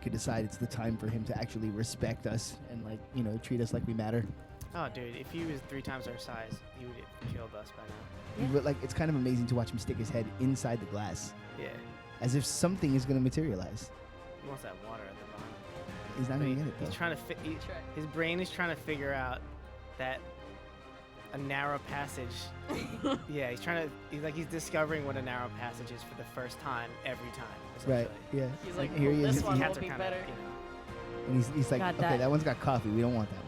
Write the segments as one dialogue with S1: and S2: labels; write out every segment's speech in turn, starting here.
S1: could decide it's the time for him to actually respect us and like treat us like we matter.
S2: Oh, dude, if he was 3 times our size, he would have killed us by now.
S1: But like it's kind of amazing to watch him stick his head inside the glass,
S2: Yeah.
S1: as if something is going to materialize.
S2: He wants that water at the bottom.
S1: He's not
S2: But
S1: going to get it
S2: he's
S1: though.
S2: trying to his brain is trying to figure out that a narrow passage. Yeah, he's discovering what a narrow passage is for the first time every time.
S1: Right.
S2: essentially.
S1: Yeah.
S3: He's like,
S1: Here he
S3: "Well,
S1: is.
S3: this one
S2: Cats
S3: will
S2: are
S3: be
S2: kinda,
S3: better.
S1: And he's like,
S3: Got
S1: okay,
S3: that.
S1: that one's got coffee. We don't want that one.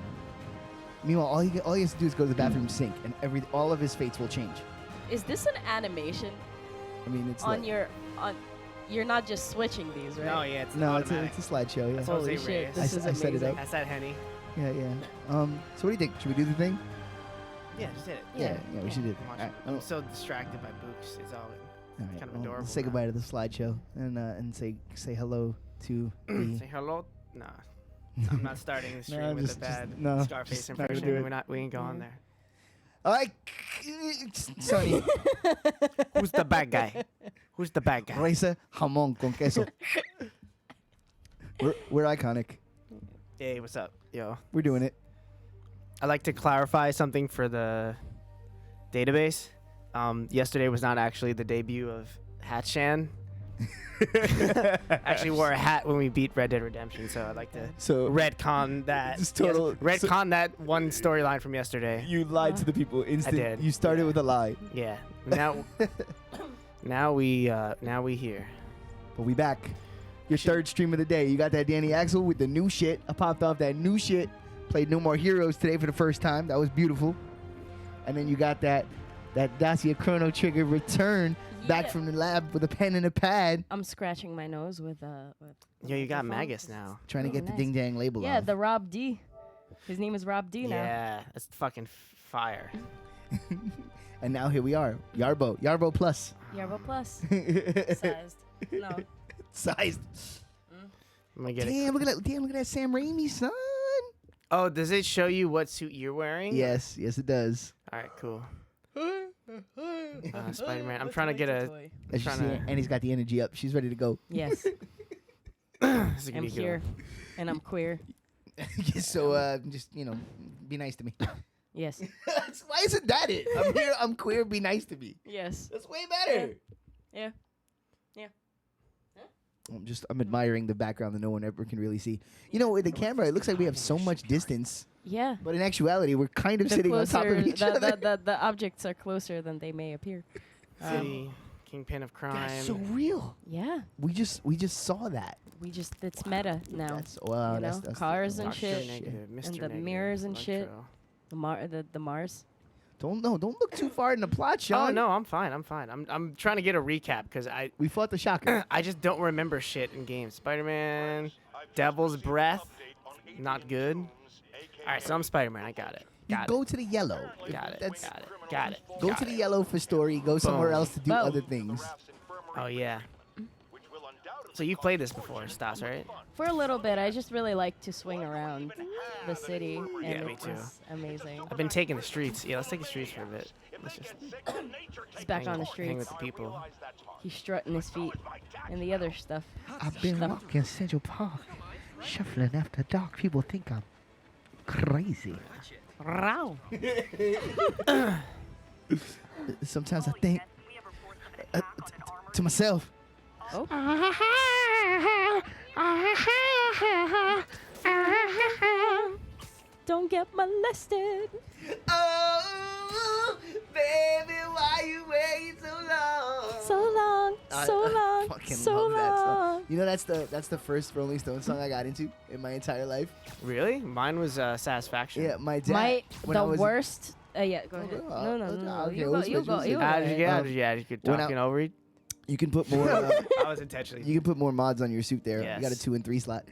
S1: Meanwhile, all he has to do is go to the bathroom sink, and all of his fates will change.
S3: Is this an animation
S1: I mean, it's
S3: on
S1: like,
S3: your You're not just switching these, right?
S2: No, yeah, it's
S1: no, it's
S2: automatic.
S1: a slideshow. Yeah.
S2: That's
S3: Holy
S2: Jose
S3: shit!
S2: Reyes.
S3: This is
S1: I set it
S3: amazing.
S1: up.
S2: That's that Henny.
S1: Yeah. So what do you think? Should we do the thing?
S2: Yeah, just hit it.
S1: Yeah, we should do it.
S2: I'm,
S1: All
S2: watching.
S1: right.
S2: I'm so distracted by Books. It's all
S1: All right,
S2: kind of
S1: well,
S2: adorable
S1: let's say
S2: now.
S1: goodbye to the slideshow and say hello to the.
S2: Say hello. Nah, I'm not starting the stream with a bad
S1: no,
S2: Scarface
S1: just not gonna
S2: impression.
S1: do it.
S2: We ain't going there.
S1: All right, Sonny.
S2: Who's the bad guy? Who's the bad guy?
S1: Raisa jamón con queso. We're iconic.
S2: Hey, what's up, yo?
S1: We're doing it.
S2: I'd like to clarify something for the database. Yesterday was not actually the debut of Hatshan. Actually wore a hat when we beat Red Dead Redemption, so I'd like to retcon that.
S1: Just total-
S2: retcon that one storyline from yesterday.
S1: You lied to the people. Instant.
S2: did.
S1: You started with a lie.
S2: Yeah. Now we here.
S1: But we back. Your third stream of the day. You got that Danny Axel with the new shit. I popped off that new shit. Played No More Heroes today for the first time. That was beautiful. And then you got that Dacia Chrono Trigger return back from the lab with a pen and a pad.
S3: I'm scratching my nose with
S2: Yo, you got
S3: the phone.
S2: Magus now.
S1: Trying to
S3: Oh,
S1: get
S3: nice.
S1: the ding dang label
S3: Yeah,
S1: off.
S3: the Rob D. His name is Rob D now.
S2: Yeah, that's fucking fire.
S1: And now here we are. Yarbo Plus.
S3: Yarbo Plus. Sized. No.
S1: Sized.
S2: I'm gonna get it.
S1: Damn, look at that Sam Raimi, son.
S2: Oh, does it show you what suit you're wearing?
S1: Yes, it does.
S2: All right, cool. Spider-Man. I'm trying to get a.
S1: As you
S2: Trying
S1: see,
S2: to-
S1: Annie's got the energy up. She's ready to go.
S3: Yes,
S2: This is gonna
S3: I'm
S2: be a good
S3: here,
S2: one.
S3: and I'm queer.
S1: So just be nice to me.
S3: Yes.
S1: Why isn't that it? I'm here. I'm queer. Be nice to me.
S3: Yes.
S1: That's way better.
S3: Yeah.
S1: I'm admiring the background that no one ever can really see. You know, with the camera, it looks like we have so much distance,
S3: Yeah.
S1: but in actuality, we're kind of sitting on top of each other.
S3: The objects are closer than they may appear.
S2: City, Kingpin of Crime.
S1: That's so real.
S3: Yeah.
S1: We just saw that.
S3: It's meta now.
S1: That's wow.
S3: You
S1: that's,
S3: know,
S1: that's
S3: cars and
S2: Dr.
S3: shit.
S2: Negative, Mr.
S3: And the
S2: Negative,
S3: mirrors and shit.
S2: Electro.
S3: The Mars.
S1: Don't look too far in the plot, Sean.
S2: Oh no, I'm fine. I'm trying to get a recap because
S1: We fought the shocker.
S2: I just don't remember shit in games. Spider-Man, Devil's Breath, not good. All right, so I'm Spider-Man. I got it.
S1: You
S2: Got
S1: go to the yellow.
S2: it. Got it.
S1: That's-
S2: Got it.
S1: Go to the yellow for story. Go somewhere
S2: Boom.
S1: else to do
S3: Boom.
S1: other things.
S2: Oh yeah. So you've played this before, Stas, right?
S3: For a little bit, I just really like to swing around the city, and
S2: Yeah, me
S3: it
S2: too.
S3: was amazing.
S2: I've been taking the streets. Yeah, let's take the streets for a bit. Let's just
S3: He's back on the
S2: hang with
S3: streets.
S2: the people.
S3: He's strutting his feet and the other stuff.
S1: I've been
S3: Stuff.
S1: walking Central Park, shuffling after dark. People think I'm crazy.
S3: Row.
S1: Sometimes I think to myself.
S3: Oh. Don't get molested.
S1: Oh, baby, why you waiting so long?
S3: So long, so
S1: I
S3: long,
S1: fucking
S3: so
S1: love that song.
S3: long.
S1: You know that's the first Rolling Stones song I got into in my entire life.
S2: Really? Mine was Satisfaction.
S1: Yeah, my dad. when I
S3: The
S1: was-
S3: worst. Yeah, go ahead. No.
S1: Okay,
S3: You
S1: we'll
S3: go. You
S1: switch,
S3: go.
S1: we'll
S3: You
S1: switch.
S3: go.
S2: Yeah,
S3: ahead.
S2: you could
S1: when I-
S2: talking over it.
S1: You can put more.
S2: I was intentionally.
S1: You can put more mods on your suit there. You got a
S2: Yes.
S1: 2 and 3 slot.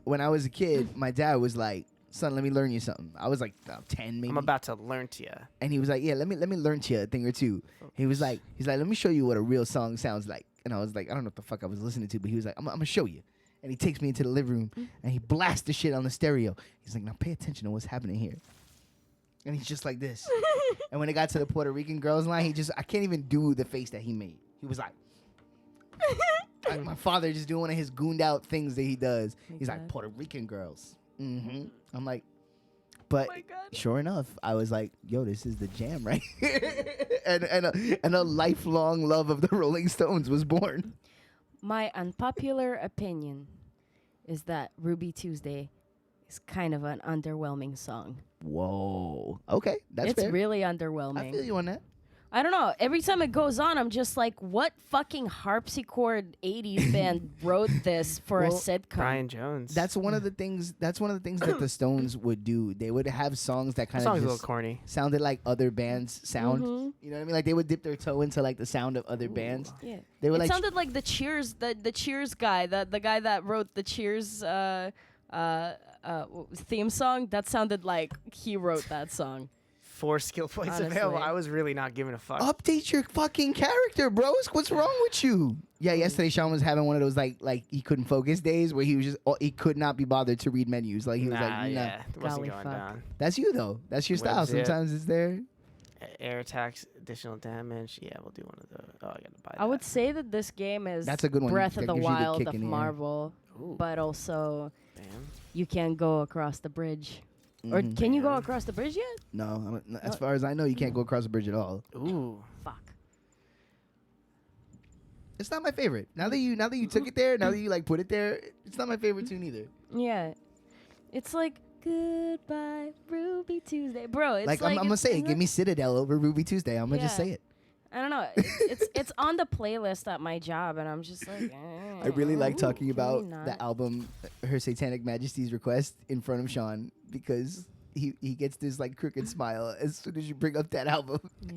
S1: When I was a kid, my dad was like, "Son, let me learn you something." I was like 10 maybe.
S2: I'm about to learn to you.
S1: And he was like, "Yeah, let me learn to you a thing or two." He's like, "Let me show you what a real song sounds like." And I was like, I don't know what the fuck I was listening to, but he was like, I'm gonna show you. And he takes me into the living room and he blasts the shit on the stereo. He's like, "Now pay attention to what's happening here." And he's just like this. And when it got to the Puerto Rican girls line, I can't even do the face that he made. He was like, My father just doing one of his gooned out things that he does.
S3: My
S1: He's like,
S3: God.
S1: Puerto Rican girls. I'm like, but
S3: my God.
S1: sure enough, I was like, yo, this is the jam right here. and a lifelong love of the Rolling Stones was born.
S3: My unpopular opinion is that Ruby Tuesday is kind of an underwhelming song.
S1: Whoa. Okay, that's
S3: It's
S1: fair.
S3: really
S1: I
S3: underwhelming.
S1: feel you on that.
S3: I don't know. Every time it goes on, I'm just like, what fucking harpsichord 80s band wrote this for a
S1: Well,
S3: sitcom?
S2: Brian Jones.
S1: That's one of the things. That's one of the things that the Stones would do. They would have songs that
S2: that
S1: kind
S2: song's
S1: of
S2: a little
S1: just
S2: corny.
S1: sounded like other bands sound.
S3: Mhm.
S1: You know what I mean? Like they would dip their toe into like the sound of other bands.
S3: Yeah.
S1: They were
S3: It
S1: like,
S3: sounded like the Cheers, the Cheers guy, the guy that wrote the Cheers theme song. That sounded like he wrote that song.
S2: 4 skill points
S3: Honestly.
S2: available. I was really not giving a fuck.
S1: update your fucking character, bros. What's wrong with you? Yeah, yesterday Sean was having one of those like he couldn't focus days where he was just he could not be bothered to read menus. Like he was like, nah.
S2: yeah, it wasn't
S3: Golly
S2: going
S3: fuck.
S2: down.
S1: That's you though. That's your style.
S2: Web's it.
S1: Sometimes it's there.
S2: Air attacks, additional damage. Yeah, we'll do one of those. Oh, I gotta buy that.
S3: I would say that this game is
S1: That's a good one.
S3: Breath
S1: That
S3: of the
S1: gives you the
S3: Wild
S1: kick
S3: of
S1: in the air.
S3: Marvel,
S2: Ooh,
S3: but also
S2: bam.
S3: you can't go across the bridge. Or
S1: Mhm.
S3: can you go
S2: Bam.
S3: across the bridge yet?
S1: No, as far as I know, you can't go across the bridge at all.
S2: Ooh.
S3: Fuck.
S1: It's not my favorite. Now that you took it there, now that you like put it there, it's not my favorite tune either.
S3: Yeah. It's like goodbye Ruby Tuesday. Bro, it's
S1: Like,
S3: like
S1: I'm gonna
S3: it's-
S1: say it.
S3: isn't
S1: Give me Citadel over Ruby Tuesday. I'm gonna just
S3: Yeah.
S1: say it.
S3: I don't know. It's on the playlist at my job, and I'm just like.
S1: I really like talking
S3: can we
S1: about
S3: not?
S1: the album, Her Satanic Majesty's Request, in front of Sean because he gets this like crooked smile as soon as you bring up that album.
S3: Yeah.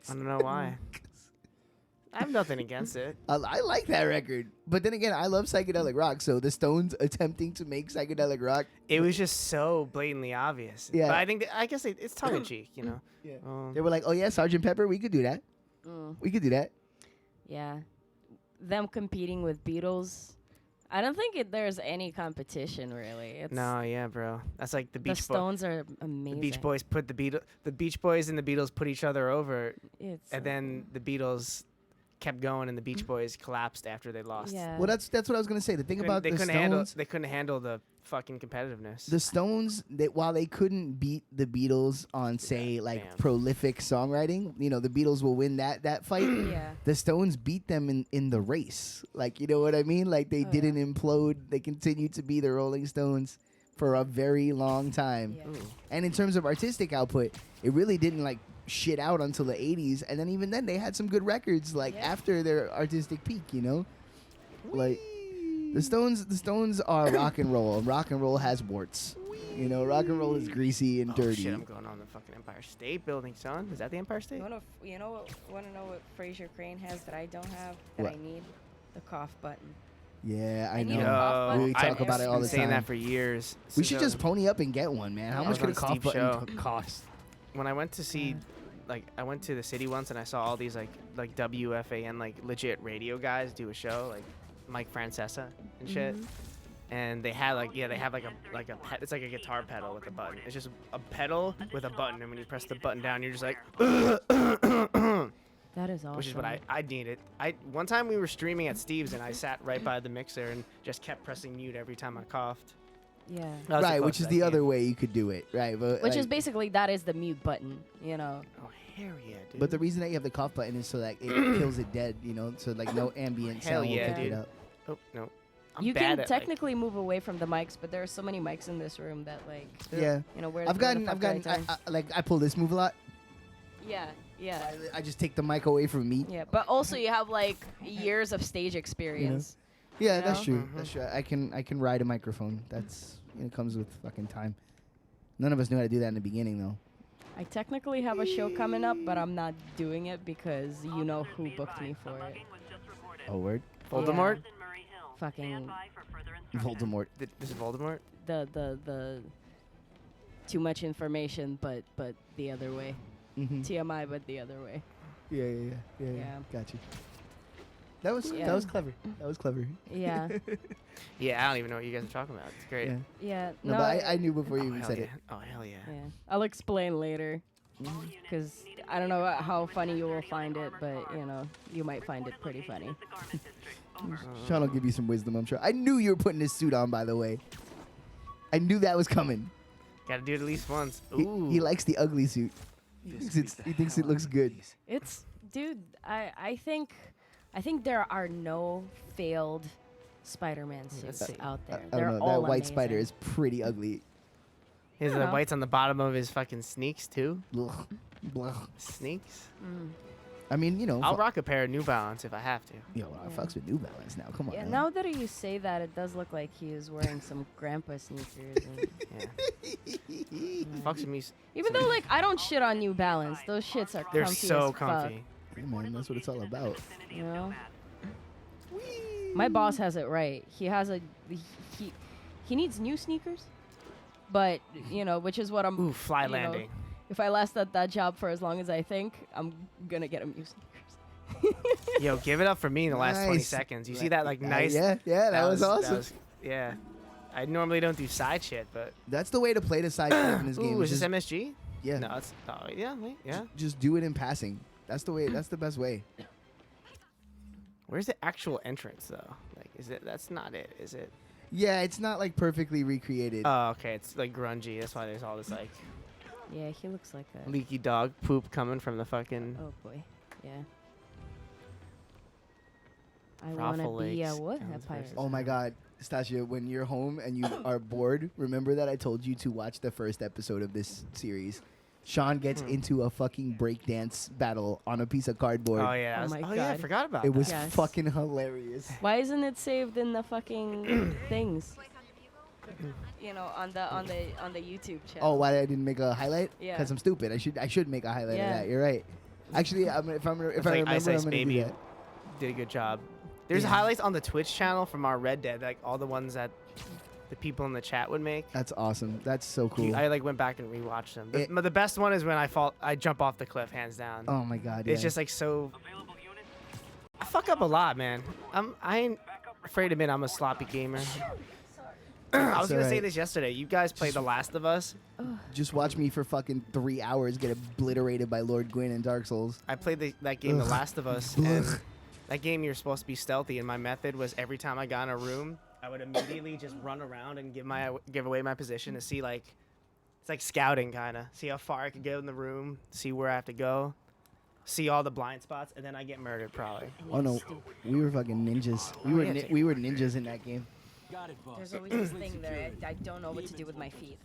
S2: I don't know why. I have nothing against it.
S1: I like that record, but then again, I love psychedelic rock. So the Stones attempting to make psychedelic rock,
S2: It was just so blatantly obvious.
S1: Yeah.
S2: But I think I guess it's tongue in cheek, you know.
S1: Yeah.
S2: Um,
S1: they were like, "Oh yeah, Sergeant Pepper, we could do that.
S3: Mm,
S1: We could do that."
S3: yeah. Them competing with Beatles. I don't think there's any competition really. It's
S2: no, yeah, bro. That's like the
S3: the
S2: Beach Boys.
S3: Stones are
S2: The
S3: amazing.
S2: Beach Boys the Beach Boys and the Beatles put each other over,
S3: It's
S2: and then the Beatles kept going, and the Beach Boys collapsed after they lost.
S3: yeah.
S1: Well, that's what I was gonna say. The thing about
S2: they
S1: the
S2: couldn't
S1: Stones,
S2: handle the fucking competitiveness.
S1: the Stones, while they couldn't beat the Beatles on say like
S2: damn.
S1: prolific songwriting, you know, the Beatles will win that fight.
S3: yeah.
S1: The Stones beat them in the race. Like, you know what I mean? Like they
S3: Oh,
S1: didn't implode. They continued to be the Rolling Stones for a very long time.
S3: Yeah.
S2: Ooh.
S1: And in terms of artistic output, it really didn't like shit out until the 80s, and then even then they had some good records like
S3: Yeah.
S1: after their artistic peak, you know? Like the Stones are rock and roll. Rock and roll has warts. You know, rock and roll is greasy and
S2: Oh,
S1: dirty.
S2: shit, I'm going on the fucking Empire State Building, son. Is that the Empire State?
S3: You wanna know what Fraser Crane has that I don't have that
S1: What?
S3: I need? The cough button.
S1: Yeah, I
S3: I need
S1: know.
S3: a cough button.
S1: We talk
S2: I've
S1: about it all
S2: been
S1: the
S2: saying
S1: time.
S2: that for years.
S1: We
S2: since
S1: should
S2: I
S1: just
S2: was-
S1: pony up and get one, man. How
S3: Yeah.
S1: much
S2: I
S1: could a
S2: was on
S1: cough
S2: Steve's
S1: button
S2: show.
S1: cost?
S2: when I went to see,
S3: Yeah.
S2: like, I went to the city once and I saw all these like WFAN like legit radio guys do a show, like Mike Francesa and shit.
S3: Mhm.
S2: And they had like they have like a it's like a guitar pedal with a button. It's just a pedal with a button, and when you press the button down, you're just like,
S3: That is awesome.
S2: which is what I needed. One time we were streaming at Steve's and I sat right by the mixer and just kept pressing mute every time I coughed.
S3: Yeah.
S2: That was the
S1: Right, which is
S2: closest
S1: the
S2: I
S1: other
S2: came.
S1: way you could do it, right? But
S3: Which
S1: like,
S3: is basically that is the mute button, you know.
S2: Oh hell yeah, dude.
S1: But the reason that you have the cough button is so that it kills it dead, you know, so like no ambient
S2: Hell
S1: sound will
S2: yeah,
S1: pick it
S2: dude.
S1: up.
S2: oh no, I'm
S3: You
S2: bad
S3: can
S2: at, like-
S3: technically move away from the mics, but there are so many mics in this room that like,
S1: Yeah,
S3: you know, where
S1: I've
S3: where the
S1: gotten,
S3: fuck do I turn?
S1: I pull this move a lot.
S3: Yeah, yeah,
S1: I just take the mic away from me.
S3: yeah. But also you have like years of stage experience.
S1: Yeah,
S3: You
S1: that's
S3: know?
S1: true.
S2: Mhm.
S1: That's true. I can ride a microphone. That's it comes with fucking time. None of us knew how to do that in the beginning, though.
S3: I technically have a show coming up, but I'm not doing it because you know who booked me for it.
S1: Oh, word.
S2: Voldemort.
S3: Fucking
S1: Voldemort.
S2: This is Voldemort.
S3: the too much information, but the other way.
S1: Mm-hmm.
S3: TMI, but the other way.
S1: Yeah.
S3: Yeah.
S1: Got you. That was
S3: Yeah.
S1: that was clever. That was clever.
S3: Yeah,
S2: Yeah, I don't even know what you guys are talking about. It's great.
S1: Yeah.
S3: yeah.
S1: No, but I knew before you even
S2: hell
S1: said
S2: yeah.
S1: it.
S2: Oh hell yeah.
S3: Yeah, I'll explain later. Because I don't know how funny you will find it, but you know, you might find it pretty funny.
S1: Sean will give you some wisdom, I'm sure. I knew you were putting this suit on, by the way. I knew that was coming.
S2: Gotta do it at least once.
S1: He,
S2: Ooh.
S1: he likes the ugly suit. He thinks it looks good.
S3: It's, dude. I think there are no failed Spider-Man suits
S2: see.
S3: out there.
S1: I
S3: They're
S1: don't know.
S3: all
S1: That white
S3: amazing.
S1: spider is pretty ugly.
S2: He has
S3: I
S2: the
S3: know.
S2: whites on the bottom of his fucking sneaks too.
S1: Ugh. Blah.
S2: Sneaks.
S1: I mean, you know.
S2: I'll rock a pair of New Balance if I have to.
S1: Yo, I fucks with New Balance now. Come on.
S3: Yeah,
S1: man.
S3: now that you say that, it does look like he is wearing some grandpa sneakers. And
S2: Fucks with me.
S3: even though, like, I don't shit on New Balance. Those shits are
S2: They're
S3: comfy
S2: so
S3: as
S2: comfy.
S1: Yeah, man, that's what it's all about.
S3: fuck, you know? My boss has it right. He has he needs new sneakers, but, you know, which is what I'm...
S2: Ooh, fly
S3: you know,
S2: landing.
S3: if I last at that job for as long as I think, I'm gonna get him new sneakers.
S2: Yo, give it up for me in the last 20
S1: Nice.
S2: seconds. You see that, like, nice?
S1: Yeah, that was awesome.
S2: Yeah. I normally don't do side shit, but...
S1: That's the way to play the side stuff in this game.
S2: Ooh, is
S1: is
S2: this
S1: just,
S2: MSG?
S1: yeah,
S2: No, it's... Oh, yeah, wait, yeah.
S1: just do it in passing. That's the way. That's the best way.
S2: Where's the actual entrance, though? Like, is it... That's not it, is it?
S1: Yeah, it's not like perfectly recreated.
S2: Oh, okay. It's, like, grungy. That's why there's all this, like,
S3: Yeah, he looks like that.
S2: leaky dog poop coming from the fucking...
S3: Oh boy, yeah. I wanna
S2: Raffle
S3: be a
S2: Lakes,
S3: what? A
S2: Towns
S3: pirate.
S2: versus-
S1: Oh my God, Stasia, when you're home and you are bored, remember that I told you to watch the first episode of this series. Sean gets into a fucking breakdance battle on a piece of cardboard.
S2: Oh, yeah.
S3: Oh
S2: that was-
S3: my
S2: yeah, I
S3: God.
S2: forgot about
S1: It
S2: that.
S1: was
S3: Yes.
S1: fucking hilarious.
S3: Why isn't it saved in the fucking things? You know, on the YouTube channel.
S1: Oh, why I didn't make a highlight?
S3: Yeah.
S1: Because I'm stupid. I should make a highlight
S3: Yeah.
S1: of that. You're right. Actually, if I
S2: It's
S1: remember,
S2: like
S1: I'm
S2: Ice Ice
S1: gonna
S2: Baby.
S1: do that.
S2: Did a good job. There's
S1: Yeah.
S2: highlights on the Twitch channel from our Red Dead, like all the ones that the people in the chat would make.
S1: That's awesome. That's so cool.
S2: I like went back and rewatched them.
S1: It-
S2: The best one is when I jump off the cliff, hands down.
S1: Oh my God.
S2: It's
S1: yeah.
S2: just like so. I fuck up a lot, man. I ain't afraid to admit I'm a sloppy gamer. I was gonna say
S1: alright.
S2: this yesterday. You guys played The Last of Us.
S1: Just watch me for fucking 3 hours get obliterated by Lord Gwyn in Dark Souls.
S2: I played that game, The
S1: Ugh.
S2: Last of Us,
S1: Ugh.
S2: and that game you're supposed to be stealthy, and my method was every time I got in a room, I would immediately just run around and give away my position to see, like, it's like scouting kind of. See how far I could get in the room, see where I have to go, see all the blind spots, and then I get murdered probably.
S1: Oh no, we were fucking ninjas.
S2: yeah,
S1: We were ninjas in that game.
S3: There's always this thing there. I don't know what to do with my feet.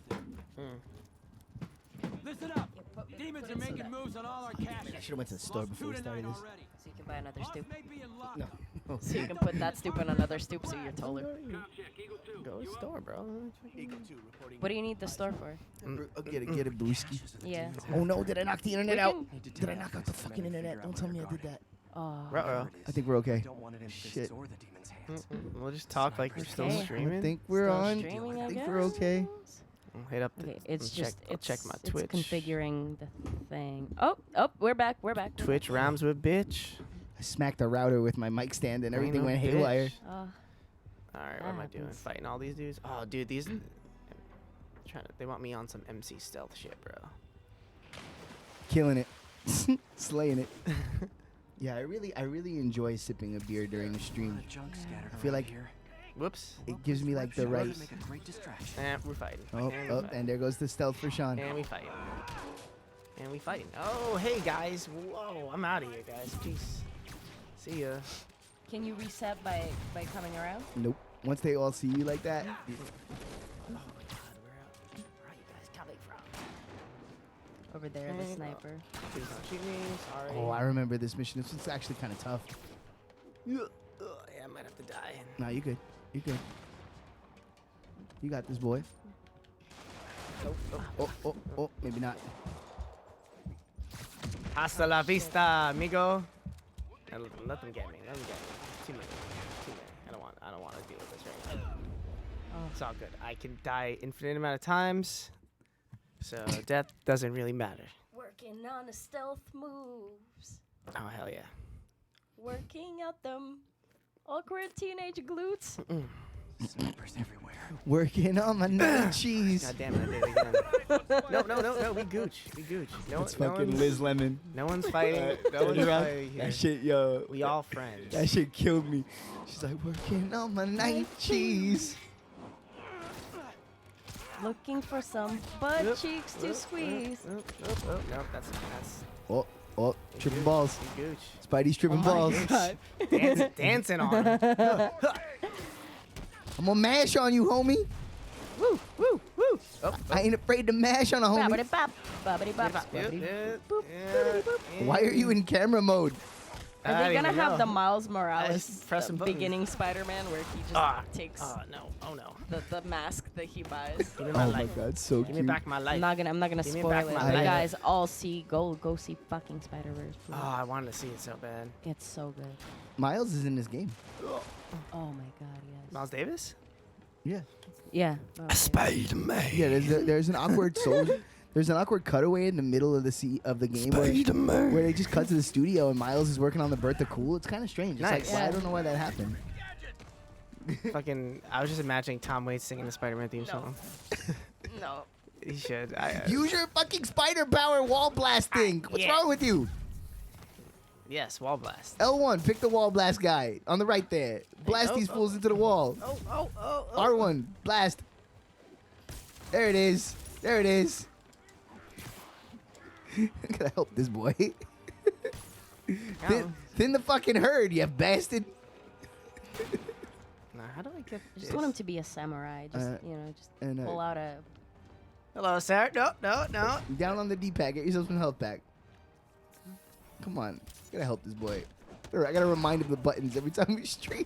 S4: Listen up!
S3: Yeah, put
S4: Demons
S3: it
S4: are
S3: so
S4: making
S3: that-
S4: moves on all our
S1: I
S4: caches.
S1: should have went to the store before we started this.
S3: So you can buy another stoop.
S4: May be in luck.
S1: No.
S3: So you can put that stoop on another stoop so you're taller.
S2: Go to the store, bro.
S3: What do you need the store for?
S1: Oh, get it, Brewski.
S3: Yeah.
S1: Oh no, did I knock the internet
S3: We
S1: out?
S3: can-
S1: Did I knock out the fucking internet? Don't tell me I did that.
S3: Oh.
S2: Ruh-roh.
S1: I think we're okay.
S5: Don't want it in
S1: Shit.
S5: Fizz's or the demon's hands.
S2: We'll just talk like we're still
S3: Okay.
S2: streaming.
S1: I think we're
S3: Still
S1: on.
S3: streaming,
S1: I think
S3: guess?
S1: we're okay.
S2: I'll hit up the,
S3: Okay, it's
S2: I'll
S3: just
S2: check, I'll check my
S3: it's
S2: Twitch.
S3: configuring the thing. Oh, we're back. We're back.
S2: Twitch rhymes with bitch.
S1: I smacked the router with my mic stand and everything
S2: Ain't no
S1: went haywire.
S2: bitch.
S3: Oh,
S2: All right, what am I doing?
S3: happens.
S2: Fighting all these dudes? Oh, dude, these. They want me on some MC stealth shit, bro.
S1: Killing it. Slaying it. Yeah, I really enjoy sipping a beer during the stream.
S5: Junk scattered
S1: I feel
S5: around
S1: like
S5: here.
S2: Whoops.
S1: it gives me like the
S5: Sure
S1: right.
S5: to make a great distraction.
S2: And we're fighting.
S1: Oh,
S2: and we're
S1: oh,
S2: fighting.
S1: and there goes the stealth for Sean.
S2: And we fighting. And we fighting. Oh, hey guys. Whoa, I'm out of here, guys. Peace. See ya.
S3: can you reset by coming around?
S1: Nope. Once they all see you like that,
S2: Oh my god, where are you guys coming from?
S3: Over there, the
S2: Okay.
S3: sniper.
S2: Please don't shoot me. Sorry.
S1: oh, I remember this mission. This was actually kind of tough.
S2: Yeah, I might have to die.
S1: No, you good. You good. You got this, boy. Oh, maybe not.
S2: Hasta la vista, amigo. Let them get me. Let them get me. Too many. I don't want to deal with this right now.
S3: Oh.
S2: It's all good. I can die infinite amount of times, so death doesn't really matter.
S3: Working on the stealth moves.
S2: Oh hell yeah.
S3: Working out them awkward teenage glutes.
S5: Snipers everywhere.
S1: Working on my night cheese.
S2: God damn it, I did it again. No, we gooch. No,
S1: It's
S2: no
S1: fucking
S2: one's-
S1: Liz Lemon.
S2: No one's fighting. No
S1: Turn
S2: one's
S1: around.
S2: fighting here.
S1: That shit, yo.
S2: We all friends.
S1: That shit killed me. She's like, working on my night cheese.
S3: Looking for some butt cheeks to squeeze.
S2: No, that's
S1: Oh, tripping balls.
S2: we gooch.
S1: Spidey's tripping
S3: Oh
S1: balls.
S3: my God.
S2: Dancing on him.
S1: I'm gonna mash on you, homie.
S3: Woo, woo, woo.
S1: I ain't afraid to mash on a homie.
S3: Babbity bop, babbity bop,
S2: Yep,
S3: babbity
S2: yeah,
S3: boop,
S2: yeah, yeah.
S1: Why are you in camera mode?
S3: Are
S2: I
S3: they
S2: don't
S3: gonna
S2: even
S3: have
S2: know.
S3: the Miles
S2: I
S3: Morales
S2: just press some buttons.
S3: beginning Spider-Man where he just
S2: Ah,
S3: takes
S2: no, oh no.
S3: the mask that he buys?
S2: Give me my
S1: Oh my
S2: life.
S1: god, it's so
S2: Give me
S1: cute.
S2: back my life.
S3: I'm not gonna
S2: Give me
S3: spoil
S2: back
S3: it.
S2: my
S3: But
S1: life.
S3: guys, all go see fucking Spider-Verse. please.
S2: Oh, I wanted to see it so bad.
S3: It's so good.
S1: Miles is in this game.
S3: Oh my god, yes.
S2: Miles Davis?
S1: Yeah.
S3: Yeah. Okay.
S5: Spider-Man.
S1: Yeah, there's an awkward there's an awkward cutaway in the middle of the game where they just cut to the studio and Miles is working on the Birth of Cool. It's kind of strange. It's
S2: Nice.
S1: like, why, I
S3: Yeah.
S1: don't know why that happened.
S2: Fucking, I was just imagining Tom Waits singing the Spider-Man theme song.
S3: No.
S2: He should.
S1: Use your fucking spider power wall blasting. What's
S2: Yeah.
S1: wrong with you?
S2: Yes, wall blast.
S1: L1, pick the wall blast guy on the right there. Blast
S2: oh,
S1: these
S2: oh.
S1: fools into the wall.
S2: Oh.
S1: R1, blast. There it is. There it is. Gotta help this boy. Thin the fucking herd, you bastard.
S2: Now, how do I get
S3: I
S2: this?
S3: just want him to be a samurai. Just just
S1: and,
S3: pull out a.
S2: Hello, sir. No.
S1: Down on the D-pad, get yourself some health pack. Come on, gotta help this boy. I gotta remind him the buttons every time we stream.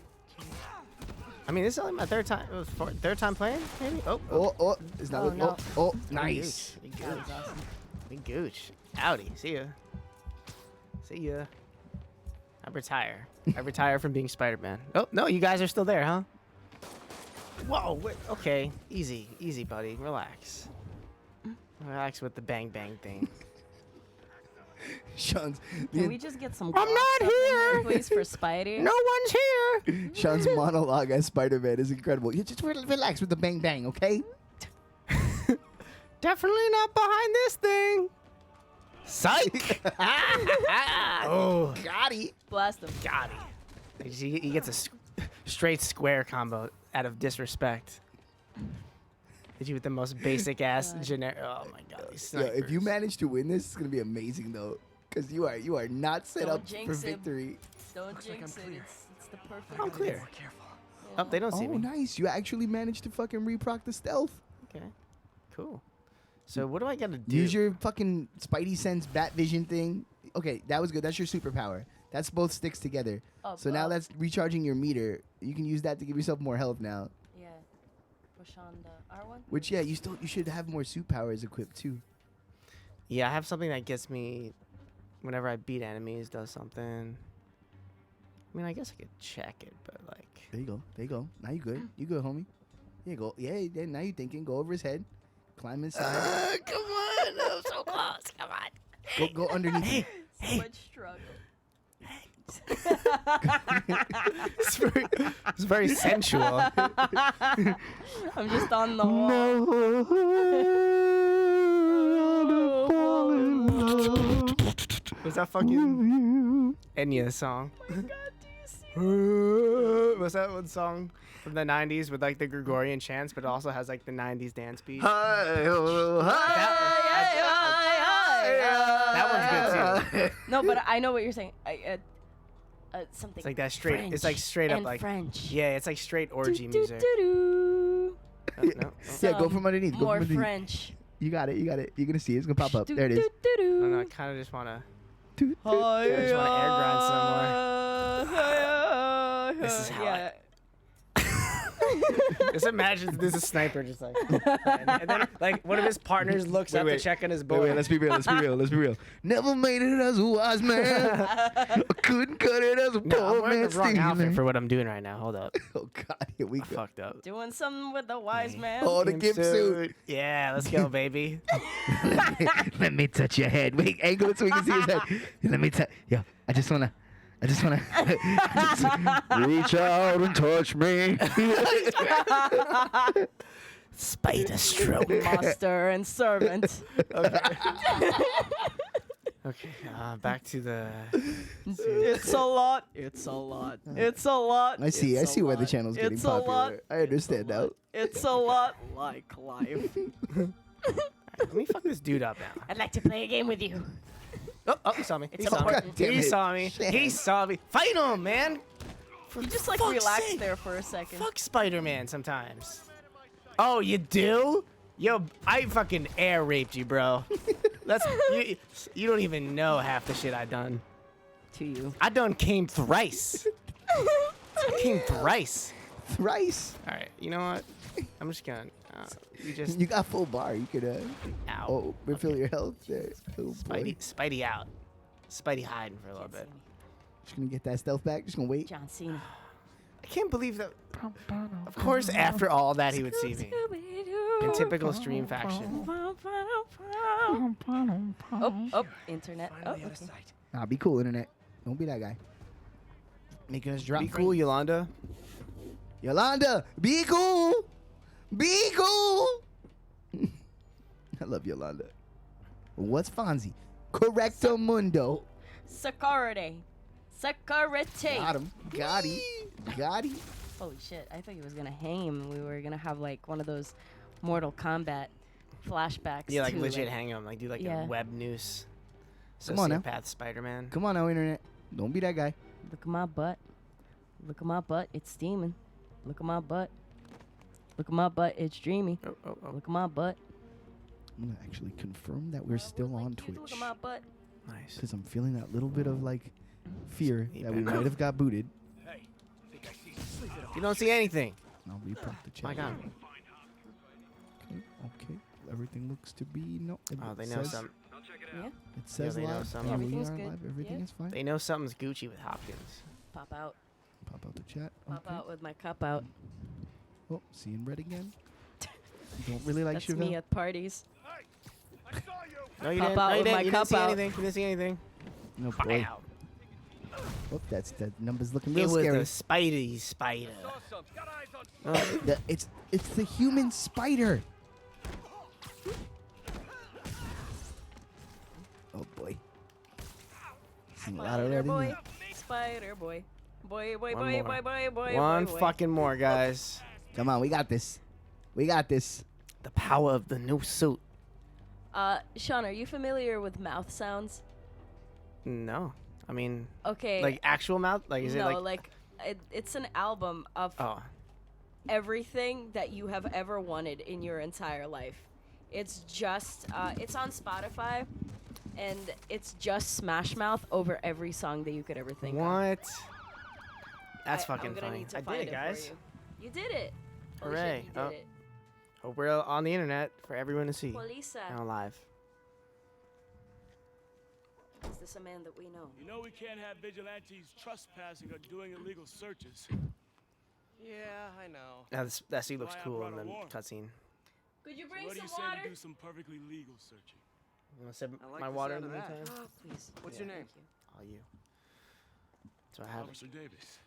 S2: I mean, this is only my third time. It was third time playing, maybe.
S1: Oh, it's not.
S3: Oh, no.
S1: Oh, nice.
S2: We
S3: That
S2: gooch.
S3: was awesome.
S2: We gooch. Howdy. See ya. See ya. I retire. I retire from being Spider-Man. Oh no, you guys are still there, huh? Whoa. Wait, okay. Easy, buddy. Relax. Relax with the bang thing.
S1: Sean's
S3: Can we just get some?
S2: I'm
S3: gloss
S2: not
S3: up in here,
S2: here.
S3: please, for Spidey.
S2: No one's here.
S1: Sean's monologue as Spider-Man is incredible. You just relax with the bang bang, okay?
S2: Definitely not behind this thing. Psych. Oh,
S1: Gotti.
S3: Blast him.
S2: got it. He gets a straight square combo out of disrespect. Hit you with the most basic ass
S3: God.
S2: generic. Oh my god, these
S1: Yeah, if you
S2: snipers.
S1: manage to win this, it's gonna be amazing though, because you are not set
S3: Don't
S1: up for
S3: jinx it.
S1: victory.
S3: Don't
S5: Looks like
S3: jinx
S5: I'm
S3: it.
S5: clear.
S3: It's the perfect.
S2: I'm clear.
S5: More careful.
S2: Oh, they don't see
S1: Oh,
S2: me.
S1: nice! You actually managed to fucking reproc the stealth.
S2: Okay, cool. So what do I gotta do?
S1: Use your fucking Spidey sense bat vision thing. Okay, that was good. That's your superpower. That's both sticks together.
S3: Oh,
S1: So now
S3: oh,
S1: that's recharging your meter. You can use that to give yourself more health now.
S3: Yeah. Push on the R1.
S1: Which you should have more suit powers equipped too.
S2: Yeah, I have something that gets me whenever I beat enemies. Does something. I mean, I guess I could check it, but like.
S1: There you go. There you go. Now you good. You good, homie. Yeah, go. Yeah. Now you thinking. Go over his head. Climb inside.
S2: Come on, I'm so close. Come on.
S1: Go underneath. him.
S3: So much struggle.
S2: It's very sensual.
S3: I'm just on the wall.
S2: Was that fucking Enya song? Was that one song from the 90s with like the Gregorian chants, but it also has like the 90s dance beat? That one's good too.
S3: No, but I know what you're saying. Something.
S2: It's like that straight.
S3: French
S2: It's like straight up
S3: and
S2: like.
S3: French.
S2: Yeah, it's like straight orgy
S3: Do, do,
S2: music.
S3: do, do.
S2: Oh, no, oh.
S1: Yeah, go
S3: Some
S1: from underneath. Go
S3: More
S1: from underneath.
S3: French.
S1: You got it. You're gonna see it. It's gonna pop up.
S3: Do,
S1: There it is.
S3: do, do, do.
S2: No, I kind of just wanna.
S1: Toot, toot.
S2: I just wanna air grind somewhere.
S3: This
S2: is how
S3: yeah.
S2: Just imagine there's a sniper just like. And then like one of his partners looks up to check on his boy.
S1: Wait, let's be real. Let's be real. Let's be real. Never made it as a wise man. I couldn't cut it as a
S2: No, I'm
S1: poor
S2: wearing
S1: man
S2: the wrong outfit
S1: stealing.
S2: for what I'm doing right now. Hold up.
S1: Oh God, here we
S2: I
S1: go.
S2: fucked up.
S3: Doing something with the wise man.
S1: Oh, the gimp suit.
S2: Yeah, let's go, baby.
S1: Let me touch your head. Wait, angle it so we can see his head. Let me touch. Yo, I just wanna. I just want to reach out and touch me.
S2: Spider stroke.
S3: Master and servant.
S2: Okay, back to the.
S3: It's a lot. It's a lot. It's a lot.
S1: I see. I see why the channel's getting
S3: It's a lot.
S1: popular. I understand now.
S3: It's a lot like life.
S2: Let me fuck this dude up now.
S3: I'd like to play a game with you.
S2: Oh, he saw me.
S3: It's
S2: He saw me.
S3: important.
S1: Damn
S2: He
S1: it.
S2: saw me.
S1: Shit.
S2: He saw me. Fight him, man.
S3: You just like
S2: fuck's
S3: relax
S2: sake.
S3: there for a second.
S2: Fuck Spider-Man sometimes. Oh, you do? Yo, I fucking air raped you, bro. That's you don't even know half the shit I done.
S3: To you.
S2: I done came thrice. Came thrice.
S1: Thrice.
S2: All right, you know what? I'm just gonna. You just.
S1: You got full bar. You could
S2: Ow.
S1: oh refill your health there. Oh boy.
S2: Spidey out. Spidey hiding for a little bit.
S1: Just gonna get that stealth back. Just gonna wait.
S3: John Cena.
S2: I can't believe that. Of course, after all that, he would see me. In typical stream fashion.
S3: Oh, internet. Oh, okay.
S1: Nah, be cool, internet. Don't be that guy. Making us drop.
S2: Be cool, Yolanda.
S1: Yolanda, be cool. Be cool. I love Yolanda. What's Fonzie? Correcto mundo.
S3: Security. Security.
S1: Got him. Got him. Got him.
S3: Holy shit. I thought he was going to hang him. We were going to have like one of those Mortal Kombat flashbacks.
S2: Yeah, like
S3: to,
S2: legit hang him. Like do like
S3: Yeah.
S2: a web noose.
S1: Come on now.
S2: Sociopath Spider-Man.
S1: Come on now, internet. Don't be that guy.
S3: Look at my butt. Look at my butt. It's steaming. Look at my butt. Look at my butt. It's dreamy.
S2: Oh, oh, oh.
S3: Look at my butt.
S1: I'm gonna actually confirm that we're still on
S3: Like you, Look
S1: Twitch
S3: at my butt.
S2: Nice.
S1: because I'm feeling that little bit of like fear
S2: He
S1: that we
S2: better-
S1: might have got booted.
S2: You don't see anything.
S1: I'll repop the chat.
S2: My God.
S1: Okay, okay. Everything looks to be no.
S2: Oh, they know
S1: says,
S2: something.
S3: Yeah.
S1: It says
S2: they know
S1: live.
S2: something.
S1: Yeah, we
S3: Everything's
S1: are
S3: good.
S1: live. Everything
S3: Yeah.
S1: is fine.
S2: They know something's Gucci with Hopkins.
S3: Pop out.
S1: Pop out the chat.
S3: Pop
S1: Okay.
S3: out with my cup out.
S1: Oh, seeing red again. You don't really like
S3: That's
S1: Chevelle?
S3: me at parties.
S2: No, you
S3: Pop
S2: didn't.
S3: out
S2: No, you
S3: with my
S2: didn't. You didn't
S3: cup
S2: see
S3: out.
S2: anything. You didn't see anything.
S1: No boy.
S2: Wow.
S1: Oh, that's that number's looking
S2: It
S1: real
S2: was
S1: scary.
S2: the Spidey spider. Oh,
S1: It's the human spider. Oh boy. Seen a lot of
S3: Spider
S1: red in
S3: boy.
S1: there.
S3: Spider boy. Boy, boy,
S2: One
S3: boy,
S2: more.
S3: boy, boy, boy.
S2: one
S3: boy, boy.
S2: fucking more, guys.
S1: Come on, we got this. We got this.
S2: The power of the new suit.
S3: Sean, are you familiar with mouth sounds?
S2: No, I mean,
S3: Okay.
S2: like actual mouth. Like is
S3: no,
S2: it like?
S3: it's an album of
S2: Oh,
S3: everything that you have ever wanted in your entire life. It's just it's on Spotify, and it's just Smash Mouth over every song that you could ever think of.
S2: what? That's
S3: I'm
S2: fucking
S3: gonna
S2: funny.
S3: need to
S2: I did
S3: find
S2: it,
S3: for
S2: guys.
S3: you. You did it. Holy shit,
S2: Hooray.
S3: you did
S2: Oh.
S3: it.
S2: Hope we're on the internet for everyone to see.
S3: Polisa.
S2: Now live.
S3: Is this a man that we know?
S4: You know we can't have vigilantes trespassing or doing illegal searches.
S5: Yeah, I know.
S2: That scene looks
S4: Why I
S2: cool
S4: brought
S2: in
S4: a
S2: the
S4: warrant.
S2: cutscene.
S3: Could you
S4: So
S3: bring
S4: what do you
S3: some
S4: say
S3: water?
S4: we do some perfectly legal searching?
S2: You want to sip
S5: I like
S2: my
S5: the
S2: water in
S5: sound
S2: the
S5: of that.
S2: meantime?
S3: Please.
S5: What's
S2: Yeah.
S5: your name?
S3: Thank you.
S2: All you. So I have.
S4: Officer Davis.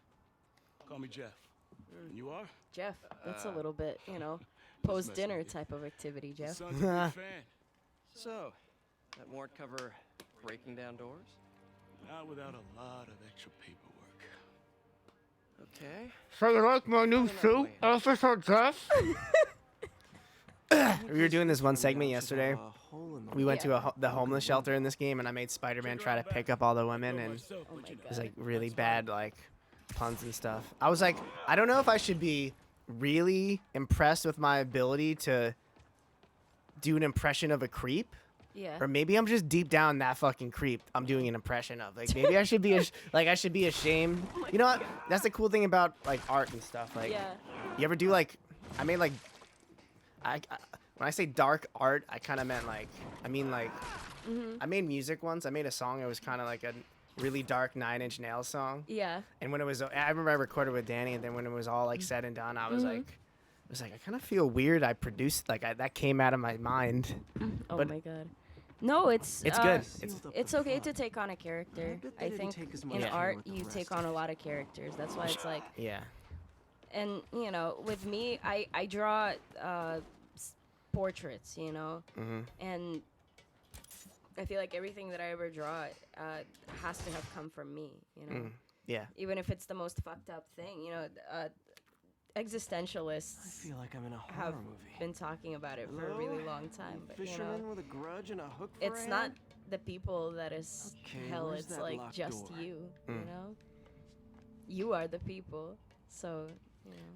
S4: Call me Jeff. And you are?
S3: Jeff, that's a
S5: Uh,
S3: little bit,
S4: messing
S3: post-dinner
S4: with you.
S3: type of activity, Jeff.
S4: Son's a big fan.
S5: So, that warrant cover breaking down doors?
S4: Not without a lot of extra paperwork.
S5: Okay.
S2: So you like my new
S5: Another suit, way.
S2: Officer Jeff? We were doing this one segment yesterday. We went to the homeless shelter in this game, and I made Spider-Man try to pick up all the women, and it
S3: Oh my
S2: was
S3: god.
S2: like really bad, like puns and stuff. I was like, I don't know if I should be really impressed with my ability to do an impression of a creep,
S3: Yeah.
S2: or maybe I'm just deep down that fucking creep I'm doing an impression of. Like maybe I should be I should be ashamed. You know what? That's the cool thing about like art and stuff. Like,
S3: Yeah.
S2: you ever do like, I made like, I when I say dark art, I kind of meant like, I mean like, I made music once. I made a song. It was kind of like a really dark 9 Inch Nails song.
S3: Yeah.
S2: And when it was, I remember I recorded with Danny, and then when it was all like said and done, I was like, I kind of feel weird. I produced that came out of my mind.
S3: Oh
S2: But-
S3: my god. No, it's
S2: It's good.
S3: It's okay to take on a character.
S5: bet they
S3: I
S5: didn't
S3: think
S5: take as much
S3: in
S5: care
S3: art
S5: with the
S3: you
S5: rest
S3: take
S5: of
S3: on a
S5: it.
S3: lot of characters. That's why it's like,
S2: Yeah.
S3: and with me, I draw portraits,
S2: Mhm.
S3: and I feel like everything that I ever draw has to have come from me,
S2: Yeah.
S3: even if it's the most fucked up thing,
S5: I
S3: existentialists
S5: feel like I'm in a
S3: have
S5: horror movie.
S3: been talking about it for a
S5: Hello?
S3: really long time, but
S5: Fisherman with a grudge and a hook for
S3: it's
S5: a
S3: not
S5: hand?
S3: the people that is
S5: Okay,
S3: hell.
S5: where's
S3: It's
S5: that
S3: like
S5: locked
S3: just
S5: door?
S3: you,
S2: Mm.
S3: You are the people, so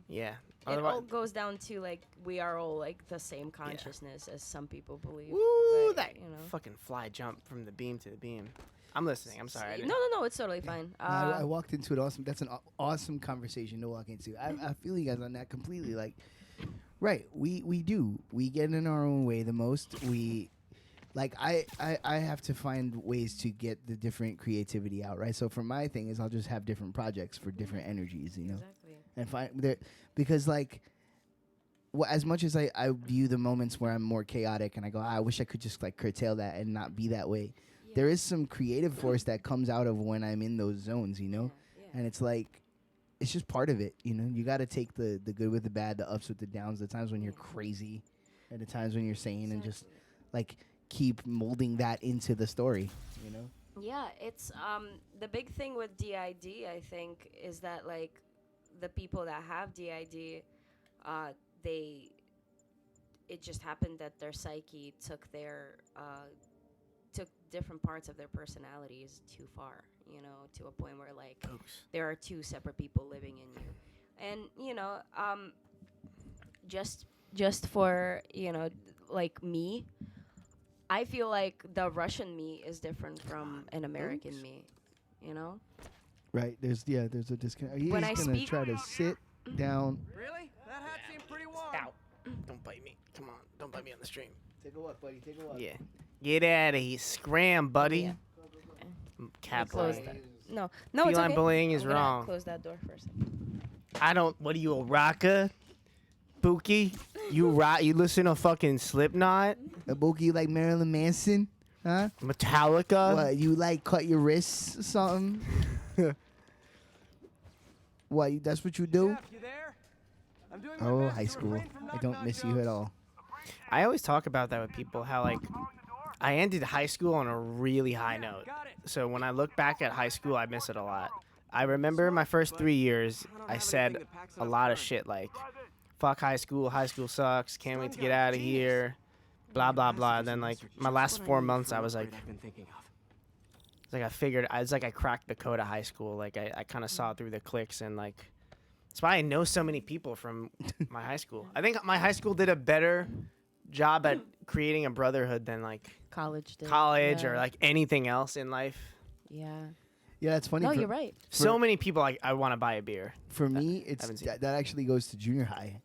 S2: Yeah.
S3: it all
S2: Otherwise,
S3: goes down to like we are all like the same consciousness as some people believe.
S2: woo,
S3: but,
S2: that fucking fly jump from the beam to the beam. I'm listening. I'm sorry. I didn't-
S3: No, it's totally fine.
S1: No, I walked into it awesome. That's an awesome conversation to walk into. I feel you guys on that completely. Like, right? We do. We get in our own way the most. We, like, I have to find ways to get the different creativity out. Right. So for my thing is I'll just have different projects for different energies.
S3: Exactly.
S1: And find there because like. Well, as much as I view the moments where I'm more chaotic and I go, I wish I could just like curtail that and not be that way. There is some creative force that comes out of when I'm in those zones,
S3: Yeah.
S1: and it's like, it's just part of it, You got to take the good with the bad, the ups with the downs, the times when you're crazy, and the times when you're sane, and just like keep molding that into the story,
S3: Yeah, it's the big thing with DID, I think, is that like the people that have DID, it just happened that their psyche took took different parts of their personalities too far, to a point where like there are two separate people living in you, and just for like me, I feel like the Russian me is different from an American me,
S1: Right? There's a disconnect. He's
S3: When I
S1: gonna
S3: speak-
S1: try to sit down.
S5: Really? That hat seemed pretty warm.
S2: Ow. Don't bite me. Come on. Don't bite me on the stream.
S1: Take a walk, buddy. Take a walk.
S2: Yeah. Get out of here. Scram, buddy.
S3: Yeah.
S2: Cat
S3: Close
S2: bullying.
S3: that. No, it's
S2: Feline
S3: okay.
S2: bullying is
S3: I'm gonna
S2: wrong.
S3: Close that door first.
S2: I don't. What are you, a rocker? Pookie? You rock? You listen to fucking Slipknot?
S1: A bookie, you like Marilyn Manson? Huh?
S2: Metallica?
S1: What, you like cut your wrists or something? What, that's what you do?
S5: Jeff, you there? I'm doing my
S1: Oh,
S5: best
S1: high
S5: to
S1: school.
S5: refrain from
S1: I
S5: knock
S1: don't
S5: knock
S1: miss you
S5: jokes.
S1: at all.
S2: I always talk about that with people. How like I ended high school on a really high note.
S5: Got it.
S2: So when I look back at high school, I miss it a lot. I remember my first 3 years, I said a lot of shit like, fuck high school sucks, can't wait to get out of here, blah, blah, blah. And then like my last 4 months, I was like,
S5: I've been thinking of.
S2: it's like I figured, it's like I cracked the code of high school. Like I kind of saw through the cliques and like, that's why I know so many people from my high school. I think my high school did a better job at creating a brotherhood than like
S3: College.
S2: college
S3: yeah.
S2: or like anything else in life.
S3: Yeah.
S1: Yeah, that's funny.
S3: No,
S1: for,
S3: you're right.
S2: So many people like I want to buy a beer.
S1: For me, it's
S2: haven't seen
S1: that actually goes to junior high.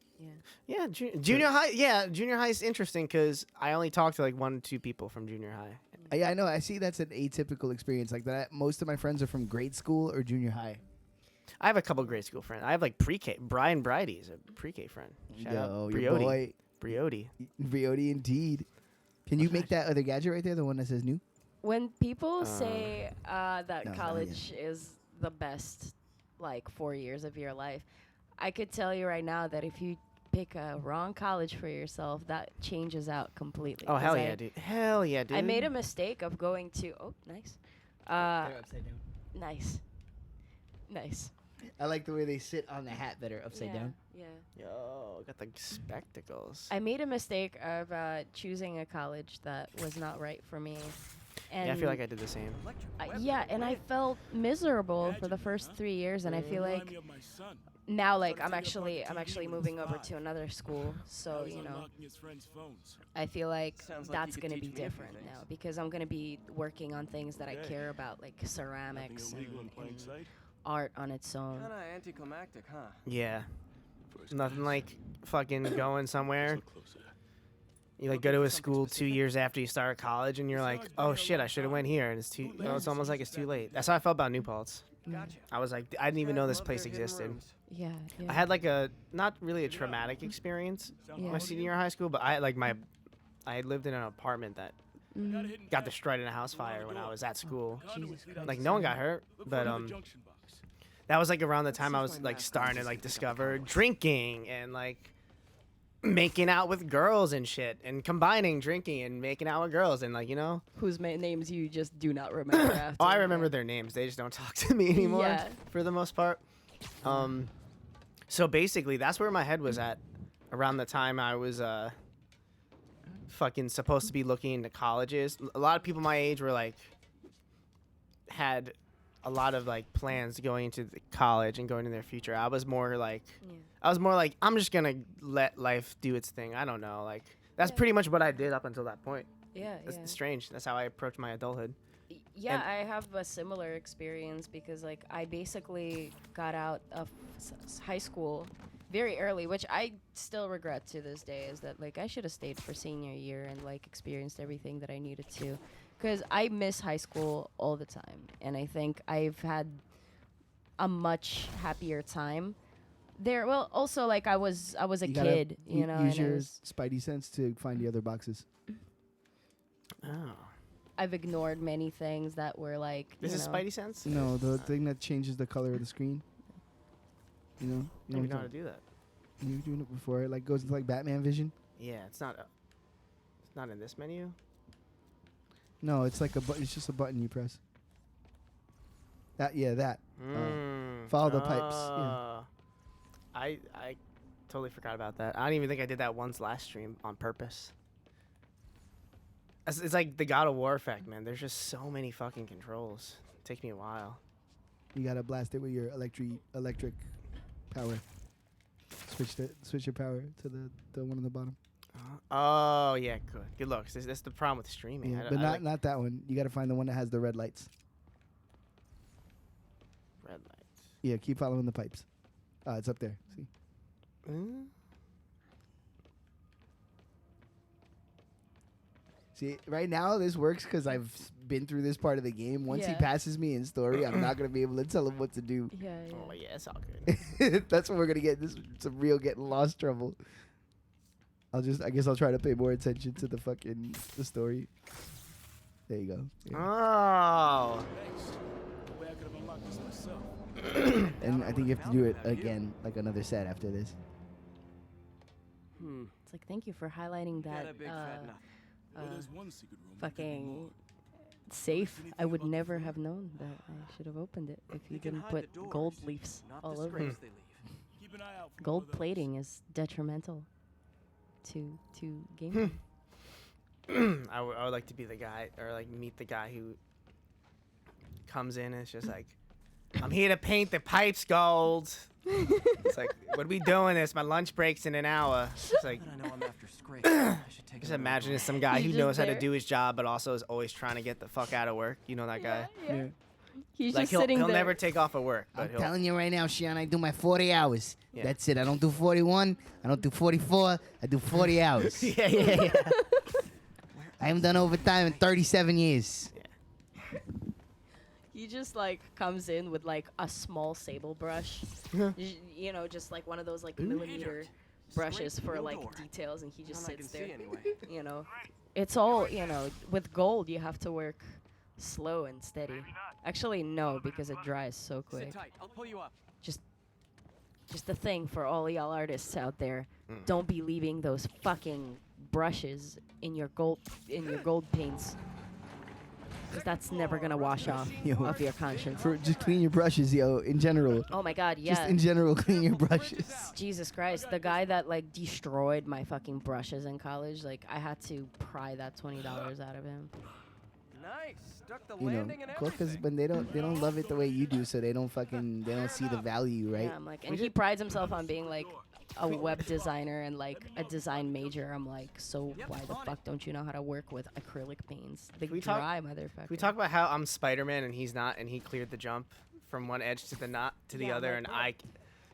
S3: Yeah.
S2: Yeah, junior high. Yeah, junior high is interesting because I only talked to like 1 or 2 people from junior high.
S1: Yeah, I know. I see that's an atypical experience like that. Most of my friends are from grade school or junior high.
S2: I have a couple grade school friends. I have like pre-K. Brian Bridie is a pre-K friend. Shout out
S1: Yo, your
S2: Briotti.
S1: boy,
S2: Briotti.
S1: Briotti indeed. Can you make that other gadget right there, the one that says new?
S3: When people say that
S1: no, not
S3: college is the best, like 4 years of your life, I could tell you right now that if you pick a wrong college for yourself, that changes out completely.
S2: Oh
S3: 'Cause
S2: hell yeah, dude! Hell yeah, dude!
S3: I made a mistake of going to. Oh, nice. Nice. Nice.
S1: I like the way they sit on the hat that are upside down.
S3: Yeah.
S2: Yo, got the spectacles.
S3: I made a mistake of choosing a college that was not right for me. And
S2: Yeah, I feel like I did the same.
S3: yeah, and I felt miserable for the first 3 years, and I feel
S4: Remind
S3: like
S4: me of my son.
S3: now, like
S4: Started
S3: I'm
S4: taking apart
S3: actually
S4: TV when he
S3: moving
S4: was
S3: over
S4: 5.
S3: to another school, so
S4: Now he's
S3: you know,
S4: unlocking his friends' phones.
S3: I feel like
S5: Sounds like you
S3: that's
S5: could
S3: gonna
S5: teach
S3: be
S5: me a few
S3: different
S5: things.
S3: now because I'm gonna be working on things that I
S4: Okay.
S3: care about, like ceramics
S4: Nothing illegal in plain
S3: and
S4: sight.
S3: art on its own.
S5: Kinda anticlimactic, huh?
S2: Yeah,
S4: First
S2: nothing
S4: class.
S2: like fucking going somewhere.
S4: Look closer.
S2: You like go to a school 2 years after you start college, and you're like, oh shit, I should have went here, and it's too. You know, it's almost like it's too late. That's how I felt about New Paltz.
S5: Gotcha.
S2: I was like, I didn't even know
S5: Guys
S2: this
S5: love
S2: place
S5: their hidden
S2: existed.
S5: rooms.
S3: Yeah, yeah.
S2: I had like a not really a traumatic experience
S4: Sound
S3: Yeah.
S2: my
S4: hard
S2: senior year of high school, but I had lived in an apartment that got destroyed in a house fire when I was at school.
S3: Jesus Christ.
S2: Like no one got hurt, but that was like around the time I was like starting to like discover drinking and like making out with girls and shit, and combining drinking and making out with girls, and like, you know,
S3: Whose names you just do not remember after.
S2: oh, I remember their names. They just don't talk to me anymore
S3: Yeah.
S2: for the most part. So basically, that's where my head was at around the time I was fucking supposed to be looking into colleges. A lot of people my age were like had a lot of like plans going into the college and going in their future. I was more like I'm just gonna let life do its thing. I don't know, like that's pretty much what I did up until that point.
S3: Yeah,
S2: It's
S3: yeah.
S2: strange. That's how I approached my adulthood.
S3: Yeah,
S2: And-
S3: I have a similar experience because like I basically got out of high school very early, which I still regret to this day, is that like I should have stayed for senior year and like experienced everything that I needed to, because I miss high school all the time, and I think I've had a much happier time there. Well, also like I was a
S1: You gotta
S3: kid, you know,
S1: use
S3: and it
S1: your
S3: was,
S1: spidey sense to find the other boxes.
S2: Oh,
S3: I've ignored many things that were like,
S2: this
S3: you
S2: is
S3: know,
S2: Spidey sense.
S1: No, the thing that changes the color of the screen. You know,
S2: I
S1: you
S2: don't even know how
S1: what
S2: to do that.
S1: you were doing it before. It like goes into like Batman vision.
S2: Yeah, it's not in this menu.
S1: No, it's like a it's just a button you press. That that. Follow the pipes, yeah.
S2: I totally forgot about that. I don't even think I did that once last stream on purpose. It's like the God of War effect, man. There's just so many fucking controls. It takes me a while.
S1: You gotta blast it with your electric power. Switch your power to the one on the bottom.
S2: Oh yeah, good looks. That's the problem with streaming.
S1: Yeah,
S2: I
S1: but
S2: like
S1: not that one. You gotta find the one that has the red lights.
S2: red lights.
S1: Yeah, keep following the pipes. It's up there. See.
S2: Mm?
S1: See, right now this works because I've been through this part of the game. Once he
S3: Yeah.
S1: passes me in story, I'm not gonna be able to tell him what to do.
S3: Yeah, yeah.
S2: Oh yeah, it's all good.
S1: That's what we're gonna get. This some real getting lost trouble. I guess I'll try to pay more attention to the story. There you go. Yeah.
S2: Oh.
S4: Thanks. The way I could have unlocked this myself.
S1: And I think you have to do it again, like another set after this.
S3: It's like, thank you for highlighting
S5: Got a
S3: that
S5: big fat nothing.
S4: Well, there's one secret room. that could be more.
S3: fucking safe. I would never have known that I should have opened it if you
S5: They can
S3: didn't
S5: hide
S3: put
S5: the doors,
S3: gold leaves
S5: not
S3: all
S5: the
S3: over.
S5: scrapes they leave.
S4: Keep an eye out for
S3: Gold
S4: more of those.
S3: plating is detrimental to gaming.
S2: I would like to be the guy, or like meet the guy who comes in and it's just like, I'm here to paint the pipes gold. It's like, what are we doing this? My lunch break's in an hour. It's like,
S5: But I know I'm after scrapes. I should take
S2: just
S5: another
S2: imagine
S5: look.
S2: it's some guy
S3: He's
S2: who
S3: just
S2: knows how to
S3: there.
S2: do his job, but also is always trying to get the fuck out of work. You know that guy?
S1: Yeah.
S3: He's
S2: Like
S3: just
S2: he'll
S3: sitting there.
S2: never take off of work, but
S1: I'm
S2: he'll.
S1: telling you right now, Shion, I do my 40 hours.
S2: Yeah.
S1: That's it. I don't do 41. I don't do 44. I do 40 hours.
S2: yeah.
S1: I haven't done overtime in 37 years.
S3: He just like comes in with like a small sable brush, you know, just like one of those like millimeter brushes
S5: Scrape,
S3: for
S5: no
S3: like
S5: door.
S3: details, and he just
S5: None I
S3: sits
S5: can
S3: there.
S5: see anyway.
S3: You know, it's all, you know, with gold you have to work slow and steady. Actually, no, because it dries so quick.
S5: Sit tight. I'll pull you up.
S3: Just the thing for all y'all artists out there, don't be leaving those fucking brushes in your gold paints, because that's never gonna wash off
S1: Yo.
S3: of your conscience.
S1: Just clean your brushes, yo. In general.
S3: Oh my god,
S1: Just
S3: yeah.
S1: in general, clean your brushes.
S3: Jesus Christ, the guy that like destroyed my fucking brushes in college, like I had to pry that $20 out of him.
S5: Nice. Stuck the
S1: You know,
S5: landing and
S1: because
S5: everything.
S1: when they don't love it the way you do, so they don't see the value, right?
S3: Yeah, I'm like, and he prides himself on being like a web designer and like a design major. I'm like, so why the fuck don't you know how to work with acrylic paints? The
S2: we talk-
S3: dry motherfucker.
S2: We talk about how I'm Spider-Man and he's not, and he cleared the jump from one edge to the
S3: Yeah,
S2: other,
S3: like
S2: and
S3: what?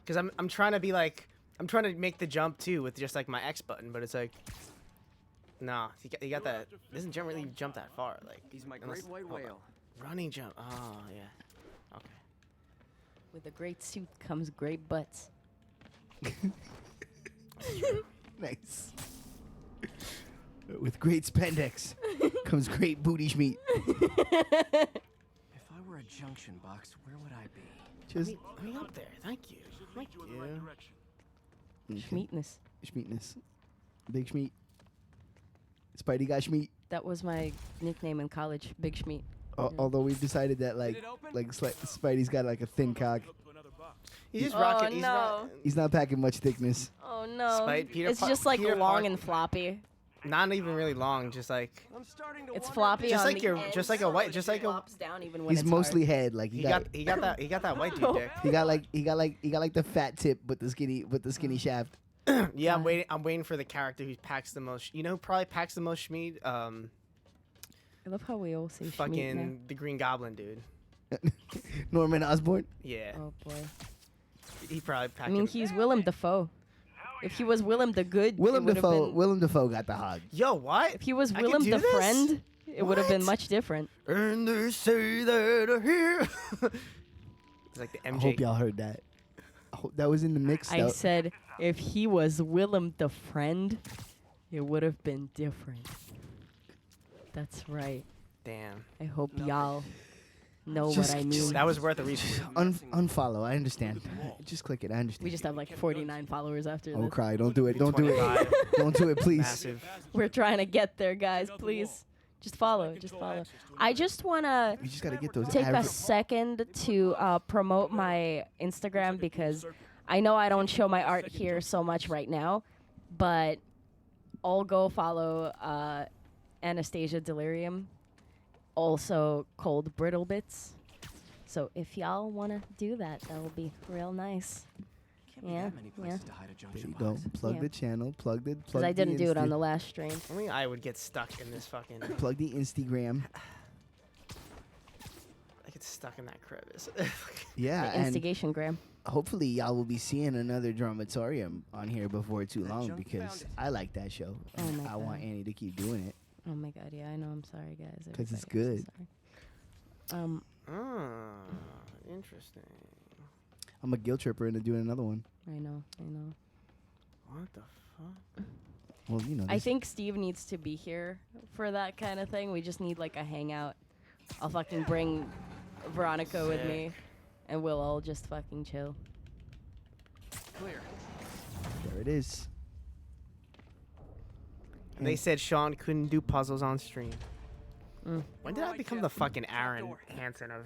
S2: because I'm trying to be like, I'm trying to make the jump too with just like my X button, but it's like, nah, he got that. Doesn't jump really jump that far, like.
S5: He's my
S2: unless-
S5: great white
S2: hold on.
S5: whale.
S2: Running jump. Oh yeah. Okay.
S3: With a great suit comes great butts.
S1: Nice. With great spandex comes great booty schmeat.
S5: If I were a junction box, where would I be?
S1: Just
S2: Let me up there. Thank you. Thank
S4: You in the right
S2: you.
S4: direction.
S3: Schmeatness.
S1: schmeatness. Big schmeat. Spidey got schmeat.
S3: That was my nickname in college, Big Schmeat.
S1: Although we've decided that like Spidey's got like a thin cock.
S4: Up to another box.
S2: He's just
S3: Oh,
S2: rocking. He's
S3: no.
S1: He's not packing much thickness.
S3: Oh no.
S2: Peter
S3: it's
S2: Pa-
S3: just like
S2: Peter
S3: long
S2: Parker.
S3: and floppy.
S2: not even really long. Just like
S5: I'm starting to
S3: It's
S5: wonder
S3: floppy
S2: Just
S3: on
S2: like
S3: the
S2: your-
S3: ends,
S2: just like a white- just
S3: so
S2: like
S3: it
S2: a-
S3: flops down even when
S1: He's
S3: it's
S1: mostly
S3: hard.
S1: head. Like
S2: he got that white dude dick.
S1: he got like the fat tip with the skinny shaft.
S2: Yeah, I'm waiting for the character who packs the most. You know who probably packs the most schmeat?
S3: I love how we all say Schmeat
S2: Fucking the Green Goblin dude.
S1: Norman Osborn.
S2: Yeah,
S3: now. Oh boy.
S2: he probably packed.
S3: I mean, he's Willem Dafoe. If he was Willem the Good,
S1: Willem
S3: it would've
S1: Dafoe.
S3: been-
S1: Willem Dafoe got the hog.
S2: Yo, what?
S3: If he was
S2: I could
S3: Willem
S2: do
S3: the
S2: this?
S3: Friend, it would have been
S2: What?
S3: much different.
S2: And they say that are here. It's like the
S1: I
S2: MJ.
S1: hope y'all heard that. I hope that was in the mix.
S3: I
S1: though.
S3: said, if he was Willem the Friend, it would have been different. That's right.
S2: Damn.
S3: I hope y'all know
S1: Just-
S3: what I mean.
S2: That was worth a reason.
S1: Unfollow. I understand. Just click it. I understand.
S3: We just have like 49 followers after
S1: Oh,
S3: this.
S1: cry. Don't do it. Don't do it.
S2: 25.
S1: Don't do it, please.
S2: Massive.
S3: We're trying to get there, guys. Please. Just follow. Just follow. I just want to
S1: We just gotta get those.
S3: take a
S1: average-
S3: second to promote my Instagram because I know I don't show my art here so much right now, but all go follow Anastasia Delirium, also Cold Brittle Bits. So if y'all want to do that, that will be real nice.
S5: Can't be
S3: Yeah,
S5: that many places to hide a
S1: There
S5: junction
S1: you go.
S5: box.
S1: Plug
S3: Yeah.
S1: the channel. Plug the.
S3: Because I didn't do it on the last stream.
S2: Only I would get stuck in this fucking.
S1: Plug the Instagram.
S2: I get stuck in that crevice.
S1: Yeah,
S3: The
S1: and
S3: instigation gram.
S1: hopefully y'all will be seeing another Dramatorium on here before too
S5: That
S1: long
S5: junk
S1: because
S5: found it.
S1: I like that show.
S3: Oh
S1: and
S3: my
S1: I want
S3: God.
S1: Annie to keep doing it.
S3: Oh my god, yeah, I know. I'm sorry, guys.
S1: 'Cause it's
S3: Everybody, I'm
S1: good.
S3: so sorry.
S2: Interesting.
S1: I'm a guilt tripper into doing another one.
S3: I know.
S2: What the fuck?
S1: Well, you know.
S3: I
S1: this-
S3: think Steve needs to be here for that kind of thing. We just need like a hangout. I'll fucking bring Veronica with me, and we'll all just fucking chill.
S5: Clear.
S1: there it is.
S2: They said Sean couldn't do puzzles on stream.
S3: Mm.
S2: When did I become the fucking Aaron Hansen of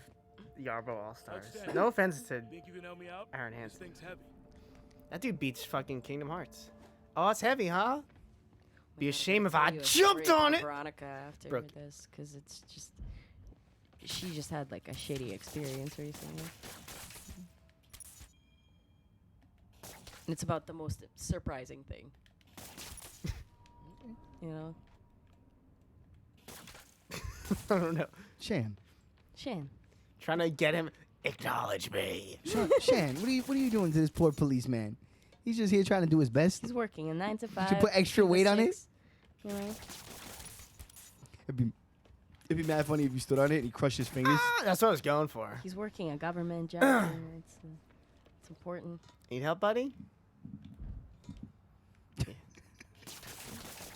S2: Yarbo Allstars?
S4: Outstanding.
S2: No offense to
S4: Think you can help me out?
S2: Aaron
S4: This
S2: Hansen.
S4: thing's heavy.
S2: That dude beats fucking Kingdom Hearts. Oh, it's heavy, huh? Be a
S3: God,
S2: shame if
S3: I'm
S2: I
S3: gonna tell
S2: jumped
S3: you a story
S2: on
S3: about
S2: it.
S3: Veronica after
S2: Brooke.
S3: this, because it's just she just had like a shitty experience recently. And it's about the most surprising thing. You know,
S2: I don't know.
S1: Shan.
S3: Shan.
S2: Trying to get him. Acknowledge me.
S1: Shan, what are you doing to this poor policeman? He's just here trying to do his best.
S3: He's working a 9 to 5.
S1: you put extra
S3: 2 to
S1: weight on it?
S3: 6, You know,
S1: It'd be mad funny if you stood on it and he crushed his fingers.
S2: Ah, that's what I was going for.
S3: he's working a government job. You know, it's important.
S2: Need help, buddy?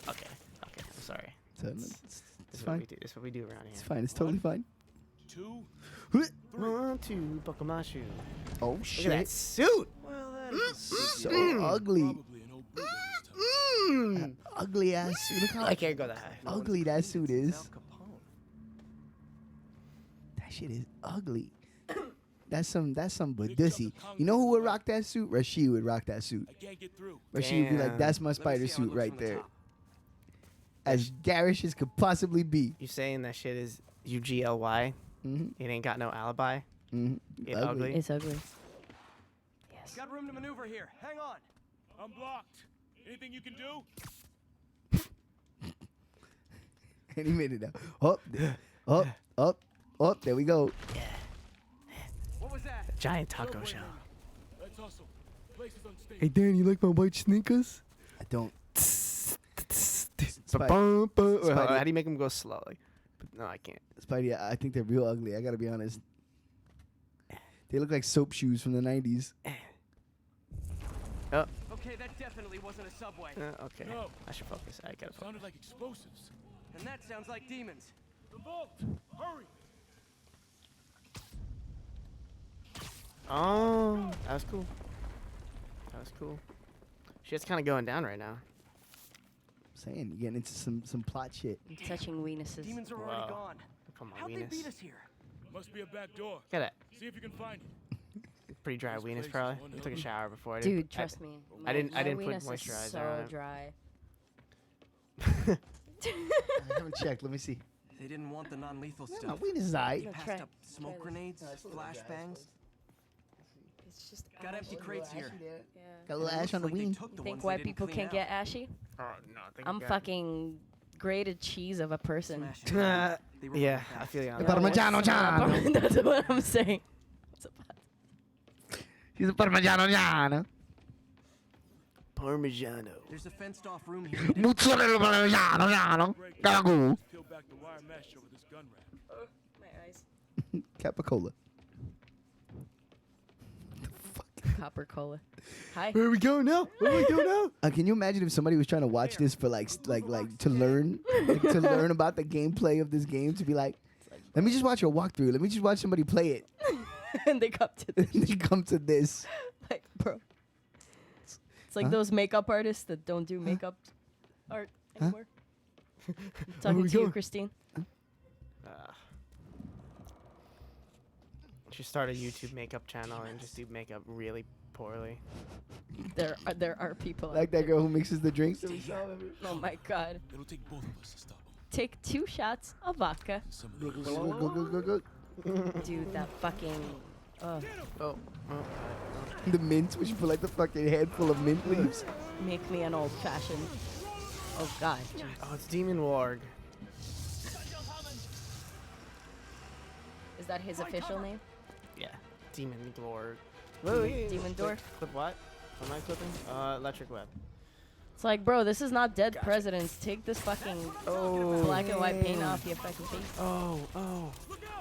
S2: Okay. I'm sorry.
S1: So,
S2: This
S1: it's
S2: is what we
S1: fine.
S2: do. This is what we do around
S1: It's
S2: here.
S1: fine. It's totally fine.
S4: 2,
S2: 1, 2, buckle my shoe.
S1: Oh
S2: Look at that
S1: shit!
S2: suit.
S5: Well, that is
S1: So ugly,
S4: probably an old boot this time.
S1: ugly ass suit. Look how
S2: I can't go that high.
S1: ugly that suit is.
S5: Al Capone.
S1: That shit is ugly. That's some badussy. You know who would rock that suit? Rashid would rock that suit.
S4: I can't get through.
S1: Rashid would be like,
S2: Damn.
S1: "That's my
S5: Let me
S1: spider
S5: see how it
S1: suit
S5: looks
S1: right
S5: from the
S1: there."
S5: top.
S1: As garish as could possibly be.
S2: You saying that shit is UGLY?
S1: Mm-hmm.
S2: It ain't got no alibi.
S1: Mm-hmm.
S2: It ugly.
S3: It's ugly. Yes.
S5: Got room to maneuver here. Hang on.
S4: I'm blocked. Anything you can do?
S1: Any minute now. Up. There we go.
S5: What was that?
S2: Giant taco
S4: Wait,
S2: shell.
S4: Let's hustle. Place is unstable.
S1: Hey Dan, you like my white sneakers? I don't. Spidey,
S2: How do you make them go slow? Like, no, I can't.
S1: Spidey, I think they're real ugly. I gotta be honest. They look like soap shoes from the 90s.
S5: Okay, that definitely wasn't a subway.
S2: Okay.
S4: No.
S2: I should focus. I gotta
S4: It
S2: focus.
S4: sounded like explosives.
S5: And that sounds like demons.
S4: The vault! Hurry!
S2: Oh, that was cool. That was cool. Shit's kind of going down right now.
S1: Saying you're getting into some plot shit.
S3: I'm touching weenuses.
S5: Demons are
S2: Wow.
S5: already gone.
S2: Come on,
S5: How'd they
S2: weenus.
S5: beat us here?
S4: Must be a back door.
S2: Look at
S4: See if you can find it.
S2: Pretty dry
S4: This
S2: weenus,
S4: place is
S2: probably.
S4: one
S2: I took a
S4: hell of a-
S2: shower before.
S3: Dude, trust me.
S2: I didn't
S3: my
S2: put
S3: weenus is
S2: moisturizer
S3: so
S2: on it.
S3: dry.
S1: I haven't checked. Let me see.
S5: They didn't want the non-lethal
S1: Yeah, my
S5: stuff.
S1: ween is
S5: They
S1: aight.
S5: passed
S3: try-
S5: up smoke
S3: try this.
S5: grenades,
S1: No, it's a little dry,
S5: flashbangs.
S3: It's just
S5: Got
S3: ash.
S5: empty crates here.
S3: Yeah.
S1: Got a little
S5: And it
S1: ash on the
S5: looks like they
S1: ween.
S5: took the
S3: You think
S5: ones they
S3: white
S5: didn't
S3: people
S5: clean
S3: can't
S5: out.
S3: get ashy?
S2: Oh, no. I think
S3: I'm fucking grated cheese of a person.
S5: Smash it down. They were
S2: Yeah,
S5: really
S2: I
S5: fast.
S2: feel you on
S1: The
S2: that.
S1: Parmigiano Giano.
S3: That's what I'm saying. It's a
S1: He's a Parmigiano Giano.
S2: Parmigiano.
S5: There's a fenced-off room here.
S1: Mozzarella Parmigiano Giano. Gago.
S4: Let's peel back the wire mesh over this gun rack.
S3: my eyes.
S1: Capicola.
S3: Copper cola. Hi.
S1: Where we go now? Where we go now? Can you imagine if somebody was trying to watch this for like to learn to learn about the gameplay of this game, to be like, let me just watch a walkthrough. Let me just watch somebody play it.
S3: And they come to this.
S1: They come to this.
S3: Like, bro. It's like
S1: Huh?
S3: those makeup artists that don't do makeup art anymore. I'm talking
S1: we
S3: to you,
S1: going?
S3: Christine.
S2: Should start a YouTube makeup channel and just do makeup really poorly.
S3: There are people
S1: Like
S3: out
S1: that
S3: there.
S1: girl who mixes the drinks.
S3: Oh my god.
S4: It'll take both of us to stop them.
S3: Take 2 shots of vodka.
S4: Some of
S1: Go,
S4: these-
S1: go, go, go, go, go.
S3: Dude, that fucking.
S2: Oh.
S1: The mint, which you put like the fucking handful of mint leaves.
S3: Make me an old fashioned. Oh god.
S2: Oh, it's Demon Warg.
S3: Is that his official name?
S2: Yeah. Demon Warg. Wait,
S3: Demon door?
S2: Clip what? Am I clipping? Electric web.
S3: It's like, bro, this is not dead presidents. Take this fucking black and white paint
S2: yeah.
S3: off your fucking face.
S2: Oh.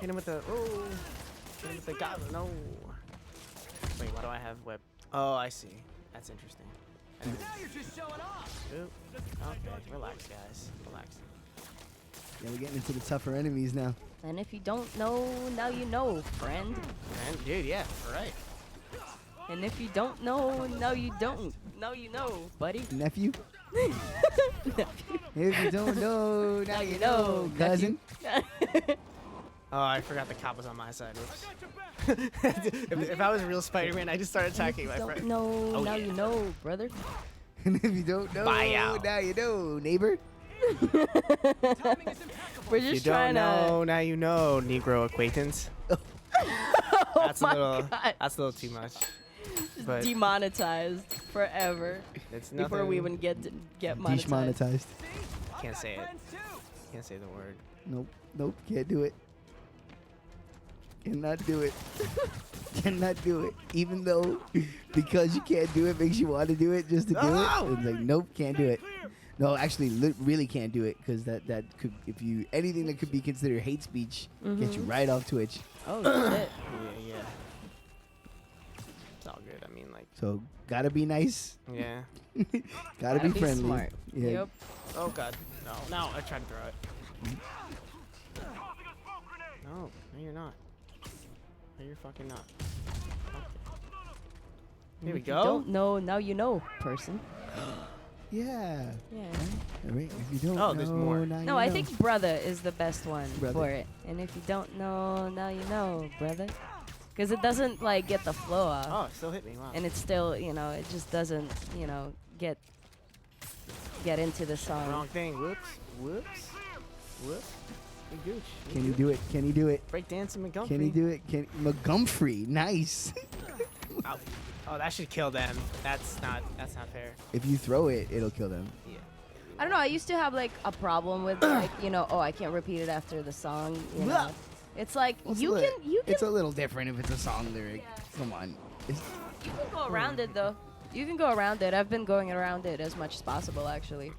S2: Hit him with the. Oh. Hit him with the goblin. No. Wait, why do I have web? Oh, I see. That's interesting.
S5: Now you're just showing off.
S2: Oop. Okay, relax, guys. Relax.
S1: Yeah, we're getting into the tougher enemies now.
S3: And if you don't know, now you know, friend.
S2: Man, dude, yeah, right.
S3: And if you don't know, now you don't. Now you know, buddy.
S1: Nephew? If you don't know, now you know, cousin.
S2: Oh, I forgot the cop was on my side. Oops. if I was a real Spider-Man, I just started attacking my
S3: Don't
S2: friend.
S3: know,
S2: Oh,
S3: now
S2: yeah.
S3: you know, brother.
S1: And if you don't know,
S2: Bye out.
S1: now you know, neighbor.
S5: Timing is impeccable.
S3: We're
S2: You
S3: just
S2: don't
S3: trying
S2: know, now you know, Negro acquaintance.
S3: to.
S2: That's a
S3: my
S2: little.
S3: God.
S2: That's a little too much. But
S3: Demonetized forever
S2: it's nothing.
S3: before we even get monetized.
S1: Demonetized.
S2: Can't say it.
S5: Friends too.
S2: Can't say the word.
S1: Nope, can't do it. Cannot do it. Cannot do it. Even though, because you can't do it, makes you want to do it just to do
S2: No!
S1: it. It's like, nope, can't do it. No, actually, really can't do it, because that could, if you, anything that could be considered hate speech, gets you right off Twitch.
S3: Oh shit.
S2: Yeah. It's all good. I mean, like,
S1: So, gotta be nice.
S2: yeah.
S1: Gotta be friendly.
S3: Smart.
S1: Yeah.
S3: Yep.
S2: Oh God. No. I tried to throw it. No, you're not. No, you're fucking not. Okay. Here we
S3: If you
S2: go.
S3: don't know, now you know, person.
S1: Yeah.
S3: Yeah.
S1: All right. If you don't
S2: Oh,
S1: know,
S2: there's more.
S1: now you
S3: No, I
S1: know.
S3: think brother is the best one
S1: Brother.
S3: for it. And if you don't know, now you know, brother. Because it doesn't like get the flow off.
S2: Oh, it still hit me. Wow.
S3: And it's still, you know, it just doesn't, you know, get into the song.
S2: Wrong thing. Whoops. Hey, Gooch.
S1: Can he do it? Can he do it?
S2: Break dancing McGumphrey.
S1: Can he do it? McGumphrey, nice.
S2: Ow. Oh, that should kill them. That's not fair.
S1: If you throw it, it'll kill them.
S2: Yeah.
S3: I don't know. I used to have like a problem with like, you know, oh, I can't repeat it after the song. You know, it's like you can
S1: It's a little different if it's a song lyric. Come on.
S3: you can go around it though. You can go around it. I've been going around it as much as possible actually.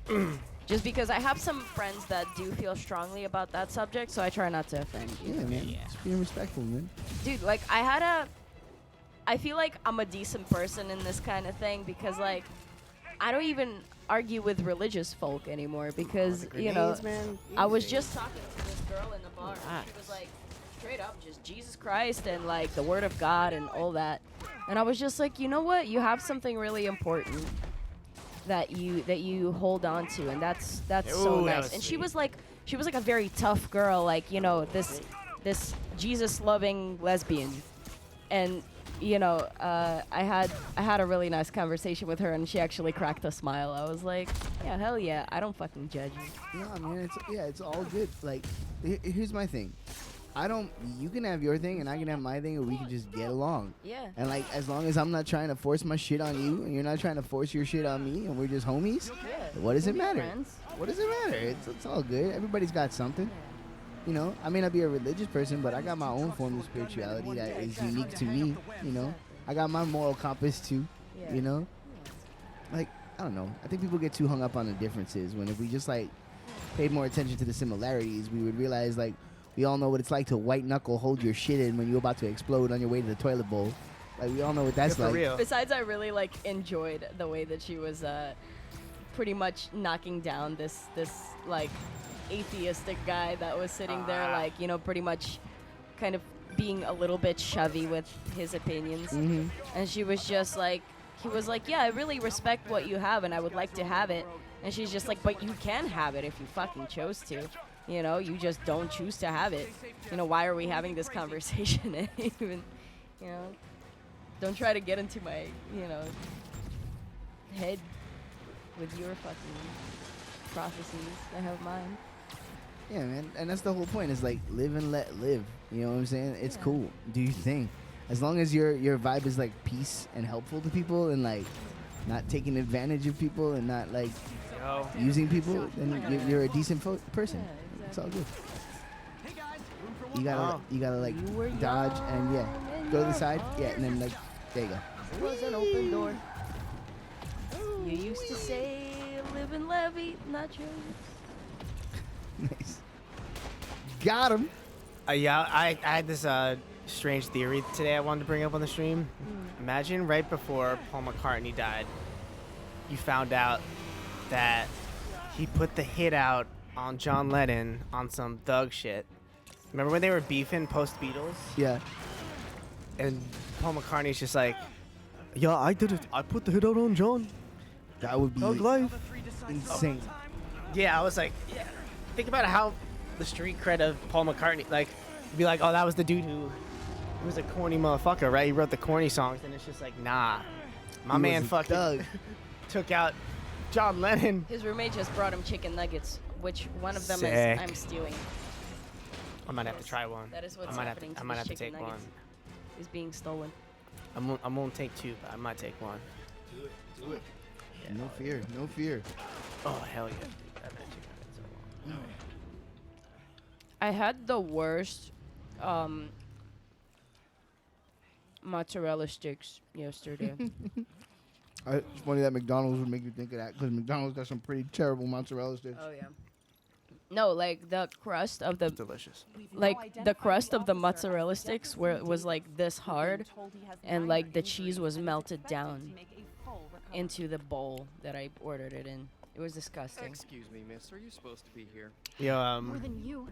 S3: Just because I have some friends that do feel strongly about that subject, so I try not to offend you.
S1: Yeah, man.
S2: Yeah.
S1: Just being respectful, man.
S3: Dude, like I feel like I'm a decent person in this kind of thing because like I don't even argue with religious folk anymore because
S2: The
S3: you know
S2: grenades, man.
S3: I was
S2: Easy.
S3: just talking to this girl in the bar. And she was like, straight up, just Jesus Christ and like the Word of God and all that. And I was just like, you know what? You have something really important that you hold on to, and that's so
S2: Ooh, that
S3: nice.
S2: was
S3: And she
S2: sweet.
S3: was like a very tough girl, like this Jesus loving lesbian, and I had a really nice conversation with her, and she actually cracked a smile. I was like, yeah, hell yeah, I don't fucking judge you.
S1: No, man, it's all good. Like, here's my thing. You can have your thing and I can have my thing, and we can just get along.
S3: Yeah.
S1: And like, as long as I'm not trying to force my shit on you, and you're not trying to force your shit on me, and we're just homies, what does it matter?
S3: Friends.
S1: What does it matter? It's all good. Everybody's got something. You know, I may not be a religious person, but I got my own form of spirituality that is unique to me. You know, I got my moral compass too.
S3: Yeah.
S1: You know, like, I don't know. I think people get too hung up on the differences when if we just like paid more attention to the similarities, we would realize like we all know what it's like to white knuckle hold your shit in when you're about to explode on your way to the toilet bowl. Like, we all know what that's
S2: For
S1: like.
S2: real.
S3: Besides, I really like enjoyed the way that she was pretty much knocking down this like atheistic guy that was sitting there, like, pretty much kind of being a little bit shovey with his opinions.
S1: Mm-hmm.
S3: And she was just like, he was like, yeah, I really respect what you have and I would like to have it. And she's just like, but you can have it if you fucking chose to. You know, you just don't choose to have it. You know, why are we having this conversation? Even, don't try to get into my, head with your fucking processes. I have mine.
S1: Yeah, man, and that's the whole point. Is like live and let live. You know what I'm saying? It's cool. Do your thing. As long as your vibe is like peace and helpful to people, and like not taking advantage of people and not like
S2: Yo.
S1: using people, then you're a decent person.
S3: Yeah,
S1: It's all good.
S5: Hey guys, room for
S1: You
S5: one.
S1: gotta like
S3: You were
S1: dodge and
S3: young
S1: go to the
S3: your
S1: side. Yeah,
S3: heart
S1: and then like there you go.
S3: was an open door. You used to say, live and levy, not yours.
S1: Nice. Got him.
S2: Yeah, I had this strange theory today I wanted to bring up on the stream. Imagine right before Paul McCartney died, you found out that he put the hit out on John Lennon on some thug shit. Remember when they were beefing post Beatles?
S1: Yeah.
S2: And Paul McCartney's just like, yeah, I did it. I put the hit out on John.
S1: That would be
S2: Thug life.
S1: insane.
S2: Yeah, I was like, yeah. Think about how the street cred of Paul McCartney, like, you'd be like, oh, that was the dude who was a corny motherfucker, right? He wrote the corny songs, and it's just like, nah. My
S1: He
S2: man
S1: was a
S2: fucking
S1: thug.
S2: took out John Lennon.
S3: His roommate just brought him chicken nuggets, which one of them
S2: Sick.
S3: is I'm stealing.
S2: I might have to try one.
S3: That is what's
S2: I might
S3: happening
S2: have to,
S3: to
S2: I might
S3: these
S2: have to
S3: chicken
S2: take one.
S3: nuggets. Is being stolen.
S2: I won't take two, but I might take one.
S1: Do it. No fear. No fear.
S2: Oh, hell yeah. Dude. I've had chicken nuggets so long.
S3: I had the worst mozzarella sticks yesterday.
S1: It's funny that McDonald's would make you think of that, because McDonald's got some pretty terrible mozzarella sticks.
S3: Oh yeah. No, like the crust of the
S2: Delicious.
S3: mozzarella sticks was like this hard, and like the cheese was melted down into the bowl that I ordered it in. It was disgusting.
S5: Excuse me, miss. Are you supposed to be here?
S2: Yo,
S6: More than you.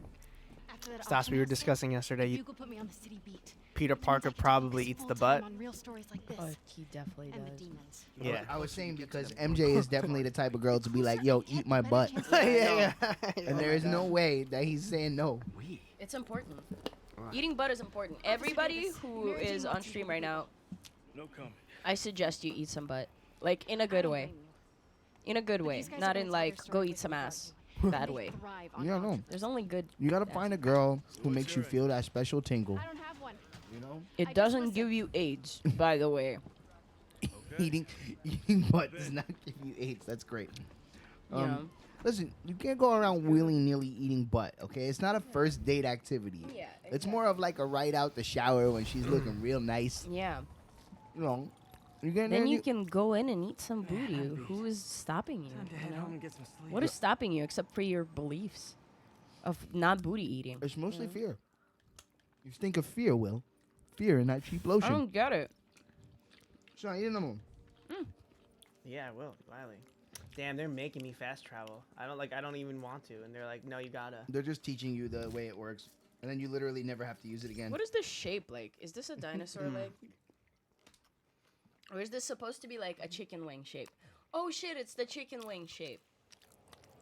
S6: After that
S2: Stas, we were
S6: auction
S2: discussing yesterday.
S6: you could put me on the city beat.
S2: Peter Parker probably eats the butt.
S6: On real stories like this
S3: Oh, he definitely
S6: and the
S3: does.
S6: demons.
S2: Yeah.
S1: I was saying because MJ is definitely the type of girl to be like, yo, eat my butt.
S2: yeah.
S1: And there is no way that he's saying no.
S5: We.
S3: It's important. Eating butt is important. Everybody who is on stream right now,
S4: No comment.
S3: I suggest you eat some butt. Like, in a good way. In a good way.
S6: these guys
S3: Not
S6: are
S3: in,
S6: gonna tell their
S3: like, go
S6: story
S3: eat
S6: like
S3: some
S6: we
S3: ass.
S6: said.
S3: Bad
S6: They
S3: way.
S6: thrive on
S1: You don't know.
S6: culture.
S3: There's only good.
S1: You gotta find a girl who makes you feel that special tingle.
S6: I don't have one.
S1: You know?
S3: It
S6: just
S3: doesn't
S6: listen.
S3: give you AIDS, by the way.
S1: Eating butt does not give you AIDS. That's great.
S3: Yeah.
S1: Listen, you can't go around willy-nilly eating butt, okay? It's not a first date activity.
S3: Yeah,
S1: It's more of like a right out the shower when she's looking real nice.
S3: Yeah.
S1: You know, you get in there
S3: Then
S1: and
S3: you can go in and eat some booty. Who is stopping you?
S5: Time to
S3: you
S5: head
S3: know?
S5: home and get some sleep.
S3: What is stopping you except for your beliefs of not booty eating?
S1: It's mostly fear. You think of fear, Will. Fear and that cheap
S3: I
S1: lotion.
S3: don't get it.
S1: Sean, eat another one.
S2: Yeah, I will, gladly. Damn, they're making me fast travel. I don't even want to, and they're like, no, you gotta.
S1: They're just teaching you the way it works, and then you literally never have to use it again.
S3: What is this shape like? Is this a dinosaur leg? Or is this supposed to be like a chicken wing shape? Oh shit, it's the chicken wing shape.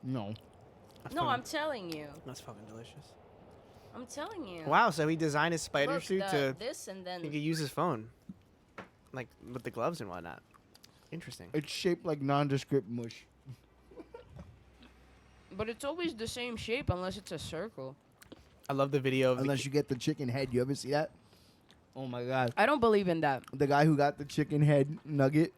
S1: No.
S3: No, I'm telling you.
S2: That's fucking delicious.
S3: I'm telling you.
S2: Wow, so he designed his spider
S3: Look,
S2: suit to
S3: this and then
S2: he could use his phone, like with the gloves and whatnot. Interesting.
S1: It's shaped like nondescript mush.
S3: but it's always the same shape unless it's a circle.
S2: I love the video of
S1: Unless you get the chicken head. You ever see that? Oh my god.
S3: I don't believe in that.
S1: The guy who got the chicken head nugget.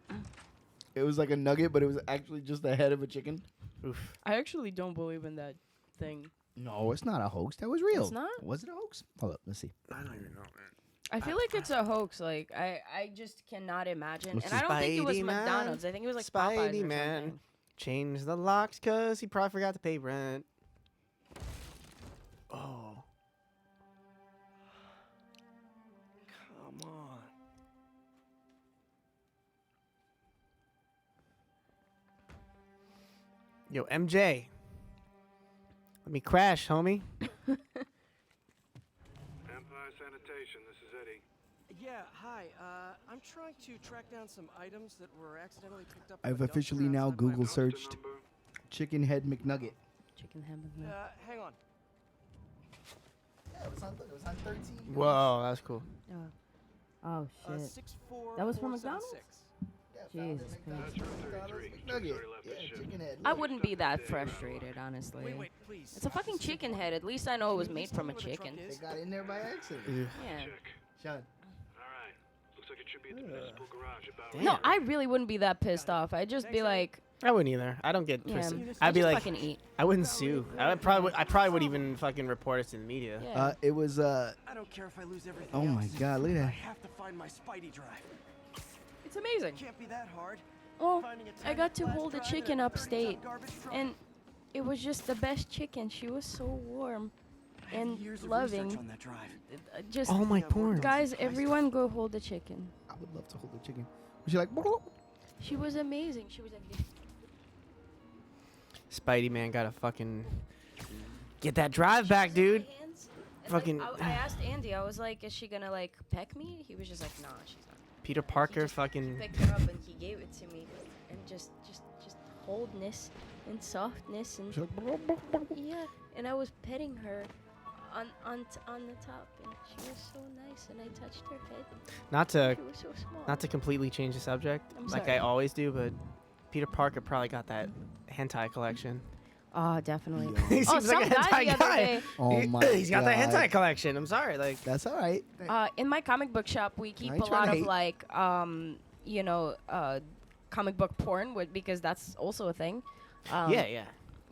S1: It was like a nugget, but it was actually just the head of a chicken.
S2: Oof.
S3: I actually don't believe in that thing.
S1: No, it's not a hoax. That was real.
S3: It's not?
S1: Was it a hoax? Hold up, let's see.
S2: I don't even know, man.
S3: I feel like it's a hoax. Like I just cannot imagine.
S1: What's
S3: And I don't think it was
S2: Spidey-Man?
S3: McDonald's. I think it was like Popeyes or
S2: Spidey man,
S3: something.
S2: change the locks 'cause he probably forgot to pay rent. Oh.
S5: Come on.
S2: Yo, MJ. Let me crash, homie.
S7: Empire Sanitation, this is Eddie.
S5: Yeah, hi. I'm trying to track down some items that were accidentally picked up.
S1: I've
S5: in a dumpster
S1: officially now
S5: outside my
S1: Google
S5: house.
S1: searched chicken head McNugget.
S3: Chicken hamburger.
S5: Hang on.
S1: Yeah, it was on 13.
S2: Whoa, that's cool.
S3: Oh shit.
S5: 64476.
S3: That was from McDonald's? Jesus
S7: That's
S3: Christ.
S7: room 33.
S1: McNugget.
S7: Truck's already left
S1: Yeah,
S7: the ship.
S1: chicken head.
S3: I
S1: Look.
S3: wouldn't be that frustrated, honestly.
S5: Wait, please.
S3: It's a fucking chicken head. At least I know it was made from a
S5: Tell me what the truck
S3: chicken.
S5: is.
S1: They got in there by accident.
S2: Ugh.
S3: Yeah.
S7: Check.
S1: Sean.
S7: All right. Looks like it should be at the municipal garage about
S3: No, I really wouldn't be that pissed off. I'd just be like,
S2: I wouldn't either. I don't get
S3: yeah,
S2: twisted.
S3: I
S2: I'd be
S3: just
S2: like,
S3: fucking eat.
S2: I wouldn't sue. I probably would even fucking report it to the media.
S3: Yeah.
S1: It was
S5: I don't care if I lose everything.
S1: Oh my
S5: else.
S1: god, look at
S5: I
S1: that.
S5: have to find my Spidey drive.
S3: It's amazing.
S5: Can't be that hard.
S3: Oh,
S5: Finding a
S3: I
S5: tiny
S3: got to
S5: flash
S3: hold a
S5: drive
S3: chicken
S5: in a 30-ton
S3: upstate,
S5: garbage truck.
S3: and it was just the best chicken. She was so warm
S5: I had
S3: and
S5: years of
S3: loving.
S5: research on that drive.
S3: Just
S2: Oh my porn.
S3: guys, everyone go hold the chicken.
S1: I would love to hold the chicken. Was she like, "Whoa."
S3: She was amazing. She was like this.
S2: Spidey man gotta fucking get that drive back, dude.
S3: Hands. And,
S2: Fucking-
S3: Like, I asked Andy. I was like, "Is she gonna like peck me?" He was just like, "Nah, she's not."
S2: Peter
S3: He
S2: Parker
S3: just
S2: fucking.
S3: picked her up and he gave it to me, and just holdness and softness and
S1: She's like, "Blah, blah, blah, blah."
S3: yeah. And I was petting her on the top, and she was so nice. And I touched her head.
S2: Not to
S3: She was so small.
S2: not to completely change the subject,
S3: I'm
S2: like
S3: sorry.
S2: I always do, but Peter Parker probably got that hentai collection.
S3: Oh, definitely.
S1: Yeah.
S2: He
S3: Oh,
S2: seems like
S3: some
S2: a
S3: guy
S2: hentai
S3: the other
S2: guy.
S3: day.
S1: Oh my
S2: He's got that
S1: God.
S2: hentai collection. I'm sorry, like.
S1: That's all right.
S3: In my comic book shop, we keep
S1: ain't
S3: a
S1: tryna
S3: lot of
S1: hate.
S3: like, comic book porn, because that's also a thing.
S2: Yeah.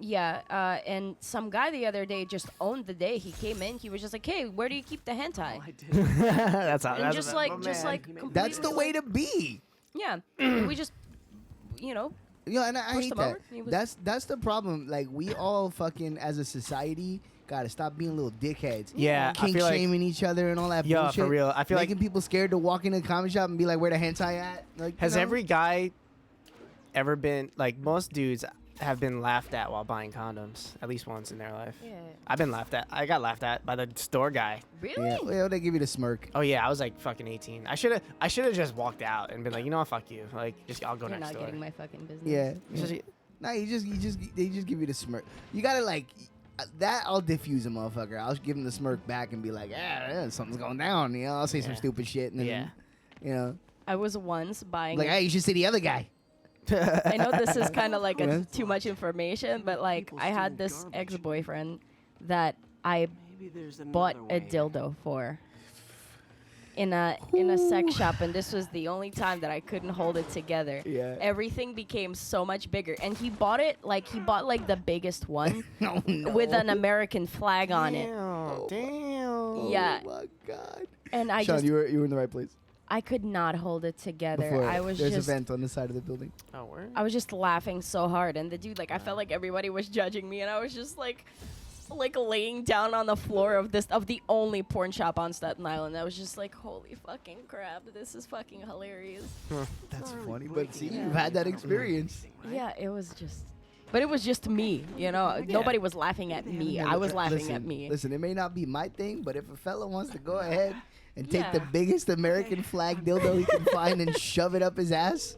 S3: Yeah, and some guy the other day just owned the day. He came in. He was just like, "Hey, where do you keep the hentai?"
S5: I did.
S2: that's how.
S3: And
S2: That's
S3: just
S2: a-
S3: like,
S2: oh,
S3: just
S2: man.
S3: like,
S1: That's the
S3: completely,
S1: way
S3: like-
S1: to be.
S3: Yeah, and we just,
S1: Yeah, and I
S3: Push
S1: hate
S3: them
S1: that.
S3: over? He was-
S1: That's the problem. Like we all fucking as a society gotta stop being little dickheads.
S2: Yeah, I
S1: Kink
S2: feel like.
S1: shaming each other and all that
S2: Yeah,
S1: bullshit.
S2: for real. I feel like.
S1: making people scared to walk into a comic shop and be like, "Where the hentai at?" Like,
S2: Has
S1: you know?
S2: every guy ever been like most dudes have been laughed at while buying condoms at least once in their life?
S3: yeah,
S2: I've been laughed at. I got laughed at by the store guy.
S3: really?
S1: Yeah, well, they give you the smirk.
S2: Oh yeah, I was like fucking 18. I should have just walked out and been like, you know what, fuck you. Like, just I'll go
S3: You're
S2: next
S3: not
S2: door.
S3: getting my fucking business.
S1: Yeah.
S2: It's just-
S1: No, they just give you the smirk. You gotta like that. I'll diffuse a motherfucker. I'll give him the smirk back and be like, "Yeah, something's going down." You know, I'll say some
S2: Yeah.
S1: stupid shit and then,
S2: Yeah.
S1: you know,
S3: I was once buying.
S1: like, "Hey, you should see the other guy."
S3: I know this is kind of like
S1: Yeah.
S3: too much information, but like
S5: People
S3: I had
S5: stealing
S3: this
S5: garbage.
S3: ex-boyfriend that I
S5: Maybe there's
S3: bought
S5: another
S3: a
S5: way.
S3: dildo for in a sex shop, and this was the only time that I couldn't hold it together.
S1: Yeah.
S3: Everything became so much bigger, and he bought like the biggest one
S1: Oh no.
S3: with an American flag on it.
S2: Damn.
S3: Yeah.
S1: Oh my god.
S3: And I
S1: Sean,
S3: just
S1: you were in the right place.
S3: I could not hold it together.
S1: Before
S3: I was
S1: there's
S3: just
S1: a vent on the side of the building.
S2: Oh, word?
S3: I was just laughing so hard, and the dude, like, I felt like everybody was judging me, and I was just like, like laying down on the floor of the only porn shop on Staten Island. I was just like, holy fucking crap, this is fucking hilarious.
S1: That's funny, but see, you've had that experience.
S3: Yeah, it was just me, you know. Nobody was laughing at me. I was laughing at me.
S1: Listen, it may not be my thing, but if a fella wants to go ahead and take
S3: Yeah.
S1: the biggest American flag dildo he can find and shove it up his ass,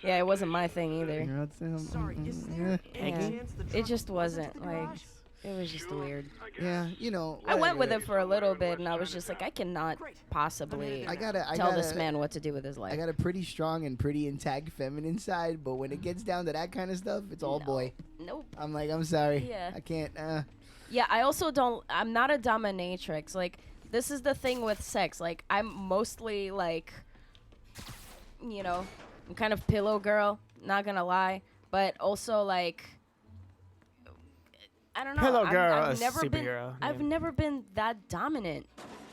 S3: Yeah, it wasn't my thing either.
S5: Sorry, is
S1: yeah,
S5: there any
S3: Yeah.
S5: chance the
S3: It
S5: truck
S3: just
S5: was
S3: wasn't
S5: at the
S3: like.
S5: garage?
S3: It was just weird.
S1: yeah, you know.
S3: I went with
S1: whatever.
S3: it for a little bit, and I was just like, I cannot possibly
S1: I gotta
S3: tell this man what to do with his life.
S1: I got a pretty strong and pretty intact feminine side, but when it gets down to that kind of stuff, it's all
S3: No.
S1: boy.
S3: Nope.
S1: I'm like, I'm sorry.
S3: Yeah.
S1: I can't.
S3: Yeah, I also don't. I'm not a dominatrix. Like, this is the thing with sex. Like, I'm mostly like, you know, I'm kind of pillow girl. Not gonna lie, but also like, I don't know.
S2: Pillow girl,
S3: I've
S2: a
S3: never been.
S2: superhero,
S3: I've
S2: yeah.
S3: never been that dominant.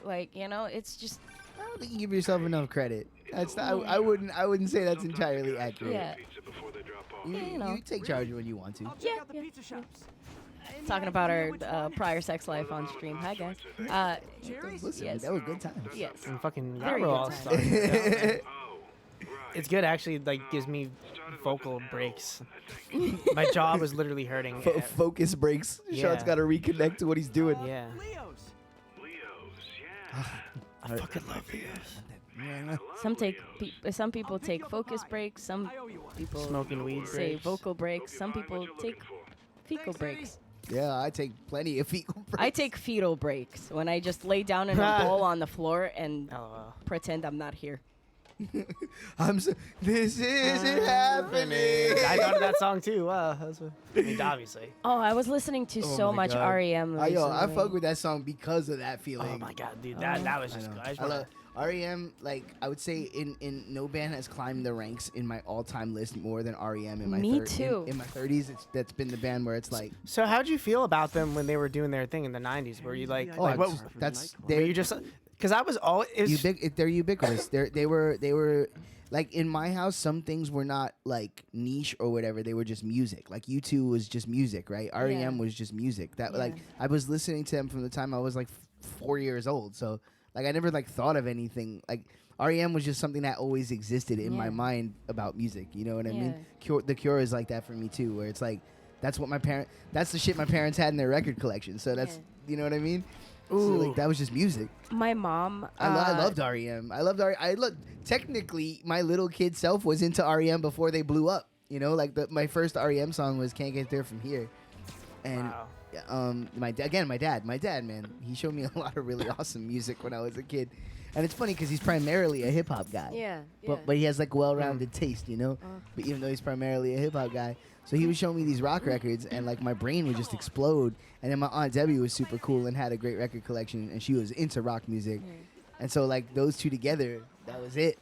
S3: Like, you know, it's just.
S1: I don't think you give yourself enough credit. That's not, I wouldn't say that's entirely accurate.
S3: Yeah.
S7: Pizza before they drop off.
S1: You,
S3: you know.
S1: you take charge when you want to.
S5: I'll check
S3: Yeah,
S5: out the
S3: yeah,
S5: pizza shops. Any
S3: Talking about
S5: idea
S3: our
S5: which one?
S3: prior sex life on stream. Hi guys.
S5: Jerry's?
S1: Listen,
S3: Yes.
S1: that was good times.
S3: Yes.
S2: And fucking
S3: Very
S2: YARBO
S3: good
S2: Allstars.
S7: Oh, right.
S2: It's good, actually. Like, gives me vocal breaks. My jaw was literally hurting.
S1: Focus breaks.
S2: Yeah.
S1: Sean's got to reconnect to what he's doing.
S2: Yeah.
S5: Leo's.
S7: Leo's, yeah.
S2: I fucking love you.
S3: Some people take focus breaks. Some
S5: I owe you one.
S3: people
S2: Smoking weed
S3: say
S2: breaks.
S3: vocal breaks. Some people take fecal
S5: Thanks,
S3: breaks.
S1: Yeah, I take plenty of fecal breaks.
S3: I take fetal breaks when I just lay down in a bowl on the floor and
S2: LOL.
S3: pretend I'm not here.
S1: This isn't happening.
S2: I thought of that song too. Wow, I mean, obviously.
S3: Oh, I was listening to
S1: Oh
S3: so
S1: my
S3: much
S1: God.
S3: REM.
S1: I
S3: recently.
S1: fuck with that song because of that feeling.
S2: Oh my god, dude, that was
S1: I
S2: just
S1: know.
S2: good. I just
S1: I
S2: wanna-
S1: love REM. Like I would say, in no band has climbed the ranks in my all-time list more than REM. In my
S3: Me too.
S1: In my 30s, that's been the band where it's like,
S2: So how'd you feel about them when they were doing their thing in the '90s? Were you like,
S1: oh,
S2: like what?
S1: that's
S2: Were
S1: they
S2: you just? Because I was always.
S1: they're ubiquitous. They were like in my house. Some things were not like niche or whatever. They were just music. Like U2 was just music, right? REM was just music. That like
S3: Yeah.
S1: I was listening to them from the time I was like 4 years old. So like I never like thought of anything like. REM was just something that always existed in my
S3: Yeah.
S1: mind about music. You know what I mean?
S3: Yeah.
S1: The Cure is like that for me too, where it's like that's the shit my parents had in their record collection. So that's you know what I mean? So like that was just music.
S3: My mom.
S1: I loved REM. I loved REM. Technically, my little kid self was into REM before they blew up. You know, like my first REM song was "Can't Get There From Here," and
S2: Wow.
S1: my dad, man, he showed me a lot of really awesome music when I was a kid. And it's funny because he's primarily a hip hop guy.
S3: Yeah.
S1: But he has like well-rounded taste, you know. But even though he's primarily a hip hop guy, so he was showing me these rock records, and like my brain would just explode. And then my aunt Debbie was super cool and had a great record collection, and she was into rock music. And so like those two together, that was it.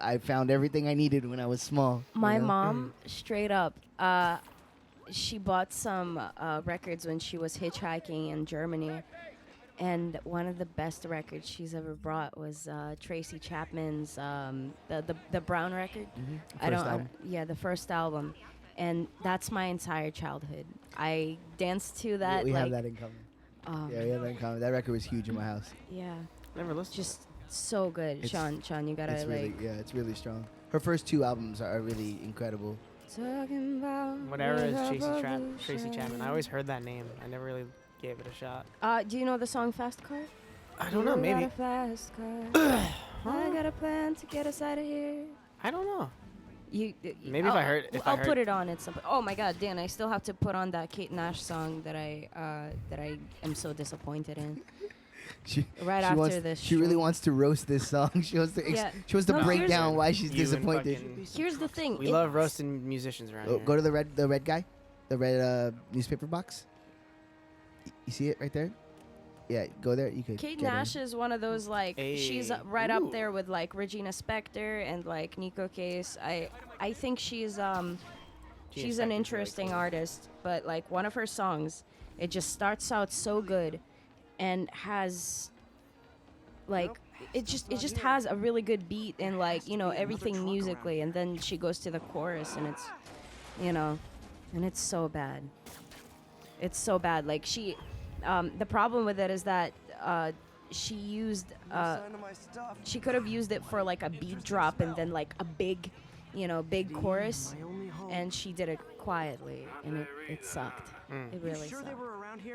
S1: I found everything I needed when I was small. you
S3: My
S1: know?
S3: mom, straight up, she bought some records when she was hitchhiking in Germany. And one of the best records she's ever brought was Tracy Chapman's the Brown record.
S1: First album.
S3: The first album, and that's my entire childhood. I danced to that.
S1: We
S3: like,
S1: have that in common. Yeah, we have that in common. That record was huge in my house.
S3: Yeah,
S2: Never listened.
S3: just so good.
S1: It's-
S3: Sean, you gotta
S1: It's really,
S3: like.
S1: it's really strong. Her first two albums are really incredible.
S3: Talking about
S2: What era is Tracy
S3: revolution.
S2: Chapman? I always heard that name. I never really gave it a shot.
S3: Do you know the song Fast Car?
S2: I don't know.
S3: You
S2: Maybe.
S3: got a fast car. I got a plan to get us out of here.
S2: I don't know.
S3: Maybe
S2: if I heard- if I
S3: I'll
S2: heard-
S3: put it on at some point. Oh my God, Dan! I still have to put on that Kate Nash song that I am so disappointed in.
S1: She
S3: Right
S1: she
S3: after
S1: wants,
S3: this
S1: She really
S3: show.
S1: wants to roast this song. She wants to
S3: Yeah.
S1: she wants to
S3: No,
S1: break
S3: here's-
S1: down why she's
S2: You and
S1: disappointed.
S2: fucking-
S3: Here's the thing.
S2: We love roasting musicians around
S1: Oh,
S2: here.
S1: go to the red guy, the red newspaper box. You see it right there? Yeah, go there. You could.
S3: Kate
S1: get in.
S3: Nash is one of those like she's
S2: Hey,
S3: right
S2: ooh.
S3: up there with like Regina Spektor and like Nico Case. I think she's an
S2: Spektor's really
S3: interesting
S2: cool.
S3: artist, but like one of her songs, it just starts out so good, and has like it just has a really good beat and like everything musically, and then she goes to the chorus and it's and it's so bad. It's so bad. Like she, the problem with it is that she used she could have used it for like a beat drop and then like a big, big chorus, and she did it quietly, and it sucked. It really sucked.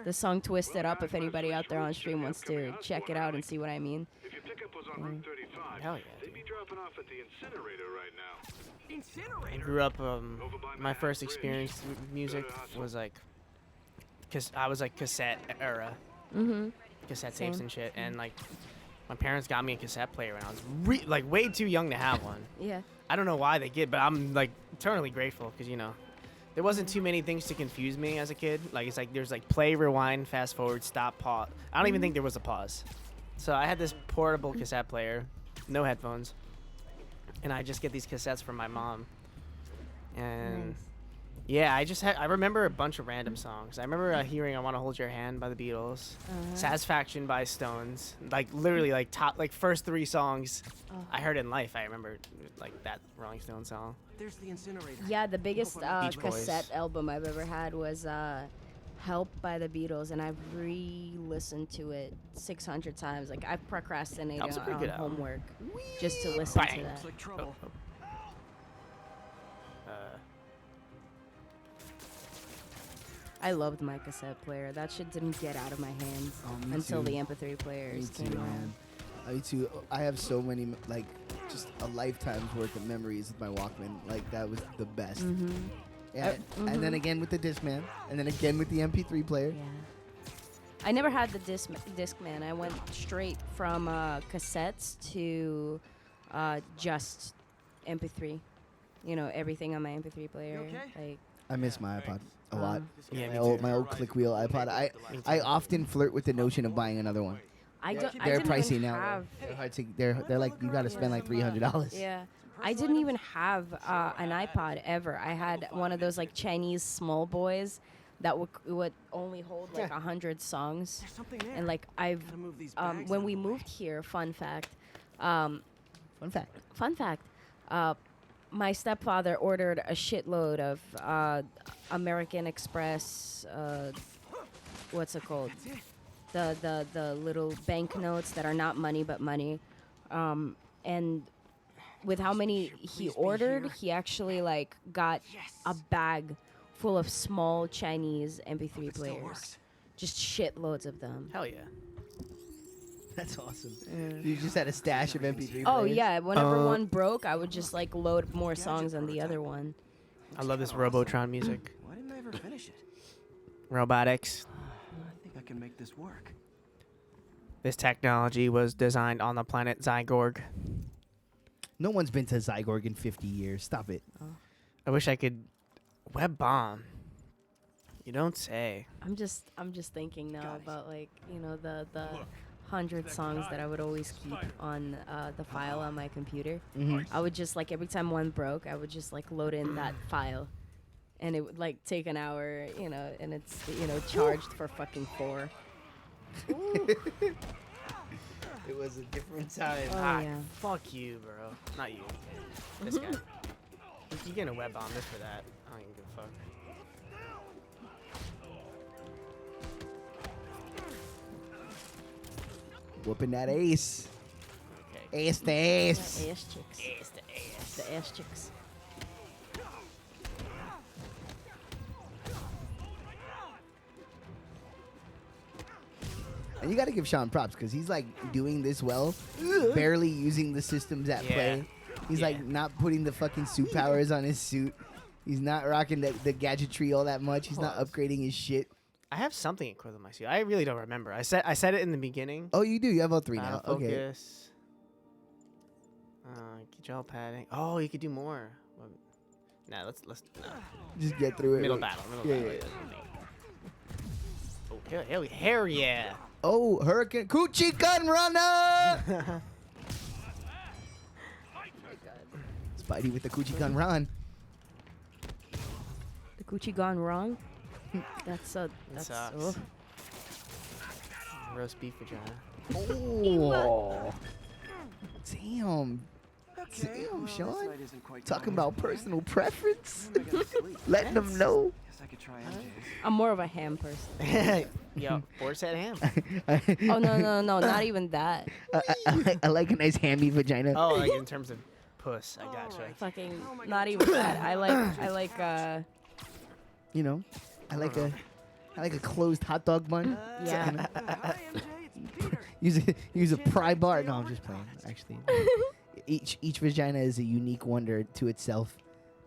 S3: The song Twisted Up, if anybody out there on stream wants to check it out and see what I mean.
S7: If your pickup was on Route 35,
S2: Hell yeah,
S7: they'd be dropping off at the incinerator right now.
S2: I grew up. My first experience with music was like, I was like cassette era, cassette tapes
S3: Same.
S2: and shit, and like my parents got me a cassette player when I was like way too young to have one.
S3: Yeah.
S2: I don't know why they did, but I'm like eternally grateful because there wasn't too many things to confuse me as a kid. Like it's like there's like play, rewind, fast forward, stop, pause. I don't even think there was a pause. So I had this portable cassette player, no headphones, and I just get these cassettes from my mom. And
S3: Nice.
S2: yeah, I remember a bunch of random songs. I remember hearing "I Want to Hold Your Hand" by the Beatles, "Satisfaction" by Stones. Like literally like top like first 3 songs I heard in life. I remember like that Rolling Stone song.
S5: There's the incinerator.
S3: Yeah, the biggest
S2: Beach Boys.
S3: cassette album I've ever had was Help by the Beatles, and I've re-listened to it 600 times. Like, I've procrastinated
S2: Help's a pretty
S3: on
S2: good album.
S3: homework just to listen to
S2: Bang.
S3: that.
S5: Looks like trouble.
S3: I loved my cassette player. That shit didn't get out of my hands
S1: me
S3: until
S1: too.
S3: the MP3
S1: Me
S3: players
S1: too,
S3: came out.
S1: man. Me too. I have so many, like, just a lifetime's worth of memories with my Walkman. Like, that was the best. Yeah, and then again with the Discman, and then again with the MP3 player.
S3: Yeah. I never had the Discman. I went straight from cassettes to just MP3. Everything on my MP3 player.
S5: okay?
S3: Like,
S1: I miss my iPod a lot.
S2: Yeah, me
S1: My old click wheel iPod. I often flirt with the notion of buying another one.
S3: I
S1: They're
S3: didn't
S1: pricey
S3: even
S1: now.
S3: have.
S1: They're hard to. They're like you got to spend like $300.
S3: Yeah. I didn't even have an iPod ever. I had one of those like Chinese small boys that would only hold like 100 songs.
S5: There's something there.
S3: And like I've
S5: Gotta move these bags
S3: when
S5: out
S3: we
S5: of the way.
S3: moved here, fun fact,
S1: Fun fact.
S3: my stepfather ordered a shitload of American Express. What's it called? The little banknotes that are not money but money, and with how many he ordered, he actually like got a bag full of small Chinese MP3 players, just shitloads of them.
S2: Hell yeah.
S1: That's awesome. You just had a stash of MP3
S3: Oh
S1: players?
S3: yeah, whenever one broke, I would just like load more songs on the other one.
S2: I love this Robotron music.
S5: Why didn't I ever finish it?
S2: Robotics.
S5: I think I can make this work.
S2: This technology was designed on the planet Zygorg.
S1: No one's been to Zygorg in 50 years. Stop it.
S2: I wish I could web bomb. You don't say.
S3: I'm just thinking now about like the 100 songs that I would always keep on the file on my computer. I would just like every time one broke, I would just like load in that file, and it would like take an hour, and it's charged for fucking 4.
S1: It was a different time.
S3: Oh yeah.
S2: Fuck you, bro. Not you. This guy. You're gonna web bomb this for that. I don't even give a fuck.
S1: Whooping that ace.
S2: Okay.
S1: Ace to ace.
S3: The ass chicks.
S2: Ass to ass.
S3: The ass chicks.
S1: And you got to give Sean props because he's like doing this well, barely using the systems at
S2: Yeah.
S1: play. He's like not putting the fucking suit powers on his suit. He's not rocking the gadgetry all that much. He's not upgrading his shit.
S2: I have something equivalent to my suit. I really don't remember. I said it in the beginning.
S1: Oh, you do. You have all 3 now. Okay.
S2: Focus. Control padding. Oh, you could do more. Well, nah, let's nah.
S1: Just get through it.
S2: Middle
S1: Wait.
S2: battle.
S1: Yeah,
S2: Middle battle. Oh, hell yeah.
S1: Oh, Hurricane Coochie Gun Runner! Spidey with the Coochie Gun Run.
S3: The Gucci gone wrong. That's
S2: sucks.
S3: oh.
S2: Roast beef vagina.
S1: Oh. Damn.
S5: Okay,
S1: Damn,
S5: well,
S1: Sean.
S5: this night isn't quite
S1: Talking
S5: going
S1: about
S5: as planned.
S1: personal preference.
S5: When am I gonna sleep?
S1: Letting them know.
S5: Guess I could try MJ's.
S3: I'm more of a ham person.
S2: Yo, boar's head ham.
S3: Oh no, not even that.
S1: I like a nice hammy vagina.
S2: Oh, like in terms of puss. I gotcha.
S5: Alright.
S3: Fucking
S5: How am I
S3: not
S5: gonna
S3: even
S5: do
S3: that. I like
S1: You know, I like a closed hot dog bun.
S3: yeah.
S5: Hi, MJ. It's Peter.
S1: Use a
S5: Chance
S1: pry
S5: I can
S1: bar.
S5: stay
S1: No, I'm
S5: over?
S1: just playing. Actually, each vagina is a unique wonder to itself,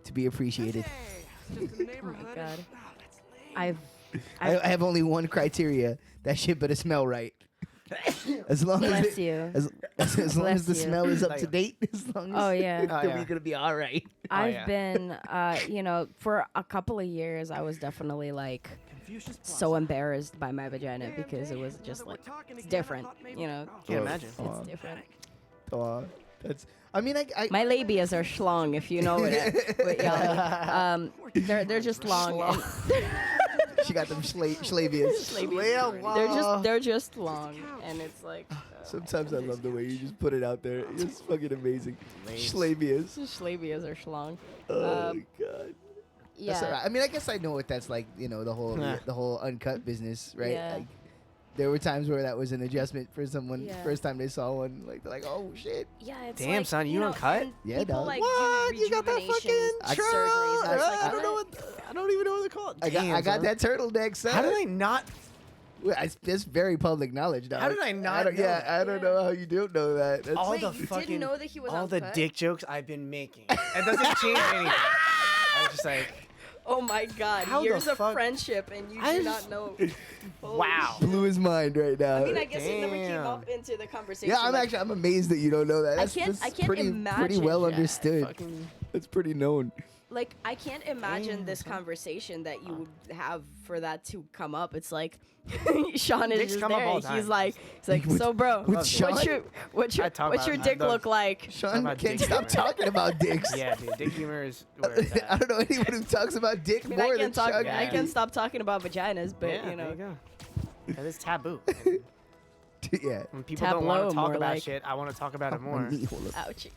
S1: to be appreciated.
S5: Hey, it's just a
S3: Oh
S5: neighborhood.
S3: my god.
S5: Oh, that's lame.
S3: I've
S1: I have only one criteria: that shit better smell right. As long as
S3: bless
S1: it,
S3: you.
S1: as long as the
S3: Bless you.
S1: smell is up to date, as long as
S3: Oh, yeah.
S1: then
S2: Oh, yeah.
S1: we're gonna be all right.
S3: I've
S2: yeah.
S3: been for a couple of years I was definitely like
S5: Confucius Plaza.
S3: so embarrassed by my vagina
S5: Hey,
S3: because it
S5: MJ,
S3: was
S5: now
S3: just
S5: that we're
S3: like
S5: talking
S3: it's
S5: again, I
S3: different,
S5: thought maybe-
S3: you know.
S5: Oh,
S2: Can't
S1: Oh,
S2: imagine.
S1: aw,
S3: It's different.
S1: aw, that's. I mean, I
S3: My labias are schlong, if you know what y'all. They're just long. And
S1: she got them schlavias.
S3: they're just long, and it's like
S1: Sometimes I love the way you just put it out there. It's fucking amazing. Schlavias.
S3: just labias are schlong.
S1: Oh
S3: Um,
S1: god.
S3: Yeah.
S1: That's all right. I mean, I guess I know what that's like. You know,
S2: Nah.
S1: the whole uncut business, right?
S3: Yeah.
S1: Like, there were times where that was an adjustment for someone.
S3: Yeah.
S1: First time they saw one, like they're like, oh shit.
S3: Yeah, it's
S2: Damn,
S3: like,
S2: son, you
S3: know,
S2: uncut?
S3: and
S1: Yeah,
S3: people
S1: dog.
S3: like
S2: What?
S3: do
S2: You got that
S3: rejuvenation
S2: fucking
S3: surgeries. and it's like,
S2: I don't know
S3: what?
S2: what. I don't even know what they're called.
S1: I got
S2: Damn,
S1: that turtleneck, son.
S2: How did I not?
S1: Well, it's very public knowledge, dog.
S2: How did I not
S1: don't,
S2: know
S1: yeah,
S2: that?
S1: I don't know how you don't know that. That's,
S2: All
S3: Wait,
S2: the
S3: you
S2: fucking
S3: didn't know that he was
S2: all the
S3: uncut?
S2: dick jokes I've been making. It doesn't change anything. I was just like,
S3: Oh my god,
S2: How the
S3: years of
S2: fuck-
S3: friendship and you
S2: I
S3: do
S2: just-
S3: not know. Holy
S2: wow.
S3: shit.
S1: blew his mind right now.
S3: I mean, I guess it never came
S2: Damn.
S3: up into the conversation.
S1: yeah, I'm
S3: like,
S1: I'm amazed that you don't know that.
S3: I
S1: That's,
S3: can't
S1: that's pretty
S3: imagine
S1: well
S3: that.
S1: understood.
S2: Fucking
S1: It's pretty known.
S3: Like, I can't imagine
S2: Damn,
S3: this
S2: son.
S3: conversation that you would have for that to come up. It's like Sean is
S2: Dicks
S3: just
S2: come up
S3: there.
S2: all
S3: and
S2: the
S3: He's
S2: time.
S3: like,
S1: With-
S3: so bro,
S1: with
S3: what's
S1: Sean?
S3: your what's your
S2: I talk
S3: what's
S2: about
S3: your
S2: it.
S3: dick
S2: I
S3: look like?
S1: Sean
S2: about
S1: can't
S2: dick
S1: stop
S2: humor.
S1: talking about dicks.
S2: yeah, dude. Dick humor is where it's
S1: I
S2: at.
S1: don't know anyone who talks about dick
S3: I mean,
S1: more
S3: I
S1: than
S3: can talk.
S1: Sean.
S3: I
S2: Yeah.
S3: can stop talking about vaginas, but
S2: Yeah,
S3: you know,
S2: there you go. That is taboo.
S1: Yeah.
S2: When people don't want
S3: Tableau,
S2: to talk
S3: more
S2: about
S3: like.
S2: shit, I want to talk about it
S1: My
S2: more.
S1: knee, hold up.
S3: ouchie.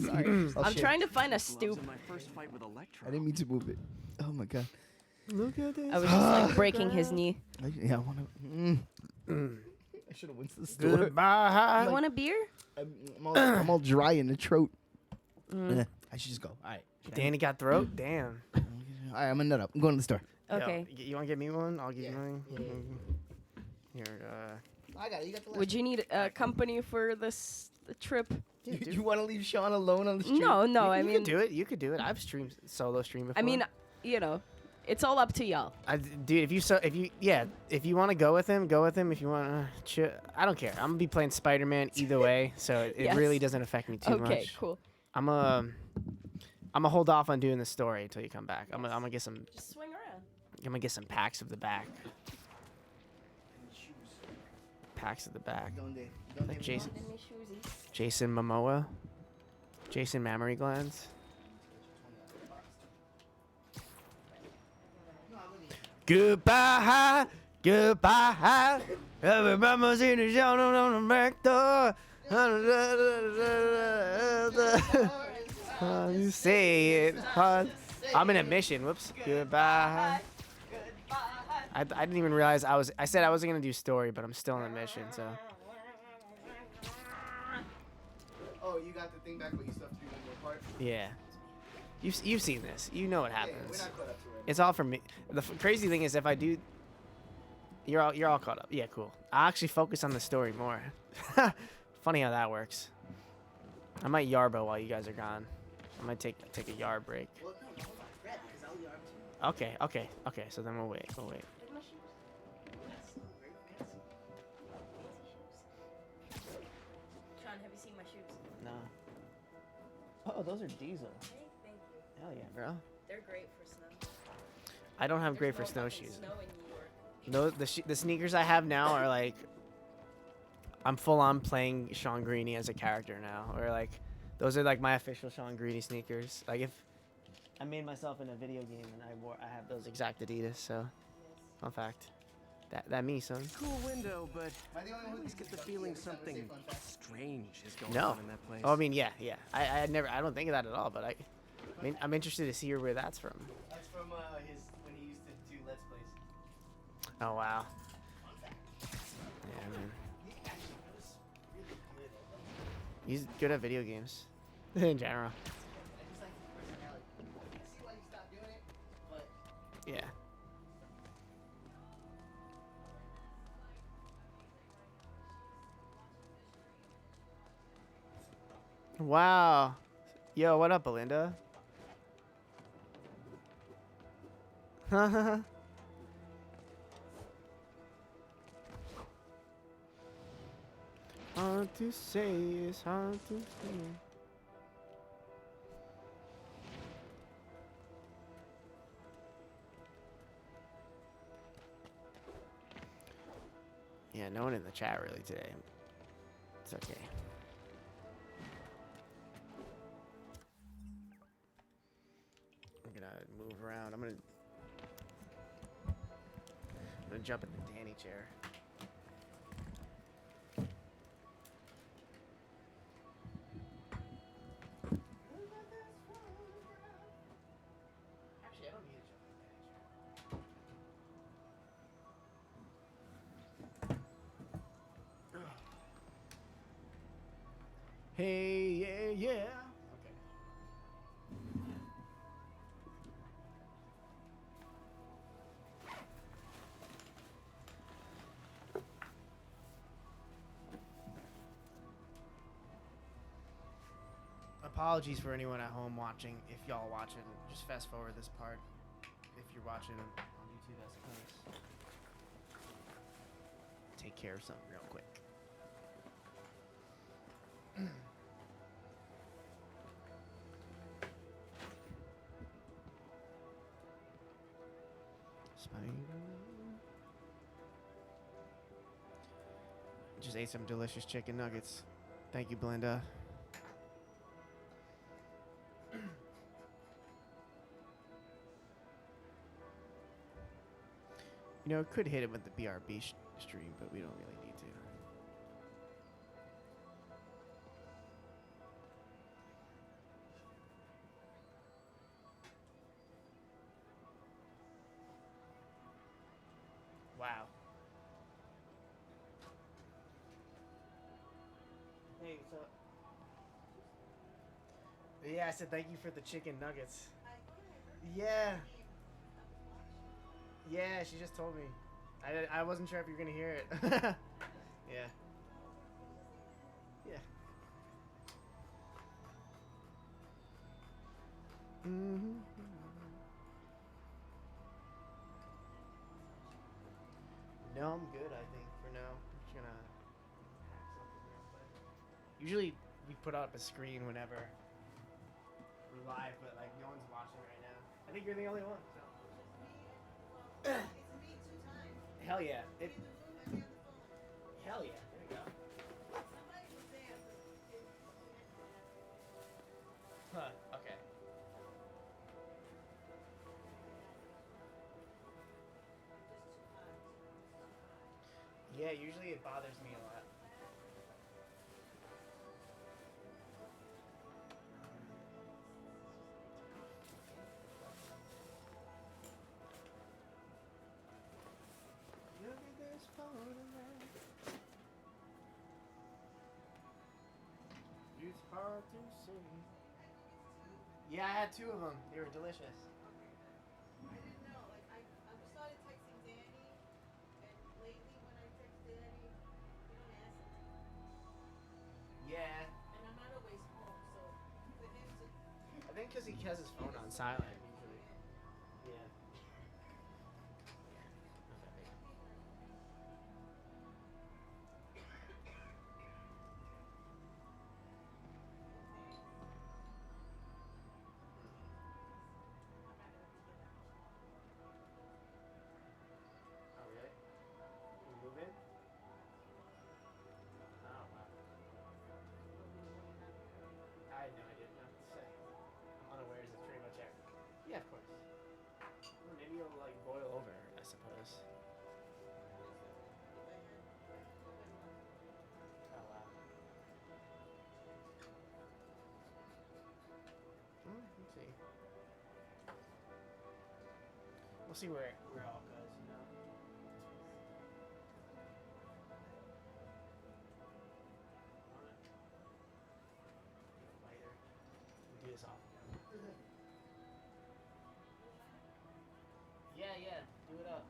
S3: Sorry,
S1: Oh,
S3: I'm
S1: shit.
S3: trying to find a
S5: Gloves
S3: stoop.
S5: in my first fight with Electro.
S1: I didn't mean to move it. Oh my god.
S2: Look at this.
S3: I was just like breaking his knee.
S1: Yeah, I want to. I should have went to the store.
S2: Goodbye.
S3: You want a beer?
S1: I'm all dry in the throat. I should just go. All right.
S2: Danny got throat. Damn.
S1: All right, I'm gonna nut up. I'm going to the store.
S3: Okay.
S2: Yo, you want to get me one? I'll give
S1: Yeah.
S2: you mine.
S1: Yeah.
S2: Here.
S1: I got it. You got the last
S3: Would you need company for this trip?
S1: You want to leave Sean alone on the street?
S3: No, no. I
S2: you
S3: mean,
S2: could do it. You could do it. I've streamed solo stream before.
S3: I mean, you know, it's all up to y'all.
S2: Dude, if you want to go with him, go with him. If you want to, I don't care. I'm gonna be playing Spider-Man either way, so it
S3: Yes.
S2: really doesn't affect me too much.
S3: Okay, cool.
S2: I'm gonna hold off on doing the story until you come back. I'm gonna get some.
S3: Just swing around.
S2: I'm gonna get some packs of the back. Packs of the back. Like Jason. Jason Momoa. Jason Mammary Glands. Goodbye, goodbye. Everybody's in the zone on the back door. You say it hard. I'm in a mission. Whoops. Goodbye. I didn't even realize I said I wasn't gonna do story, but I'm still in a mission. So
S1: Oh, you got the thing back, but you still have to do one more part.
S2: yeah, you've seen this. You know what
S1: Yeah, we're
S2: happens.
S1: not caught up to it.
S2: It's all for me. The crazy thing is, if I do, you're all caught up. Yeah, cool. I actually focus on the story more. Funny how that works. I might YARBO while you guys are gone. I might take a yarb break.
S1: Well, no, hold on, Fred, because I'll yarb too.
S2: Okay. So then we'll wait.
S1: Very fancy.
S3: Sean, have you seen my shoes?
S2: No. Oh, those are diesel.
S3: Thank you.
S2: Hell yeah, bro.
S3: They're great for snow.
S2: I don't have
S3: There's
S2: great
S3: no
S2: for
S3: fucking
S2: snowshoes.
S3: Snow in New York.
S2: The sneakers I have now are like, I'm full on playing Sean Greeny as a character now. Or like, those are like my official Sean Greeny sneakers. Like if I made myself in a video game and I have those exact Adidas. So, fun fact. That me, son.
S5: Cool window, but
S1: Am I the only
S5: I
S1: one who
S5: always
S1: thinks
S5: get the
S1: it's
S5: feeling
S1: funny?
S5: something
S1: Fun fact?
S5: strange is going
S2: No.
S5: on in that place.
S2: Oh, I mean, yeah. I never. I don't think of that at all. But I'm interested to see where that's from.
S1: That's from his when he used to do Let's Plays.
S2: Oh wow.
S1: Fun fact.
S2: Yeah, man.
S1: He actually was really good at that.
S2: He's good at video games in general.
S1: I just like his personality. I see why he stopped doing it, but
S2: Yeah. Wow. Yo, what up, Belinda? Hard to say, it's hard to say. Yeah, no one in the chat really today. It's okay. I'm gonna move around. I'm gonna jump in the Danny chair. Actually, I don't need to jump in the Danny chair. Hey, yeah, yeah. Okay. Apologies for anyone at home watching. If y'all watching, just fast forward this part. If you're watching on YouTube, I suppose. Take care of something real quick. Spider. Just ate some delicious chicken nuggets. Thank you, Belinda. You know, could hit it with the BRB stream, but we don't really need to. Wow. Hey, what's up? Yeah, I said thank you for the chicken nuggets. Yeah. Yeah, she just told me. I wasn't sure if you were gonna hear it. Yeah. Yeah. Mm-hmm. No, I'm good, I think, for now. I'm just gonna hack something real quick. Usually, we put up a screen whenever we're live, but, like, no one's watching right now. I think you're the only one, so. Hell yeah. Hell yeah. There we go. Huh, okay. Yeah, usually it bothers me a lot. Look at this photograph. It's hard to see. Yeah, I had 2 of them. They were delicious.
S8: I didn't know. Like I started texting Danny, and lately when I text Danny, he don't answer.
S2: Yeah.
S8: And I'm not always home, so for him to
S2: I think because he has his phone on silent usually. Yeah. Oh, really? You moving? Oh, wow. I had no idea. No, I'm unaware as of pretty much everything. We'll see where it all goes, you know. Later. We'll do this off. Yeah, do it up.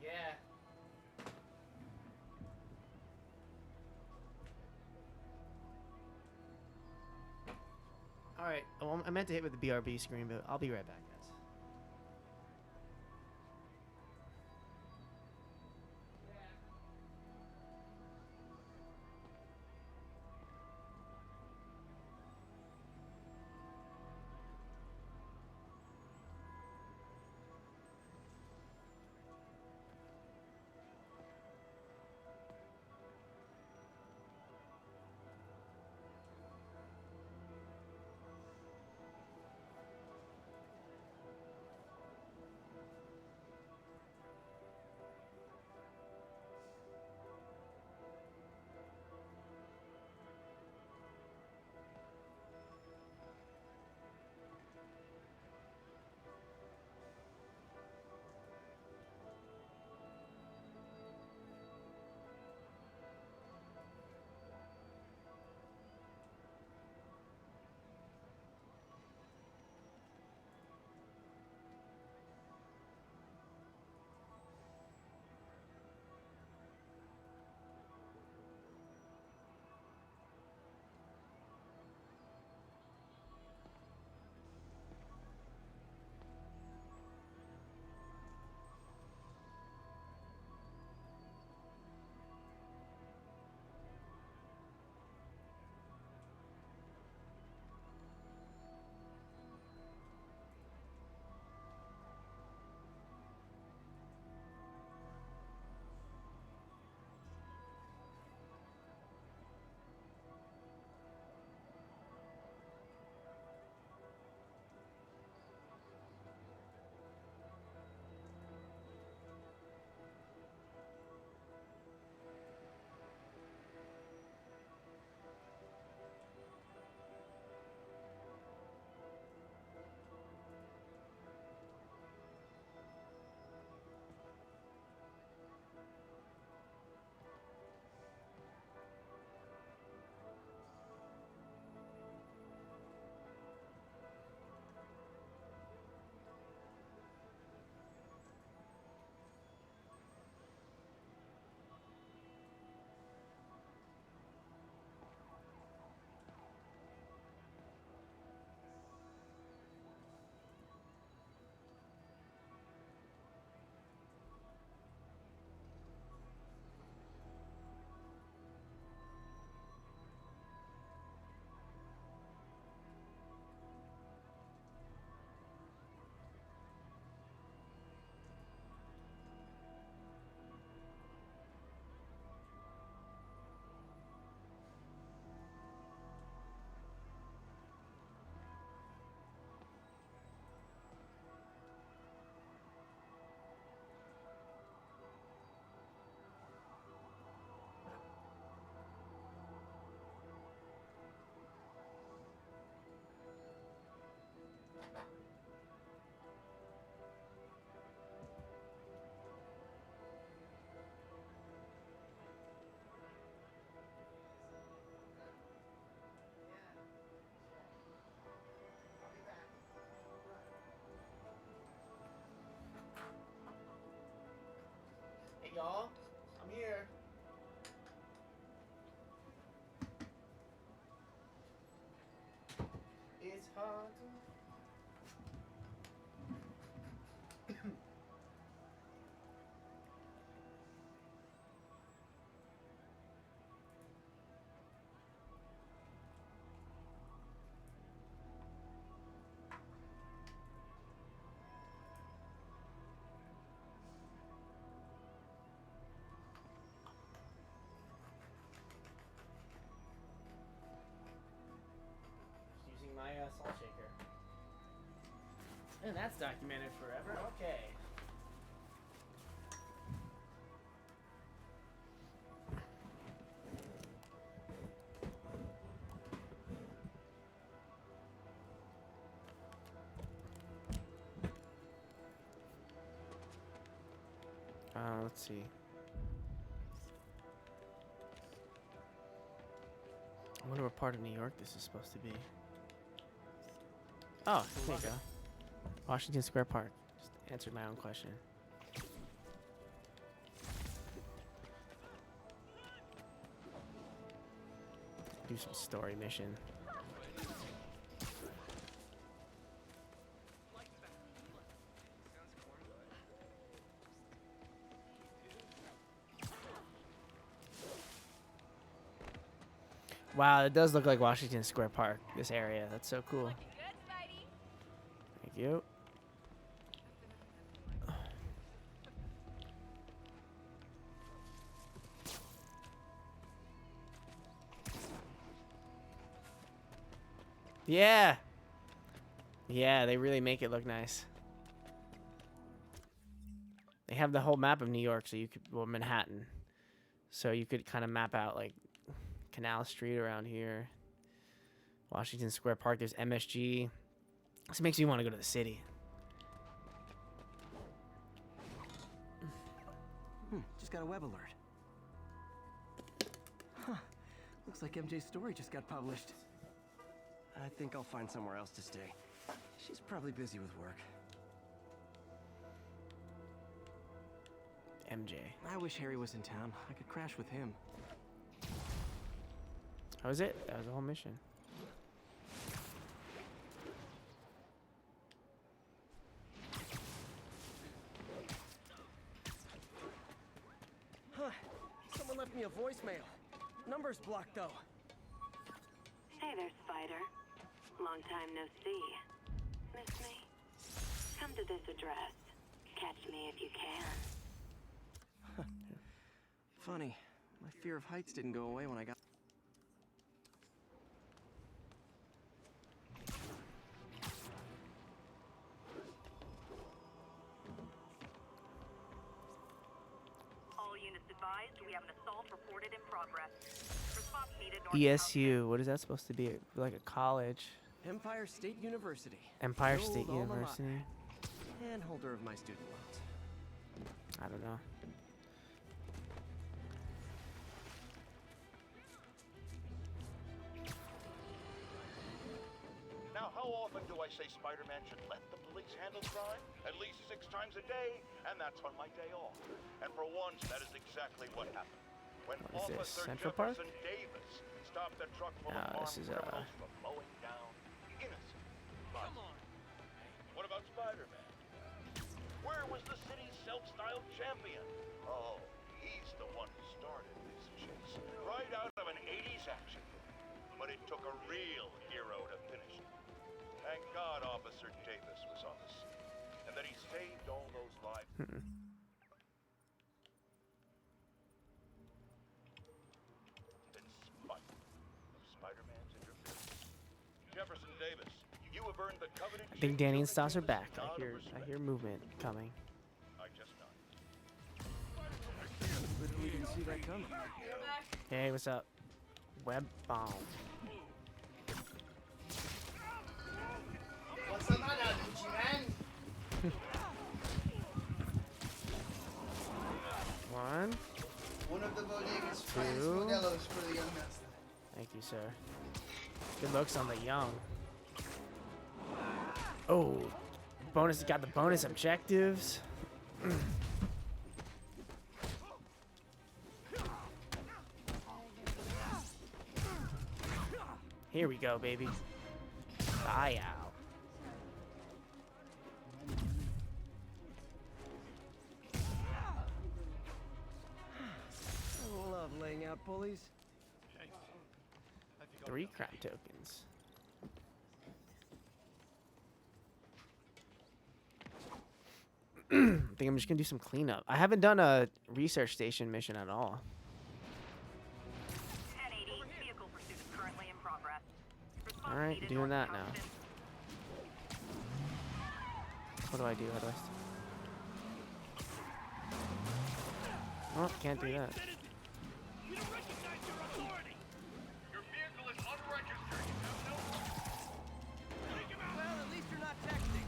S2: Yeah. All right. Well, I meant to hit with the BRB screen, but I'll be right back, guys. Hey, y'all. I'm here. It's hard to... Using my salt shaker. And that's documented forever. Okay. Let's see. I wonder what part of New York this is supposed to be. Oh, there you go. Washington Square Park. Just answered my own question. Do some story mission. Wow, it does look like Washington Square Park, this area. That's so cool. Thank you. Yeah. Yeah, they really make it look nice. They have the whole map of New York, so you could, well, Manhattan. So you could kind of map out like Canal Street around here. Washington Square Park, there's MSG. This makes me want to go to the city.
S5: Just got a web alert. Huh. Looks like MJ's story just got published. I think I'll find somewhere else to stay. She's probably busy with work.
S2: MJ.
S5: I wish Harry was in town. I could crash with him.
S2: That was it. That was the whole mission.
S5: Huh. Someone left me a voicemail. Number's blocked though.
S9: Hey there, Spider. Long time no see. Miss me? Come to this address. Catch me if you can.
S5: Funny. My fear of heights didn't go away when I got...
S9: All units advised, we have an assault reported in progress. Response needed north
S2: ESU. What is that supposed to be? Like a college?
S5: Empire State University.
S2: Empire
S5: The old
S2: State
S5: alma mater.
S2: University.
S5: And holder of my student loans.
S2: I don't know.
S10: Now, how often do I say Spider-Man should let the police handle crime? At least 6 times a day, and that's on my day off. And for once, that is exactly what happened. When
S2: What is this,
S10: Officer
S2: Central Park?
S10: Jefferson Davis stopped a truck full
S2: No,
S10: of
S2: this
S10: armed
S2: is,
S10: criminals from mowing down innocent Come on. What about Spider-Man? Where was the city's self-styled champion? Oh, he's the one who started this chase. Right out of an 80s action movie. But it took a real hero to finish it. Thank God Officer Davis was on the scene. And that he saved all those lives. In spite of Spider-Man's interference. Jefferson Davis, you have earned the coveted...
S2: I think Danny and Stas are back.
S10: nod of
S2: I
S10: respect.
S2: hear movement coming.
S10: I just not.
S5: Literally didn't see that coming.
S2: Hey, what's up? Web bomb.
S1: What's the matter, Gucci man?
S2: One.
S1: One of the bodega's
S2: Two.
S1: finest modelos for the young master.
S2: Thank you, sir. Good looks on the young. Oh, bonus! Got the bonus objectives. Here we go, baby. Bye out.
S5: I love laying out bullies.
S2: 3 crime tokens. I think I'm just gonna do some cleanup. I haven't done a research station mission at all.
S9: 1080, vehicle pursuit is currently in progress. Response
S2: All right,
S9: needed
S2: doing
S9: north
S2: that now.
S9: Charleston.
S2: What do I do? How do I? Oh, can't do that.
S4: We don't recognize your authority.
S10: Your vehicle is unregistered.
S4: Take him out.
S5: Well, at least you're not texting.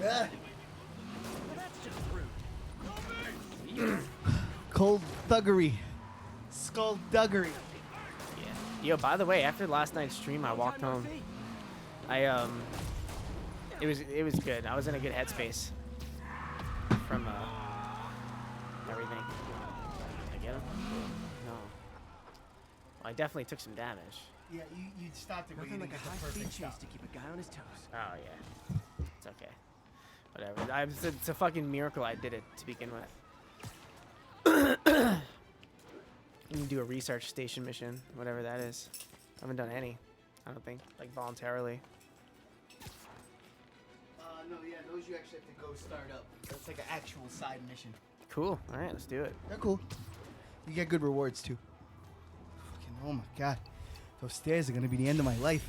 S1: Yeah. Skullduggery. Skullduggery.
S2: Yeah. Yo, by the way, after last night's stream, I walked home. It was good. I was in a good headspace from everything. Did I get him? No. Well, I definitely took some damage.
S1: Yeah, you stopped it.
S5: Nothing like a high-speed chase to keep a guy on his toes.
S2: Oh yeah. It's okay. Whatever. It's a fucking miracle I did it to begin with. You can do a research station mission, whatever that is. I haven't done any. I don't think, like voluntarily.
S1: No, yeah, those you actually have to go start up. That's like an actual side mission.
S2: Cool. All right, let's do it.
S1: They're cool. You get good rewards too. Fucking oh my god, those stairs are gonna be the end of my life.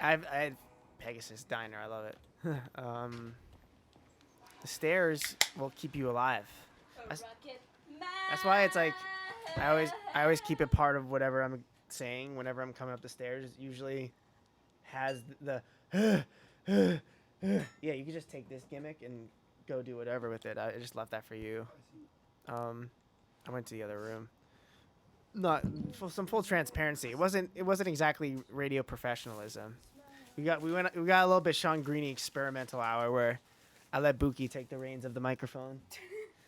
S2: I had Pegasus Diner. I love it. The stairs will keep you alive. That's why it's like I always keep it part of whatever I'm saying whenever I'm coming up the stairs. It usually has the yeah. You can just take this gimmick and go do whatever with it. I just left that for you. I went to the other room. Not for some full transparency. It wasn't exactly radio professionalism. We got a little bit Sean Greeny experimental hour where I let Buki take the reins of the microphone.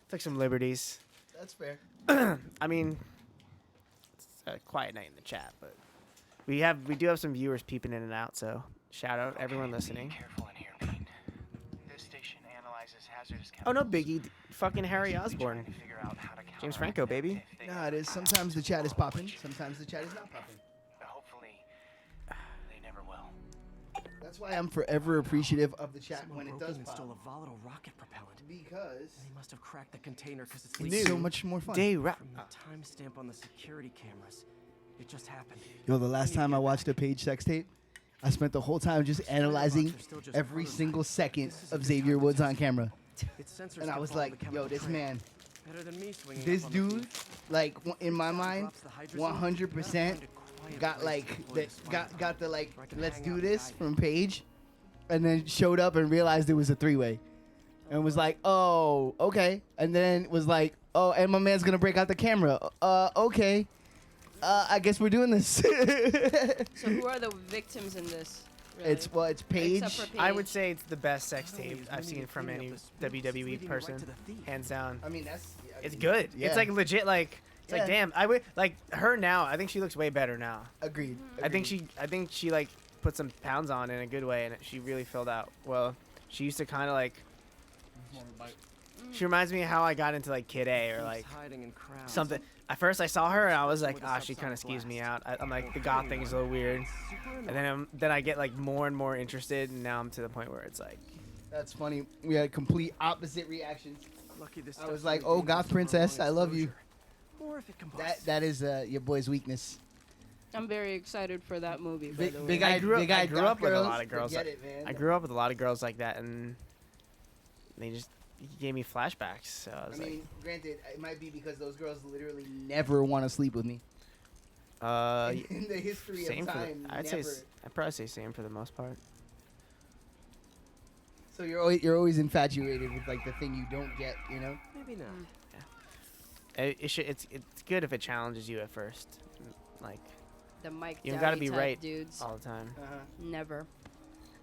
S2: Took some liberties.
S1: That's fair.
S2: I mean, it's a quiet night in the chat, but we do have some viewers peeping in and out. So shout out everyone listening.
S11: Be careful in here, Pete. This station analyzes hazardous
S2: Oh no,
S11: chemicals.
S2: Biggie, fucking Harry Osborn,
S11: Trying to figure out how to
S2: James
S11: counteract
S2: Franco,
S11: them
S2: baby.
S11: if they
S1: No, it is. Sometimes the chat is popping. Sometimes the chat is not popping.
S11: Hopefully, they never will.
S1: That's why I'm forever appreciative of the chat
S5: Someone
S1: when it
S5: broke
S1: does
S5: in and
S1: pop.
S5: stole a volatile rocket propellant.
S1: Because
S5: He must have cracked the container because it's
S1: it's
S5: leaking.
S1: so much more fun.
S2: Day
S5: From
S2: rap.
S5: the timestamp on the security cameras, it just happened.
S1: Yo, the last time I watched a Page sex tape, I spent the whole time just analyzing every single second of Xavier Woods on camera.
S5: Its sensors
S1: And I
S5: can
S1: was
S5: follow
S1: like,
S5: the
S1: yo,
S5: chemical
S1: this
S5: trail.
S1: man,
S5: Better than me swinging
S1: this
S5: up on the
S1: dude,
S5: beach.
S1: like in my mind,
S5: Drops the hydrazine,
S1: 100%
S5: gotta find a quiet
S1: got
S5: place
S1: like
S5: to deploy
S1: that
S5: the spinal
S1: got the
S5: cord
S1: like
S5: where I can
S1: let's
S5: hang
S1: do
S5: out and
S1: this
S5: guide
S1: from Page, and then showed up and realized it was a three-way, and was like, oh, okay, and then was like, oh, and my man's gonna break out the camera. Okay, I guess we're doing this.
S3: So who are the victims in this? Really?
S1: It's Page.
S3: Except for
S2: I
S3: Paige.
S2: would say it's the best sex
S5: Not only
S2: tape
S5: is
S2: I've
S5: Minnie
S2: seen from
S5: cleaning
S2: any
S5: up the spooks, it's
S2: WWE
S5: leading
S2: person,
S5: right to the thief.
S2: hands down.
S1: I mean, that's.
S2: It's good.
S1: Yeah.
S2: It's like legit. Like it's like
S1: Yeah.
S2: damn. I would like her now. I think she looks way better now.
S1: Agreed.
S2: I think she like put some pounds on in a good way, and she really filled out well. She used to kind of like. She reminds me of how I got into like Kid A or
S5: Thieves
S2: like
S5: hiding in crowds.
S2: something. At first I saw her and I was like,
S5: With a
S2: ah, she kind of
S5: subsonic
S2: skeeves me
S5: blast.
S2: out. I'm like the goth thing is a little weird,
S5: Super
S2: and then I get like more and more interested, and now I'm to the point where it's like.
S1: That's funny. We had complete opposite reactions.
S5: Lucky this
S1: I
S5: stuff's
S1: was like,
S5: only
S1: oh,
S5: dangerous
S1: goth
S5: for a
S1: princess,
S5: long
S1: I love you.
S5: exposure. Or if it combusts.
S1: That is your boy's weakness.
S3: I'm very excited for that movie. By the way.
S1: Big
S2: I
S1: eyed,
S2: grew up-
S1: big
S2: I
S1: eyed
S2: grew
S1: goth
S2: up with a
S1: girls.
S2: lot of girls
S1: Forget
S2: like-
S1: it, man.
S2: I grew up with a lot of girls like that, and they just gave me flashbacks. So I was
S1: I
S2: like,
S1: mean, granted, it might be because those girls literally never want to sleep with me. In the history
S2: same
S1: of
S2: for the,
S1: time,
S2: I'd
S1: never.
S2: I'd probably say same for the most part.
S1: So you're always infatuated with like the thing you don't get, you know?
S5: Maybe not.
S2: It's good if it challenges you at first, like
S3: The Mike
S2: you don't gotta
S3: Dowdy
S2: be
S3: type
S2: right
S3: dudes.
S2: all the time.
S3: Never.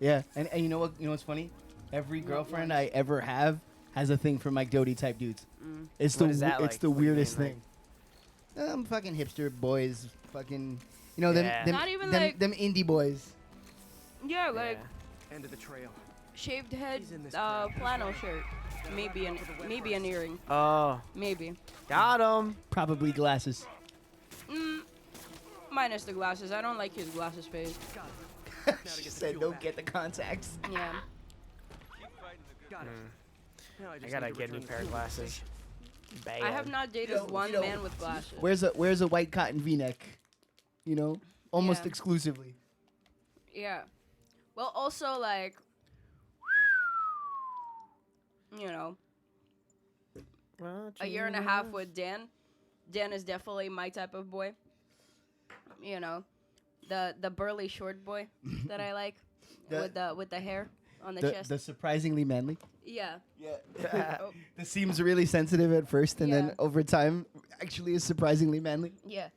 S1: Yeah, and you know what? You know what's funny? Every
S3: Not
S1: girlfriend
S3: once.
S1: I ever have has a thing for Mike Doty type dudes.
S3: Mm.
S1: It's
S2: What
S1: the
S2: is that
S1: it's
S2: like?
S1: the
S2: What do you
S1: weirdest
S2: mean,
S1: thing. Fucking hipster boys, fucking, you know them
S2: Yeah.
S1: them,
S3: Not even
S1: them,
S3: like-
S1: them indie boys.
S3: Yeah, like
S5: End of the trail.
S3: shaved head,
S5: He's in this crowd.
S3: flannel shirt. Maybe an earring.
S2: Oh,
S3: Maybe.
S2: got him.
S1: Probably glasses.
S3: Minus the glasses. I don't like his glasses face.
S1: She said, "Don't get the contacts."
S3: Yeah.
S5: Got it. Now
S2: I
S5: just
S2: gotta
S5: need to
S2: get a new
S5: return
S2: pair
S5: the
S2: of glasses.
S5: station.
S2: Bad.
S3: I have not dated
S1: know-
S3: one
S1: you know,
S3: man with glasses.
S1: Where's a white cotton V-neck? You know, almost
S3: Yeah.
S1: exclusively.
S3: Yeah. Well, also like, you know, a year and a half with Dan. Dan is definitely my type of boy. You know, the burly short boy that I like
S1: The-
S3: with the hair. on the
S1: The,
S3: chest.
S1: the surprisingly manly.
S3: Yeah.
S1: Yeah.
S3: Oh.
S1: This seems really sensitive at first, and
S3: Yeah.
S1: then over time, actually is surprisingly manly.
S3: Yeah.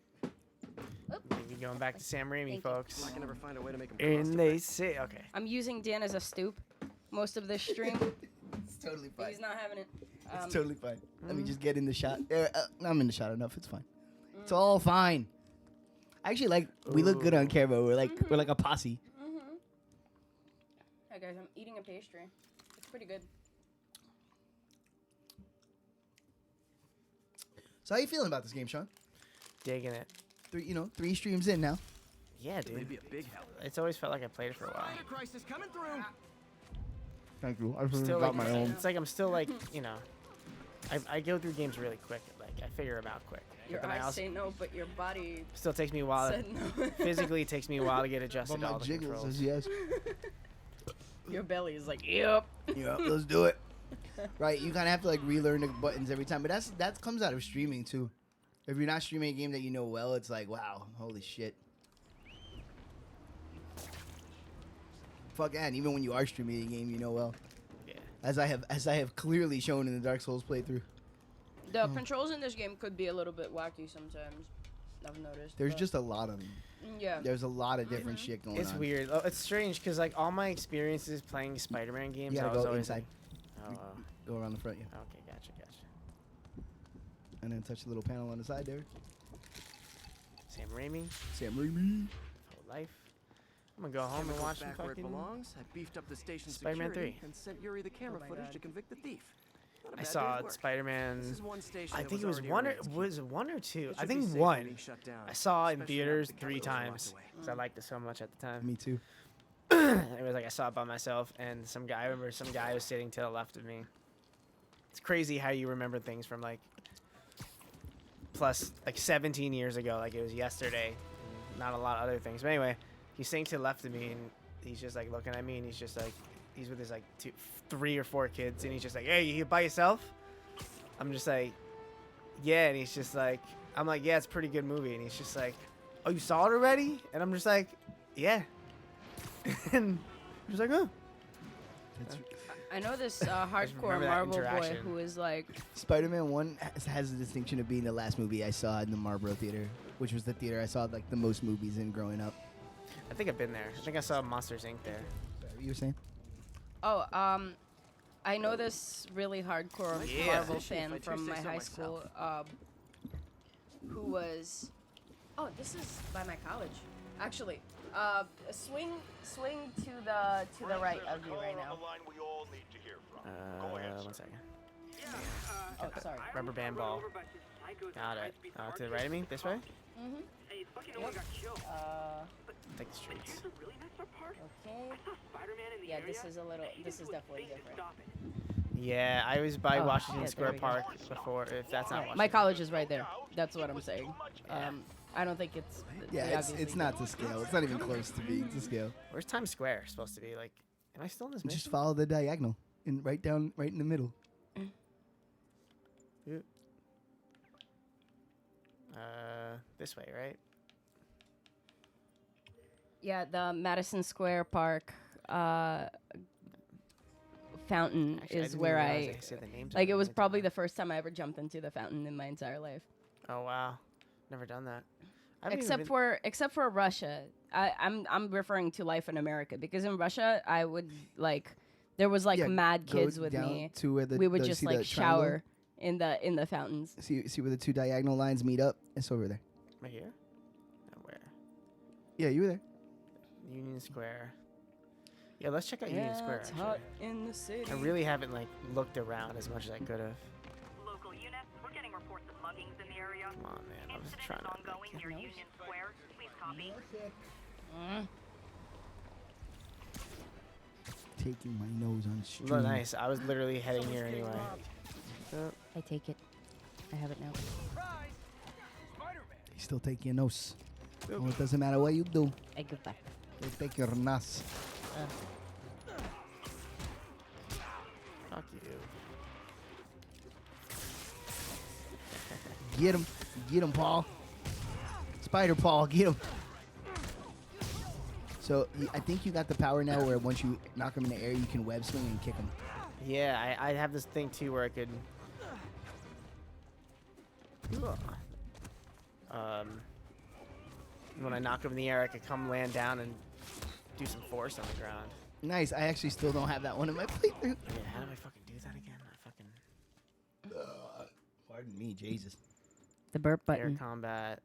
S2: Maybe going back to Sam Raimi,
S3: Thank you.
S2: folks.
S5: I can never find a way to make him
S2: And they say, okay.
S3: I'm using Dan as a stoop most of this stream.
S1: It's totally fine.
S3: He's not having it.
S1: It's totally fine. Let me just get in the shot. I'm in the shot enough. It's fine. It's all fine. I actually like. We look good on camera. We're like a posse.
S3: Hi guys, I'm eating a pastry. It's pretty good.
S1: So how you feeling about this game, Sean?
S2: Digging it.
S1: 3 streams in now.
S2: Yeah, dude.
S5: Maybe a big help.
S2: It's always felt like I played it for a while.
S5: Spider crisis coming through.
S1: Thank you. I've
S2: Still
S1: got
S2: like,
S1: my own.
S2: It's like I'm still like, I go through games really quick. Like I figure them out quick.
S3: Your
S2: But then I
S3: eyes
S2: also
S3: say no, but your body
S2: still takes me a while.
S3: said no.
S2: Physically, it takes me a while to get adjusted
S1: But
S2: to
S1: my
S2: all the
S1: jiggle
S2: controls.
S1: says yes.
S3: Your belly is like, yep.
S1: Yeah, let's do it. Right, you kind of have to like relearn the buttons every time, but that comes out of streaming too. If you're not streaming a game that you know well, it's like, wow, holy shit. Fuck that. And even when you are streaming a game you know well,
S2: Yeah.
S1: as I have clearly shown in the Dark Souls playthrough.
S3: The controls in this game could be a little bit wacky sometimes. I've noticed.
S1: There's
S3: but-
S1: just a lot of them.
S3: Yeah.
S1: There's a lot of different shit going
S2: It's
S1: on.
S2: weird. Oh, it's strange because like all my experiences playing Spider-Man games,
S1: You
S2: I
S1: gotta
S2: was
S1: go
S2: always
S1: inside.
S2: like,
S1: Go around the front, yeah.
S2: okay, gotcha.
S1: And then touch the little panel on the side there.
S2: Sam Raimi,
S1: Sam Raimi.
S2: whole life. I'm gonna go home and watch some
S5: back where it
S2: fucking.
S5: belongs. I beefed up the station
S2: Spider-Man
S5: security
S2: 3.
S5: and sent Yuri the camera
S3: my
S5: footage
S3: God.
S5: to convict the thief. Not a
S2: I
S5: bad
S2: saw
S5: day's work.
S2: Spider-Man.
S5: This is one station
S2: I
S5: that
S2: think it was
S5: already
S2: one.
S5: arranged.
S2: Was it one or two?
S5: It
S2: I
S5: should be
S2: think
S5: safe
S2: one.
S5: being shut down,
S2: I saw it in
S5: especially now
S2: theaters
S5: that the
S2: 3
S5: capital's locked
S2: times
S5: away.
S2: because I liked it so much at the time.
S1: Me too.
S2: It was like I saw it by myself, and I remember some guy was sitting to the left of me. It's crazy how you remember things from like plus like 17 years ago, like it was yesterday. And not a lot of other things, but anyway, he's sitting to the left of me, and he's just like looking at me, and he's just like, he's with his like 3 or 4 kids, and he's just like, "Hey, you here by yourself?" I'm just like, "Yeah," and he's just like, I'm like, "Yeah, it's a pretty good movie," and he's just like, "Oh, you saw it already?" And I'm just like, "Yeah." And he's like, "Oh."
S3: I know this hardcore
S2: remember that
S3: Marvel boy
S2: interaction.
S3: who is like,
S1: Spider-Man 1 has the distinction of being the last movie I saw in the Marlboro Theater, which was the theater I saw like the most movies in growing up.
S2: I think I've been there. I think I saw Monsters Inc. there.
S1: You were saying?
S3: oh, I know this really hardcore
S2: Yeah.
S3: Marvel
S5: If I
S3: fan
S5: do
S3: from
S5: say
S3: my
S5: so
S3: high
S5: myself.
S3: school, who was, oh, this is by my college, actually. Swing to the right of you right now.
S2: One second.
S3: Oh, sorry.
S2: Rubber band ball. Got it. To the right of me? This way? Take the streets.
S3: Okay. Yeah, this is definitely different.
S2: Yeah, I was by
S3: Oh,
S2: Washington
S3: yeah,
S2: Square
S3: there we go.
S2: Park before, if that's not Washington.
S3: My college is right there. That's what I'm saying. I don't think it's.
S1: Yeah,
S3: they
S1: it's
S3: obviously
S1: not to scale. It's not even close to being to scale.
S2: Where's Times Square supposed to be? Like, am I still in this mission?
S1: Just follow the diagonal and right in the middle.
S2: This way, right?
S3: Yeah, the Madison Square Park fountain
S2: Actually, I
S3: is
S2: didn't
S3: where
S2: even realize
S3: I
S2: they said the names
S3: like.
S2: of
S3: It
S2: them
S3: was
S2: until
S3: probably
S2: now.
S3: the first time I ever jumped into the fountain in my entire life.
S2: Oh wow, never done that. I haven't even
S3: Except for Russia, I'm referring to life in America because in Russia I would like there was like
S1: Yeah,
S3: mad
S1: go
S3: kids with
S1: down
S3: me.
S1: to where
S3: We would
S1: the-
S3: just
S1: see
S3: like
S1: the triangle?
S3: shower in the fountains.
S1: See where the 2 diagonal lines meet up? It's over there.
S2: Right here? No, where?
S1: Yeah, you were there.
S2: Union Square. Yeah, let's check out Union Square.
S3: It's
S2: Actually.
S3: hot in the city.
S2: I really haven't like looked around as much as I could have.
S9: Local units, we're getting reports of muggings in the area.
S2: Come on, man. I was
S9: Incident
S2: trying
S9: is
S2: to.
S9: ongoing near Union Square. Please copy.
S1: Taking my nose on stream.
S2: Oh, nice. I was literally heading here anyway.
S3: I take it. I have it now.
S1: They still take your nose. Oh, it doesn't matter what you do.
S3: I give back.
S1: They take your nose.
S2: Fuck you.
S1: Get him, Paul. Spider Paul, get him. So I think you got the power now where once you knock him in the air, you can web swing and kick him.
S2: Yeah, I have this thing too where I could. When I knock him in the air, I could come land down and do some force on the ground.
S1: Nice. I actually still don't have that one in my playthrough.
S2: Yeah, how do I fucking do that again? I fucking.
S1: Pardon me, Jesus.
S3: The burp
S2: Air
S3: button.
S2: combat.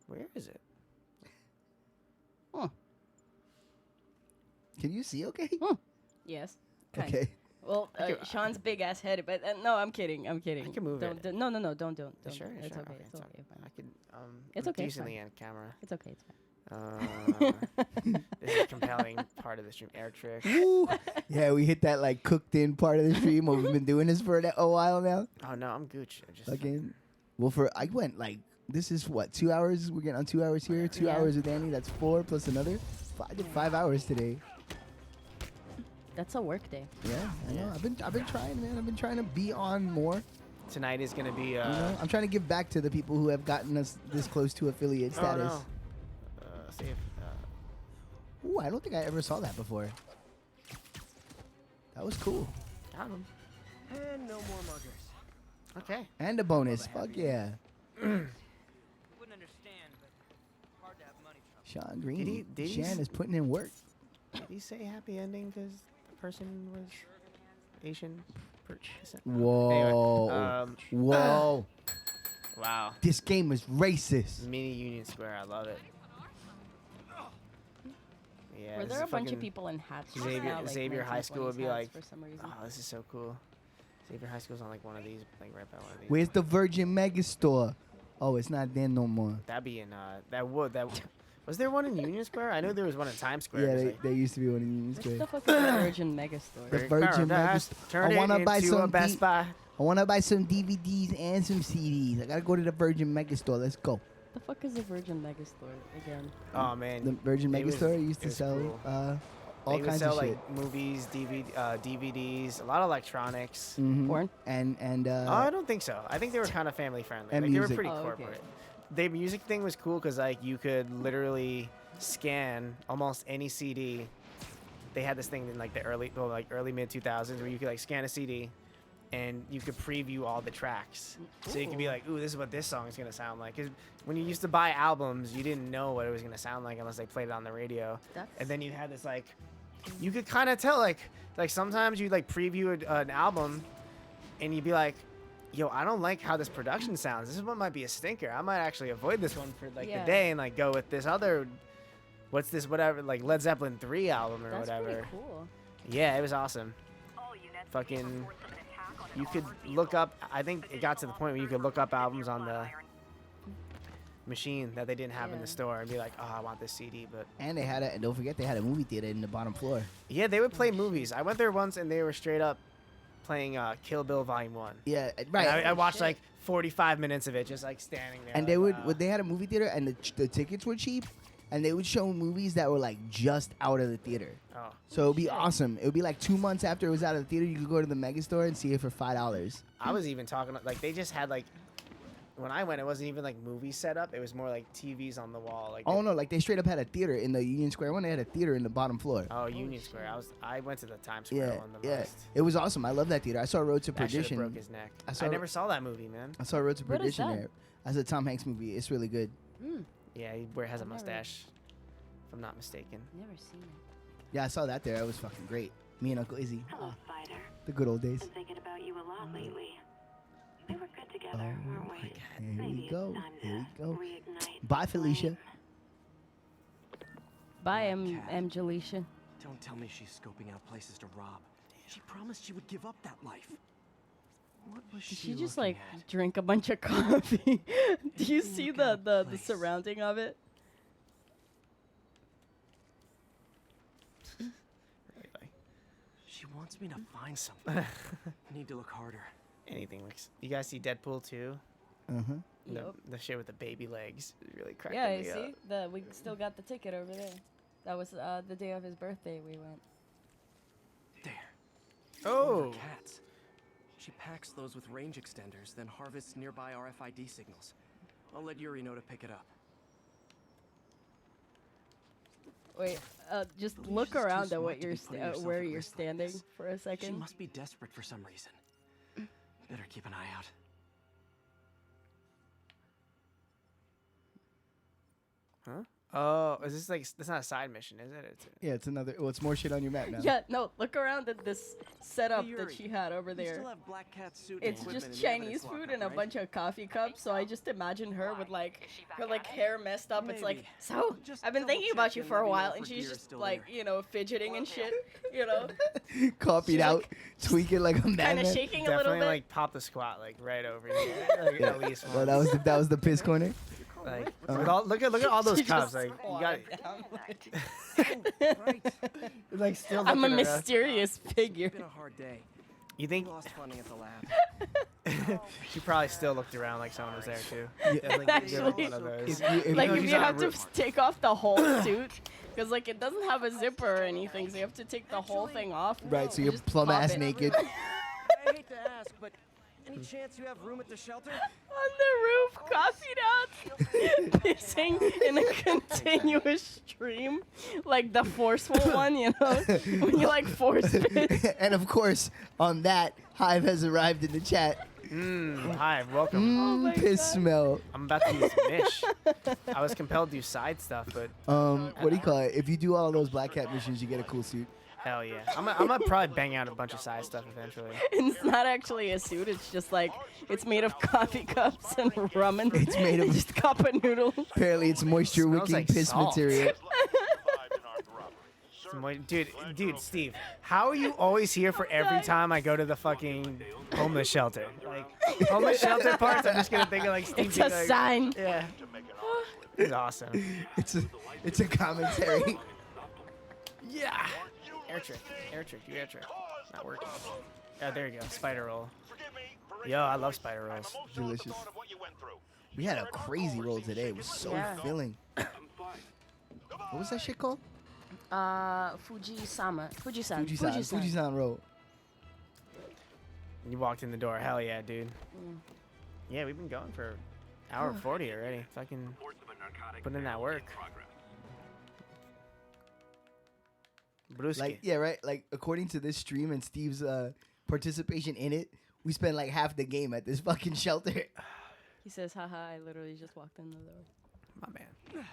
S2: Where is it?
S1: Can you see okay?
S3: Yes.
S1: Okay.
S3: Well, Sean's big ass head, but no, I'm kidding. I'm kidding.
S2: I can move
S3: don't,
S2: it.
S3: No, don't.
S2: Sure,
S3: It's
S2: sure.
S3: okay.
S2: Okay,
S3: It's okay. Fine.
S2: I could
S3: It's okay, it's
S2: decently
S3: fine.
S2: on camera.
S3: It's okay. It's fine.
S2: This is a compelling part of the stream. Air trick.
S1: Woo. Yeah, we hit that like cooked in part of the stream. We've been doing this for a while now.
S2: Oh no, I'm Gooch. I just
S1: Again. Well, I went like, this is what, 2 hours? We're getting on 2 hours here. 2
S3: Yeah.
S1: hours with Danny. That's 4 plus another. I did 5 hours today.
S3: That's a work day.
S1: Yeah, I know. I've been trying, man. I've been trying to be on more.
S2: Tonight is gonna be.
S1: You know, I'm trying to give back to the people who have gotten us this close to affiliate status.
S2: Oh, no. See if.
S1: Ooh, I don't think I ever saw that before. That was cool.
S2: Got him.
S5: And no more muggers.
S2: Okay.
S1: And a bonus. Fuck yeah.
S11: Wouldn't understand, but hard to have money trouble.
S1: Sean Green.
S2: did he
S1: Shan
S2: s-
S1: is putting in work.
S2: Did he say happy ending because the person was Asian?
S1: Whoa.
S2: Anyway,
S1: Whoa.
S2: wow.
S1: This game is racist.
S2: Mini Union Square. I love it. Yeah.
S3: Were
S2: this
S3: there
S2: is
S3: a bunch of
S2: fucking
S3: people in hats? just
S2: Xavier,
S3: now, like
S2: Xavier High School would be
S3: 1920s
S2: like,
S3: hats for some reason?
S2: oh, this is so cool. Xavier High School's on like one of these, like right by one of these.
S1: Where's the Virgin Megastore? Oh, it's not there no more.
S2: That'd be in was there one in Union Square? I know there was one in Times Square.
S1: Yeah,
S2: It was
S1: they,
S2: like,
S1: there used to be one in Union
S3: What the
S1: Square.
S3: fuck is the Virgin Megastore?
S1: The Virgin
S2: Paradise,
S1: Megastore.
S2: turn
S1: I wanna
S2: it
S1: buy
S2: into
S1: some
S2: a Best Buy.
S1: I want to buy some DVDs and some CDs. I gotta go to the Virgin Megastore. Let's go.
S3: The fuck is the Virgin Megastore again?
S2: Oh man,
S1: The Virgin
S2: it was-
S1: Megastore used
S2: it
S1: to
S2: was
S1: sell
S2: cool.
S1: all
S2: they would
S1: kinds
S2: sell
S1: of shit.
S2: like movies, DVDs, a lot of electronics.
S1: Mhm.
S3: Porn?
S1: And
S2: I don't think so. I think they were kind of family friendly.
S1: And
S2: Like, they were
S1: music.
S2: pretty
S3: Oh, okay.
S2: corporate. The music thing was cool because like you could literally scan almost any CD. They had this thing in like the early mid 2000s where you could like scan a CD and you could preview all the tracks. So you could be like, ooh, this is what this song is gonna sound like. 'Cause when you used to buy albums, you didn't know what it was gonna sound like unless they played it on the radio. And then you had this like, you could kind of tell like sometimes you'd like preview an album, and you'd be like, yo, I don't like how this production sounds. This is what might be a stinker. I might actually avoid this one for like
S3: Yeah.
S2: the day and like go with this other, what's this, whatever, like Led Zeppelin 3 album or
S3: That's
S2: whatever.
S3: pretty cool.
S2: Yeah, it was awesome. Fucking, you could look up, I think it got to the point where you could look up albums on the machine that they didn't have in
S3: Yeah.
S2: the store and be like, oh, I want this CD, but
S1: and and don't forget they had a movie theater in the bottom floor.
S2: yeah, they would play movies. I went there once and they were straight up playing Kill Bill Volume 1.
S1: Yeah,
S2: And
S1: right.
S2: I watched
S3: Shit.
S2: like 45 minutes of it just like standing there.
S1: And
S2: like,
S1: they would
S2: wow.
S1: they had a movie theater and the tickets were cheap, and they would show movies that were like just out of the theater.
S2: Oh.
S1: So it would be awesome. It would be like 2 months after it was out of the theater, you could go to the Megastore and see it for $5.
S2: I was even talking like they just had like when I went, it wasn't even like movie setup. It was more like TVs on the wall. Like
S1: Oh no, like they straight up had a theater in the Union Square one. They had a theater in the bottom floor.
S2: Oh, Union Square. I went to the Times Square
S1: Yeah,
S2: one the
S1: yeah.
S2: most.
S1: It was awesome. I love that theater. I saw Road to
S2: That should've
S1: Perdition.
S2: broke his neck.
S1: I
S2: I never saw that movie, man.
S1: I saw Road to
S3: What is
S1: Perdition
S3: that?
S1: there. That's a Tom Hanks movie. It's really good.
S2: Yeah, he has a
S3: I've never-
S2: mustache, if I'm not mistaken.
S3: Never seen it.
S1: Yeah, I saw that there. It was fucking great. Me and Uncle Izzy.
S9: Hello, Spider.
S1: The good old days.
S9: Been thinking about you a lot lately. We were good together, weren't we?
S1: Here
S9: Maybe
S1: we
S9: it's
S1: go.
S9: time
S1: Here
S9: to
S1: we go.
S9: reignite
S1: Bye,
S9: the
S1: Felicia.
S9: flame.
S3: Bye, Jaleisha.
S5: Don't tell me she's scoping out places to rob. She promised she would give up that life. What was
S3: Did
S5: she
S3: she just
S5: looking
S3: like
S5: at?
S3: drink a bunch of coffee? Do you
S5: Taking a
S3: see
S5: look
S3: the
S5: at
S3: the
S5: place.
S3: surrounding of it?
S2: Really.
S5: She wants me to find something. Need to look harder.
S2: Anything looks. You guys see Deadpool 2?
S1: Uh-huh.
S3: Yup.
S2: The shit with the baby legs is really cracking
S3: Yeah,
S2: me
S3: you
S2: up.
S3: see, we still got the ticket over there. That was the day of his birthday. We went.
S5: There.
S2: Oh.
S5: Cats. She packs those with range extenders, then harvests nearby RFID signals. I'll let Yuri know to pick it up.
S3: Wait, just
S5: Believe
S3: look
S5: she's too
S3: around at
S5: smart
S3: what
S5: to
S3: you're
S5: be putting herself
S3: where
S5: at
S3: you're
S5: risk like
S3: standing
S5: this.
S3: for a
S5: She
S3: second.
S5: must be desperate for some reason. Better keep an eye out.
S2: Huh? Oh, is this like that's not a side mission, is it? It's
S1: Yeah, it's another. Well, it's more shit on your map now.
S3: Yeah, no, look around at this setup
S5: Hey,
S3: that
S5: Yuri,
S3: she had over
S5: You
S3: there.
S5: still have Black Cat's suit and
S3: It's
S5: equipment
S3: just
S5: in the evidence
S3: Chinese food
S5: lockup,
S3: and a
S5: right?
S3: bunch of coffee cups, so I just imagine her with like her like hair messed up. It's like,
S5: Maybe.
S3: so
S5: Just
S3: I've been thinking
S5: double
S3: about
S5: check
S3: you
S5: and
S3: for
S5: let
S3: a
S5: me know
S3: while,
S5: if
S3: and
S5: her
S3: she's
S5: gear is
S3: just
S5: still
S3: like,
S5: there.
S3: you know, fidgeting and shit, you know,
S1: Copied
S3: She's,
S1: out,
S3: like,
S1: tweaking like a
S3: kind of
S1: madman.
S3: shaking a little
S2: definitely
S3: bit.
S2: like pop the squat like right over here, like,
S1: Yeah.
S2: at least
S1: Well,
S2: once.
S1: that was the piss corner.
S2: Like, look at all those
S3: She
S2: cups.
S3: just
S2: Like, you got
S3: squatted down, like-
S2: like still.
S3: I'm a
S2: looking around.
S3: mysterious figure.
S5: It's been a hard day.
S2: You
S5: We
S2: think
S5: lost funding at the lab.
S2: she probably still looked around like someone was there too?
S1: Yeah.
S2: Definitely
S3: Actually,
S2: one of those.
S1: If you- if
S3: Like
S2: know
S3: if
S2: she's
S3: you
S2: on a
S3: have to
S2: roof.
S3: take off the whole suit, because like it doesn't have a zipper or anything, so you have to take the whole thing off.
S1: Right, so
S3: and
S1: you're
S3: just
S1: plum
S3: pop
S1: ass
S3: it.
S1: naked.
S5: I hate to ask, but any chance you have room at the shelter?
S3: On the roof, coffeeed out, pissing in a continuous stream, like the forceful one, you know, when you like force piss.
S1: And of course, on that, Hive has arrived in the chat.
S2: Hi, welcome.
S3: Oh my
S1: Piss
S3: God.
S1: smell.
S2: I'm about to use Mish. I was compelled to do side stuff, but
S1: What do you call it? If you do all those Black Cat missions, you get a cool suit.
S2: hell yeah. I'm gonna probably bang out a bunch of side stuff eventually.
S3: And it's not actually a suit, it's just like, it's made of coffee cups and ramen.
S1: It's made of-
S3: just cup of noodles.
S1: Apparently, it's moisture
S2: Smells
S1: wicking
S2: like
S1: piss
S2: salt.
S1: material.
S2: Dude, Steve, how are you always here for every time I go to the fucking homeless shelter? Like, homeless shelter parts, I'm just gonna think of like Steve.
S3: It's
S2: being
S3: a
S2: like,
S3: sign.
S2: Yeah. It's awesome.
S1: It's a commentary.
S2: Yeah. Air trick, do air trick. Not working. Oh, there you go. Spider roll. Yo, I love spider rolls.
S1: Delicious. We had a crazy roll today. It was so
S3: Yeah.
S1: filling. What was that shit called?
S3: Fuji-san.
S1: Fujisan roll.
S2: You walked in the door. Hell yeah, dude. Yeah, we've been going for hour 40 already. Fucking putting in that work. Brewski.
S1: Like, yeah, right? Like, according to this stream and Steve's participation in it, we spent like half the game at this fucking shelter.
S3: He says, haha, I literally just walked in the door.
S2: My man.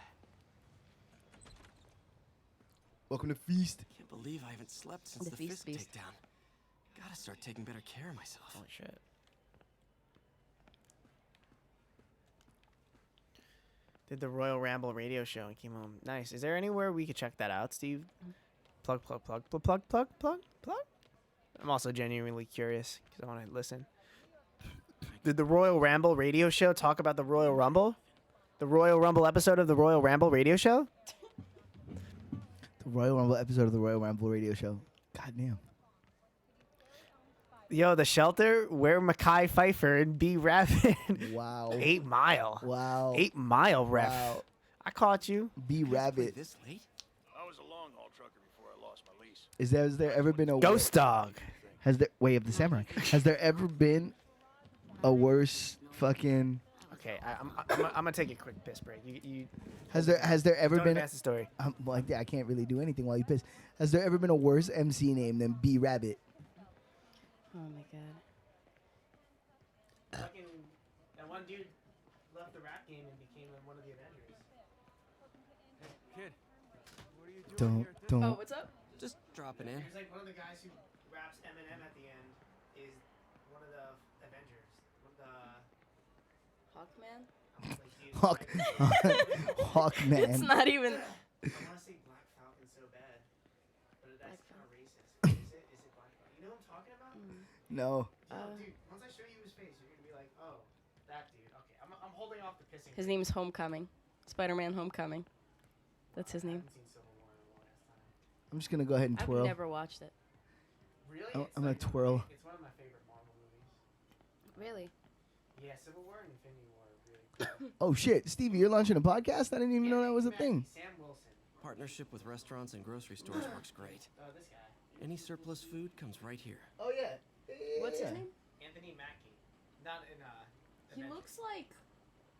S1: Welcome to Feast.
S5: Can't believe I haven't slept since
S3: The
S5: the
S3: feast
S5: fist
S3: beast.
S5: takedown. Gotta start taking better care of myself.
S2: Holy shit. Did the Royal Ramble radio show and came home. Nice. Is there anywhere we could check that out, Steve? Plug. I'm also genuinely curious because I want to listen. Did the Royal Ramble radio show talk about the Royal Rumble? The Royal Rumble episode of the Royal Ramble radio show?
S1: The Royal Rumble episode of the Royal Rumble radio show. God damn.
S2: Yo, the shelter where Mackay Pfeiffer and B Rabbit.
S1: Wow.
S2: 8 Mile.
S1: Wow.
S2: 8 Mile ref.
S1: Wow.
S2: I caught you.
S1: B Rabbit.
S5: This late?
S10: I was a long haul trucker before I lost my lease.
S1: Has there ever been a
S2: Ghost Dog.
S1: Has there Way of the Samurai? Has there ever been a worse fucking?
S2: Okay, I'm gonna take a quick piss break. You
S1: Has there ever
S2: don't
S1: been?
S2: advance the story.
S1: Well, I can't really do anything while you piss. Has there ever been a worse MC name than B Rabbit?
S3: Oh my god.
S2: Fucking that one dude left the rap game and became one of the Avengers.
S5: Kid, what are you doing
S1: Don't.
S3: Oh, what's up?
S5: Just dropping in.
S2: There's like one of the guys who raps Eminem at the end is one of the Avengers. One of the
S3: Hawkman?
S2: I was like, dude,
S1: Hawk, Hawkman.
S3: It's not even.
S2: I want to say Black Falcon so bad, but that's kind of racist. Is it Black Falcon? You know what I'm talking about?
S1: No.
S2: Dude, once I show you his face, you're gonna be like, oh, that dude. Okay, I'm holding off the pissing.
S3: His name's Homecoming. Spider-Man Homecoming. That's his name.
S2: I haven't seen Civil War in a long ass time.
S1: I'm just gonna go ahead and
S3: I've
S1: twirl.
S3: never watched it.
S2: Really?
S1: I'm
S2: It's
S1: gonna
S2: like-
S1: twirl.
S2: It's one of my favorite Marvel movies.
S3: Really?
S2: Yeah, Civil War and Infinity War are really cool.
S1: Oh shit, Stevie, you're launching a podcast? I didn't even know that was a thing.
S2: Sam Wilson.
S5: Partnership with restaurants and grocery stores works great.
S2: Oh, this guy.
S5: Any surplus food comes right here.
S1: Oh yeah.
S3: What's his name?
S2: Anthony Mackie. Not in
S3: He looks like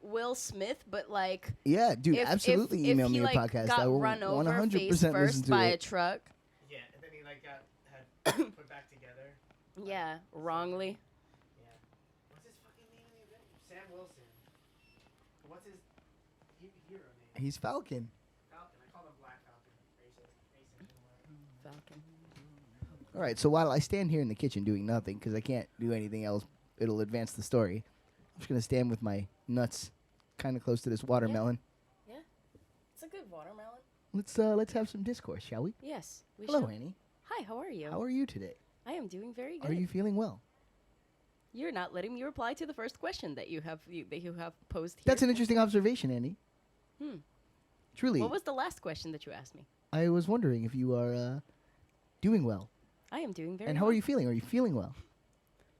S3: Will Smith, but like
S1: Yeah, dude,
S3: if,
S1: absolutely
S3: if
S1: email
S3: he
S1: me your
S3: like
S1: podcast.
S3: got
S1: I will
S3: run over
S1: 100%
S3: face
S1: listen
S3: first
S1: to
S3: by a
S1: it.
S3: truck.
S2: Yeah, and then he like had put back together.
S3: Yeah, wrongly.
S2: Yeah. What's his fucking name again? Sam Wilson. What's his hero name?
S1: He's Falcon.
S2: Falcon. I call him Black Falcon. Racist.
S3: Falcon.
S1: All right, so while I stand here in the kitchen doing nothing because I can't do anything else, it'll advance the story. I'm just gonna stand with my nuts kind of close to this watermelon.
S3: Yeah, it's a good watermelon.
S1: Let's have some discourse, shall we?
S3: Yes. We
S1: Hello,
S3: shall.
S1: Annie.
S3: Hi, how are you?
S1: How are you today?
S3: I am doing very good.
S1: Are you feeling well?
S3: You're not letting me reply to the first question that you have posed here.
S1: That's an interesting observation, Andy.
S3: Hmm.
S1: Truly.
S3: What was the last question that you asked me?
S1: I was wondering if you are doing well.
S3: I am doing very
S1: And
S3: well.
S1: how are you feeling? Are you feeling well?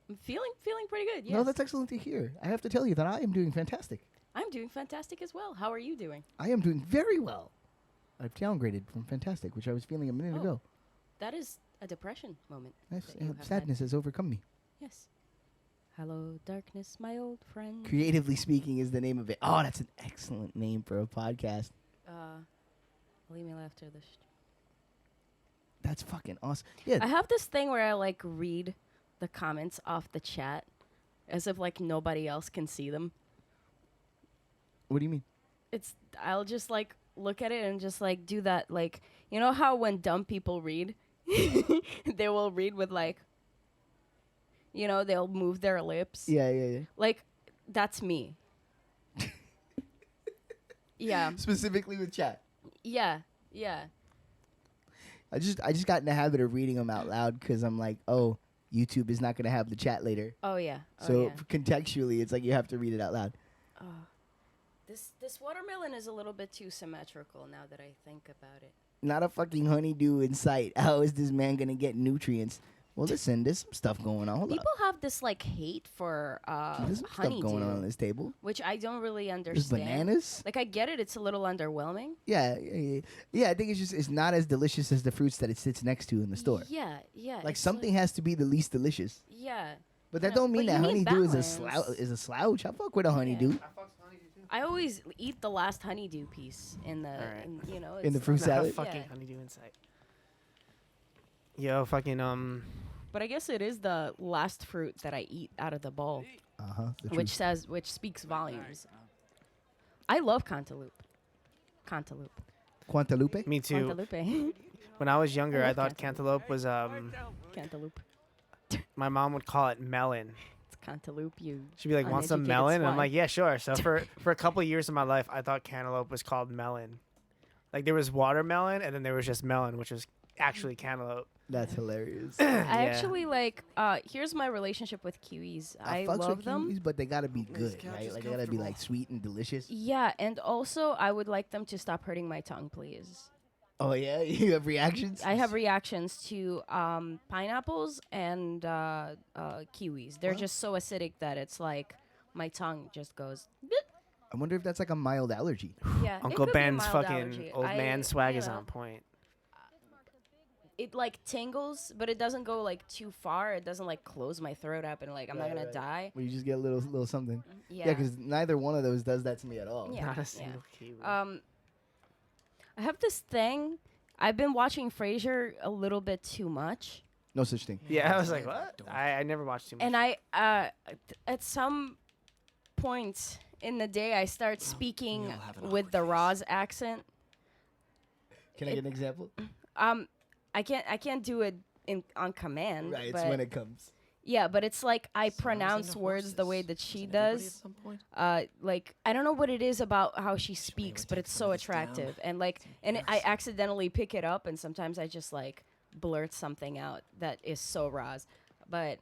S3: I'm feeling pretty good, yes.
S1: No, that's excellent to hear. I have to tell you that I am doing fantastic.
S3: I'm doing fantastic as well. How are you doing?
S1: I am doing very well. I've downgraded from fantastic, which I was feeling a minute
S3: Oh.
S1: ago.
S3: That is a depression moment.
S1: Nice,
S3: that you have had.
S1: sadness has overcome me.
S3: Yes. Hello, darkness, my old friend.
S1: Creatively Speaking is the name of it. Oh, that's an excellent name for a podcast.
S3: Leave me after this.
S1: That's fucking awesome. Yeah.
S3: I have this thing where I like read the comments off the chat as if like nobody else can see them.
S1: What do you mean?
S3: I'll just like look at it and just like do that, like, you know how when dumb people read they will read with like, you know, they'll move their lips.
S1: Yeah.
S3: Like that's me. Yeah.
S1: Specifically with chat.
S3: Yeah.
S1: I just got in the habit of reading them out loud because I'm like, oh, YouTube is not going to have the chat later.
S3: Oh yeah.
S1: So contextually, it's like you have to read it out loud.
S3: This watermelon is a little bit too symmetrical now that I think about it.
S1: Not a fucking honeydew in sight. How is this man going to get nutrients? Well, listen, there's some stuff going on. Hold
S3: People have this like hate for
S1: There's some
S3: honeydew,
S1: stuff going on this table.
S3: which I don't really
S1: There's
S3: understand.
S1: bananas.
S3: Like I get it, it's a little underwhelming.
S1: Yeah. I think it's not as delicious as the fruits that it sits next to in the store.
S3: Yeah.
S1: Like
S3: it's
S1: something has to be the least delicious.
S3: Yeah.
S1: But that
S3: No,
S1: don't mean
S3: but
S1: that
S3: you need
S1: honeydew is
S3: balance.
S1: a slouch. I fuck with a honeydew.
S3: I always eat the last honeydew piece in the,
S2: Alright.
S1: In the
S3: it's
S1: fruit
S3: not-
S1: salad?
S2: Fucking
S3: Yeah.
S2: honeydew insight. Yo, fucking
S3: But I guess it is the last fruit that I eat out of the bowl, which speaks volumes. I love cantaloupe.
S1: Cantaloupe?
S2: Me too.
S3: Cantaloupe.
S2: When I was younger,
S3: I
S2: I
S3: love
S2: thought cantaloupe was
S3: Cantaloupe.
S2: my mom would call it melon.
S3: It's cantaloupe. You.
S2: She'd be like, "Want some
S3: uneducated
S2: melon?" And I'm
S3: swine.
S2: like, "Yeah, sure." So for a couple of years of my life, I thought cantaloupe was called melon. Like there was watermelon, and then there was just melon, which was actually cantaloupe.
S1: That's hilarious.
S3: I
S2: Yeah.
S3: actually like. Here's my relationship with kiwis. I
S1: fucks
S3: love
S1: with
S3: them.
S1: kiwis, but they gotta be good,
S5: couch
S1: right?
S5: is
S1: Like they gotta be like
S5: comfortable.
S1: sweet and delicious.
S3: Yeah, and also I would like them to stop hurting my tongue, please.
S1: Oh yeah, you have reactions.
S3: I have reactions to pineapples and kiwis. They're
S1: Wow.
S3: just so acidic that it's like my tongue just goes.
S1: I wonder if that's like a mild allergy.
S3: Yeah, it
S2: Uncle
S3: could be a
S2: Ben's
S3: mild
S2: fucking
S3: allergy.
S2: old man swag
S3: you
S2: is
S3: know,
S2: on point.
S3: It like tingles, but it doesn't go like too far. It doesn't like close my throat up and like I'm not
S1: Right,
S3: gonna
S1: right.
S3: die.
S1: Where you just get a little something.
S3: Yeah.
S1: Yeah, because neither one of those does that to me at all.
S3: Yeah.
S2: Not a
S3: yeah.
S2: single kiwi.
S3: I have this thing. I've been watching Frasier a little bit too much.
S1: No such thing.
S2: Yeah, I was like, what? I never watched too much.
S3: And I, at some point in the day, I start speaking
S5: all have an
S3: with
S5: awkward
S3: the
S5: face.
S3: Roz accent.
S1: Can I get an example?
S3: I can't do it on command.
S1: Right, it's
S3: but
S1: when it comes.
S3: yeah, but it's like I
S5: Smells
S3: pronounce
S5: into
S3: words the way
S5: horses.
S3: that she
S5: Doesn't everybody
S3: does.
S5: at some point?
S3: Like I don't know what it is about how she
S5: may
S3: speaks,
S5: want
S3: but
S5: to
S3: it's
S5: take
S3: so
S5: some of this down.
S3: attractive, and like,
S5: It's
S3: and I
S5: embarrassing.
S3: accidentally pick it up, and sometimes I just like blurt something out that is so Roz. But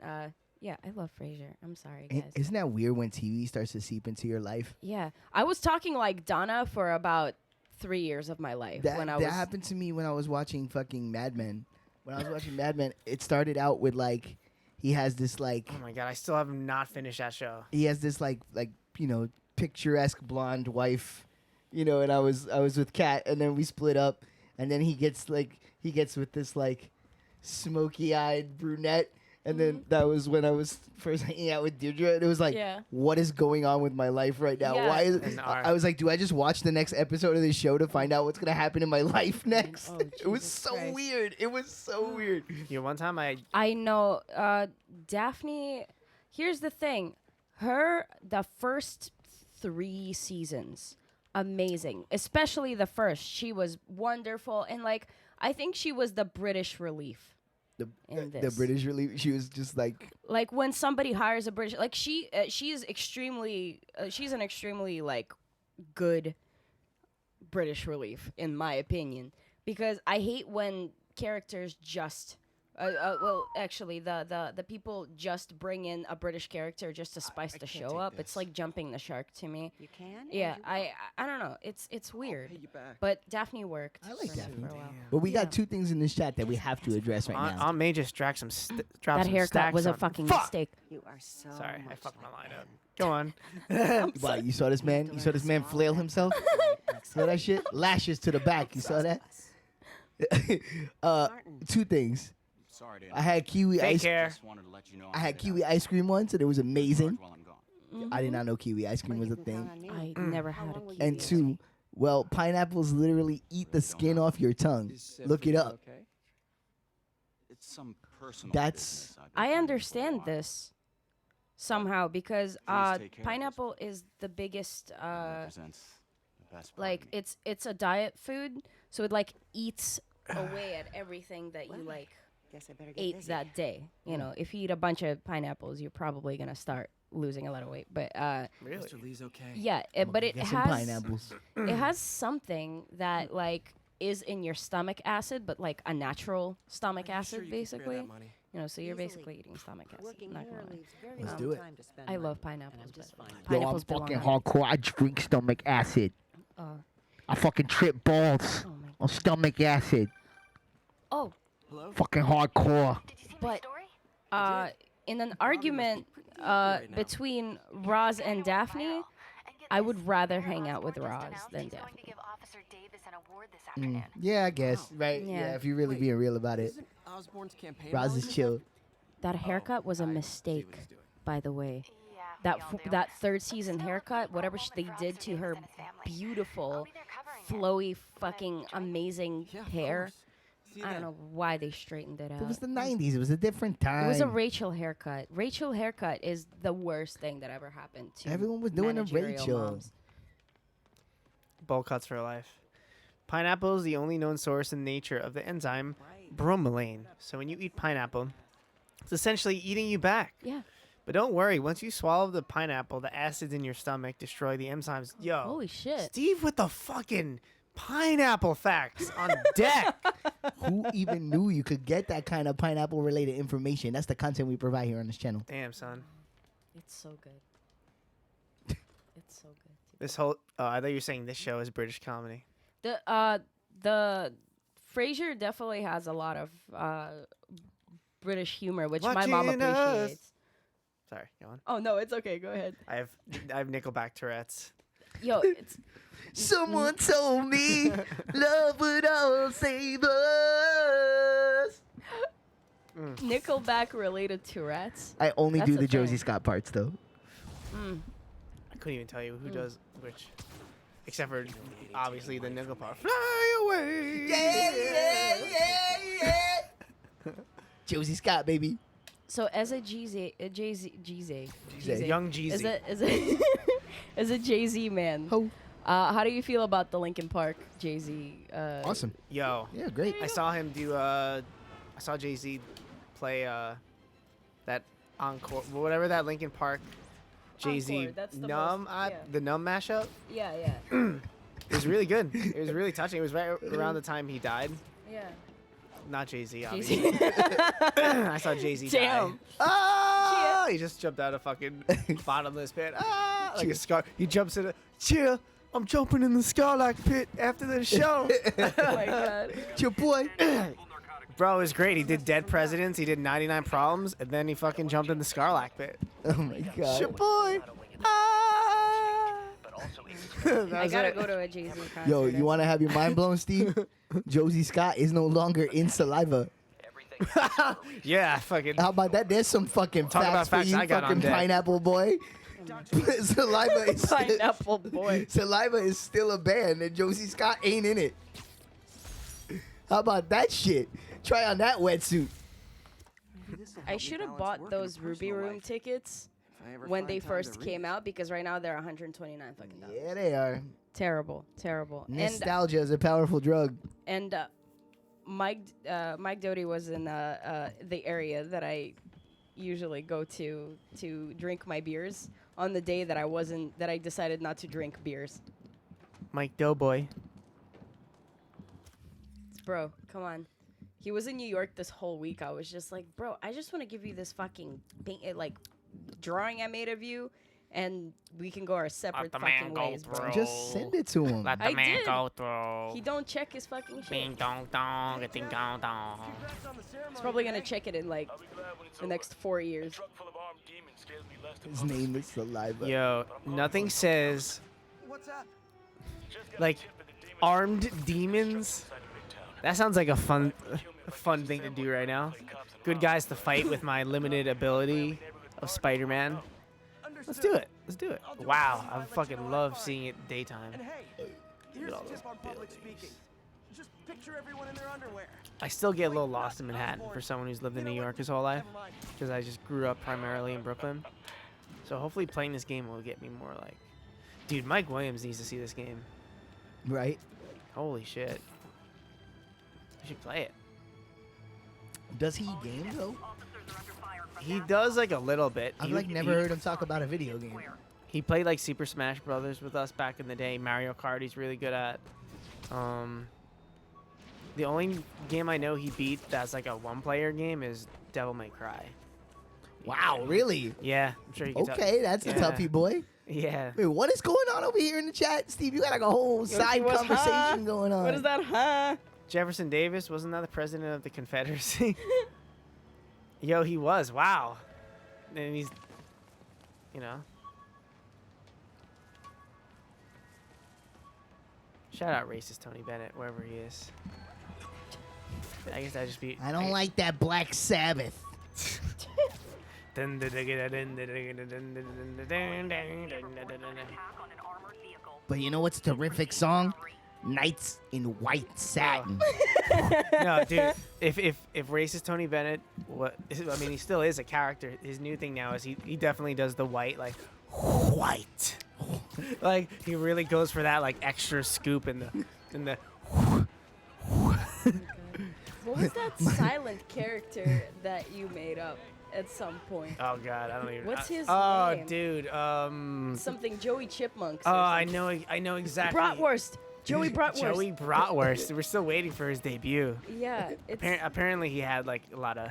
S3: yeah, I love Frasier. I'm sorry, guys.
S1: Isn't that weird when TV starts to seep into your life?
S3: Yeah, I was talking like Donna for about 3 years of my life when I was.
S1: That happened to me when I was watching fucking Mad Men. When I was watching Mad Men, it started out with like he has this like
S2: oh my god, I still have not finished that show.
S1: he has this like picturesque blonde wife, and I was with Kat, and then we split up, and then he gets with this like smoky-eyed brunette. And then that was when I was first hanging out with Deirdre, and it was like,
S3: Yeah.
S1: what is going on with my life right now?
S3: Yeah.
S1: Why is
S2: And
S1: I was like, do I just watch the next episode of this show to find out what's gonna happen in my life next?
S3: Oh,
S1: It was
S3: Jesus
S1: so
S3: Christ.
S1: weird. It was so weird.
S2: One time
S3: I know. Daphne, here's the thing. The first 3 seasons, amazing. Especially the first. She was wonderful. And, like, I think she was the British relief. In
S1: The
S3: this.
S1: British relief. She was just like,
S3: Like, when somebody hires a British... Like, she's extremely... she's an extremely, like, good British relief, in my opinion. Because I hate when characters just... well, actually, the people just bring in a British character just to spice the show up. It's like jumping the shark to me.
S8: You can?
S3: Yeah, I don't know. It's weird.
S5: Pay you back.
S3: But Daphne worked.
S1: I like
S3: for me
S1: Daphne.
S3: for a while.
S1: but we got 2 things in this chat that we have to address right now.
S2: I may just drop some
S3: That haircut
S2: stacks
S3: was a
S2: on-
S3: fucking
S2: Fuck!
S3: mistake.
S8: You are so
S2: Sorry, I
S8: much
S2: fucked my
S8: like
S2: line up. Go on.
S1: Wow, you saw this man? You saw this man flail himself? Saw that shit? Lashes to the back. You saw that? 2 things.
S10: Sorry,
S1: I had kiwi
S2: Take
S1: ice.
S2: care.
S10: Just wanted to let you know
S1: I had kiwi ice cream once, and it was amazing.
S10: while I'm gone.
S1: I did not know kiwi ice cream was a thing.
S3: I never had a kiwi.
S1: And 2, well, pineapples literally eat the skin off your tongue. Look it up.
S10: It's some personal
S1: That's-
S10: business I've been
S3: I
S10: planning for a
S3: understand
S10: while.
S3: this somehow because
S10: Please take care of
S3: pineapple is the biggest
S10: Represents the best part of
S3: like
S10: me.
S3: it's a diet food, so it like eats away at everything that you like
S8: Guess I better get
S3: ate
S8: busy.
S3: that day. You know, if you eat a bunch of pineapples, you're probably gonna start losing a lot of weight. But
S2: Really?
S5: Mr. Lee's okay.
S3: yeah, but it
S1: Get some
S3: has
S1: pineapples.
S3: it has something that like is in your stomach acid, but like a natural stomach
S5: Are you sure
S3: acid,
S5: you can spare
S3: basically.
S5: that money?
S3: You know, so you're
S8: Easily.
S3: basically eating stomach acid.
S8: Working
S3: Not
S8: here
S3: gonna lie.
S8: leaves very
S1: Let's
S8: little
S1: do it.
S8: time to spend
S3: I
S8: money,
S3: love
S8: and
S3: pineapples.
S8: I'm just
S3: but
S8: fine.
S3: pineapples belong on me.
S1: hardcore. I drink stomach acid.
S3: Uh,
S1: I fucking trip balls
S3: oh my.
S1: on stomach acid.
S3: Oh,
S5: Hello?
S1: Fucking hardcore.
S3: but in an argument between Roz and Daphne, I would rather hang out with Roz than Daphne.
S1: Yeah, I guess. Right?
S3: Yeah.
S1: Yeah, if you're really being real about it.
S5: Isn't Osborne's campaign
S1: Roz
S5: manager
S1: is
S5: left?
S1: chill.
S3: That haircut was a
S5: I see what
S3: mistake,
S5: he's doing.
S3: by the way. That 3rd season haircut, whatever they did to her beautiful, flowy, fucking amazing
S5: Yeah, of
S3: hair.
S5: course. See you
S3: I don't
S5: then.
S3: know why they straightened it out.
S1: It was the 90s. It was a different time.
S3: It was a Rachel haircut. Rachel haircut is the worst thing that ever happened to
S1: Everyone was doing a
S3: managerial
S1: Rachel.
S3: moms.
S2: Bowl cuts for life. Pineapple is the only known source in nature of the enzyme bromelain. So when you eat pineapple, it's essentially eating you back.
S3: Yeah.
S2: But don't worry, once you swallow the pineapple, the acids in your stomach destroy the enzymes. Yo,
S3: Holy shit.
S2: Steve with the fucking pineapple facts on deck.
S1: Who even knew you could get that kind of pineapple related information? That's the content we provide here on this channel.
S2: Damn, son.
S3: It's so good. It's so good.
S2: This whole I thought you were saying this show is British comedy.
S3: The Frasier definitely has a lot of British humor, which my mom
S2: Watching us.
S3: appreciates.
S2: Sorry, go on.
S3: Oh no, it's okay. Go ahead.
S2: I have Nickelback Tourette's.
S3: Yo, it's
S1: Someone told me love would all save us.
S3: Nickelback related Tourette's.
S1: I only
S3: That's
S1: do
S3: a
S1: the Josie
S3: thing.
S1: Scott parts though.
S2: I couldn't even tell you who does which, except for obviously the nickel part. Fly away.
S1: Josie Scott, baby.
S3: So as a Jay-Z,
S2: Young Jeezy.
S3: as a Jay-Z man,
S1: Ho.
S3: how do you feel about the Linkin Park Jay-Z?
S1: Awesome.
S2: Yo,
S1: Yeah, great.
S2: I saw him do. I saw Jay-Z play that encore, whatever that Linkin Park Jay-Z
S3: Encore, that's the
S2: numb,
S3: most- yeah.
S2: the numb mashup.
S3: Yeah, yeah,
S2: It was really good. It was really touching. It was right around the time he died.
S3: yeah.
S2: Not Jay-Z, obviously.
S3: Jay-Z.
S2: I saw Jay-Z die.
S3: Damn.
S2: Ah! He just jumped out of fucking bottomless pit. Ah! Like a scar. He jumps in a cheer. I'm jumping in the Scarlac pit after the show.
S3: Oh my god.
S1: It's your boy.
S2: Bro, it was great. He did Dead Presidents. He did 99 Problems. And then he fucking jumped in the Scarlac pit.
S1: Oh my
S2: It's your
S1: god.
S2: boy. Ah! That
S3: I
S2: was
S3: gotta
S2: it.
S3: go to a Jay-Z concert.
S1: Yo, you want to have your mind blown, Steve? Josie Scott is no longer in Saliva.
S2: Yeah, fucking.
S1: How about that? There's some fucking
S2: Talk about
S1: facts for
S2: facts
S1: you,
S2: I got on
S1: fucking
S2: deck.
S1: pineapple boy. Saliva is
S3: Pineapple boy.
S1: Saliva is still a band, and Josie Scott ain't in it. How about that shit? Try on that wetsuit.
S3: I should have bought those Ruby Room tickets when they first came out because right now they're 129 fucking dollars.
S1: Yeah, they are.
S3: Terrible, terrible.
S1: Nostalgia is a powerful drug.
S3: And Mike Doty was in the area that I usually go to drink my beers on the day that I decided not to drink beers.
S2: Mike Doughboy.
S3: Bro, come on. He was in New York this whole week. I was just like, bro, I just want to give you this fucking drawing I made of you, and we can go our separate fucking ways, bro.
S1: Just send it to him.
S2: Let the
S3: I
S2: man
S3: did.
S2: go through.
S3: He don't check his fucking shit.
S2: Ding dong dong, a ding dong dong.
S3: He's probably gonna check it in like the next 4 years.
S1: His name is Saliva.
S2: Yo, nothing says
S5: What's up?
S2: like armed demons. That sounds like a fun thing to do right now. Good guys to fight with my limited ability of Spider-Man. Let's do it. Let's do it. Wow, I fucking love seeing it daytime.
S5: And hey, here's
S2: all
S5: a
S2: those
S5: tip on public
S2: buildings.
S5: speaking. Just picture everyone in their underwear.
S2: I still get a little lost in Manhattan for someone who's lived in New York his whole life, because I just grew up primarily in Brooklyn. So hopefully playing this game will get me more like, dude, Mike Williams needs to see this game.
S1: Right?
S2: Holy shit. We should play it.
S1: Does he game though?
S2: He does like a little bit.
S1: I've
S2: He-
S1: like never
S2: he-
S1: heard him talk about a video game.
S2: He played like Super Smash Brothers with us back in the day. Mario Kart he's really good at. The only game I know he beat that's like a one-player game is Devil May Cry.
S1: Wow, really?
S2: Yeah, I'm sure you can tell.
S1: Okay, that's a toughie boy.
S2: Yeah.
S1: Wait, what is going on over here in the chat, Steve? You got like a whole side
S3: what's
S1: conversation
S3: huh?
S1: going on.
S3: What is that, huh?
S2: Jefferson Davis, wasn't that the president of the Confederacy? Yo, he was. Wow. And he's, you know. Shout out racist Tony Bennett, wherever he is. I guess that'd just be.
S1: I don't like that Black Sabbath. But you know what's a terrific song? Nights in White Satin.
S2: No, dude. If racist Tony Bennett, I mean, he still is a character. His new thing now is he definitely does the white, like white, like he really goes for that like extra scoop in the.
S3: What was that silent character that you made up at some point?
S2: Oh God, I don't even.
S3: What's his
S2: oh,
S3: name?
S2: dude.
S3: Something Joey Chipmunks.
S2: Oh,
S3: or
S2: I
S3: something.
S2: know exactly.
S3: Bratwurst. Joey Bratwurst.
S2: Joey Bratwurst. We're still waiting for his debut.
S3: Yeah, it's
S2: Apparently, he had like a lot of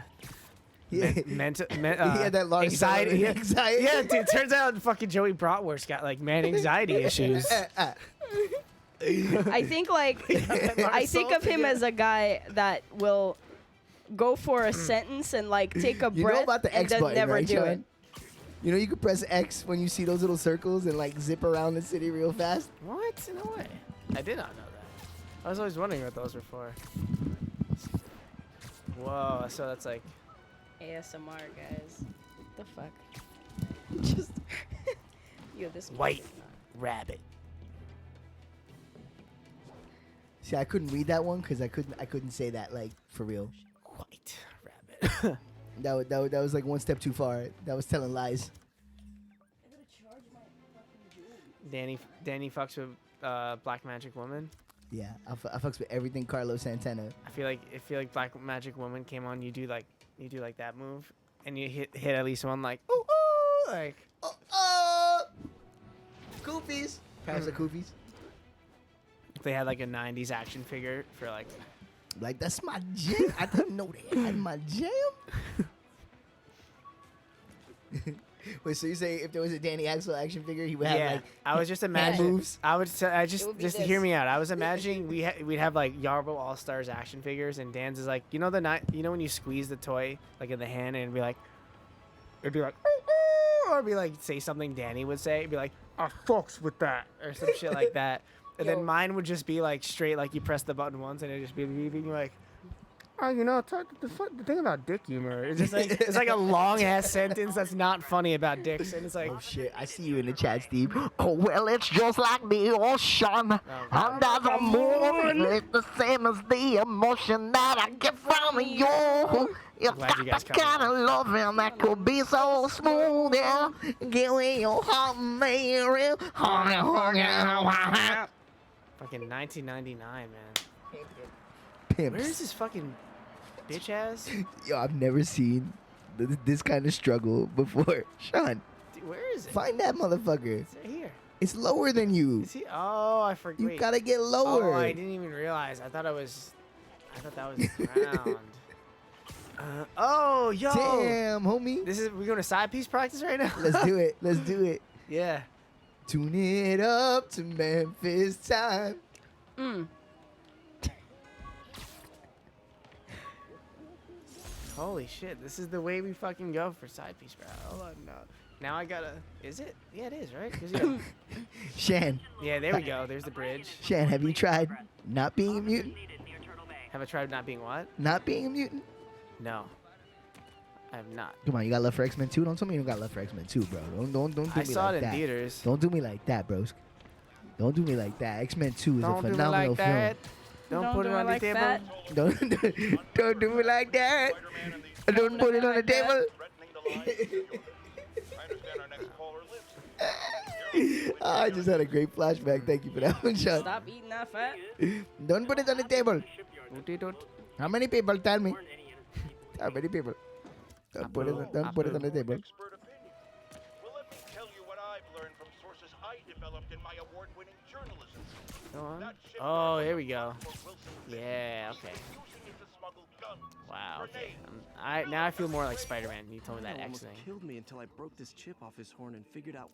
S1: Yeah.
S2: mental.
S1: He had that large
S2: anxiety.
S1: cell of anxiety.
S2: Yeah, dude. Turns out fucking Joey Bratwurst got like man anxiety issues.
S3: I think like I think of him as a guy that will go for a sentence and like take a
S1: You
S3: breath
S1: know about the
S3: and
S1: X
S3: then
S1: button,
S3: never
S1: right,
S3: do
S1: Sean?
S3: it.
S1: You know you can press X when you see those little circles and like zip around the city real fast.
S2: What? No way. I did not know that. I was always wondering what those were for. Whoa. So that's like.
S3: ASMR, guys. What the fuck? Just yo, this
S2: White
S3: is not-
S2: rabbit.
S1: See, I couldn't read that one because I couldn't say that like for real.
S2: White rabbit.
S1: That was like one step too far. That was telling lies.
S2: Danny fucks with Black Magic Woman.
S1: Yeah, I fucks with everything Carlos Santana.
S2: I feel like Black Magic Woman came on. You do like that move, and you hit at least one like ooh ooh like
S1: Goofies. Pass the Goofies.
S2: if they had like a '90s action figure for like.
S1: Like that's my jam. I didn't know they had my jam. Wait, so you say if there was a Danny Axel action figure, he would have
S2: Yeah,
S1: like
S2: I was just
S1: hand
S2: imagining.
S1: moves?
S2: I would
S3: would be
S2: just
S3: this.
S2: hear me out. I was imagining we'd have like YARBO Allstars action figures, and Dan's is like you know when you squeeze the toy like in the hand and it'd be like "Ooh, ooh," or be like say something Danny would say. It'd be like I fucks with that or some shit like that. And
S3: Yo.
S2: then mine would just be like straight like you press the button once and it'd just be beeping like Oh, you know, the thing about dick humor is just like it's like a long ass sentence that's not funny about dicks, and it's like,
S1: Oh shit! I see you in the chat, Steve. Oh well, it's just like the ocean under the moon. It's the same as the emotion that I get from you. You
S2: Glad
S1: got
S2: you guys
S1: the
S2: come
S1: kind of loving that could be so smooth, yeah. Give me your heart, Mary.
S2: fucking 1999, man.
S1: Pimps.
S2: Where is this fucking bitch ass?
S1: Yo, I've never seen this kind of struggle before. Sean,
S2: Dude, where is it?
S1: find that motherfucker.
S2: It's right here.
S1: It's lower than you.
S2: Is he? Oh, I forgot.
S1: You gotta get lower.
S2: Oh, I didn't even realize. I thought that was the ground. Oh, yo.
S1: Damn, homie.
S2: We going to side piece practice right now?
S1: Let's do it. Let's do it.
S2: Yeah.
S1: Tune it up to Memphis time.
S2: Holy shit, this is the way we fucking go for side piece, bro. Hold on, no. Now I gotta. Is it? Yeah, it is, right? 'Cause you
S1: Shan,
S2: yeah, there we go. There's the bridge.
S1: Shan, have you tried not being a mutant?
S2: Have I tried not being what?
S1: Not being a mutant?
S2: No. I have not.
S1: Come on, you got love for X-Men 2? Don't tell me you don't got love for X-Men 2, bro. Don't do me
S2: I saw
S1: like
S2: it in
S1: that.
S2: theaters.
S1: Don't do me like that, bros. Don't do me like that. X-Men 2 is
S2: Don't
S1: a
S2: do me
S1: phenomenal
S2: like
S1: film.
S2: that. Don't put it on the
S3: like
S2: table.
S3: that.
S1: Don't do me like that. Don't put it on the table. I just had a great flashback. Thank you for that one, Sean.
S3: Stop eating that fat.
S1: Don't put it on the table. How many people? Tell me. How many people? Don't put it on the table.
S10: Expert opinion. Well, let me tell you what I've learned from sources I developed in my award-winning journalism.
S2: Go on.
S10: That ship
S2: Oh, here we go.
S10: Fort Wilson City
S2: Yeah, okay.
S10: using it to smuggle guns,
S2: Wow, okay.
S10: grenades,
S2: Now I feel more like Spider-Man. You told me that
S5: Colonel
S2: X
S5: almost
S2: thing.
S5: killed me until I broke this chip off his horn and figured out.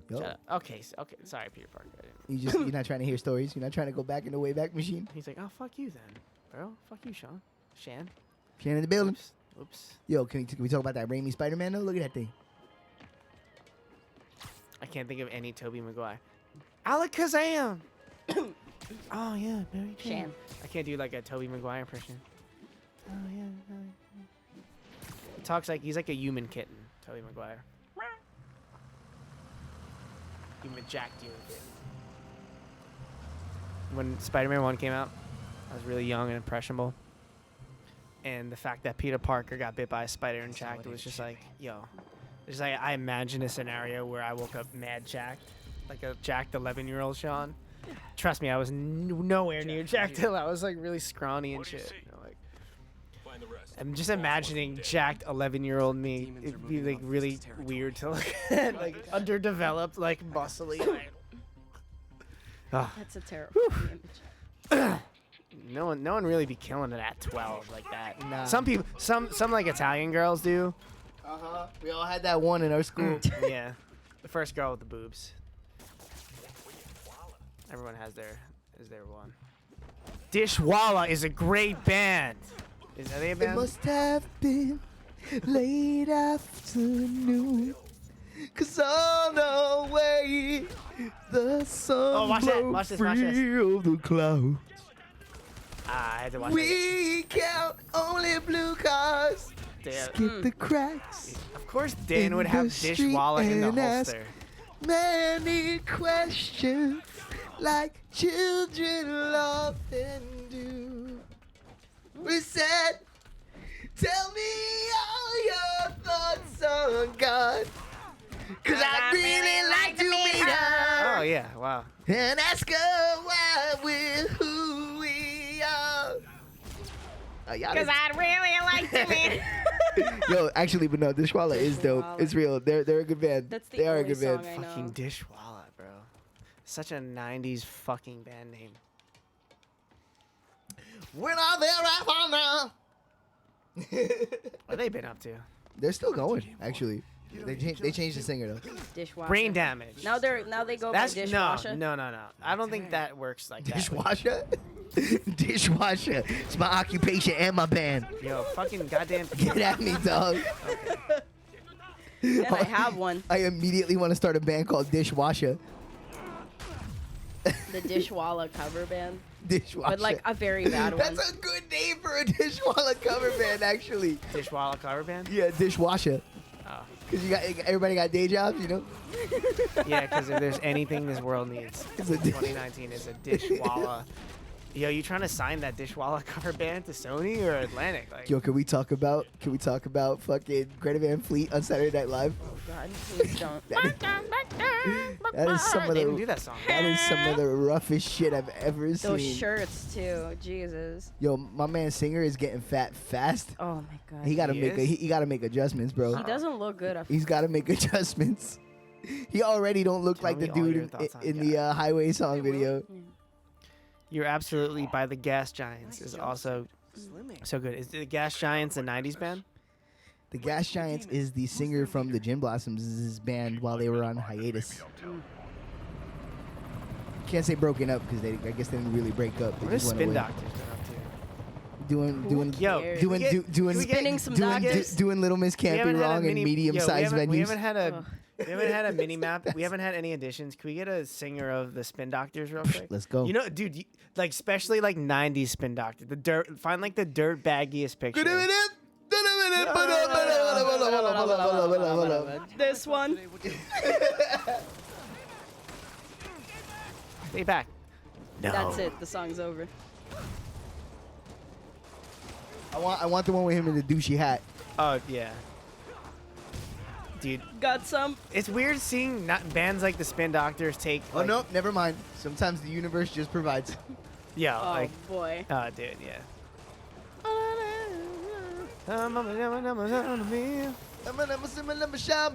S1: Yo,
S2: Shut up. Okay, okay. Sorry, Peter Parker.
S1: you're not trying to hear stories. You're not trying to go back in the Wayback Machine.
S2: He's like, oh, fuck you then, bro. Fuck you, Sean. Shan.
S1: Shan in the building.
S2: Oops. Oops.
S1: Yo, can we talk about that Raimi Spider-Man though? Look at that thing.
S2: I can't think of any Tobey Maguire. Alakazam! Oh, yeah, Mary Jane.
S3: Shan.
S2: I can't do like a Tobey Maguire impression. Oh, yeah. He talks like he's like a human kitten, Tobey Maguire. Human Jack human kitten. When Spider-Man 1 came out, I was really young and impressionable. And the fact that Peter Parker got bit by a spider and jacked, it was just like, yo. Just like I imagine a scenario where I woke up mad jacked, like a jacked 11-year-old Sean. Trust me, I was nowhere near jacked till I was like really scrawny and shit. You know, like, I'm just imagining jacked 11-year-old me. It'd be like really weird to look at, like underdeveloped, like muscly. Like,
S3: That's a terrible image.
S2: No one really be killing it at 12 like that.
S1: Nah.
S2: Some people, some like Italian girls do.
S1: We all had that one in our school.
S2: Yeah, the first girl with the boobs. Everyone has their one. Dishwalla is a great band. Is that a
S1: It
S2: band?
S1: must have been late afternoon, 'cause on the way the sun
S2: watch that,
S1: broke
S2: watch this, watch this.
S1: free of the clouds.
S2: Ah, I had to watch that.
S1: We count only blue cars.
S2: Dan.
S1: Skip the cracks.
S2: Of course, Dan
S1: in
S2: would have
S1: the street
S2: Dishwalla in the
S1: and ask
S2: holster.
S1: Many questions like children often do. We said, tell me all your thoughts on God, 'cause I'd really like to meet her.
S2: Oh yeah, wow.
S1: And ask her why we're who we are.
S3: Because I'd really like to meet.
S1: Yo, actually, but no, Dishwalla is dope.
S3: Dishwalla.
S1: It's real. They're a good band.
S3: That's the
S1: they are a
S3: only
S1: good band.
S3: song I know.
S2: Fucking Dishwalla, bro. Such a 90s fucking band name.
S1: We're not there right now.
S2: What have they been up to?
S1: They're still going, actually. They changed the singer though.
S3: Dishwasher.
S2: Brain damage.
S3: Now they go
S2: That's
S3: by dishwasher.
S2: no. I don't think that works like that.
S1: Dishwasher? Dishwasher. It's my occupation and my band.
S2: Yo, fucking goddamn.
S1: Get at me, dog.
S3: And I have one.
S1: I immediately want to start a band called Dishwasher.
S3: The Dishwalla cover band.
S1: Dishwasher.
S3: But like a very bad one.
S1: That's a good name for a dishwasher cover band, actually.
S2: Dishwalla cover band?
S1: Yeah, dishwasher.
S2: Oh.
S1: Because everybody got day jobs, you know?
S2: Yeah, because if there's anything this world needs,
S1: It's a dish-
S2: 2019 is a Dishwalla. Yo, you trying to sign that Dishwalla cover band to Sony or Atlantic? Like,
S1: Yo, can we talk about fucking Greta Van Fleet on Saturday Night Live?
S3: Oh God, please don't.
S1: That is some of
S2: they
S1: the
S2: didn't do that song.
S1: that is some of the roughest shit I've ever
S3: Those
S1: seen.
S3: shirts too. Jesus.
S1: Yo, my man Singer is getting fat fast.
S3: Oh my God.
S1: He gotta
S2: He
S1: make
S2: is?
S1: he gotta make adjustments, bro.
S3: He doesn't look good.
S1: He's gotta make adjustments. He already don't look
S2: Tell
S1: like the
S2: me all your
S1: dude
S2: thoughts on
S1: in
S2: Guy.
S1: the Highway song video.
S2: You're absolutely by the Gas Giants is also so good. Is the Gas Giants a 90s band?
S1: The Gas Giants is the singer from the Gin Blossoms' band while they were on hiatus. Can't say broken up because I guess they didn't really break up. They
S2: What is
S1: just went
S2: Spin
S1: away.
S2: Doctors been up to?
S1: Doing
S2: Yo,
S3: cares?
S1: doing
S2: we get-
S1: doing
S2: we get-
S3: Spinning some
S1: doing
S3: doctors.
S1: doing Little Miss
S2: We
S1: Can't Be
S2: haven't had a
S1: Wrong in
S2: mini-
S1: medium-sized
S2: we
S1: venues.
S2: haven't had a
S3: Ugh.
S2: we haven't had a mini map. We haven't had any additions. Can we get a singer of the Spin Doctors real quick?
S1: Let's go.
S2: You know, dude, like especially like 90s Spin Doctor. The dirt, find like the dirt baggiest picture.
S3: This one.
S2: Stay back. No.
S3: That's it. The song's over.
S1: I want the one with him in the douchey hat.
S2: Oh yeah. Dude,
S3: Got some.
S2: it's weird seeing not bands like the Spin Doctors take.
S1: Oh
S2: Like,
S1: no, never mind. Sometimes the universe just provides.
S2: Yeah,
S3: Oh
S2: like
S3: boy.
S2: oh dude, yeah.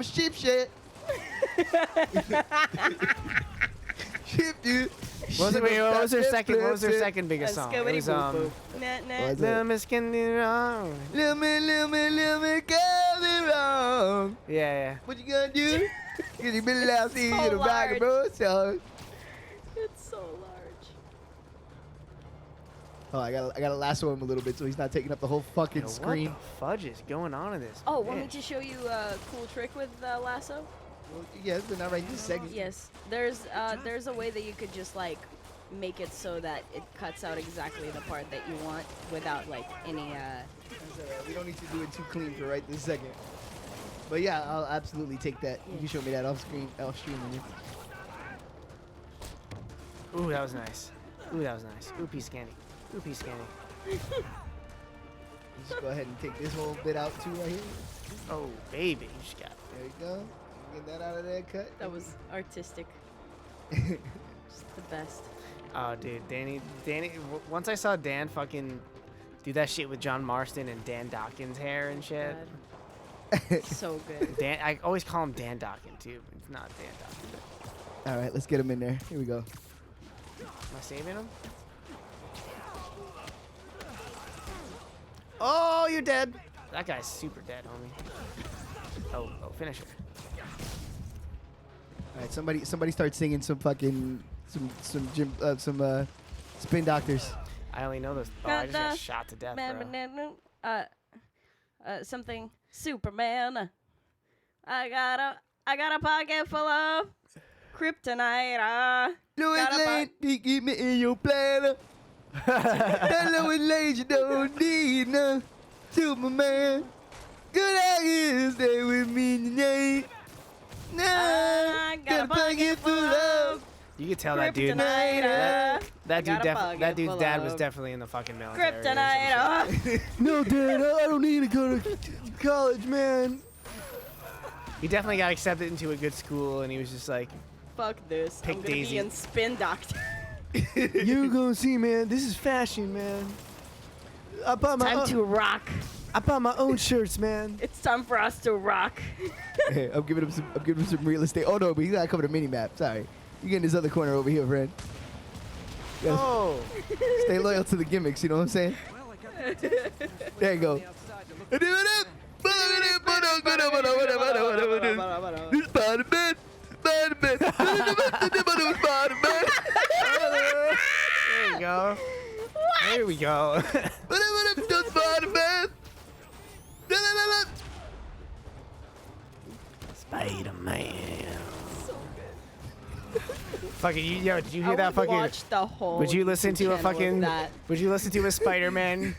S1: Sheep shit. Sheep, dude.
S2: What was her second? What was her second biggest song? It was
S3: Nah, nah.
S1: What's
S2: Little
S1: it?
S2: Miss Can Do Wrong.
S1: Little me, get me wrong.
S2: Yeah,
S1: What you gonna do? Cause you been loud, see
S3: So
S1: you the rock
S3: large.
S1: and roll song.
S3: It's so large.
S1: Oh, I gotta lasso him a little bit so he's not taking up the whole fucking
S2: yeah.
S1: screen.
S2: What the fudge is going on in this?
S3: Oh, want me
S2: bitch?
S3: to show you a cool trick with lasso?
S1: Well, yes, but not right this second.
S3: Yes. There's a way that you could just like make it so that it cuts out exactly the part that you want without like any
S1: That's all right. We don't need to do it too clean for right this second. But yeah, I'll absolutely take that. You can show me that off stream.
S2: Ooh, that was nice. Ooh, that was nice. Ooh, piece scanning. Ooh, piece scanning.
S1: Just go ahead and take this whole bit out too right here.
S2: Oh, baby, you just got.
S1: There you go. Get that out of there, cut.
S3: that was artistic. Just the best.
S2: Oh, dude, Danny. Once I saw Dan fucking do that shit with John Marston and Dan Dawkins' hair and shit.
S3: God. So good.
S2: Dan, I always call him Dan Dawkins too. It's not Dan Dawkins.
S1: All right, let's get him in there. Here we go.
S2: Am I saving him? Oh, you're dead. That guy's super dead, homie. Oh, finish her.
S1: All right, somebody start singing some fucking some Spin Doctors.
S2: I only know those. Oh, I just got shot to death, bro.
S3: Something Superman. I got a pocket full of kryptonite.
S1: Lois
S3: Got a
S1: Lane, he keep me in your planner. That Lois Lane, you don't need no Superman. Good idea, stay with me tonight. Nah, got a pocket full of.
S2: You could tell that dude.
S3: Kryptonite.
S2: That dude's dad was definitely in the fucking military. or some shit.
S3: Kryptonite.
S1: No, Dad, I don't need to go to college, man.
S2: He definitely got accepted into a good school, and he was just like,
S3: Fuck this.
S2: Pick
S3: I'm gonna
S2: Daisy.
S3: be in Spin Doctor.
S1: You gonna see, man. This is fashion, man. I bought my
S3: Time to rock.
S1: I bought my own shirts, man.
S3: It's time for us to rock.
S1: Hey, I'm giving him some real estate. Oh no, but he's not covering the mini map. Sorry, you get in this other corner over here, friend. You gotta
S2: oh.
S1: stay loyal to the gimmicks. You know what I'm saying? There you go.
S2: There you go. There we go. Spider-Man. Fucking yo, did you hear
S3: I
S2: that
S3: would
S2: fucking?
S3: watch the whole
S2: Would you listen
S3: YouTube
S2: to a
S3: channel of
S2: fucking?
S3: that.
S2: Would you listen to a Spider-Man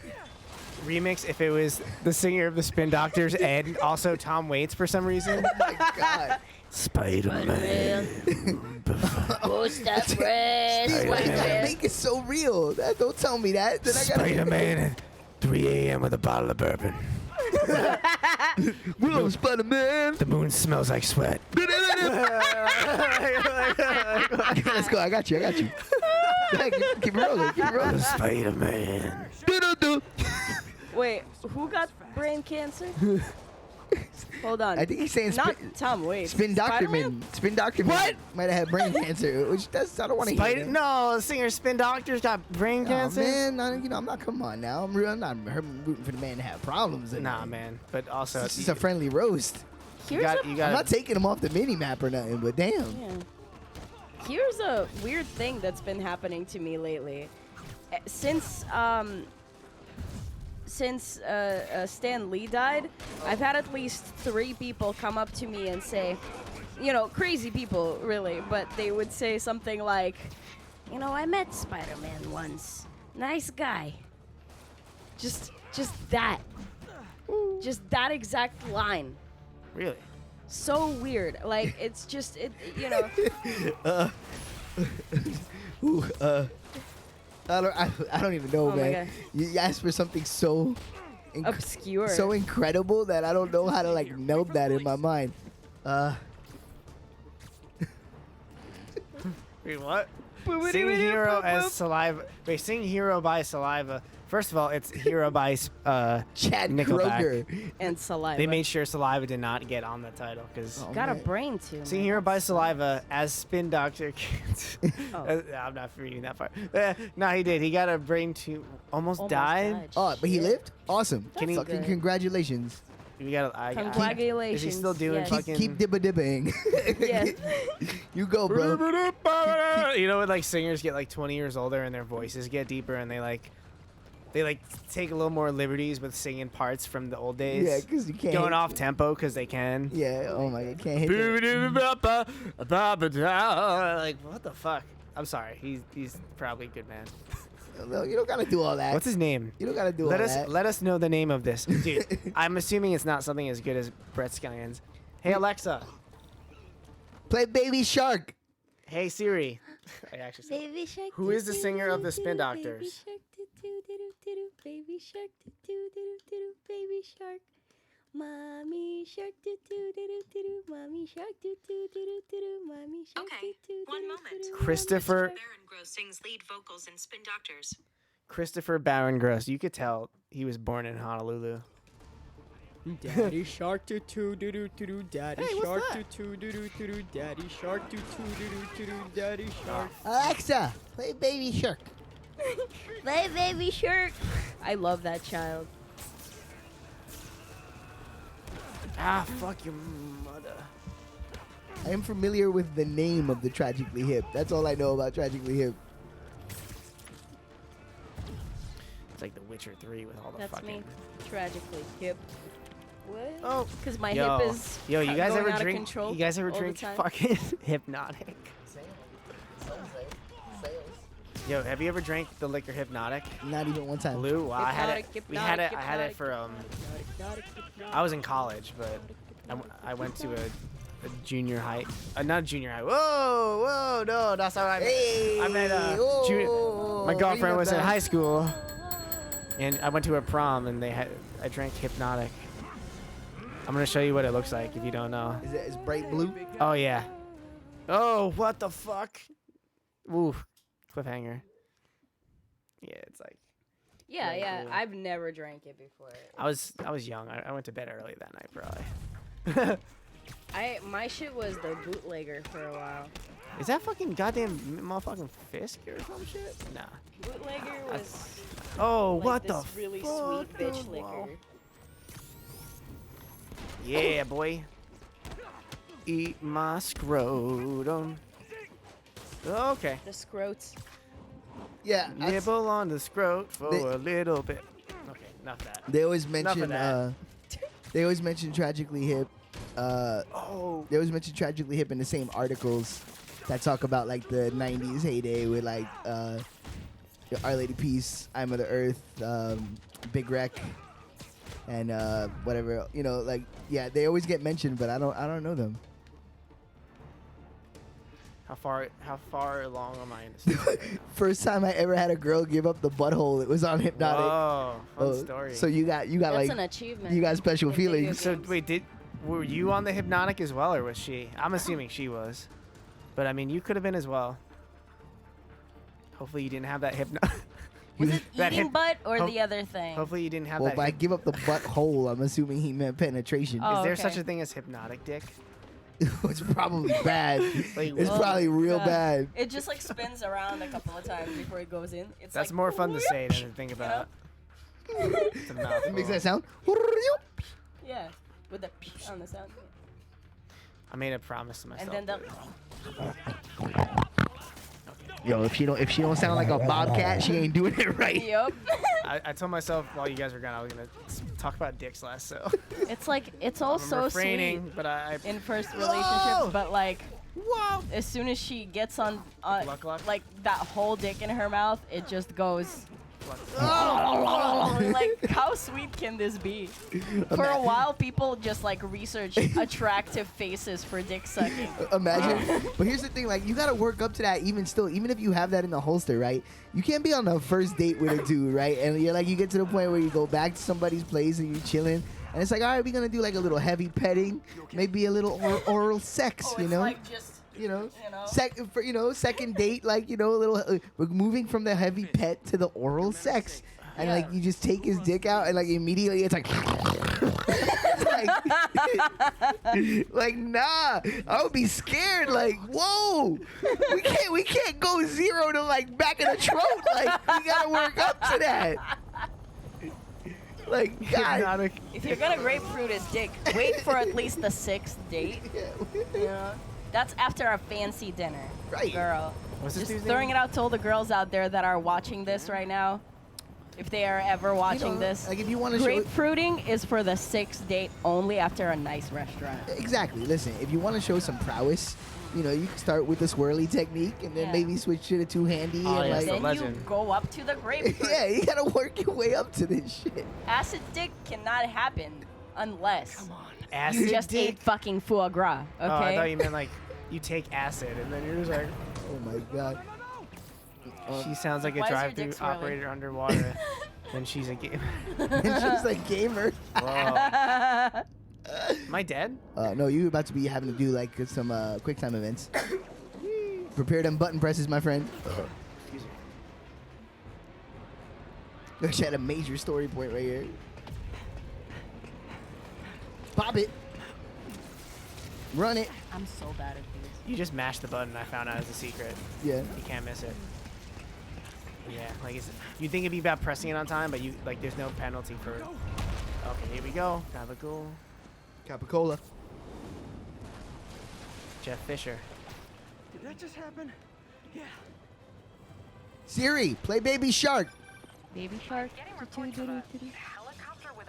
S2: remix if it was the singer of the Spin Doctors and also Tom Waits for some reason?
S1: Oh my god.
S2: Spider-Man.
S3: Who's that breast?
S1: Steve, why you gotta make it so real? Don't tell me that. Then I gotta.
S2: Spider-Man at 3 a.m. with a bottle of bourbon.
S1: Whoa, Spider-Man.
S2: The moon smells like sweat.
S1: Let's go. I got you. Yeah, keep rolling. Keep rolling.
S2: Spider-Man.
S3: Wait, who got brain cancer? Hold on.
S1: I think he's saying
S3: not Tom Waits.
S1: Spin
S3: Spider-Man?
S1: Doctorman. Spin Doctorman. What? Might have had brain cancer, which I don't want to hear.
S2: Spider?
S1: That.
S2: No, the singer Spin Doctors got brain cancer.
S1: Man, I'm not. Come on now. I'm not rooting for the man to have problems.
S2: Nah, man. But also,
S1: This is a friendly roast.
S2: you got.
S1: I'm not taking him off the mini map or nothing, but damn.
S3: Yeah. Here's a weird thing that's been happening to me lately. Since Stan Lee died, I've had at least 3 people come up to me and say, you know, crazy people, really, but they would say something like, you know, I met Spider-Man once. Nice guy. Just that. Just that exact line.
S2: Really?
S3: So weird. Like, it's just, you know.
S1: I don't even know,
S3: Oh my
S1: man.
S3: God.
S1: You asked for something so
S3: Obscure.
S1: so incredible that I don't know how to like meld that in my mind.
S2: Wait, what? Sing Hero as Saliva. Wait, Sing Hero by Saliva. First of all, it's Hero by
S1: Chad
S2: Nickelback.
S1: Kroger.
S3: And Saliva.
S2: They made sure Saliva did not get on the title because
S3: Got a brain too.
S2: Sing
S3: man.
S2: Hero by Saliva as Spin Doctor.
S3: Oh.
S2: I'm not reading that part. No, he did. He got a brain tumor. Almost died.
S1: Oh, but he lived? Awesome.
S2: Can he-
S1: Fucking
S3: good.
S1: congratulations.
S2: We got. Is he
S3: Congratulations.
S2: still doing
S3: Yes.
S2: fucking?
S1: Keep dibba-dibbing.
S3: Yes.
S1: You go, bro.
S2: You know when like singers get like 20 years older and their voices get deeper and they take a little more liberties with singing parts from the old days.
S1: Yeah, because you can't.
S2: Going off tempo because they can.
S1: Yeah, oh my god, can't hit that.
S2: Like what the fuck? I'm sorry. He's probably a good man.
S1: No, you don't gotta do all that.
S2: What's his name?
S1: You don't gotta do
S2: Let
S1: all
S2: us
S1: that.
S2: let us know the name of this dude. I'm assuming it's not something as good as Brett Skyans. Hey Alexa.
S1: Play Baby Shark.
S2: Hey Siri. I actually said,
S3: Baby shark.
S2: who is the singer of the Spin
S3: Baby
S2: Doctors?
S3: shark, do-do-do-do-do, baby shark, do-do-do-do-do, baby shark. Mommy shark, do-do-do-do-do, mommy shark, do-do-do-do-do, mommy shark.
S9: Okay, one moment.
S2: Christopher
S9: Baron Gross sings lead vocals in Spin Doctors.
S2: Christopher Barron Gross. You could tell he was born in Honolulu.
S12: Daddy shark do do do do do do, daddy
S2: Hey, what's
S12: shark
S2: that?
S12: do do do do do, daddy shark do do do do do, daddy shark.
S1: Alexa, play Baby Shark.
S3: Play baby shark. I love that child.
S2: Ah, fuck your mother.
S1: I am familiar with the name of the Tragically Hip. That's all I know about Tragically Hip.
S2: It's like The Witcher 3 with all the
S3: That's
S2: fucking.
S3: me. Tragically hip. What?
S2: Oh,
S3: Because my
S2: yo,
S3: hip is
S2: yo, you guys
S3: going
S2: ever
S3: out of
S2: drink?
S3: control
S2: You guys ever
S3: all the
S2: drink
S3: time.
S2: fucking Hypnotic? Yo, have you ever drank the liquor Hypnotic?
S1: Not even one time.
S2: Blue? Well, I had it.
S3: Hypnotic,
S2: We had it.
S3: hypnotic,
S2: I had it for I was in college, but I went to a junior high. Not junior high. Whoa, whoa, no, that's not what I meant.
S1: Hey,
S2: I meant
S1: whoa,
S2: my girlfriend
S1: bring
S2: was
S1: it
S2: in
S1: back.
S2: high school, and I went to a prom, and I drank Hypnotic. I'm gonna show you what it looks like if you don't know.
S1: Is it bright blue?
S2: Oh yeah. Oh, what the fuck? Ooh, cliffhanger. Yeah, it's like.
S3: Yeah,
S2: Very
S3: yeah.
S2: cool.
S3: I've never drank it before.
S2: I was young. I went to bed early that night, probably.
S3: My shit was the bootlegger for a while.
S2: Is that fucking goddamn motherfucking Fisk or some shit? Nah.
S3: Bootlegger was
S2: Oh,
S3: like
S2: what
S3: this
S2: the
S3: really
S2: fuck?
S3: sweet bitch
S2: Wow.
S3: liquor.
S2: Yeah, boy. Eat my scrotum. Okay.
S3: The scrotes.
S1: Yeah.
S2: Nibble on the scrot for
S1: They-
S2: a little bit. Okay, enough of that.
S1: They always
S2: Enough of
S1: mention.
S2: that.
S1: They always mention Tragically Hip.
S2: Oh.
S1: They always mention Tragically Hip in the same articles that talk about like the '90s heyday with like Our Lady Peace, I'm of the Earth, Big Wreck, and whatever. You know, like yeah, they always get mentioned, but I don't know them.
S2: How far along am I in this?
S1: First time I ever had a girl give up the butthole, it was on Hypnotic.
S2: Whoa, fun story.
S1: So you got
S3: That's
S1: like
S3: an achievement.
S1: you got special
S3: in video
S1: feelings.
S2: So
S3: games.
S2: wait, were you on the Hypnotic as well, or was she? I'm assuming she was, but I mean, you could have been as well. Hopefully, you didn't have that
S3: Was it
S2: that
S3: eating
S2: hip-
S3: butt or
S2: hope-
S3: the other thing?
S2: Hopefully, you didn't have
S1: Well,
S2: that.
S1: by give up the butthole, I'm assuming he meant penetration.
S3: Oh.
S2: Is there
S3: okay.
S2: such a thing as hypnotic dick?
S1: It's probably bad.
S2: Like,
S1: It's
S3: Oh,
S1: probably real
S3: God.
S1: bad.
S3: It just like spins around a couple of times before it goes in. It's
S2: That's
S3: like,
S2: more fun to say than to think
S3: know?
S2: about. It's a mouthful.
S1: It makes that sound.
S3: Yeah, with the on the sound.
S2: I made a promise to myself.
S3: And then the
S1: Yo, if she don't sound like a bobcat, she ain't doing it right.
S3: Yup.
S2: I told myself while you guys were gone, I was gonna talk about dicks less. So
S3: It's like it's all
S2: I'm
S3: so
S2: refraining,
S3: sweet
S2: but I
S3: in first relationships, but like
S1: Whoa!
S3: as soon as she gets on
S2: Luck.
S3: like that whole dick in her mouth, it just goes.
S1: Oh.
S3: Like how sweet can this be? For a while, people just like research attractive faces for dick sucking.
S1: Imagine. But here's the thing, like you gotta work up to that even still, even if you have that in the holster, right? You can't be on the first date with a dude, right? And you're like you get to the point where you go back to somebody's place and you're chilling. And it's like, all right, we're gonna do like a little heavy petting, maybe a little oral sex,
S3: Oh,
S1: you
S3: it's
S1: know?
S3: like just
S1: Second date, like a little. We're moving from the heavy pet to the oral sex, and
S3: Yeah.
S1: like you just take his dick out, and like immediately it's like, like nah, I would be scared. Like whoa, we can't go zero to like back of the throat. Like we gotta work up to that. Like God.
S2: hypnotic.
S3: if you're gonna grapefruit his dick, wait for at least the 6th date. You know? That's after a fancy dinner,
S1: Right.
S3: girl.
S2: What's this
S3: Just
S2: dude's
S3: throwing
S2: name?
S3: it out to all the girls out there that are watching this right now. If they are ever watching
S1: know,
S3: this,
S1: like, if you wanna show-
S3: grapefruiting is for the 6th date only after a nice restaurant.
S1: Exactly. Listen, if you want to show some prowess, you know, you can start with the swirly technique and then
S3: Yeah.
S1: maybe switch to the two-handy
S2: Oh,
S1: and
S2: yeah,
S1: like
S2: so
S3: Then you
S2: legend.
S3: go up to the grapefruit.
S1: yeah, you gotta work your way up to this shit.
S3: Acid dick cannot happen unless
S2: Acid
S3: you just
S2: dick?
S3: ate fucking foie gras. Okay.
S2: Oh, I thought you meant like you take acid and then you're just like.
S1: Oh my God.
S2: She sounds like a
S3: Why is your
S2: drive-through
S3: dick swirling?
S2: operator underwater. Then she's a gamer.
S1: It's just like gamer.
S2: Whoa. Am I dead?
S1: No, you're about to be having to do like some quick time events. Prepare them button presses, my friend.
S2: Excuse me.
S1: Look, she had a major story point right here. Pop it. Run it.
S3: I'm so bad at these.
S2: You just mashed the button. I found out as a secret.
S1: Yeah.
S2: You can't miss it. Yeah, like you think it'd be about pressing it on time, but you like there's no penalty for. Okay, here we go. Gabagool.
S1: Capicola.
S2: Jeff Fisher.
S5: Did that just happen? Yeah.
S1: Siri, play Baby Shark.
S3: Baby shark.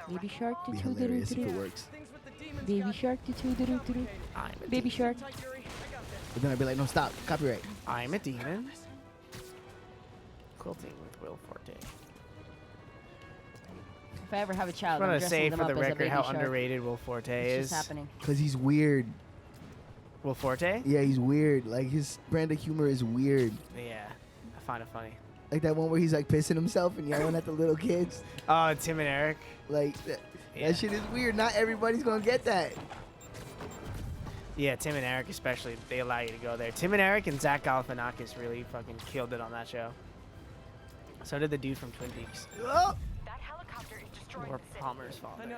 S3: Baby shark.
S1: Be hilarious if it works.
S3: Baby shark.
S2: I'm a
S3: Baby shark.
S1: But then I'd be like, no, stop. Copyright.
S2: I'm a demon. Quilting with Will Forte.
S3: If I ever have a child,
S2: I
S3: I'm
S2: want to
S3: dressing
S2: say
S3: them
S2: for
S3: up
S2: the
S3: as a
S2: record
S3: baby
S2: how
S3: shark.
S2: underrated Will Forte
S3: It's
S2: is.
S3: just happening.
S1: Because he's weird.
S2: Will Forte?
S1: Yeah, he's weird. Like, his brand of humor is weird.
S2: Yeah, I find it funny.
S1: Like that one where he's like pissing himself and yelling at the little kids.
S2: Oh, Tim and Eric.
S1: Like, that
S2: Yeah.
S1: shit is weird. Not everybody's going to get that.
S2: Yeah, Tim and Eric especially, they allow you to go there. Tim and Eric and Zach Galifianakis really fucking killed it on that show. So did the dude from Twin Peaks.
S1: Oh!
S2: Or Palmer's father.
S5: I know.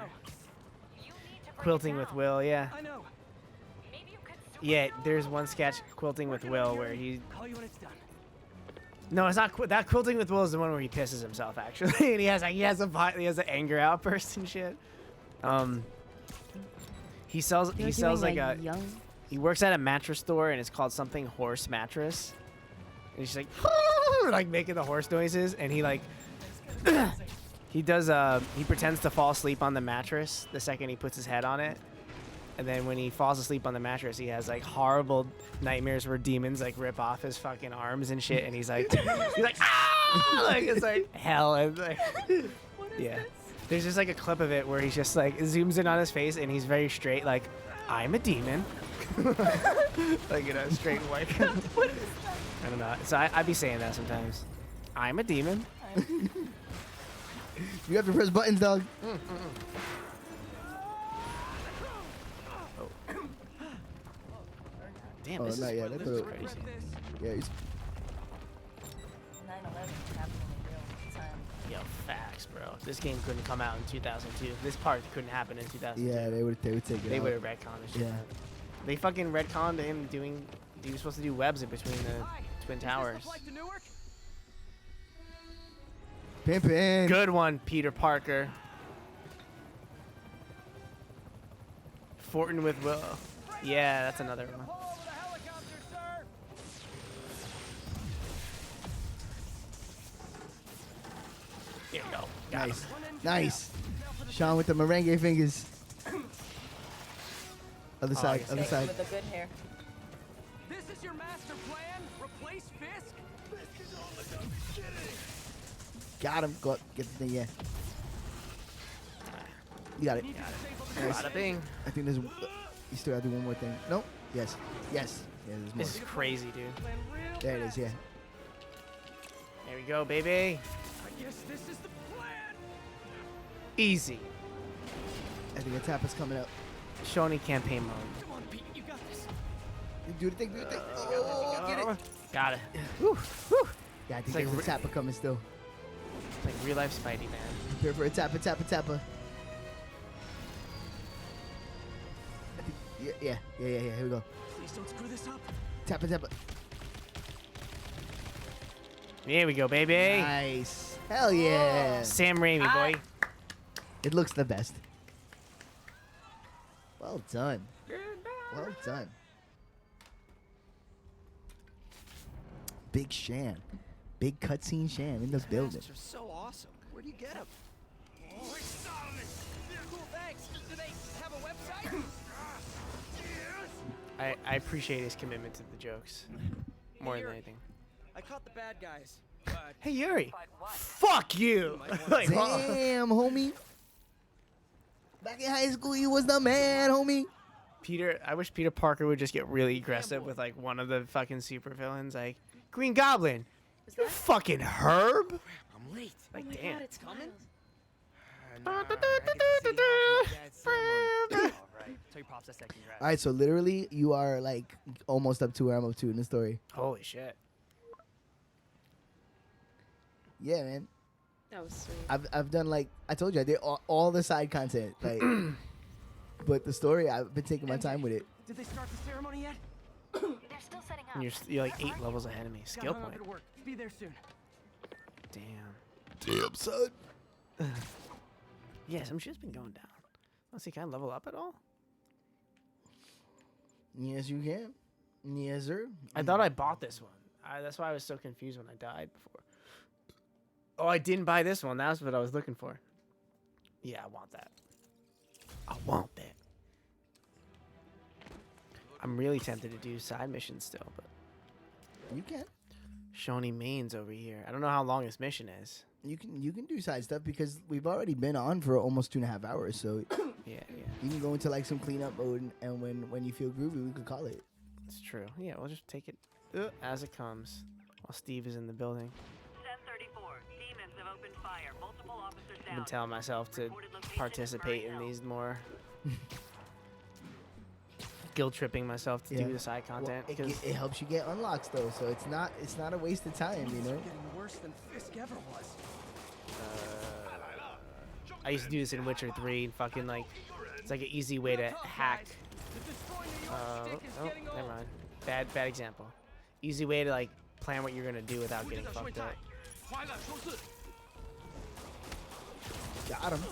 S2: Quilting with Will, yeah.
S5: I know.
S2: Yeah, there's one sketch, Quilting with Will, where he...
S5: Call you when it's done.
S2: No, it's not. That Quilting with Will is the one where he pisses himself, actually. And he has an anger outburst and shit. He sells like a... He works at a mattress store, and it's called something horse mattress. And he's like, like making the horse noises, and he like, he pretends to fall asleep on the mattress the second he puts his head on it, And then when he falls asleep on the mattress, he has like horrible nightmares where demons like rip off his fucking arms and shit. And he's like, ah! Like it's like hell. And like, yeah. There's just like a clip of it where he's just like zooms in on his face and he's very straight, like, I'm a demon. Like, you know, straight white.
S3: What is that?
S2: I don't know. So I be saying that sometimes. I'm a demon.
S1: You have to press buttons, dog.
S2: Damn,
S1: Oh,
S2: this
S1: not
S2: is,
S1: yet.
S2: this is crazy.
S1: Yeah, he's
S3: 9/11 happening in real time.
S2: Yo, facts, bro. This game couldn't come out in 2002. This part couldn't happen in 2002.
S1: yeah. They would take it.
S2: They
S1: out.
S2: would have retconned this shit.
S1: Yeah.
S2: They fucking retconned him doing. He was supposed to do webs in between the Twin Towers.
S1: Pimpin'.
S2: Good one, Peter Parker. Fortin with Will. Yeah, that's another one. Here we go. Got
S1: Nice.
S2: him.
S1: Nice. Sean with the merengue fingers. Other side.
S2: yes.
S1: Other side.
S3: With the good hair.
S5: This is your master plan? Replace Fisk?
S1: Got him. Go. Get the thing. Yeah. You got it. Nice.
S2: Bada bing.
S1: I think there's. You still have to do one more thing. Nope. Yes. Yes. Yeah, there's more.
S2: This is crazy, dude.
S1: There it is. Yeah.
S2: There we go, baby.
S5: I guess this is the plan.
S2: Easy.
S1: I think a tap is coming up.
S2: Shawnee campaign mode.
S5: Come on, Pete, you got this.
S1: Do the thing. Do the thing. Oh, get it.
S2: Got it.
S1: Whew. Whew. Yeah, I think
S2: It's like
S1: there's a tapper coming still.
S2: It's like real life Spidey, man.
S1: Prepare for a tapper, tapper, tapper. Yeah. Here we go.
S5: Please don't screw this up.
S1: Tapper, tapper.
S2: Here we go, baby.
S1: Nice. Hell yeah.
S2: Sam Raimi, boy.
S1: It looks the best. Well done. Well done. Big Shan. Big cutscene Shan in the building.
S5: They're so awesome. Where do you get them?
S4: Oh, exotic.
S5: Cool, thanks. Do they have a website?
S2: I appreciate his commitment to the jokes more than anything.
S5: I caught the bad guys. But
S2: Hey, Yuri. Fuck you. Like,
S1: Damn, homie. Back in high school, you was the man, homie.
S2: Peter, I wish Peter Parker would just get really aggressive with like one of the fucking supervillains, like Green Goblin. You fucking Herb.
S5: I'm late.
S2: Like,
S3: Oh my
S2: damn.
S3: God, it's coming.
S5: Tell your pops I said congrats.
S1: All right, so literally, you are like almost up to where I'm up to in the story.
S2: Holy shit.
S1: Yeah, man.
S3: That was sweet.
S1: I've done like I told you I did all the side content, like, but the story I've been taking my time with it.
S5: Did they start the ceremony yet?
S9: They're still setting up.
S2: And you're like 8 levels ahead of me. Skill
S5: Got hung up
S2: point.
S5: at work. Be there soon.
S2: Damn.
S1: Damn, son.
S2: Yeah, some shit's been going down. Let's see, can I level up at all?
S1: Yes, you can. Yes, sir.
S2: I thought I bought this one. That's why I was so confused when I died before. Oh, I didn't buy this one. That's what I was looking for. Yeah, I want that. I want that. I'm really tempted to do side missions still, but
S1: You can.
S2: Shawnee Main's over here. I don't know how long this mission is.
S1: You can do side stuff because we've already been on for almost 2.5 hours. So
S2: Yeah.
S1: you can go into like some cleanup mode, and when you feel groovy, we could call it.
S2: It's true. Yeah, we'll just take it as it comes while Steve is in the building.
S9: 1034. Demons have opened fire. Multiple officers
S2: I've been
S9: down.
S2: telling myself to participate in these more. Guilt tripping myself to
S1: Yeah.
S2: do the side content
S1: Well,
S2: because
S1: it helps you get unlocks though, so it's not a waste of time, you know.
S5: Getting worse than Fisk ever was.
S2: I used to do this in Witcher 3 and fucking like it's like an easy way to hack. Never mind. Bad example. Easy way to like plan what you're gonna do without getting fucked up.
S1: Got him.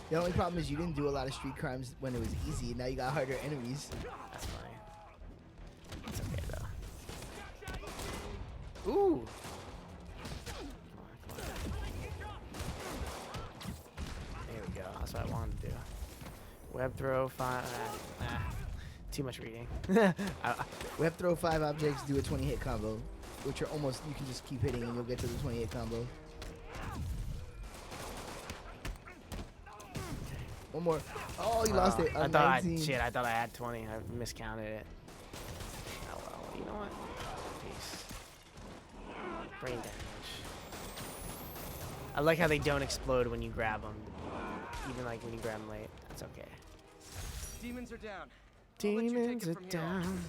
S1: The only problem is you didn't do a lot of street crimes when it was easy. Now you got harder enemies.
S2: That's funny. It's okay though. Ooh. Come on. There we go. That's what I wanted to do. Web throw 5. Too much reading.
S1: Web throw 5 objects, do a 20 hit combo, which are almost, you can just keep hitting and you'll get to the 20 hit combo. One more. Oh, you lost it.
S2: I thought
S1: 19.
S2: I thought I had 20. I miscounted it. Oh well. You know what? Peace. Brain damage. I like how they don't explode when you grab them. Even like when you grab them late. That's okay.
S5: Demons are down. I'll let you take
S2: Demons
S5: it
S2: are
S5: from here.
S2: down.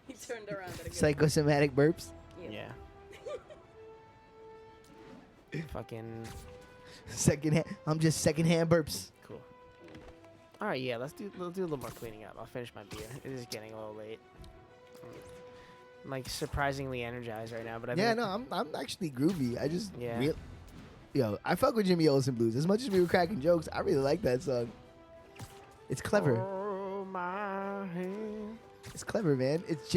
S3: He turned around at a good
S1: Psychosomatic burps.
S2: Yeah. Fucking
S1: Secondhand. I'm just secondhand burps.
S2: cool. All right, yeah. Let's do a little more cleaning up. I'll finish my beer. It is getting a little late. I'm like surprisingly energized right now, but I
S1: Yeah, no, I'm actually groovy. I just
S2: Yeah.
S1: Yo, I fuck with Jimmy Olsen Blues. As much as we were cracking jokes, I really like that song. It's clever.
S2: Oh my hand.
S1: It's clever, man. It's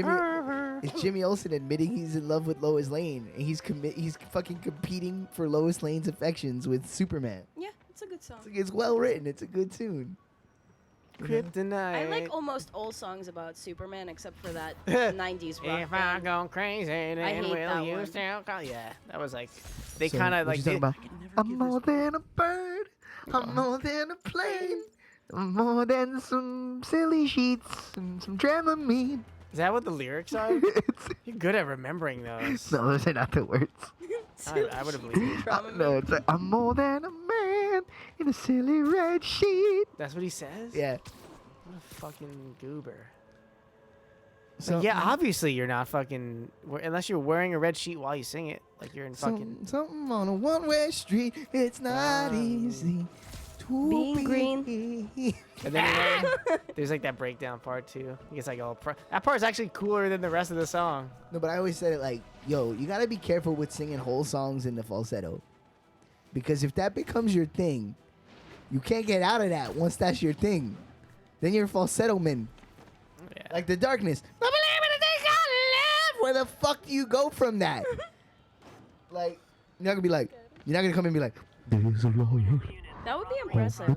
S1: Jimmy Olsen admitting he's in love with Lois Lane, and he's fucking competing for Lois Lane's affections with Superman.
S3: Yeah, it's a good song.
S1: It's well written. It's a good tune.
S2: Kryptonite.
S3: I like almost all songs about Superman except for that 90s rock
S2: If I
S3: band.
S2: go crazy, then
S3: hate
S2: will
S3: that
S2: you
S3: one.
S2: still call? Yeah, that was like they
S1: So,
S2: kind of
S1: what
S2: like
S1: you talking
S2: they-
S1: about? I'm more than a bird. I'm more than a plane. I'm more than some silly sheets and some Dramamine.
S2: Is that what the lyrics are? You're good at remembering those.
S1: No, those are not the words.
S2: I would have believed you.
S1: No, it's like, I'm more than a man in a silly red sheet.
S2: That's what he says?
S1: Yeah.
S2: What a fucking goober.
S1: So,
S2: Like, yeah, obviously you're not fucking unless you're wearing a red sheet while you sing it. Like you're in fucking
S1: something on a one-way street. It's not easy to
S3: Being green.
S2: And then there's like that breakdown part too. He gets like all that part's actually cooler than the rest of the song.
S1: No, but I always said it like, yo, you gotta be careful with singing whole songs in the falsetto, because if that becomes your thing, you can't get out of that once that's your thing. Then you're a falsetto man.
S2: Yeah.
S1: Like The Darkness. Where the fuck do you go from that? Like, you're not gonna be like, you're not gonna come and be like, there's a lawyer.
S3: That would be impressive.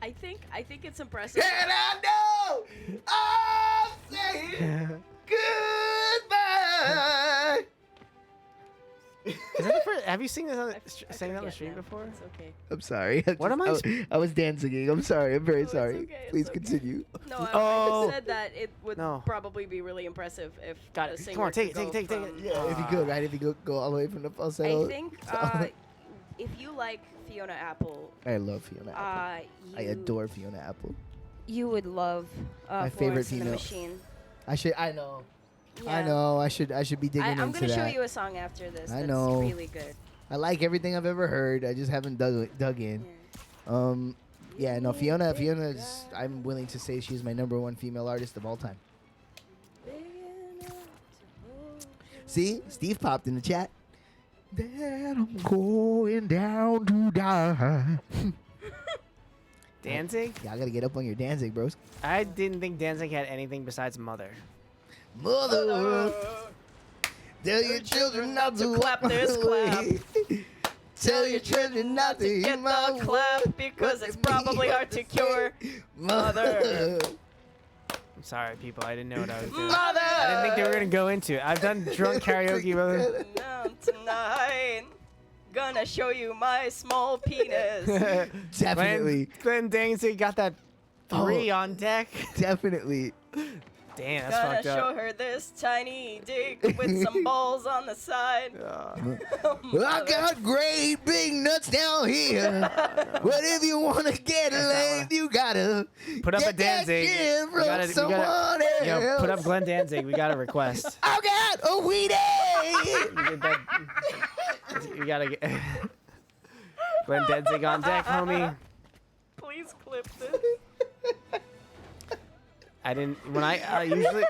S3: I think it's impressive.
S1: And I know I'll say goodbye.
S2: Is that the first, have you seen this on
S3: I
S2: sang that on the
S3: forget
S2: stream
S3: now.
S2: before?
S3: It's okay.
S1: I'm sorry.
S2: What am I
S1: I was dancing. I'm sorry. I'm very
S3: it's
S1: sorry.
S3: okay, it's
S1: Please
S3: okay.
S1: continue.
S3: No, I
S2: Oh.
S3: just said that it would
S2: No.
S3: probably be really impressive if
S2: Got
S3: the
S2: it.
S3: singer
S2: Come on, take
S3: could
S2: it, take
S3: go
S2: it, take it.
S3: from-
S1: Yeah, if you could, right? If you go all the way from the falsetto.
S3: I think if you like Fiona Apple,
S1: I love Fiona Apple. I adore Fiona Apple.
S3: You would love
S1: My favorite
S3: Florence and the
S1: female.
S3: Machine.
S1: I know. I
S3: Yeah.
S1: know. I should be digging
S3: I'm
S1: into
S3: gonna show
S1: that.
S3: you a song after this.
S1: I
S3: that's
S1: know.
S3: really good.
S1: I like everything I've ever heard. I just haven't dug in. Yeah, no, Fiona's, I'm willing to say she's my #1 female artist of all time. See? Steve popped in the chat. That I'm going down to die.
S2: Danzig?
S1: Yeah, I gotta get up on your Danzig, bros.
S2: I didn't think Danzig had anything besides Mother.
S1: Mother, tell your children not to
S3: clap this clap.
S1: Tell your children not to
S3: get
S1: hit my
S3: the clap because it's probably hard to cure. Mother.
S2: I'm sorry, people. I didn't know what I was doing.
S3: Mother.
S2: I didn't think they were gonna go into it. I've done drunk karaoke, brother.
S3: Now tonight, gonna show you my small penis.
S1: Definitely.
S2: Glenn Danzig got that 3 on deck.
S1: Definitely.
S2: Damn, that's
S3: Gonna
S2: fucked
S3: show
S2: up.
S3: her this tiny dick with some balls on the side.
S1: I got great big nuts down here. But if you wanna get laid, you gotta
S2: Put up
S1: get
S2: a Danzig.
S1: that shit
S2: We
S1: from
S2: gotta-
S1: someone else.
S2: Yo, put up Glenn Danzig. We got a request.
S1: I got a weedie.
S2: You gotta get Glenn Danzig on deck, homie.
S3: Please clip this.
S2: I didn't. When I usually.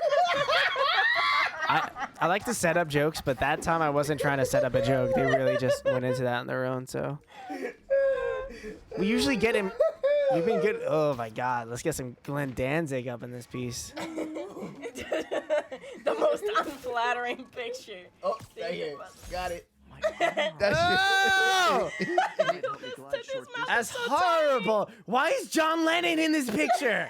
S2: I like to set up jokes, but that time I wasn't trying to set up a joke. They really just went into that on their own. So we usually get him. We've been good. Oh my God, let's get some Glenn Danzig up in this piece.
S3: The most unflattering picture.
S1: Oh,
S3: that
S1: right
S3: you
S1: here.
S3: could possibly-
S1: Got it.
S2: Oh!
S3: His mouth
S2: That's
S3: is so
S2: horrible. Why is John Lennon in this picture?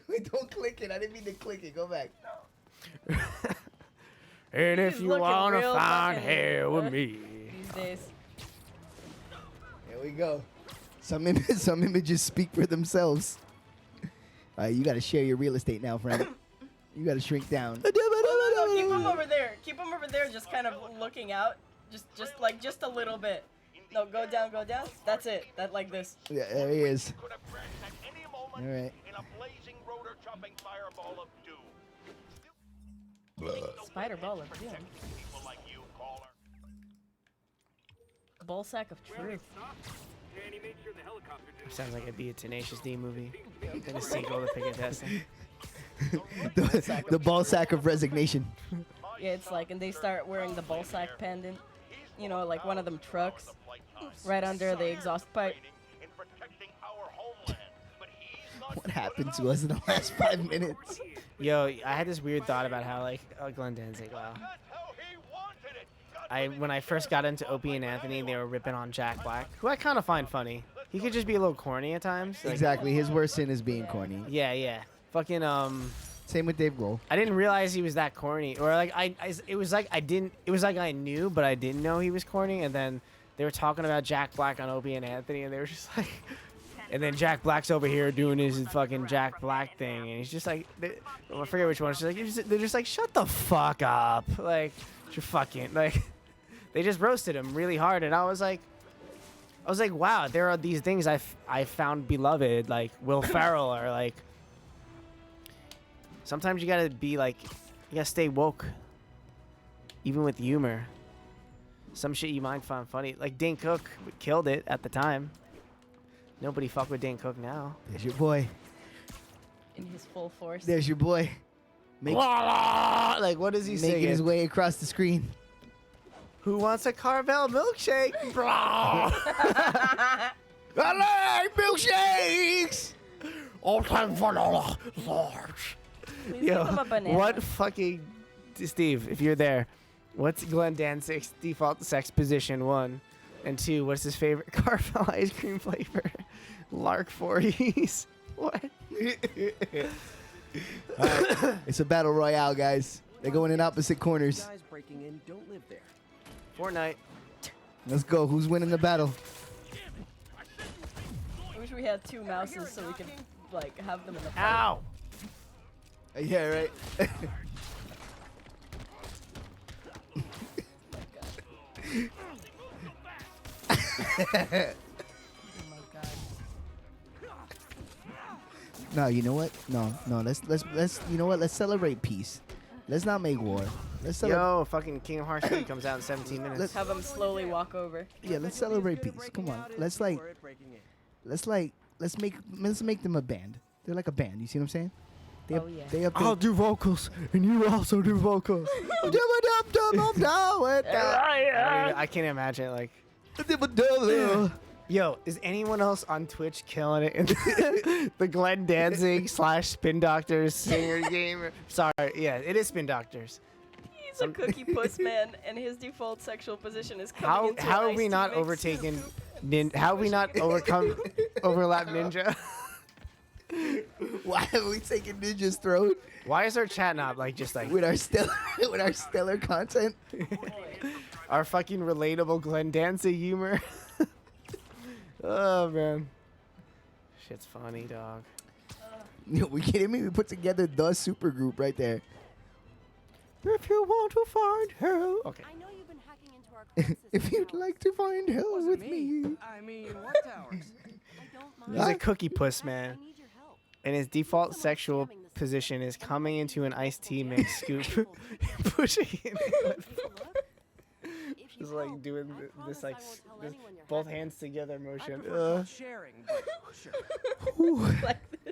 S1: Wait, don't click it. I didn't mean to click it. Go back.
S2: And if
S3: He's
S2: you
S3: looking
S2: wanna
S3: real
S2: find
S3: fucking-
S2: hair with me.
S3: These days.
S1: There we go. Some images speak for themselves. All right, you got to share your real estate now, friend. You got to shrink down.
S3: No, keep him over there. Keep him over there, just kind of looking out. Just a little bit. No, go down, go down. That's it. That like this.
S1: Yeah, there he is.
S10: Could have crashed at any moment
S1: All right.
S10: in a blazing rotor chopping fireball of doom.
S3: Spider ball of doom.
S10: People like you, caller.
S3: Ball sack of truth.
S2: Sounds like it'd be a Tenacious D movie. And a sequel to Picket Testing.
S1: The ball sack of resignation.
S3: Yeah, it's like, and they start wearing the ball sack pendant. You know, like one of them trucks, right under the exhaust pipe.
S10: In protecting our homeland, but he's not
S1: What happened to us in the last 5 minutes?
S2: Yo, I had this weird thought about how like Glenn Danzig. Wow.
S10: how he wanted it.
S2: When I first got into Opie and Anthony, they were ripping on Jack Black, who I kind of find funny. He could just be a little corny at times. Like,
S1: Exactly. His worst sin is being corny.
S2: Yeah. Fucking
S1: Same with Dave Grohl.
S2: I didn't realize he was that corny, or like it was like I knew, but I didn't know he was corny. And then they were talking about Jack Black on Opie and Anthony, and they were just like, and then Jack Black's over here doing his fucking Jack Black thing, and he's just like, I forget which one. It's just like they're just like, shut the fuck up, like you're fucking like, they just roasted him really hard, and I was like, wow, there are these things I found beloved, like Will Ferrell, or like. Sometimes you gotta be like, you gotta stay woke, even with humor. Some shit you might find funny, like Dane Cook killed it at the time. Nobody fuck with Dane Cook now.
S1: There's your boy.
S3: In his full force.
S1: There's your boy.
S2: Like, what is he saying?
S1: Making his way across the screen.
S2: Who wants a Carvel milkshake?
S1: I like milkshakes.
S2: All time vanilla large.
S3: Please give him a banana.
S2: What fucking Steve? If you're there, what's Glenn Danzig's default sex position? 1, and 2. What's his favorite Carvel ice cream flavor? Lark 40s. What?
S1: Alright, it's a battle royale, guys. They're going in opposite corners.
S5: Guys breaking in don't live there.
S2: Fortnite.
S1: Let's go. Who's winning the battle?
S3: I wish we had 2 mouses so we could like have them in the fight.
S2: Ow!
S1: Yeah, right. No, you know what? No. Let's you know what? Let's celebrate peace. Let's not make war. Let's celebrate.
S2: Yo, fucking King of Hearts 3 comes out in 17 minutes.
S3: Let's have them slowly walk over.
S1: Yeah, let's celebrate peace. Come on. Let's make them a band. They're like a band. You see what I'm saying? They
S3: Oh, yeah.
S1: They up
S2: I'll do vocals, and you also do vocals. I can't imagine, like... Yo, is anyone else on Twitch killing it in the Glenn Danzig / Spin Doctors singer game? Sorry, yeah, it is Spin Doctors.
S3: He's a cookie puss man, and his default sexual position is coming into
S2: How
S3: an
S2: have we
S3: iced
S2: not
S3: tea mix.
S2: overtaken... How have we not overcome Overlap Ninja?
S1: Why have we taken Ninja's throat
S2: Why is our chat not like just like
S1: with our stellar content?
S2: our fucking relatable Glenn Danzig humor? Oh man, shit's funny, dog.
S1: Yo, we kidding me? We put together the super group right there.
S2: If you want to find hell, okay.
S6: I know you've been hacking into our cloud system.
S1: If you'd like to find hell with me.
S5: I mean, what towers?
S6: I don't mind.
S2: He's a cookie puss man,
S6: I need your help.
S2: and his default sexual position is coming into an iced tea mix scoop, and pushing it. Just like doing this like this both hands together motion.
S5: Sharing, but sure.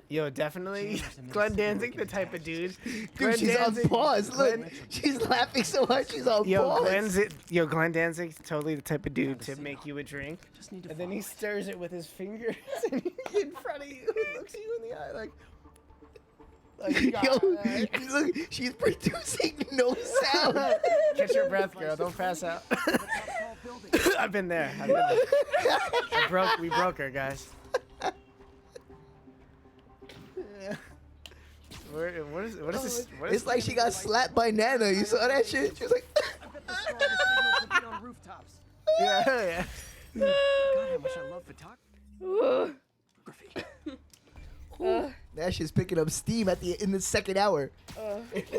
S2: Yo, definitely Glenn Danzig, the type of dude.
S1: Dude, she's on pause. Look, she's laughing so hard she's on pause.
S2: Glenn Danzig's totally the type of dude to make you a drink, and then he stirs it with his fingers and in front of you, and looks you in the eye
S1: Yo, look, she's producing no sound.
S2: Catch your breath, girl. Don't pass out. I've been there. We broke her, guys. What is this?
S1: It's like she got slapped by Nana. You saw that shit? She was like,
S5: I bet the star signal could be on rooftops.
S2: Yeah.
S5: God, how much I love photography.
S1: that shit's picking up steam in the second hour.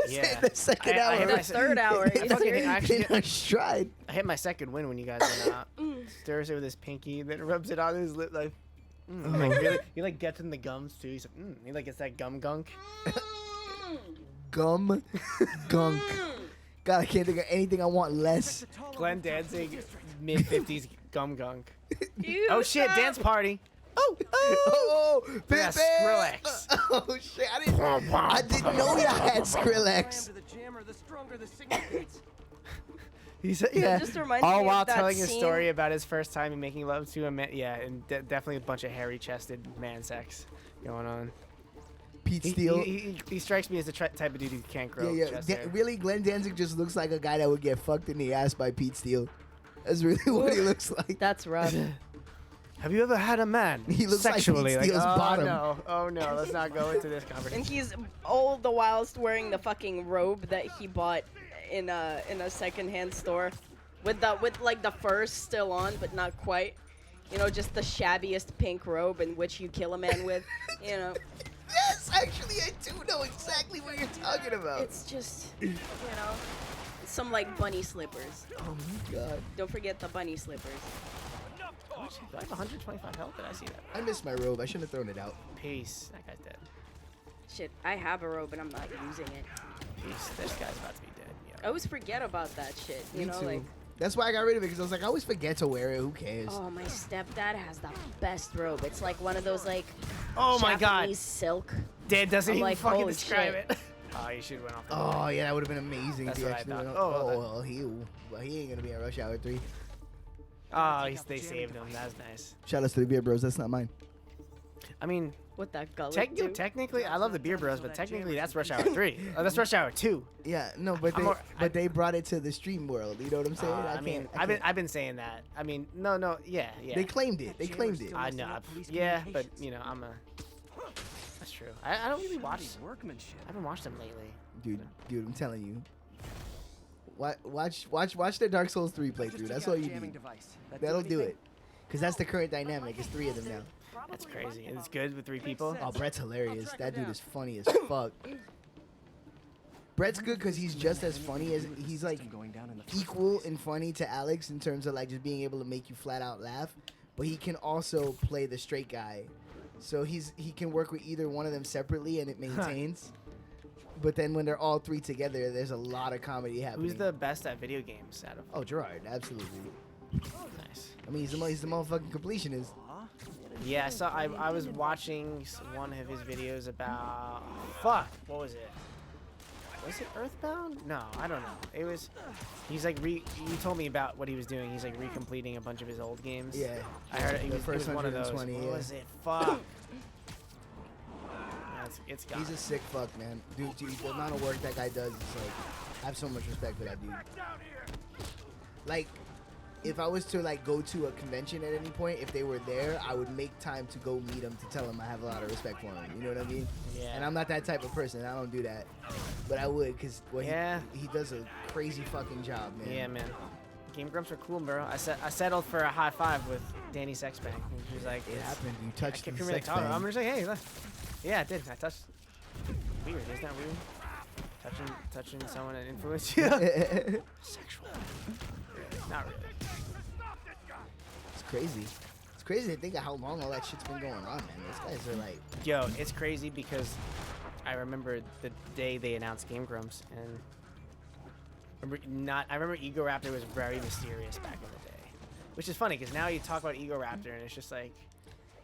S2: Yeah.
S1: The second hour.
S2: I hit my
S3: Third hour.
S2: I fucking actually
S1: in a stride.
S2: I hit my second win when you guys went out. Stirs it with his pinky, then rubs it on his lip like. Like really, he like gets in the gums too. He's like, he like gets that gum gunk.
S1: Gum gunk. God, I can't think of anything I want less.
S2: Glenn Danzig, mid 50s gum gunk.
S3: Ew,
S2: Oh shit,
S3: stop.
S2: dance party.
S1: Oh,
S2: That's Skrillex.
S1: Oh shit, I didn't know y'all had Skrillex.
S5: The jammer, the stronger the signal gets.
S2: He's
S3: It just reminds me
S2: all
S3: of
S2: while
S3: that
S2: telling a
S3: scene.
S2: story about his first time in making love to a man. Yeah, and definitely a bunch of hairy-chested man sex going on.
S1: Pete Steele.
S2: He strikes me as the type of dude who can't grow chest hair.
S1: Really, Glenn Danzig just looks like a guy that would get fucked in the ass by Pete Steele. That's really what he looks like.
S3: That's rough.
S2: Have you ever had a man
S1: He looks like Pete
S2: sexually
S1: Steele's bottom.
S2: No, oh no, let's not go into this
S3: And
S2: conversation.
S3: he's all the whilst wearing the fucking robe that he bought in a secondhand store, with like the fur still on but not quite. You know, just the shabbiest pink robe in which you kill a man with. You know.
S1: Yes, actually, I do know exactly what you're talking about.
S3: It's just, you know, some like bunny slippers.
S1: Oh my god.
S3: Don't forget the bunny slippers.
S2: Do I have 125 health? Did I see that?
S1: I missed my robe. I shouldn't have thrown it out.
S2: Peace. That guy's dead.
S3: Shit, I have a robe and I'm not using it.
S2: Peace. This guy's about to be dead.
S3: I
S2: Yeah.
S3: always forget about that shit. You
S1: Me
S3: know,
S1: too.
S3: like.
S1: That's why I got rid of it, because I was like, I always forget to wear it. Who cares?
S3: Oh, my stepdad has the best robe. It's like one of those like
S2: Oh my god.
S3: Japanese silk.
S2: Dad doesn't
S3: I'm
S2: even
S3: like,
S2: fucking
S3: holy
S2: describe
S3: shit.
S2: it. Oh, you should have went off the
S1: Oh yeah, that would have been amazing.
S2: That's
S1: if he
S2: what I
S1: actually
S2: thought.
S1: went
S2: Oh,
S1: off-
S2: well,
S1: well, he ain't gonna be at Rush Hour 3.
S2: Oh, they saved him. That's nice.
S1: Shout outs to the Beer Bros. That's not mine.
S2: I mean,
S3: What that gullet do?
S2: technically, I love the Beer Bros, but technically that's Rush Hour 3. That's Rush Hour 2.
S1: Yeah, no, but they brought it to the stream world. You know what I'm saying?
S2: I mean, I've been saying that. I mean, no, yeah.
S1: They claimed it. They claimed it.
S2: I know. Yeah, but you know, That's true. I don't really watch.
S5: Workmanship.
S2: I haven't watched them lately.
S1: Dude, I'm telling you. Watch the Dark Souls 3 playthrough. That's all you need. That'll do it. Because that's the current dynamic. It's 3 of them now.
S2: That's crazy. And it's good with 3 people.
S1: Oh, Brett's hilarious. That dude is funny as fuck. Brett's good because he's just as funny as he's like equal and funny to Alex in terms of like just being able to make you flat out laugh, but he can also play the straight guy, so he can work with either one of them separately and it maintains. But then when they're all 3 together, there's a lot of comedy happening.
S2: Who's the best at video games out of?
S1: Oh, Gerard, absolutely.
S2: Nice.
S1: I mean, he's the motherfucking completionist.
S2: Yeah, so I was watching one of his videos about fuck. What was it? Was it Earthbound? No, I don't know. It was. He's like he told me about what he was doing. He's like recompleting a bunch of his old games.
S1: Yeah.
S2: I heard it.
S1: The
S2: It
S1: first
S2: was one of those.
S1: 120,
S2: What
S1: yeah.
S2: was it? Fuck. It's gone.
S1: He's a sick fuck, man. Dude, the amount of work that guy does is like, I have so much respect for that dude. Like, if I was to like go to a convention at any point, if they were there, I would make time to go meet him to tell him I have a lot of respect for him. You know what I mean?
S2: Yeah.
S1: And I'm not that type of person. I don't do that. But I would, because he does a crazy fucking job, man.
S2: Yeah, man. Game Grumps are cool, bro. I settled for a high five with Danny Sexbang. She was like,
S1: It happened. You touched
S2: I
S1: the
S2: can't really
S1: sex
S2: talk.
S1: bang.
S2: I'm just like, hey, look. Yeah, I did. I touched. Weird, isn't that weird? Touching someone that influenced you. Sexual. Not really.
S1: It's crazy. It's crazy to think of how long all that shit's been going on, man. These guys are like...
S2: Yo, it's crazy because I remember the day they announced Game Grumps, and I remember Ego Raptor was very mysterious back in the day, which is funny because now you talk about Ego Raptor and it's just like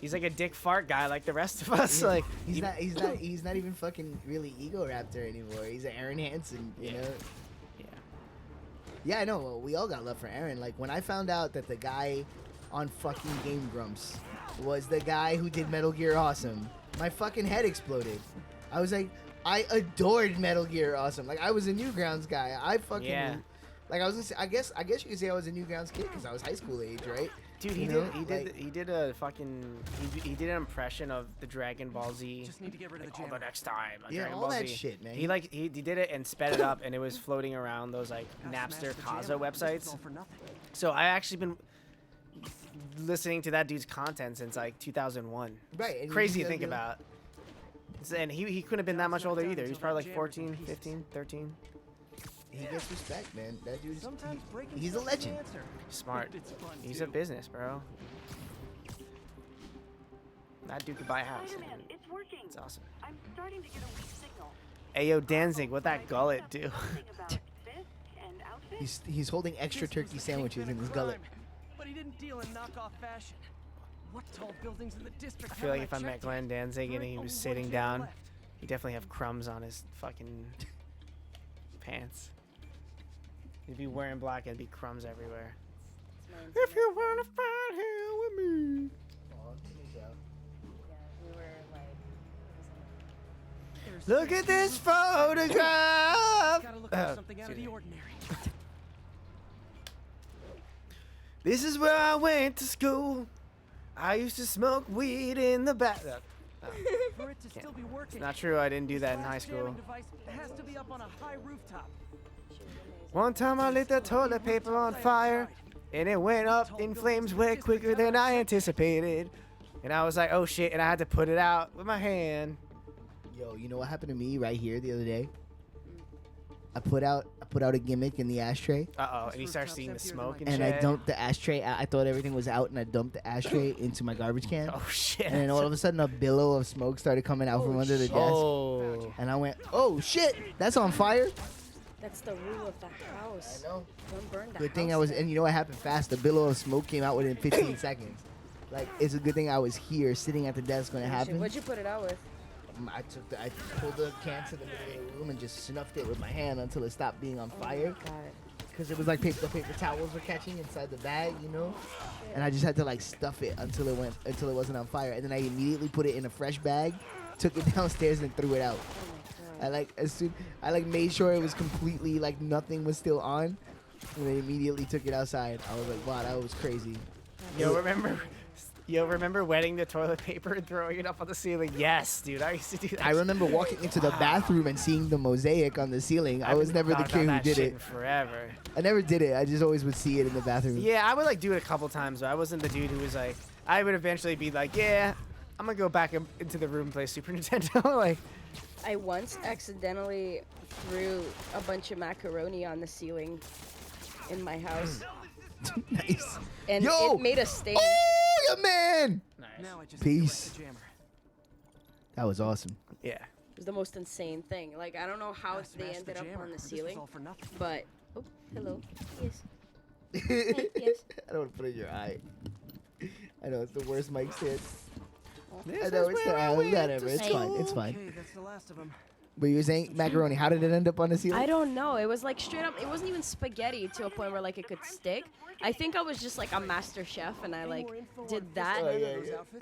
S2: he's like a dick fart guy like the rest of us.
S1: Yeah.
S2: Like
S1: he's not even fucking really Ego Raptor anymore. He's an Aaron Hansen, you know. Yeah, I know. Well, we all got love for Aaron. Like when I found out that the guy on fucking Game Grumps was the guy who did Metal Gear Awesome, my fucking head exploded. I was like, I adored Metal Gear Awesome. Like I was a Newgrounds guy. I fucking
S2: Yeah.
S1: like I was. Gonna say, I guess you could say I was a Newgrounds kid because I was high school age, right?
S2: Dude, he
S1: You
S2: did.
S1: know,
S2: He did. He did a fucking. He did an impression of the Dragon Ball Z.
S5: Just need to get rid of the
S2: All
S5: jammer.
S2: the next time. on
S1: Yeah,
S2: Dragon
S1: all
S2: Ball
S1: that
S2: Z.
S1: shit, man.
S2: He did it and sped it up, and it was floating around those like Napster Kazo websites. So I actually been listening to that dude's content since like 2001.
S1: Right. and
S2: Crazy
S1: you
S2: to think
S1: gotta
S2: about. And he couldn't have been that much older either. He was probably like 14, 15, 13.
S1: He gets respect, man. That dude's
S5: Sometimes breaking
S1: he's a
S5: stuff's the
S1: legend.
S5: answer.
S2: Smart.
S5: It's fun,
S2: He's a
S5: too.
S2: business, bro. That dude could buy a house.
S9: Spider-Man, it's working.
S2: It's awesome.
S9: I'm starting to get a weak signal.
S2: Hey, yo, Danzig, what that gullet do?
S9: Something about Fisk and outfit?
S1: He's holding extra
S5: This was
S1: turkey
S5: the
S1: sandwiches
S5: kingpin
S1: in
S5: of
S1: his gullet.
S5: crime, But he didn't deal in knockoff fashion. What tall buildings in the district
S2: I feel like
S5: have
S2: if I
S5: my
S2: met
S5: check
S2: Glenn Danzig and
S5: There
S2: he
S5: ain't
S2: was
S5: only
S2: sitting
S5: one
S2: down,
S5: jammer left.
S2: he'd definitely have crumbs on his fucking pants. He'd be wearing black and be crumbs everywhere. If you wanna find hell with me. Look at this photograph.
S5: Gotta look for something out of the ordinary.
S2: This is where I went to school. I used to smoke weed in the back.
S5: For it to still be working,
S2: It's not true. I didn't do that in
S5: this
S2: high
S5: last jamming
S2: school.
S5: device has to be up on a high rooftop.
S2: One time I lit the toilet paper on fire, and it went up in flames way quicker than I anticipated. And I was like, oh shit, and I had to put it out with my hand.
S1: Yo, you know what happened to me right here the other day? I put out a gimmick in the ashtray,
S2: Uh-oh, and you start seeing the smoke and,
S1: and
S2: shit.
S1: I dumped the ashtray. I thought everything was out, and I dumped the ashtray into my garbage can.
S2: Oh shit.
S1: And then all of a sudden, a billow of smoke started coming out from under the desk.
S2: Oh.
S1: And I went, "Oh shit, that's on fire!"
S3: That's the rule of the house.
S1: I know.
S3: Don't burn the
S1: Good thing
S3: house
S1: I was,
S3: down.
S1: and you know what happened fast? The billow of smoke came out within 15 seconds. Like, it's a good thing I was here, sitting at the desk when it happened.
S3: What'd you put it out with?
S1: I pulled the can to the middle of the room and just snuffed it with my hand until it stopped being on fire.
S3: God.
S1: Because it was like the paper towels were catching inside the bag, you know. And I just had to like stuff it until it wasn't on fire. And then I immediately put it in a fresh bag, took it downstairs and threw it out.
S3: Oh my God.
S1: I made sure it was completely like nothing was still on, and I immediately took it outside. I was like, wow, that was crazy.
S2: Yo, remember wetting the toilet paper and throwing it up on the ceiling? Yes, dude. I used to do that.
S1: I remember walking into the bathroom and seeing the mosaic on the ceiling. I was never the
S2: thought
S1: kid
S2: about
S1: who
S2: that
S1: did
S2: shit
S1: it.
S2: in forever.
S1: I never did it. I just always would see it in the bathroom.
S2: Yeah, I would like do it a couple times, but I wasn't the dude who was like. I would eventually be like, yeah, I'm gonna go back into the room and play Super Nintendo. Like,
S3: I once accidentally threw a bunch of macaroni on the ceiling in my house.
S1: Nice.
S3: And
S1: Yo!
S3: it made a stain.
S1: Oh, your man!
S5: Now I just
S1: Peace.
S5: need to light the jammer.
S1: That was awesome.
S2: yeah.
S3: It was the most insane thing. Like, I don't know how
S5: I
S3: they
S5: smashed
S3: ended
S5: the
S3: up
S5: jammer,
S3: on
S5: or
S3: the
S5: this was
S3: ceiling,
S5: all for nothing.
S3: but... Oh, hello. Yes.
S1: I don't want to put it in your eye. I know it's the worst mic stand. I know it's whatever. It's fine. It's fine.
S5: Okay, that's the last of them.
S1: But you were saying macaroni. How did it end up on the ceiling?
S3: I don't know. It was like straight up. It wasn't even spaghetti to a point where like it could stick. I think I was just like a master chef and I like did that,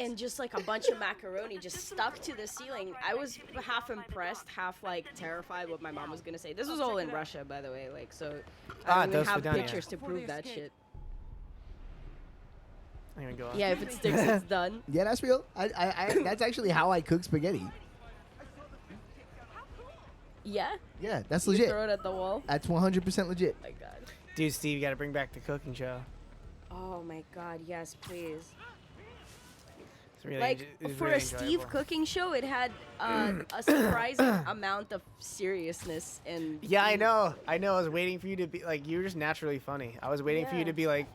S3: and just like a bunch of macaroni just stuck to the ceiling. I was half impressed, half like terrified what my mom was gonna say. This was all in Russia, by the way. Like, so I don't even have pictures to prove that shit.
S2: I'm gonna go on.
S3: Yeah, if it sticks, it's done.
S1: Yeah, that's real. That's actually how I cook spaghetti.
S3: Yeah.
S1: Yeah, that's
S3: You
S1: legit.
S3: throw it at the wall.
S1: That's 100% legit.
S3: Oh my God.
S2: Dude, Steve, you gotta bring back the cooking show.
S3: Oh my God. Yes, please.
S2: It's really
S3: Like
S2: it's
S3: for
S2: really
S3: a Steve
S2: enjoyable.
S3: cooking show, it had a surprising amount of seriousness and.
S2: Yeah, I know. I was waiting for you to be like, you were just naturally funny. I was waiting for you
S3: Yeah.
S2: to be like,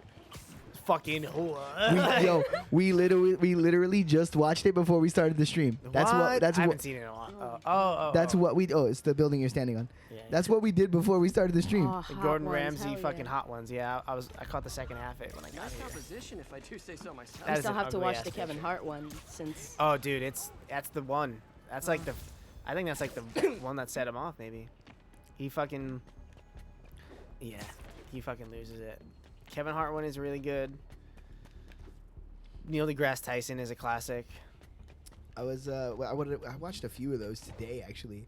S2: fucking whore.
S1: we literally just watched it before we started the stream. That's what. That's
S2: I haven't
S1: what.
S2: seen it in a while.
S1: That's what we. Oh, it's the building you're standing on.
S2: Yeah,
S1: That's what we did before we started the stream.
S3: Oh,
S2: The
S3: hot
S2: Gordon
S3: ones,
S2: Ramsay
S3: hell
S2: fucking
S3: yeah.
S2: hot ones. Yeah, I caught the second half of it when I got
S5: Nice
S2: here.
S5: composition, if I do say so myself.
S2: That
S3: I
S2: is
S3: still
S2: an
S3: have to
S2: ugly
S3: watch
S2: ass
S3: the Kevin
S2: picture.
S3: Hart one since.
S2: Oh, dude, that's the one. That's like the, I think that's like the one that set him off. Maybe, he fucking, yeah, he fucking loses it. Kevin Hart one is really good. Neil deGrasse Tyson is a classic.
S1: I watched a few of those today actually.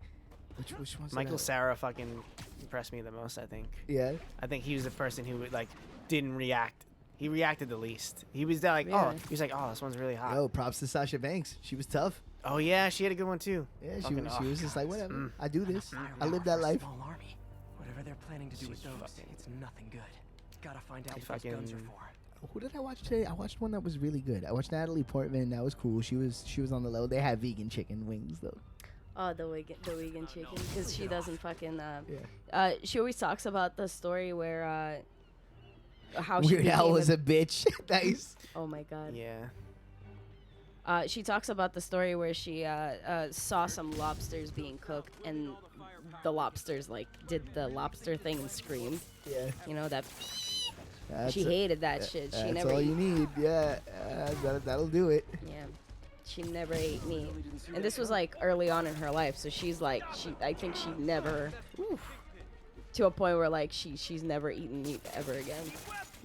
S1: Which one's
S2: Michael Cera fucking impressed me the most, I think.
S1: Yeah.
S2: I think he was the person who like didn't react. He reacted the least. He was like,
S3: Yeah.
S2: oh, he's like, oh, this one's really hot.
S1: Yo, props to Sasha Banks. She was tough.
S2: Oh yeah, she had a good one too.
S1: Yeah, she
S2: Fucking-
S1: was,
S2: oh,
S1: she was just like, whatever.
S2: Mm.
S1: I do this.
S5: Here
S1: I
S5: we
S1: live
S5: are
S1: that
S5: for a
S1: life.
S5: Small army. Whatever they're planning to do with
S2: She's
S5: those,
S2: fucking-
S5: it's nothing good. Gotta find out
S2: They
S5: what those guns are
S2: fucking-
S5: for.
S1: Who did I watch today? I watched one that was really good. I watched Natalie Portman. That was cool. She was on the low. They had vegan chicken wings though.
S3: Oh, the vegan chicken, because she doesn't fucking.
S1: Yeah.
S3: She always talks about the story where how
S1: Weird
S3: she
S1: Al
S3: became
S1: was a bitch. Nice.
S3: Oh my god.
S2: Yeah.
S3: She talks about the story where she saw some lobsters being cooked, and the lobsters like did the lobster thing and screamed.
S1: Yeah.
S3: You know that.
S1: That's
S3: She hated that shit. She
S1: That's
S3: never.
S1: all you need. Yeah. That'll do it.
S3: Yeah. She never ate meat, and this was like early on in her life. So she's like, I think she never. To a point where like she's never eaten meat ever again.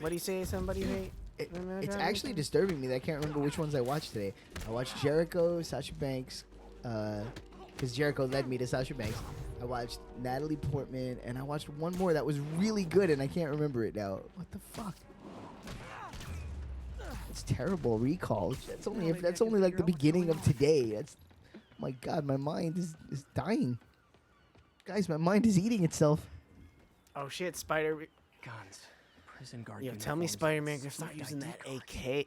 S2: What do you say? Somebody hate?
S1: It's actually disturbing me that I can't remember which ones I watched today. I watched Jericho, Sasha Banks, because Jericho led me to Sasha Banks. I watched Natalie Portman, and I watched one more that was really good, and I can't remember it now. What the fuck? It's terrible. Recall. That's only like the beginning of today. That's, my God, my mind is dying. Guys, my mind is eating itself.
S2: Oh shit, Spider.
S5: Guns. Prison guard.
S2: Yo, tell me
S5: uniforms,
S2: Spider-Man can start
S5: sweet
S2: using
S5: ID
S2: that
S5: card.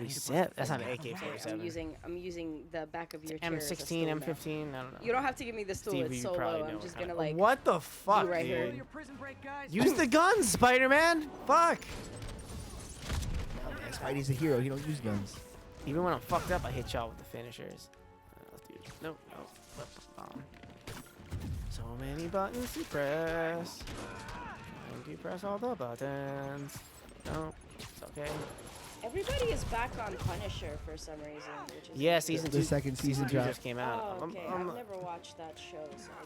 S2: AK-47. That's not an AK-47.
S3: I'm using the back of your chair. as a
S2: M16,
S3: stool now.
S2: M15. I don't know.
S3: You don't have to give me the stool.
S2: Steve,
S3: It's
S2: you
S3: so
S2: probably
S3: low.
S2: know
S3: I'm
S2: what
S3: just
S2: kind
S3: gonna
S2: of-
S3: like.
S2: What the fuck,
S3: right here.
S2: dude?
S5: Your prison break, guys.
S2: Use the guns, Spider-Man. Fuck.
S1: Spidey's a hero. He don't use guns.
S2: Even when I'm fucked up, I hit y'all with the finishers. Dude. No. Flip bomb. So many buttons to press. Trying to press all the buttons. No, it's okay.
S3: Everybody is back on Punisher for some reason. Which is
S2: Yeah, season
S1: The
S2: 2.
S1: second season
S2: two
S1: dropped.
S2: just came out.
S3: Oh, okay. I've never watched that show,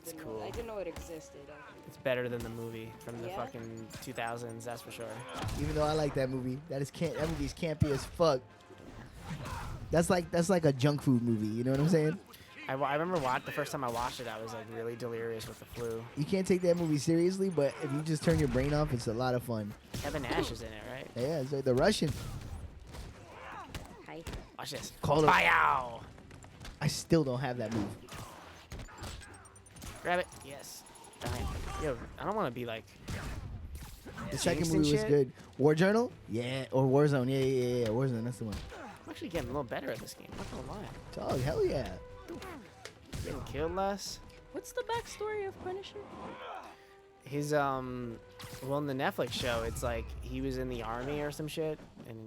S3: so I didn't know it existed.
S2: It's better than the movie from the
S3: Yeah?
S2: fucking 2000s, that's for sure.
S1: Even though I like that movie, that movie's campy as fuck. That's like a junk food movie. You know what I'm saying?
S2: I remember the first time I watched it, I was like really delirious with the flu.
S1: You can't take that movie seriously, but if you just turn your brain off, it's a lot of fun.
S2: Kevin Nash is in it, right?
S1: Yeah, it's like the Russian.
S3: Hi.
S2: Watch this.
S1: Call it.
S2: Pow!
S1: I still don't have that move.
S2: Grab it. Yes. Damn. Yo, I don't want to be like.
S1: The second
S2: Jinx and
S1: movie was
S2: shit.
S1: good. War Journal? Yeah. Or Warzone. Yeah. Warzone. That's the one.
S2: I'm actually getting a little better at this game. I'm not gonna lie.
S1: Dog, hell yeah.
S2: Getting killed less.
S3: What's the backstory of Punisher?
S2: His well, in the Netflix show, it's like he was in the army or some shit, and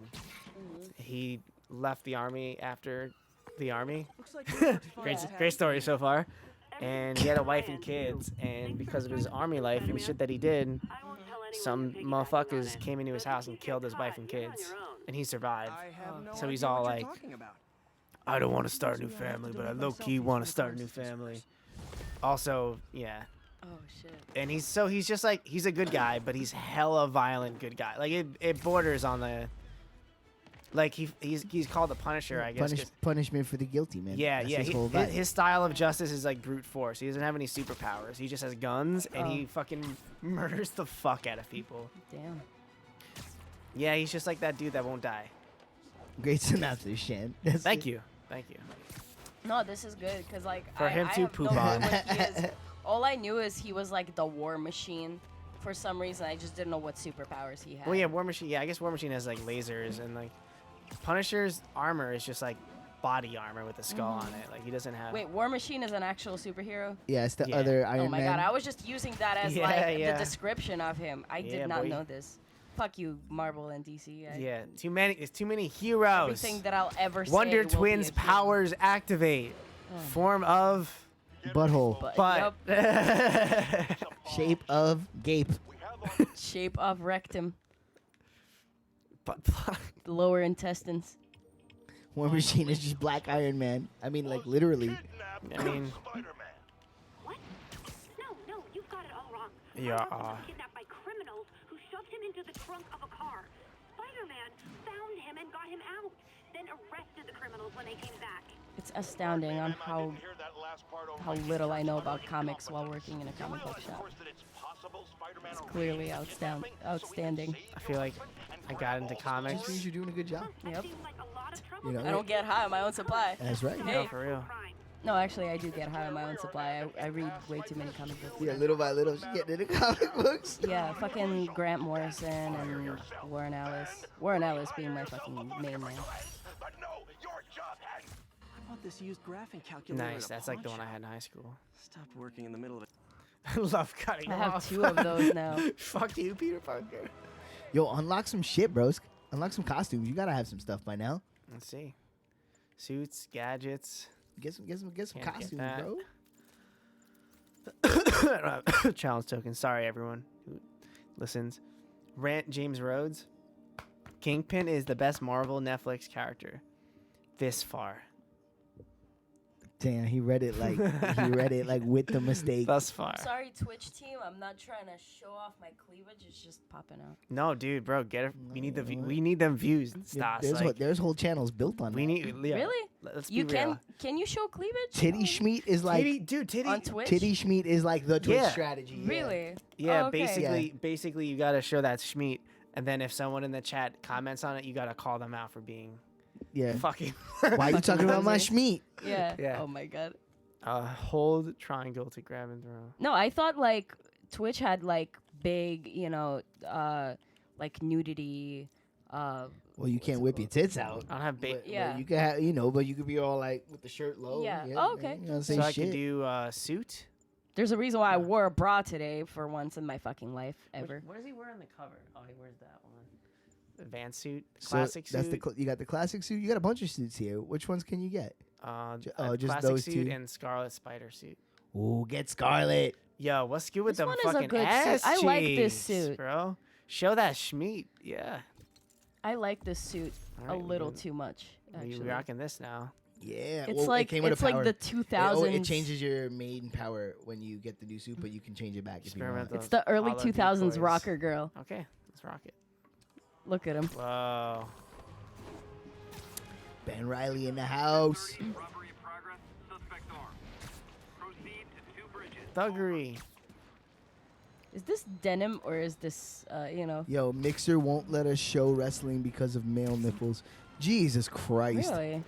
S2: he left the army after the army. Great story so far. And he had a wife and kids, and because of his army life and shit that he did, some motherfuckers came into his house and killed his wife and kids, and he survived. So he's all like, I don't want to start a new family, but I low-key want to start a new family. Also, yeah.
S3: Oh shit.
S2: And he's just like, he's a good guy, but he's hella violent good guy. Like it borders on the, like he's called the Punisher, I guess.
S1: Punishment for the guilty, man.
S2: Yeah,
S1: That's
S2: yeah.
S1: his whole vibe.
S2: His style of justice is like brute force. He doesn't have any superpowers. He just has guns, and he fucking murders the fuck out of people.
S3: Damn.
S2: Yeah, he's just like that dude that won't die.
S1: Great synopsis, Shan.
S2: Thank you.
S3: No, this is good because like
S2: For him
S3: I
S2: to
S3: have
S2: poop
S3: no
S2: on.
S3: clue what he is. All I knew is he was like the war machine. For some reason, I just didn't know what superpowers he had.
S2: Well, yeah, War Machine. Yeah, I guess War Machine has like lasers, and like Punisher's armor is just like body armor with a skull on it. Like he doesn't have.
S3: Wait, War Machine is an actual superhero?
S1: Yeah, it's the
S2: Yeah.
S1: other Iron Man.
S3: Oh my god, I was just using that as
S2: Yeah,
S3: like
S2: yeah.
S3: the description of him. I
S2: Yeah,
S3: did not
S2: boy.
S3: know this. Fuck you, Marvel and DC.
S2: Yeah, too many. It's too many heroes.
S3: Everything that I'll ever say
S2: Wonder
S3: will be
S2: Twins
S3: a hero.
S2: powers activate. Form of
S1: Butthole.
S2: butt.
S1: Shape of gape.
S3: Shape of rectum.
S2: Butt plug.
S3: Lower intestines.
S1: War Machine is just Black Iron Man. I mean, like literally.
S2: I mean,
S9: What? No, you've got it all wrong.
S2: Yeah,
S9: My husband was kidnapped by criminals who shoved him into the trunk of a car. Spider-Man found him and got him out, then arrested the criminals told when I came back.
S3: It's astounding on how little I know about comics while working in a comic book shop. It's clearly outstanding.
S2: I feel like I got into comics.
S1: Just means you're doing a good job.
S3: Yep.
S1: You know,
S3: I don't get high on my own supply.
S1: That's right.
S3: Hey.
S2: No, for real.
S3: No, actually, I do get high on my own supply. I read way too many comic books.
S1: Yeah, little by little, she's getting into comic books.
S3: Yeah, fucking Grant Morrison and Warren Ellis. Warren Ellis being my fucking main man.
S5: I bought this used graphing calculator.
S2: Nice. That's like the one I had in high school.
S5: Stopped working in the middle of it.
S2: I love cutting
S3: I
S2: them
S3: have
S2: off.
S3: 2 of those now.
S2: Fuck you, Peter Parker.
S1: Yo, unlock some shit, bros. Unlock some costumes. You gotta have some stuff by now.
S2: Let's see. Suits, gadgets.
S1: Get some
S2: Can't get
S1: costumes,
S2: that.
S1: bro.
S2: I don't have challenge tokens. Sorry, everyone who listens. Rant James Rhodes. Kingpin is the best Marvel Netflix character this far.
S1: Damn, he read it like with the mistake.
S2: Thus far.
S3: Sorry, Twitch team. I'm not trying to show off my cleavage. It's just popping out.
S2: No, dude, bro, get it. We need we need them views, Stas.
S1: There's whole channels built on
S2: we
S1: that.
S2: need. Yeah,
S3: Really?
S2: Let's
S3: You
S2: be real.
S3: can you show cleavage?
S1: Titty Schmeat is like
S2: Titty.
S3: On Twitch?
S1: Titty Schmeat is like the Twitch
S2: Yeah.
S1: strategy. Yeah.
S3: Really?
S2: Yeah,
S3: Oh, okay.
S2: basically, you gotta show that schmeat, and then if someone in the chat comments on it, you gotta call them out for being
S1: Yeah.
S2: fucking.
S1: Why are you talking about my Schmeat?
S3: Yeah.
S2: Yeah.
S3: Oh my god.
S2: Hold triangle to grab and throw.
S3: No, I thought like Twitch had like big, like nudity.
S1: Well, you can't whip your tits out.
S2: I don't have big.
S1: But
S3: Yeah.
S1: you can have, but you could be all like with the shirt low.
S3: Yeah. Oh, okay.
S1: You know,
S2: So
S1: say
S2: I
S1: shit.
S2: could do suit.
S3: There's a reason why I wore a bra today for once in my fucking life ever.
S2: What does he wear on the cover? Oh, he wears that one. The Vans suit,
S1: So
S2: classic
S1: that's
S2: suit.
S1: you got the classic suit. You got a bunch of suits here. Which ones can you get?
S2: Just
S1: just
S2: classic
S1: those
S2: suit
S1: two?
S2: and Scarlet Spider suit.
S1: Ooh, get Scarlet.
S2: Yo, what's good with
S3: This
S2: them
S3: one is a
S2: fucking
S3: good suit.
S2: ass
S3: I like this
S2: cheeks,
S3: suit.
S2: bro. Show that schmeat. Yeah.
S3: I like this suit
S2: All
S3: a
S2: right,
S3: little
S2: we-
S3: too much. Actually,
S2: We rocking this now.
S1: Yeah.
S3: It's
S1: well,
S3: like
S1: it came with
S3: it's
S1: a
S3: like
S1: power.
S3: the
S1: It
S3: 2000s.
S1: changes your main power when you get the new suit, but you can change it back if you want.
S2: Experimental.
S3: It's the early
S2: Hollow
S3: 2000s
S2: decoys.
S3: rocker girl.
S2: Okay, let's rock it.
S3: Look at him.
S2: Whoa.
S1: Ben Riley in the house.
S10: Robbery in progress. Suspect armed. Proceed to 2 bridges.
S2: Thuggery.
S3: Is this denim or is this
S1: Yo, Mixer won't let us show wrestling because of male nipples. Jesus Christ.
S3: Really?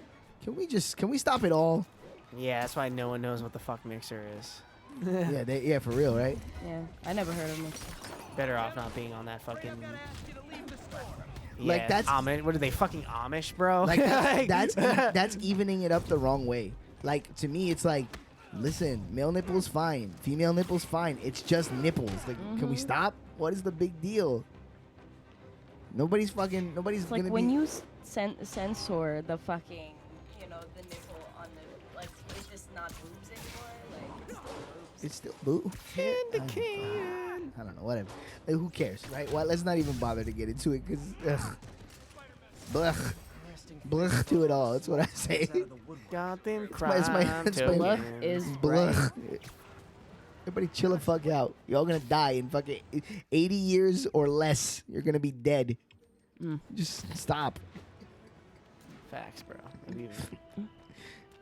S1: Can we stop it all?
S2: Yeah, that's why no one knows what the fuck Mixer is.
S1: yeah, for real, right?
S3: Yeah, I never heard of Mixer.
S2: Better off not being on that fucking.
S1: Like,
S2: Yeah,
S1: that's-
S2: Amish. What are they fucking Amish, bro?
S1: Like that's evening it up the wrong way. Like to me, it's like, listen, male nipples fine, female nipples fine. It's just nipples. Like, can we stop? What is the big deal? Nobody's
S3: It's like
S1: gonna
S3: when
S1: be.
S3: you censor the fucking, the nipple on the, like, it's just not boobs anymore. Like, it's still boobs.
S1: It's still boo. I don't know. Whatever. Like, who cares, right? Well, let's not even bother to get into it because, blech, blech to it all. That's what I say.
S2: Got them
S1: It's
S2: crying.
S3: Blech is
S1: Blech. Everybody chill the fuck out. You're all gonna die in fucking 80 years or less. You're gonna be dead. Just stop.
S2: Facts, bro. Maybe even-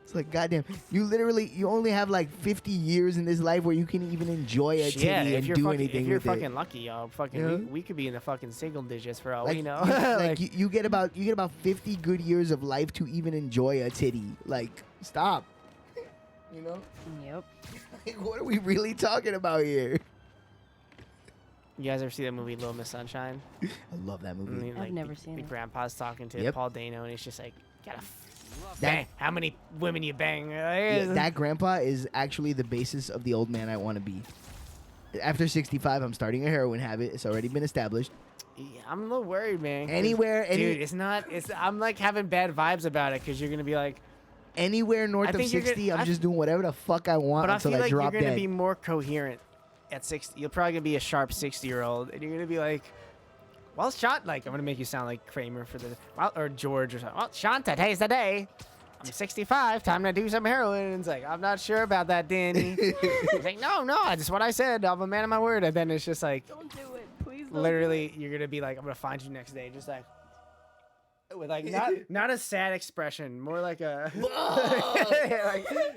S1: It's like, goddamn, you only have like 50 years in this life where you can even enjoy a titty
S2: Yeah, if
S1: and
S2: you're
S1: do
S2: fucking,
S1: anything
S2: if you're
S1: with
S2: fucking
S1: it.
S2: lucky, y'all, fucking,
S1: Yeah.
S2: we could be in the fucking single digits for all
S1: Like,
S2: we know.
S1: you get about 50 good years of life to even enjoy a titty. Like, stop. You know?
S3: Yep.
S1: Like, what are we really talking about here?
S2: You guys ever see that movie Little Miss Sunshine?
S1: I love that movie.
S2: I mean,
S3: I've never seen
S2: the
S3: it.
S2: grandpa's talking to
S1: Yep.
S2: Paul Dano, and he's just like, gotta
S1: That-
S2: bang. How many women you bang?
S1: Yeah, that grandpa is actually the basis of the old man I want to be. After 65, I'm starting a heroin habit. It's already been established.
S2: Yeah, I'm a little worried, man. 'cause,
S1: Anywhere,
S2: dude, it's not. I'm like having bad vibes about it because you're gonna be like,
S1: anywhere north
S2: I
S1: of
S2: think you're
S1: 60,
S2: gonna-
S1: I'm just doing whatever the fuck I want
S2: but I
S1: until
S2: feel
S1: I
S2: like
S1: drop
S2: you're gonna
S1: dead.
S2: be more coherent at 60. You're probably gonna be a sharp 60-year-old, and you're gonna be like, well, Sean, like I'm gonna make you sound like Kramer for the, well, or George or something. Well, Sean, today's the day. I'm 65. Time to do some heroin. And it's like, I'm not sure about that, Danny. He's like, no, that's what I said. I'm a man of my word. And then it's just like,
S3: Don't do it, please. Don't
S2: literally, you're gonna be like, I'm gonna find you next day, just like, with like not a sad expression, more like a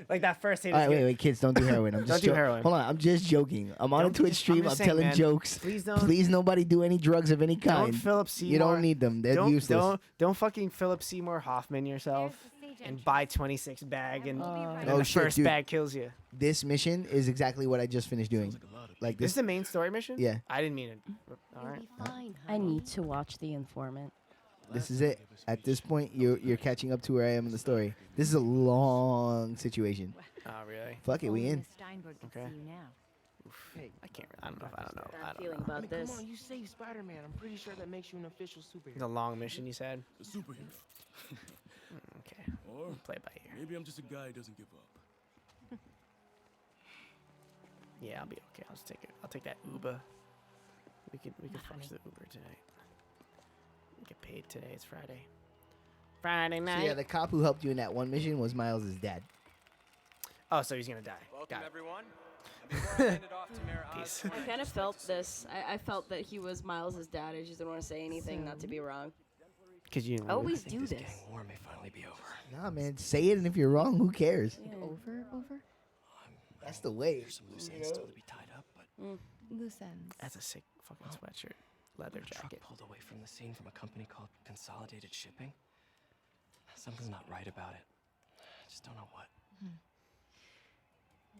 S2: like that first hit.
S1: All right, wait, kids, don't do heroin. I'm just
S2: Don't do heroin.
S1: Hold on, I'm just joking. I'm on a
S2: Don't-
S1: Twitch
S2: I'm
S1: stream.
S2: just
S1: I'm
S2: saying,
S1: telling
S2: man,
S1: jokes.
S2: please don't-
S1: Please, nobody do any drugs of any kind.
S2: Don't Philip Seymour.
S1: You don't need them. They're useless.
S2: Don't fucking Philip Seymour Hoffman yourself and buy 26 bag and, and
S1: Oh,
S2: the
S1: shit,
S2: first
S1: dude.
S2: bag kills you.
S1: This mission is exactly what I just finished doing. Like
S2: This
S1: this.
S2: is the main story mission?
S1: Yeah.
S2: I didn't mean it. All right.
S3: I need to watch The Informant.
S1: This is it. At this point, you're catching up to where I am in the story. This is a long situation.
S2: Oh, really?
S1: Fuck it, we in.
S2: Okay.
S5: Hey,
S2: I can't. I don't know. I don't know. I don't
S3: Feeling
S2: know.
S3: about this.
S5: Come on, you saved Spider-Man. I'm pretty sure that makes you an official superhero.
S2: The long mission you said.
S4: A superhero.
S2: Okay.
S4: Or
S2: Play it by ear.
S4: maybe I'm just a guy who doesn't give up.
S2: Yeah, I'll be okay. I'll just take it. I'll take that Uber. We can fetch the Uber tonight. Get paid today. It's Friday. Friday
S1: So
S2: night.
S1: yeah, the cop who helped you in that one mission was Miles' dad.
S2: Oh, so he's gonna die.
S13: Welcome,
S2: Got it.
S13: everyone. And before I hand it off to Mayor
S2: Peace.
S13: Osborne,
S3: I kind of felt this. I felt that he was Miles' dad. I just didn't want to say anything, not to be wrong.
S2: Cause you
S3: I always do this.
S5: War may finally be over.
S1: Nah, man, say it, and if you're wrong, who cares?
S6: Over?
S1: That's the way.
S5: There's some loose ends still to be tied up, but
S6: Loose ends.
S2: That's a sick fucking sweatshirt, leather
S5: a truck
S2: jacket.
S5: pulled away from the scene from a company called Consolidated Shipping. Something's not right about it. I just don't know what.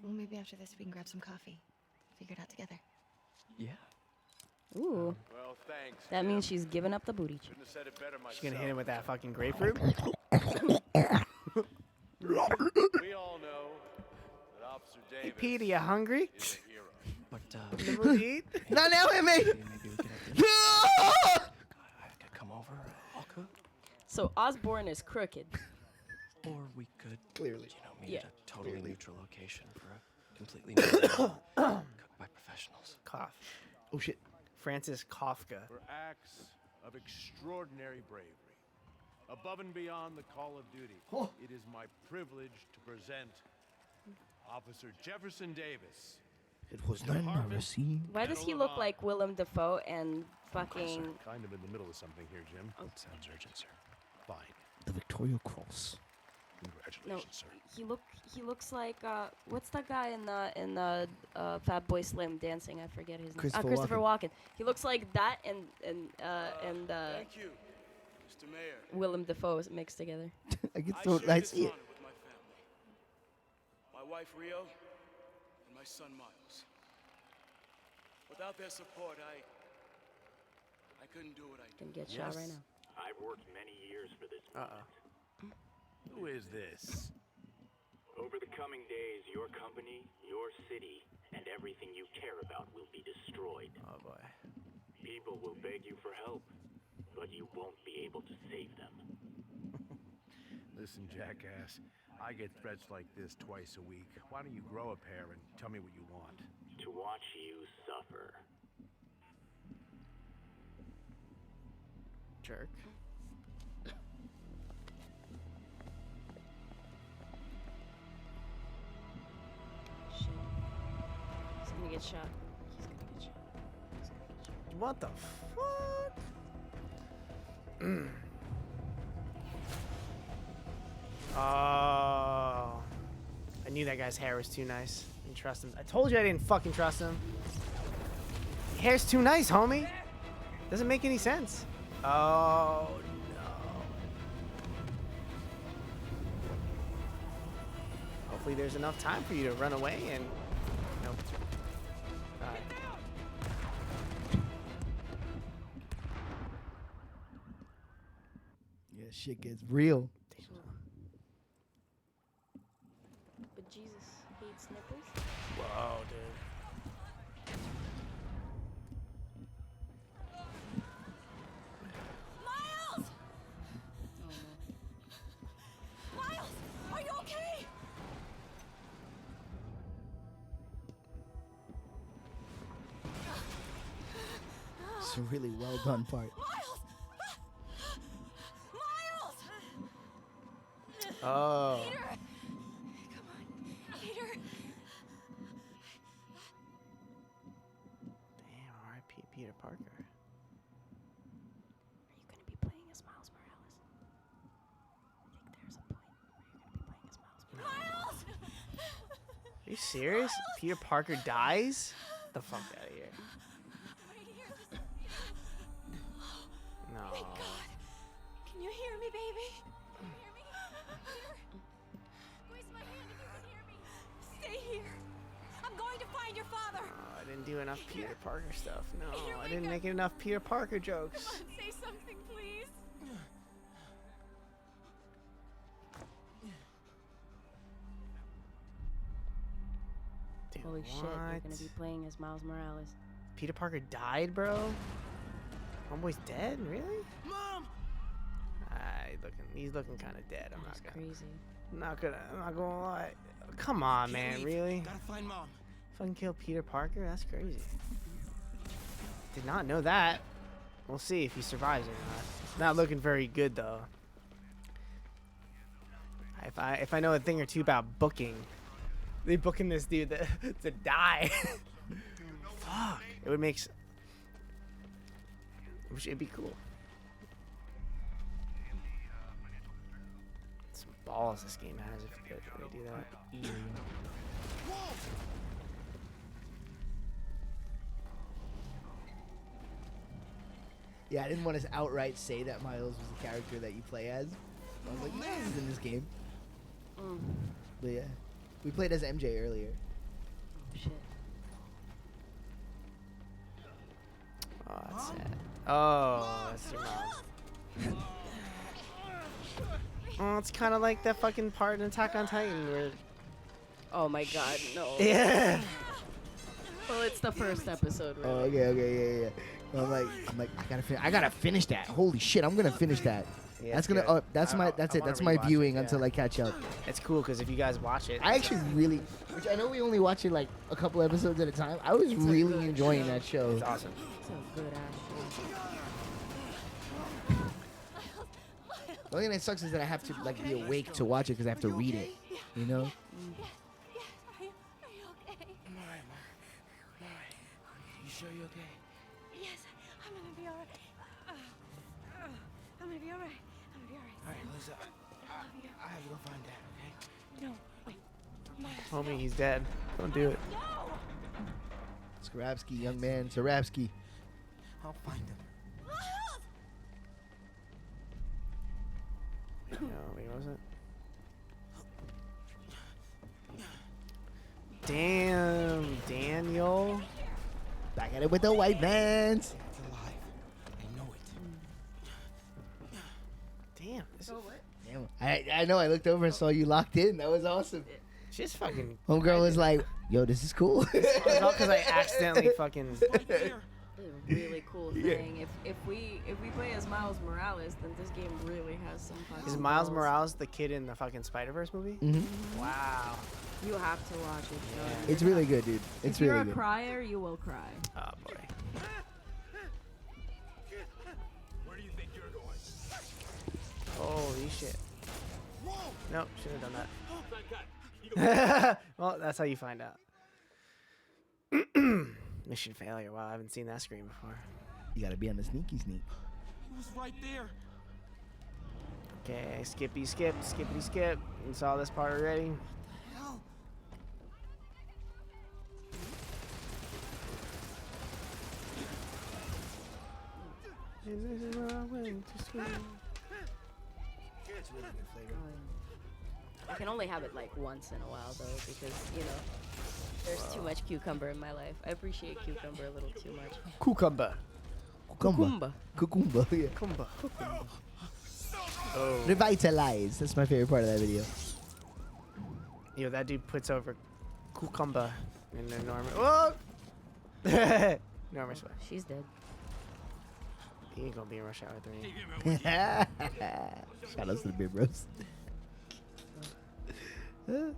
S6: Well, maybe after this we can grab some coffee. Figure it out together.
S5: Yeah.
S3: Ooh.
S10: Well, thanks.
S3: That means she's giving up the booty.
S10: Couldn't have said it better myself.
S2: She's gonna hit him with that fucking grapefruit.
S10: We all know that Officer
S2: Hey,
S10: Davis
S2: Pete, are you hungry?
S10: is a hero.
S5: But
S2: Little eat?
S1: Not now, hit me!
S5: maybe we could have dinner. I could come over. I'll cook.
S3: So Osborne is crooked.
S5: Or we could,
S1: Clearly.
S5: meet
S3: Yeah.
S5: at a totally neutral location for a completely new meal cooked by professionals.
S2: Cough.
S1: Oh shit.
S2: Francis Kafka.
S10: For acts of extraordinary bravery, above and beyond the call of duty, it is my privilege to present Officer Jefferson Davis.
S1: It was not receipt.
S3: Why does he look like Willem Dafoe and fucking?
S10: Kind of in the middle of something here, Jim.
S5: Oh, sounds urgent, sir.
S10: Fine.
S1: The Victoria Cross.
S10: Congratulations,
S3: No,
S10: sir.
S3: he looks like what's that guy in the Fat Boy Slim dancing? I forget his name.
S1: Christopher
S3: Walken. He looks like that and
S4: Thank you, Mr. Mayor.
S3: Willem Dafoe mixed together.
S1: I can
S4: I
S1: so
S4: share
S1: I
S4: this
S1: see it.
S4: honor with my family. My wife Rio and my son Miles. Without their support, I couldn't do what I do.
S3: Can get shot right now.
S7: I've worked many years for this.
S10: Who is this?
S7: Over the coming days, your company, your city, and everything you care about will be destroyed.
S2: Oh boy.
S7: People will beg you for help, but you won't be able to save them.
S10: Listen, jackass. I get threats like this twice a week. Why don't you grow a pair and tell me what you want?
S7: To watch you suffer.
S2: Jerk.
S3: Shit. He's gonna get shot. He's gonna get shot. He's gonna get shot.
S2: What the fuck? Oh. I knew that guy's hair was too nice. I didn't trust him. I told you I didn't fucking trust him. Hair's too nice, homie. Doesn't make any sense. Oh, no. Hopefully there's enough time for you to run away and... Nope. Alright.
S1: Yeah, shit gets real.
S3: But Jesus hates nipples.
S2: Whoa, dude.
S6: Miles! Miles! Are you okay?
S1: It's a really well done part.
S6: Miles! Miles!
S2: Oh.
S6: Peter! Come on. Peter!
S2: Damn, R.I.P. Peter Parker.
S3: Are you gonna be playing as Miles Morales?
S2: you serious? Peter Parker dies? The fuck out of here. No.
S6: Thank God. Can you hear me, baby? Can you hear me? Peter? Squeeze my hand if you can hear me. Stay here. I'm going to find your father.
S2: Oh, I didn't do enough Peter Parker stuff. No,
S6: Peter,
S2: I
S6: wake
S2: didn't
S6: up.
S2: make enough Peter Parker jokes.
S6: Come on, say something, please.
S2: Dude,
S3: Holy shit, you're
S2: what?
S3: gonna be playing as Miles Morales.
S2: Peter Parker died, bro? Homeboy's dead? Really?
S5: Mom!
S2: He's looking kind of dead. I'm
S3: That's
S2: not
S3: crazy.
S2: gonna lie. Come on,
S5: Can't
S2: man,
S5: leave.
S2: really?
S5: Gotta find Mom.
S2: Fucking kill Peter Parker? That's crazy. Did not know that. We'll see if he survives or not. Not looking very good though. If I know a thing or two about booking, they booking this dude to die. Fuck. It would make. It'd be cool. Some balls this game has if you could do that.
S1: Yeah, I didn't want to outright say that Miles was the character that you play as. I was like, Miles is in this game. But yeah, we played as MJ earlier.
S3: Oh, shit.
S2: Oh, that's sad. Oh, that's your mom. Oh, it's kind of like that fucking part in Attack on Titan where.
S3: Oh my god, no.
S2: Yeah.
S3: Well, it's the first episode, really.
S1: Oh, okay, yeah. I'm like, I gotta finish that. Holy shit, I'm gonna finish that.
S2: Yeah,
S1: That's
S2: it's
S1: gonna.
S2: good.
S1: That's
S2: I
S1: my.
S2: wanna
S1: That's my
S2: rewatch it,
S1: viewing
S2: yeah.
S1: until I catch up.
S2: It's cool because if you guys watch it,
S1: I actually really, which I know we only watch it like a couple episodes at a time. I was really enjoying that show.
S2: It's awesome.
S3: It's a good ass show.
S1: The only thing that sucks is that I have to like be awake to watch it because I have to read it. You know.
S6: Are you okay?
S5: You sure you're okay?
S6: Yes, I'm gonna be alright. I'm gonna be alright. I'm gonna be alright.
S5: All right, Lisa. I have to go find Dad, okay?
S6: No, wait.
S2: Homie, he's dead. Don't do it.
S1: Skarabsky, young man, Sarabsky.
S5: I'll find him.
S2: No, wait, what was it? Damn, Daniel.
S1: Back at it with the white vans.
S5: It's alive. I know it.
S2: Damn, this is
S1: Damn. I know. I looked over and saw you locked in. That was awesome.
S2: she's fucking.
S1: Homegirl was like, "Yo, this is cool."
S2: It's all because I accidentally fucking.
S3: A really cool thing. If we play as Miles Morales, then this game really has some fucking
S2: Is Miles
S3: balls.
S2: Morales the kid in the fucking Spider-Verse movie?
S1: Mm-hmm.
S2: Wow.
S3: You have to watch it. Sean.
S1: It's really good, dude. It's
S3: if you're
S1: really
S3: a
S1: good.
S3: crier, you will cry.
S2: Oh boy.
S10: Where do you think you're going?
S2: Holy shit. Nope, should have done
S10: Thank God.
S2: that. Well, that's how you find out. Mission failure. Wow, I haven't seen that screen before.
S1: You gotta be on the sneaky sneak.
S5: He was right there.
S2: Okay, skippity skip, skippity skip. You saw this part already.
S5: Hell.
S2: And this is where I went to school.
S1: It's really good flavor.
S3: I can only have it like once in a while though, because you know there's too much cucumber in my life. I appreciate cucumber a little too much.
S2: Cucumber.
S1: Cucumba. Cucumba. Yeah.
S2: Cucumber.
S1: Oh. Revitalize. That's my favorite part of that video.
S2: Yo, that dude puts over cucumber in the Norman. Whoa! Norman Sweat.
S3: She's dead.
S2: He ain't gonna be in Rush Hour 3.
S1: Shout out to the big bros. Did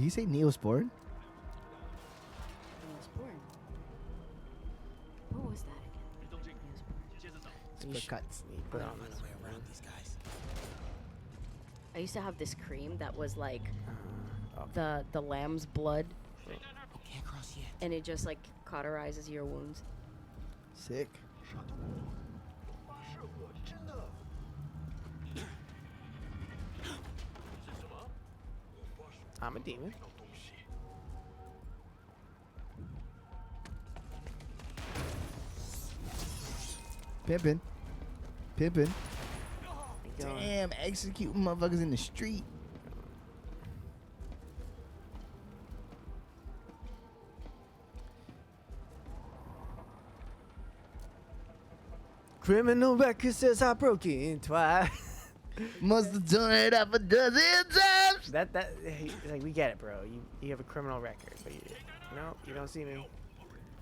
S1: he say Neosporin?
S3: Neosporin. What was that again?
S2: You should
S1: cuts.
S2: put it on this.
S3: I used to have this cream that was like
S2: Okay.
S3: the lamb's blood,
S5: Can't cross yet.
S3: and it just like cauterizes your wounds.
S1: Sick.
S2: I'm a demon.
S1: Pimpin'. Pimpin'.
S2: Going.
S1: Damn, executing motherfuckers in the street.
S2: Criminal record says I broke in twice.
S1: Must have done it up a dozen times.
S2: He's like, we get it, bro. You have a criminal record, but you don't see me.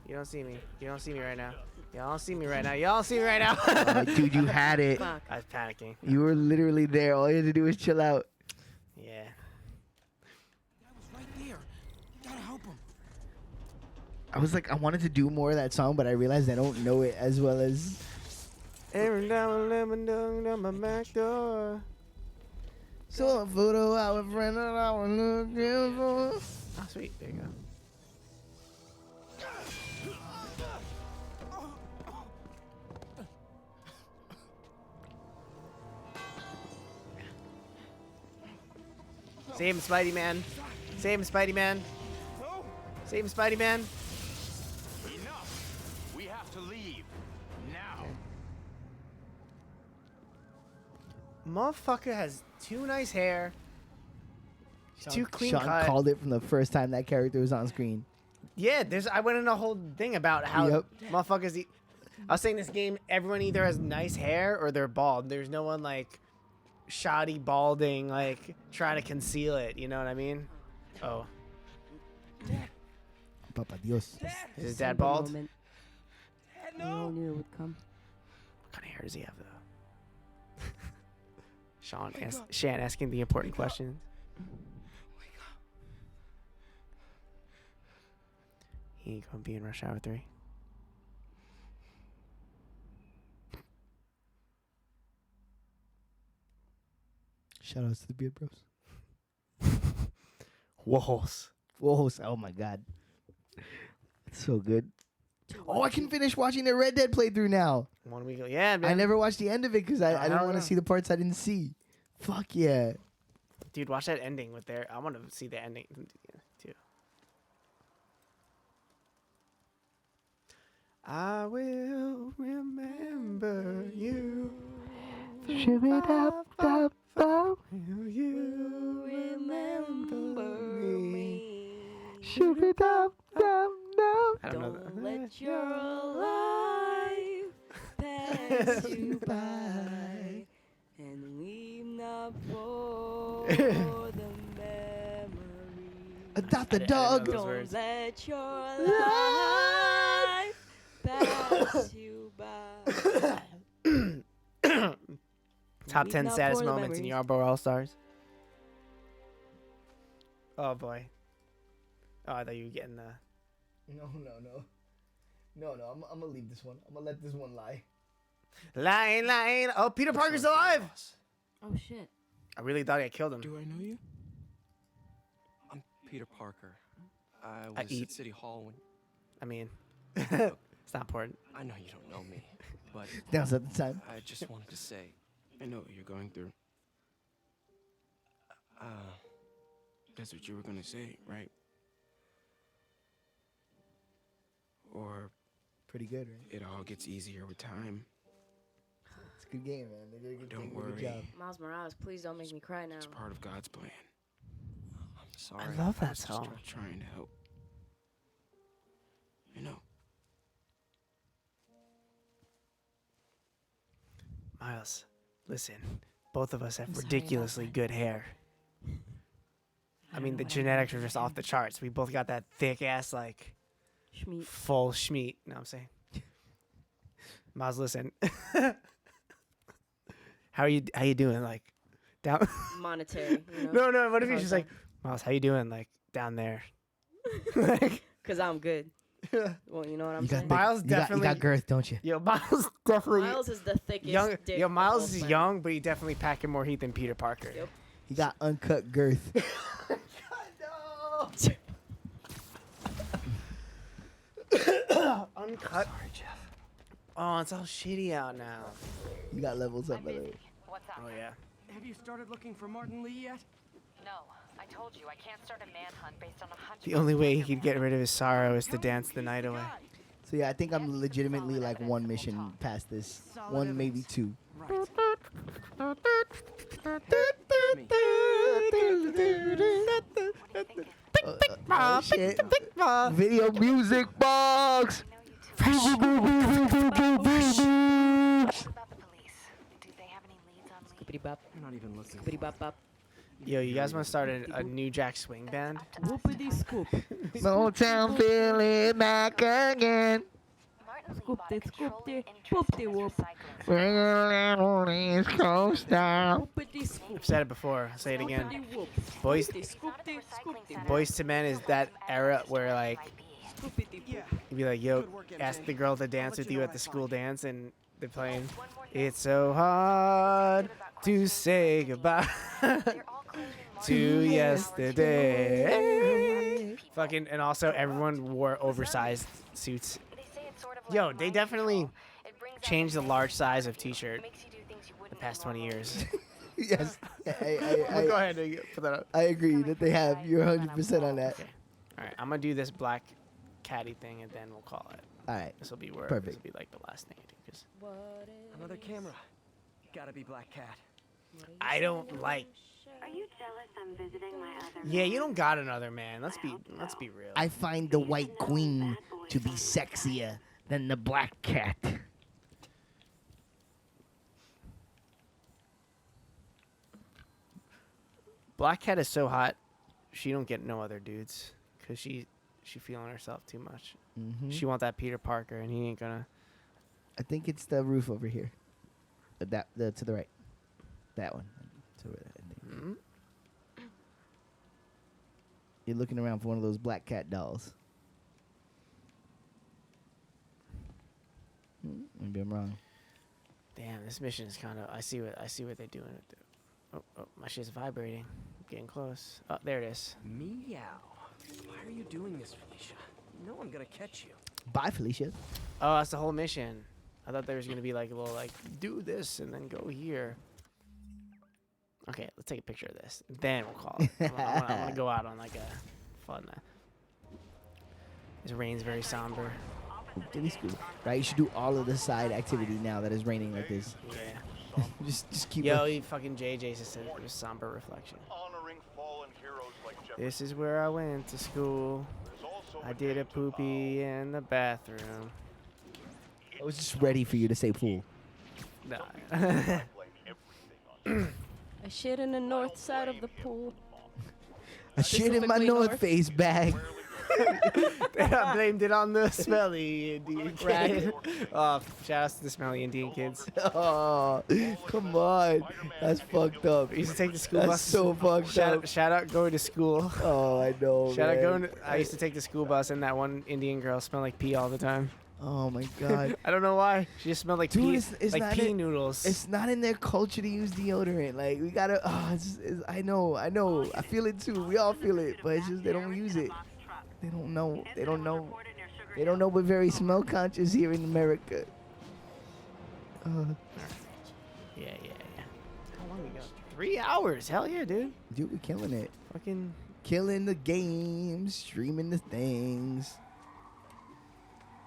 S2: You don't see me. You don't see me right now. Y'all don't see me right now. Y'all don't see me right now.
S1: Oh, dude, you had it.
S3: Fuck.
S2: I was panicking.
S1: You were literally there. All you had to do was chill out.
S2: Yeah.
S12: That was right there. You gotta help him.
S1: I was like, I wanted to do more of that song, but I realized I don't know it as well as.
S2: Every now and lemon down my back door.
S1: So a photo our friend that I was looking for.
S2: Oh, sweet. There you go. Save him, Spidey Man. Save him, Spidey Man. Save him, Spidey Man.
S10: Enough. We have to leave now.
S2: Motherfucker has too nice hair. Too clean
S1: Sean
S2: cut.
S1: called it from the first time that character was on screen.
S2: Yeah, I went in a whole thing about how
S1: Yep.
S2: motherfuckers. I was saying this game, everyone either has nice hair or they're bald. There's no one like shoddy balding, like trying to conceal it. You know what I mean? Oh,
S1: Papa Dios.
S2: is his dad bald? What
S3: Moment. We all knew it would come.
S2: kind of hair does he have though? Shan asking the important questions. He ain't gonna be in Rush Hour 3.
S1: Shout outs to the Beard Bros.
S2: Whoa.
S1: Whoa, oh my god. It's so good. Oh, I can finish watching the Red Dead playthrough now.
S2: 1 week ago. Yeah, man.
S1: I never watched the end of it because I didn't
S2: don't
S1: want to
S2: know.
S1: see the parts I didn't see. Fuck yeah.
S2: Dude, watch that ending with their. I want to see the ending too. I will remember you. Will you remember me? I don't know.
S3: Don't let your life pass you by, and leave not for the memory.
S1: Adopt the
S2: I didn't know
S1: dog.
S2: those
S3: Don't
S2: words.
S3: let your life pass you by.
S2: Top
S3: Leave
S2: 10
S3: not
S2: saddest
S3: for the
S2: moments in
S3: memories.
S2: YARBO All-Stars. Oh boy. Oh, I thought you were getting the.
S1: No. I'm gonna leave this one. I'm gonna let this one lie.
S2: Lying. Oh, Peter Parker's alive.
S3: Oh shit.
S2: I really thought I killed him.
S5: Do I know you? I'm Peter Parker. I was
S2: eat.
S5: at City Hall when...
S2: I mean, it's not important.
S5: I know you don't know me, but
S1: That was at the time.
S5: I just wanted to say,
S12: I know what you're going through. That's what you were gonna say, right? Or
S1: Pretty good, right?
S12: it all gets easier with time.
S1: It's a good game, man. They did a good,
S12: Don't
S1: good
S12: worry.
S1: job.
S3: Miles Morales, please don't make me cry now.
S12: It's part of God's plan.
S5: I'm sorry.
S2: I love that
S12: was just
S2: song.
S12: trying to help. You know.
S2: Miles, listen. Both of us have
S3: I'm sorry about
S2: ridiculously
S3: that.
S2: good hair. I mean, the genetics are just off the charts. We both got that thick ass, like,
S3: Schmeat.
S2: full schmeat. You know what I'm saying? Miles, listen. How you doing? Like, down.
S3: Monetary. You know?
S2: No. What if you're
S3: Hard
S2: just
S3: time.
S2: like, Miles, how you doing? Like, down there. Like,
S3: Cause I'm good. Well, you know what I'm
S1: You got,
S3: saying.
S2: Miles
S1: you got, you
S2: definitely-
S1: got girth, don't you?
S2: yo, Miles definitely.
S3: Miles is the thickest.
S2: young.
S3: dick
S2: Yo,
S3: of
S2: Miles
S3: the
S2: is
S3: whole
S2: young, but he definitely packing more heat than Peter Parker.
S3: Yep.
S1: He got uncut girth.
S2: Uncut. Sorry, Jeff. Oh, it's all shitty out now.
S1: You got levels up, by the way.
S9: What's up?
S2: Oh yeah.
S5: Have you started looking for Martin Lee yet?
S9: No.
S14: I told you I can't start a manhunt based on a hunch.
S2: The only way he could get rid of his sorrow is to dance the night away.
S1: So yeah, I think I'm legitimately like one mission past this. One, maybe two. Oh, shit. Video music box.
S3: Scoopity bop.
S5: You're not even listening.
S3: Scoopity bop bop.
S2: Yo, you guys want to start a new Jack swing band?
S3: Whoopity scoop.
S1: Motown feeling back again.
S3: Scoopty scoopty. Whoopty whoop.
S1: Bring a little East Coast down.
S3: Whoopity scoop.
S2: I've said it before. I'll say it again.
S3: Scoopity whoop.
S2: Boys,
S3: Scoopty scoopty.
S2: Boys to Men is that era where like
S3: Scoopity whoop.
S2: you'd be like, yo, ask the girl to dance with you at the school dance, and they're playing. It's so hard to say goodbye to yesterday. Fucking, and also everyone wore oversized suits. Yo, they definitely changed the large size of t-shirt the past 20 years.
S1: Yes.
S2: Go ahead and put that up.
S1: I agree that they have. You're 100% on that.
S2: Okay. All right, I'm gonna do this black caddy thing, and then we'll call it.
S1: All right.
S2: This will be where
S1: Perfect.
S2: this will be like the last thing I do, 'cause
S5: Another camera. Gotta be Black Cat.
S2: I don't like.
S9: Are you jealous I'm visiting my other
S2: Yeah, you don't got another man. Let's be real.
S1: I find the White Queen to be sexier than the Black Cat.
S2: Black Cat is so hot, she don't get no other dudes, 'cause she feeling herself too much.
S1: Mm-hmm.
S2: She want that Peter Parker, and he ain't gonna.
S1: I think it's the roof over here. The to the right. That one. To the right, I think.
S2: Mm-hmm.
S1: You're looking around for one of those Black Cat dolls. Maybe I'm wrong.
S2: Damn, this mission is kind of. I see what they're doing. Oh, my shit's vibrating. Getting close. Oh, there it is.
S5: Meow. Why are you doing this, Felicia? You know I'm gonna catch you.
S1: Bye, Felicia.
S2: Oh, that's the whole mission. I thought there was gonna be like a little like do this and then go here. Okay, let's take a picture of this. Then we'll call it. I want to go out on like a fun. This rain's very somber.
S1: Right, you should do all of the side activity now that it's raining like this.
S2: Yeah.
S1: just keep.
S2: Yo, you fucking JJ just said it was somber reflection. This is where I went to school. I did a poopy in the bathroom.
S1: I was just ready for you to say pool.
S2: Nah.
S3: I shit in the north side of the pool.
S1: I shit in my North Face bag.
S2: I blamed it on the smelly Indian
S3: Right.
S2: kid. Oh, shout out to the smelly Indian kids.
S1: Oh, come on. That's fucked up.
S2: I used to take the school
S1: That's
S2: bus.
S1: so fucked up.
S2: Shout out going to school.
S1: Oh, I know.
S2: Shout out
S1: man.
S2: going. I used to take the school bus, and that one Indian girl smelled like pee all the time.
S1: Oh my god.
S2: I don't know why. She just smelled like
S1: Dude,
S2: pee,
S1: it's
S2: like
S1: not
S2: pea
S1: in-
S2: noodles.
S1: It's not in their culture to use deodorant. Like we gotta. Oh, I know. I feel it too. We all feel it, but it's just they don't use it. They don't know. They don't know. They don't know. We're very smell conscious here in America.
S2: Yeah. How long we go? 3 hours. Hell yeah, dude.
S1: Dude, we're killing it.
S2: Fucking
S1: Killing the games, streaming the things.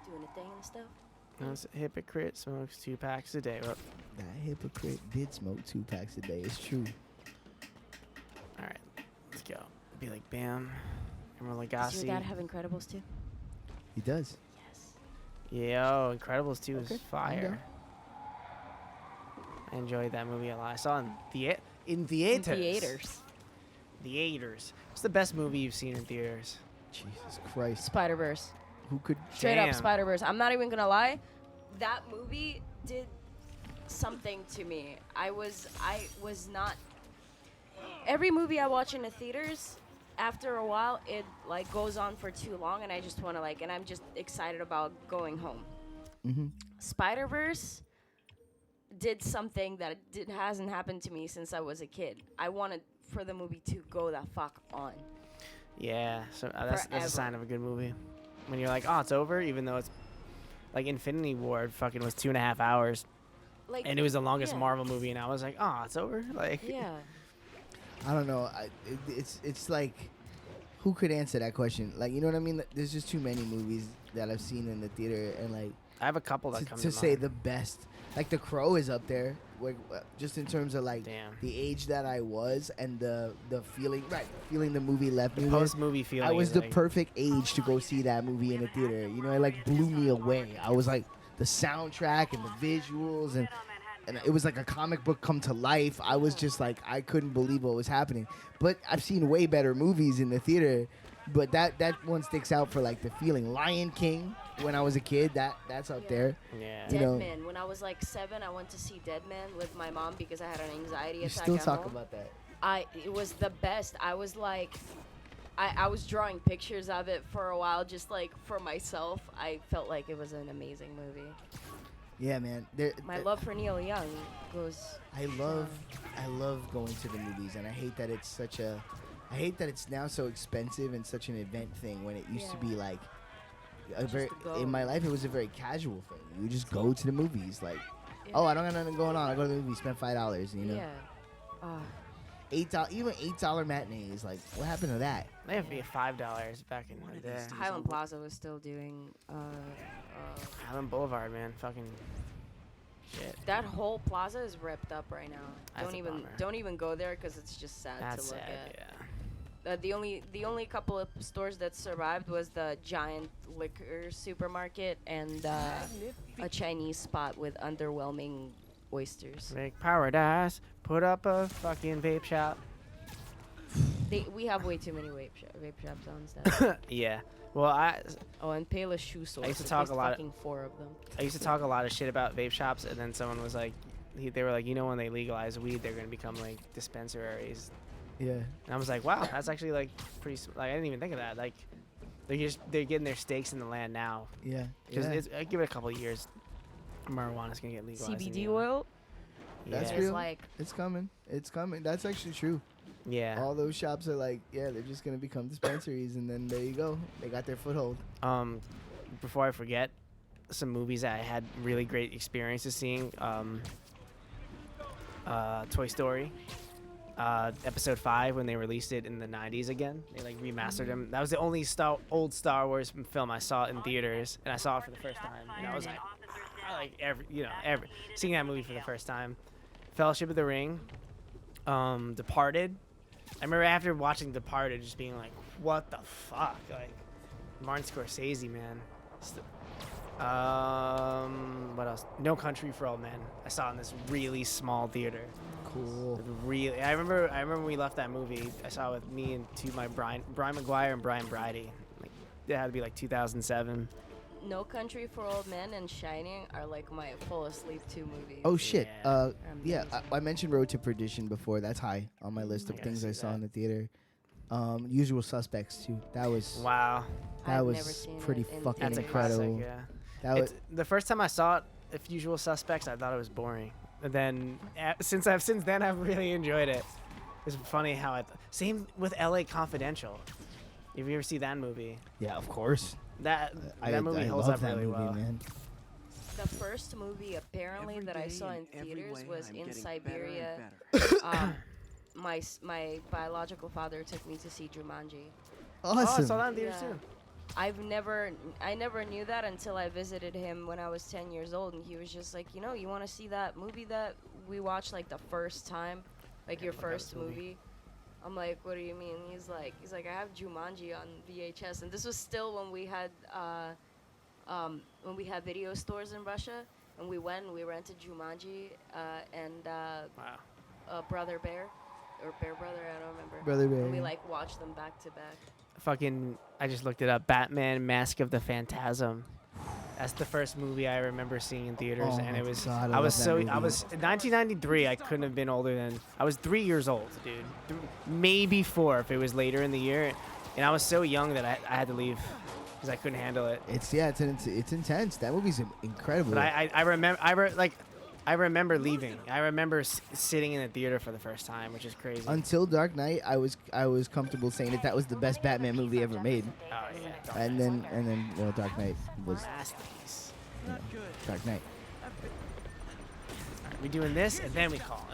S3: Doing a thing and stuff.
S2: that's a hypocrite smokes 2 packs a day. Well,
S1: That hypocrite did smoke 2 packs a day. It's true.
S2: all right, let's go. Be like Bam, Emerald
S3: Does your dad
S2: Lagasse.
S3: have Incredibles too?
S1: He does.
S2: Yo, Incredibles 2
S1: Okay,
S2: is fire. I enjoyed that movie a lot. I saw it in theaters. Theaters. What's the best movie you've seen in theaters?
S1: Jesus Christ.
S3: Spider-Verse.
S1: Who could?
S3: Straight
S2: Damn.
S3: up Spider-Verse. I'm not even gonna lie. That movie did something to me. I was not. Every movie I watch in the theaters, after a while, it like goes on for too long, and I just want to like, and I'm just excited about going home.
S1: Mm-hmm.
S3: Spider-Verse did something that hasn't happened to me since I was a kid. I wanted for the movie to go the fuck on.
S2: Yeah, so that's a
S3: Forever.
S2: sign of a good movie. When you're like, oh, it's over, even though it's like Infinity War fucking was 2.5 hours,
S3: Like,
S2: and it was the longest
S3: yeah.
S2: Marvel movie, and I was like, oh, it's over. Like,
S3: Yeah.
S1: I don't know. It's like, who could answer that question? Like, you know what I mean? There's just too many movies that I've seen in the theater, and like,
S2: I have a couple that come
S1: to
S2: to
S1: say
S2: mind.
S1: the best. Like The Crow is up there, like, just in terms of like the age that I was and the feeling, feeling the movie left me with.
S2: Post-movie feeling.
S1: I was
S2: is
S1: the
S2: like,
S1: perfect age to go see that movie in the theater. You know, it like blew me away. I was like, the soundtrack and the visuals, and it was like a comic book come to life. I was just like, I couldn't believe what was happening. But I've seen way better movies in the theater, but that one sticks out for like the feeling. Lion King, when I was a kid, that's up there.
S2: Yeah.
S1: You know,
S3: Deadman. When I was like 7, I went to see Deadman with my mom because I had an anxiety
S1: you
S3: attack.
S1: still
S3: at
S1: talk
S3: home.
S1: about that.
S3: It was the best. I was like, I was drawing pictures of it for a while, just like for myself. I felt like it was an amazing movie.
S1: Yeah, man.
S3: My love for Neil Young goes.
S1: I love going to the movies, and I hate that it's now so expensive and such an event thing when it used to be like in my life it was a very casual thing. You just go to the movies, like, oh, I don't got nothing going on, I go to the movie, spend $5, you know.
S3: Yeah.
S1: $8, even $8 matinees, like, what happened to that?
S2: They have to be $5 back in the day.
S3: Highland Plaza was still doing.
S2: Highland Boulevard, man, fucking shit.
S3: That whole plaza is ripped up right now.
S2: That's a bummer.
S3: Don't even go there because it's just sad
S2: That's
S3: to look
S2: sad,
S3: at. The only couple of stores that survived was the giant liquor supermarket and a Chinese spot with underwhelming oysters.
S2: Make paradise. Put up a fucking vape shop.
S3: We have way too many vape shops on staff.
S2: Yeah. Well,
S3: and Payless Shoe Store.
S2: I used to talk a lot.
S3: Fucking 4 of them.
S2: I used to talk a lot of shit about vape shops, and then someone was like, they were like, you know, when they legalize weed, they're gonna become like dispensaries.
S1: Yeah.
S2: And I was like, wow, that's actually like pretty. Like, I didn't even think of that. Like, they're getting their stakes in the land now.
S1: Yeah.
S2: Because
S1: Yeah.
S2: I give it a couple of years, marijuana's gonna get legalized. in
S3: CBD
S2: the US.
S3: oil.
S1: That's
S2: Yeah.
S1: real.
S3: like
S1: It's coming. It's coming. That's actually true.
S2: Yeah.
S1: All those shops are like, yeah, they're just gonna become dispensaries, and then there you go. They got their foothold.
S2: Before I forget, some movies that I had really great experiences seeing. Toy Story, Episode 5, when they released it in the 90s again. They like remastered them. That was the only old Star Wars film I saw in theaters, and I saw it for the first time. And I was like, seeing that movie for the first time. Fellowship of the Ring, Departed. I remember after watching Departed just being like, what the fuck? Like, Martin Scorsese, man. What else? No Country for Old Men. I saw it in this really small theater.
S1: Cool.
S2: Really, I remember when we left that movie. I saw it with me and Brian McGuire and Brian Bridie. Like, it had to be like 2007.
S3: No Country for Old Men and Shining are like my full asleep 2 movies.
S1: Oh shit.
S2: Yeah.
S1: Yeah. I mentioned Road to Perdition before. That's high on my list of
S2: I gotta
S1: things
S2: see
S1: I saw
S2: that.
S1: in the theater. Usual Suspects too. That was
S2: Wow.
S1: That
S3: I've
S1: was
S3: never seen
S1: pretty
S3: it in
S1: fucking
S2: That's a
S1: incredible.
S2: classic, yeah.
S1: That was
S2: The first time I saw it, if Usual Suspects, I thought it was boring. And then since then I've really enjoyed it. It's funny how same with L.A. Confidential. If you ever see that movie,
S1: yeah, of course.
S2: that
S1: I
S2: movie holds
S1: love
S2: up
S1: that
S2: really
S1: movie,
S2: well.
S1: man.
S3: The first movie apparently
S5: Every
S3: that I
S5: day
S3: saw in
S5: and every
S3: theaters
S5: way,
S3: was
S5: I'm
S3: in
S5: getting
S3: Siberia.
S5: better and
S3: My biological father took me to see Jumanji.
S2: Oh, I
S1: Awesome.
S2: saw that in theaters
S3: Yeah.
S2: too.
S3: I never knew that until I visited him when I was 10 years old, and he was just like, you want to see that movie that we watched like the first time, like your first movie. I'm like, what do you mean? He's like, I have Jumanji on VHS, and this was still when we had video stores in Russia, and we rented Jumanji and Brother Bear, or Bear Brother, I don't remember.
S1: Brother Bear.
S3: And we like watched them back to back.
S2: I just looked it up. Batman: Mask of the Phantasm. That's the first movie I remember seeing in theaters,
S1: Oh
S2: and
S1: my
S2: it was.
S1: God,
S2: I
S1: I
S2: was
S1: love that
S2: I
S1: movie.
S2: was in 1993. I couldn't have been older than. I was 3 years old, dude. Maybe 4 if it was later in the year, and I was so young that I had to leave because I couldn't handle it.
S1: It's intense. That movie's incredible.
S2: But I remember leaving. I remember sitting in the theater for the first time, which is crazy.
S1: Until Dark Knight, I was comfortable saying that was the best Batman movie ever made.
S2: Oh yeah.
S1: And then Dark Knight was
S2: Masterpiece.
S1: Dark Knight.
S2: we doing this, and then we call.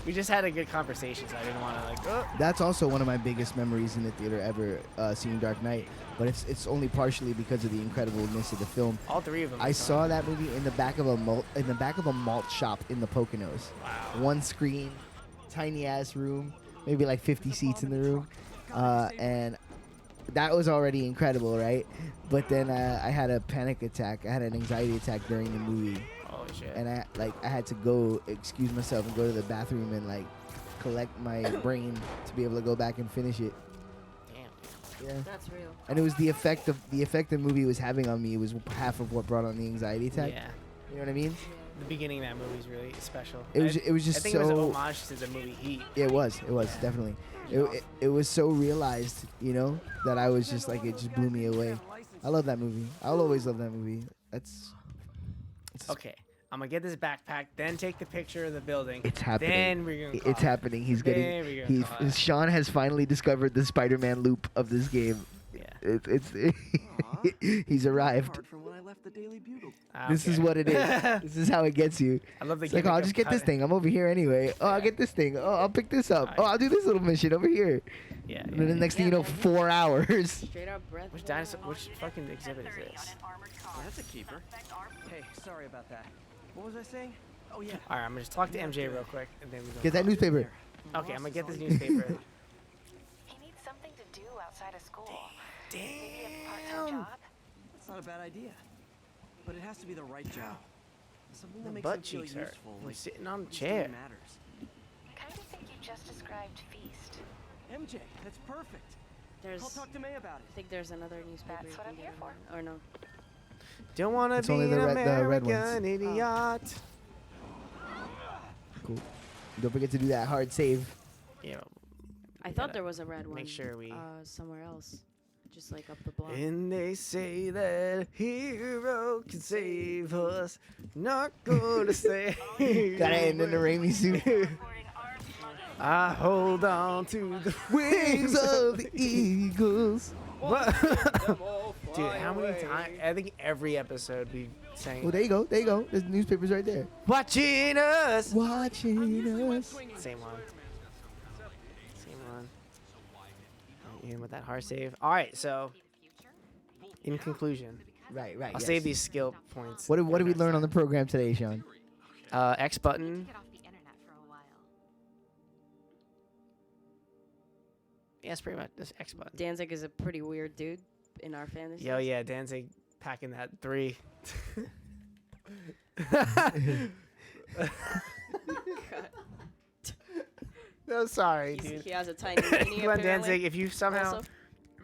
S2: We just had a good conversation, so I didn't want to like. Oh.
S1: That's also one of my biggest memories in the theater ever, seeing Dark Knight. But it's only partially because of the incredibleness of the film.
S2: All three of them.
S1: I saw that movie in the back of a malt shop in the Poconos.
S2: Wow.
S1: One screen, tiny ass room, maybe like 50 seats in the room, and that was already incredible, right? But then I had a panic attack. I had an anxiety attack during the movie.
S2: Holy shit.
S1: And I had to go excuse myself and go to the bathroom and like collect my brain to be able to go back and finish it.
S2: Damn.
S1: Yeah.
S3: That's real.
S1: And it was the effect the movie was having on me. It was half of what brought on the anxiety attack.
S2: Yeah.
S1: You know what I mean?
S2: The beginning of that movie is really special.
S1: It was just
S2: I think it was an
S1: so-
S2: homage to the movie Heat.
S1: It was definitely. It was so realized, you know, that I was just like, it just blew me away. I love that movie. I'll always love that movie. It's
S2: Okay. I'm gonna get this backpack, then take the picture of the building.
S1: It's happening.
S2: Then we're gonna call
S1: It's
S2: it.
S1: happening. He's
S2: Then we're gonna call it.
S1: Sean has finally discovered the Spider-Man loop of this game.
S2: Yeah.
S1: It's he's arrived.
S5: Apart from when I left the Daily Bugle.
S1: This is what it is. This is how it gets you.
S2: I love the
S1: It's like,
S2: gimmick
S1: I'll
S2: of
S1: just get this
S2: cutting.
S1: thing. I'm over here anyway. Oh, I'll get this thing. Oh, I'll pick this up. Oh, I'll do this little mission over here.
S2: Yeah.
S1: And then the next thing you know, 4 hours.
S3: Straight up breath.
S2: Which dinosaur? Which fucking exhibit is this?
S5: Oh, that's a keeper. Hey, sorry about that. What was I saying? Oh yeah.
S2: All right, I'm gonna just talk to MJ real quick, and then we go.
S1: Get that newspaper.
S2: Okay, I'm gonna get this newspaper.
S14: He needs something to do outside of school.
S2: Damn.
S5: That's not a bad idea. But it has to be the right job. Something that
S2: My
S5: makes
S2: butt
S5: him feel
S2: cheeks hurt.
S5: useful.
S2: I'm
S5: Like
S2: sitting on the
S5: at least
S2: chair.
S5: it matters.
S14: Kind of think you just described Feast.
S5: MJ, that's perfect.
S3: There's.
S5: I'll talk to May about
S3: I
S5: it.
S3: think there's another newspaper.
S14: That's
S3: you
S14: what
S3: can
S14: I'm
S3: get
S14: here for.
S3: online. Or no.
S2: Don't wanna
S1: It's
S2: be
S1: only
S2: an
S1: the red ones.
S2: American idiot.
S1: Cool. Don't forget to do that hard save.
S2: Yeah.
S3: I thought there was a red one.
S2: Make sure we.
S3: Somewhere else, just like up the block.
S2: And they say that hero can save us, not gonna say.
S1: Gotta end in the Raimi suit.
S2: I hold on to the
S1: Wings of the eagles.
S2: Dude, how many times? I think every episode we sang.
S1: Well, there you go. There you go. There's the newspapers right there.
S2: Watching us.
S1: Watching us.
S2: Same one. Same one. In with that hard save. All right, so in conclusion,
S1: Right.
S2: I'll save these skill points.
S1: What did we learn on the program today, Sean?
S2: X button.
S14: Get off the internet for a while.
S2: Yeah, it's pretty much this X button.
S3: Danzig is a pretty weird dude in our fantasy.
S2: Yo, yeah, Danzig packing that 3. No, sorry, dude.
S3: He has a tiny mini.
S2: Glenn
S3: apparently.
S2: Danzig, if you somehow,
S3: Also.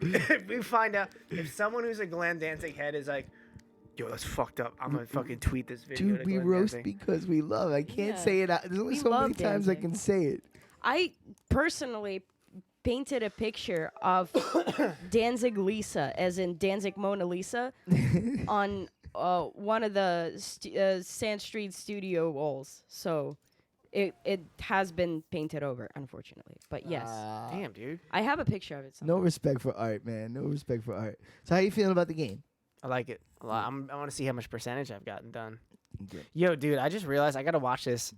S2: if we find out, if someone who's a Glenn Danzig head is like, yo, that's fucked up, I'm gonna fucking tweet this video
S1: Dude,
S2: to
S1: we
S2: Glenn
S1: roast
S2: Danzig.
S1: because we love. I can't
S3: Yeah.
S1: say it. There's only
S3: We
S1: so many
S3: love
S1: times I
S3: Danzig.
S1: can say it.
S3: I personally painted a picture of Danzig Lisa, as in Danzig Mona Lisa, on one of the Sand Street studio walls. So it has been painted over, unfortunately. But yes,
S2: Damn, dude.
S3: I have a picture of it.
S1: No respect for art, man. No respect for art. So how you feeling about the game?
S2: I like it a lot. I want to see how much percentage I've gotten done.
S1: Okay.
S2: Yo, dude, I just realized I gotta watch this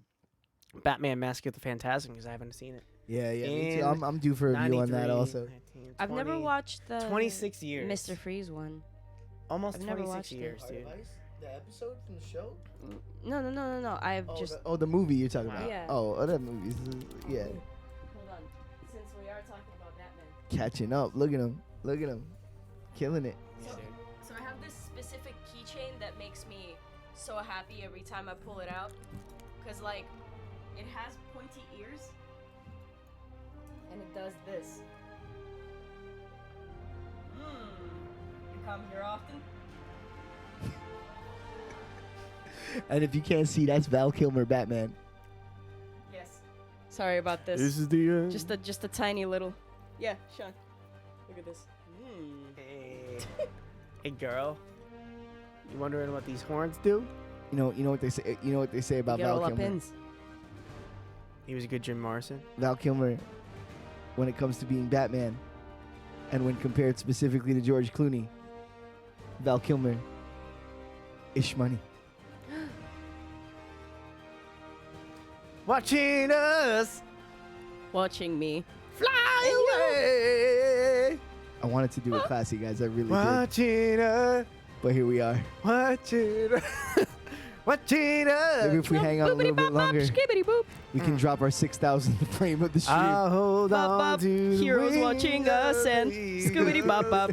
S2: Batman Mask of the Phantasm because I haven't seen it.
S1: Yeah, me too.
S2: In
S1: I'm due for a review on that
S2: 93,
S1: also.
S2: 19,
S3: I've never
S2: 20,
S3: watched the
S2: 26 years.
S3: Mr. Freeze one.
S2: Almost
S3: I've never
S2: 26
S3: watched it.
S2: years, dude.
S1: The episode from the show?
S3: No. I've just.
S1: The movie you're talking about.
S3: Yeah.
S1: Oh, that movie. Yeah.
S3: Hold on. Since we are talking about Batman.
S1: Catching up. Look at him. Look at him. Killing it.
S2: Yeah, dude.
S3: So I have this specific keychain that makes me so happy every time I pull it out. Because, like, it has pointy ears. And it does this. You come here often?
S1: And if you can't see, that's Val Kilmer Batman.
S3: Yes. Sorry about this.
S2: This is the end.
S3: Just a tiny little. Yeah, Sean. Look at this.
S2: Hey. Hey, girl. You wondering what these horns do?
S1: You know what they say. You know what they say about
S3: Get
S1: Val
S3: all up
S1: Kilmer.
S3: ins.
S2: He was a good Jim Morrison.
S1: Val Kilmer, when it comes to being Batman, and when compared specifically to George Clooney, Val Kilmer is money.
S2: watching us
S3: Watching me.
S2: fly away.
S1: I wanted to do a classic, guys. I really did.
S2: Watching us,
S1: But here we are.
S2: watching us, watching us.
S1: Maybe if we hang out a little bit longer,
S3: Skibbity-boop.
S1: we can drop our 6,000th frame of the stream.
S2: I'll hold
S3: Bop,
S2: on
S3: bop.
S2: to the
S3: Heroes
S2: wings
S3: watching
S2: of
S3: us and
S2: the
S3: Scooby Bop Bop.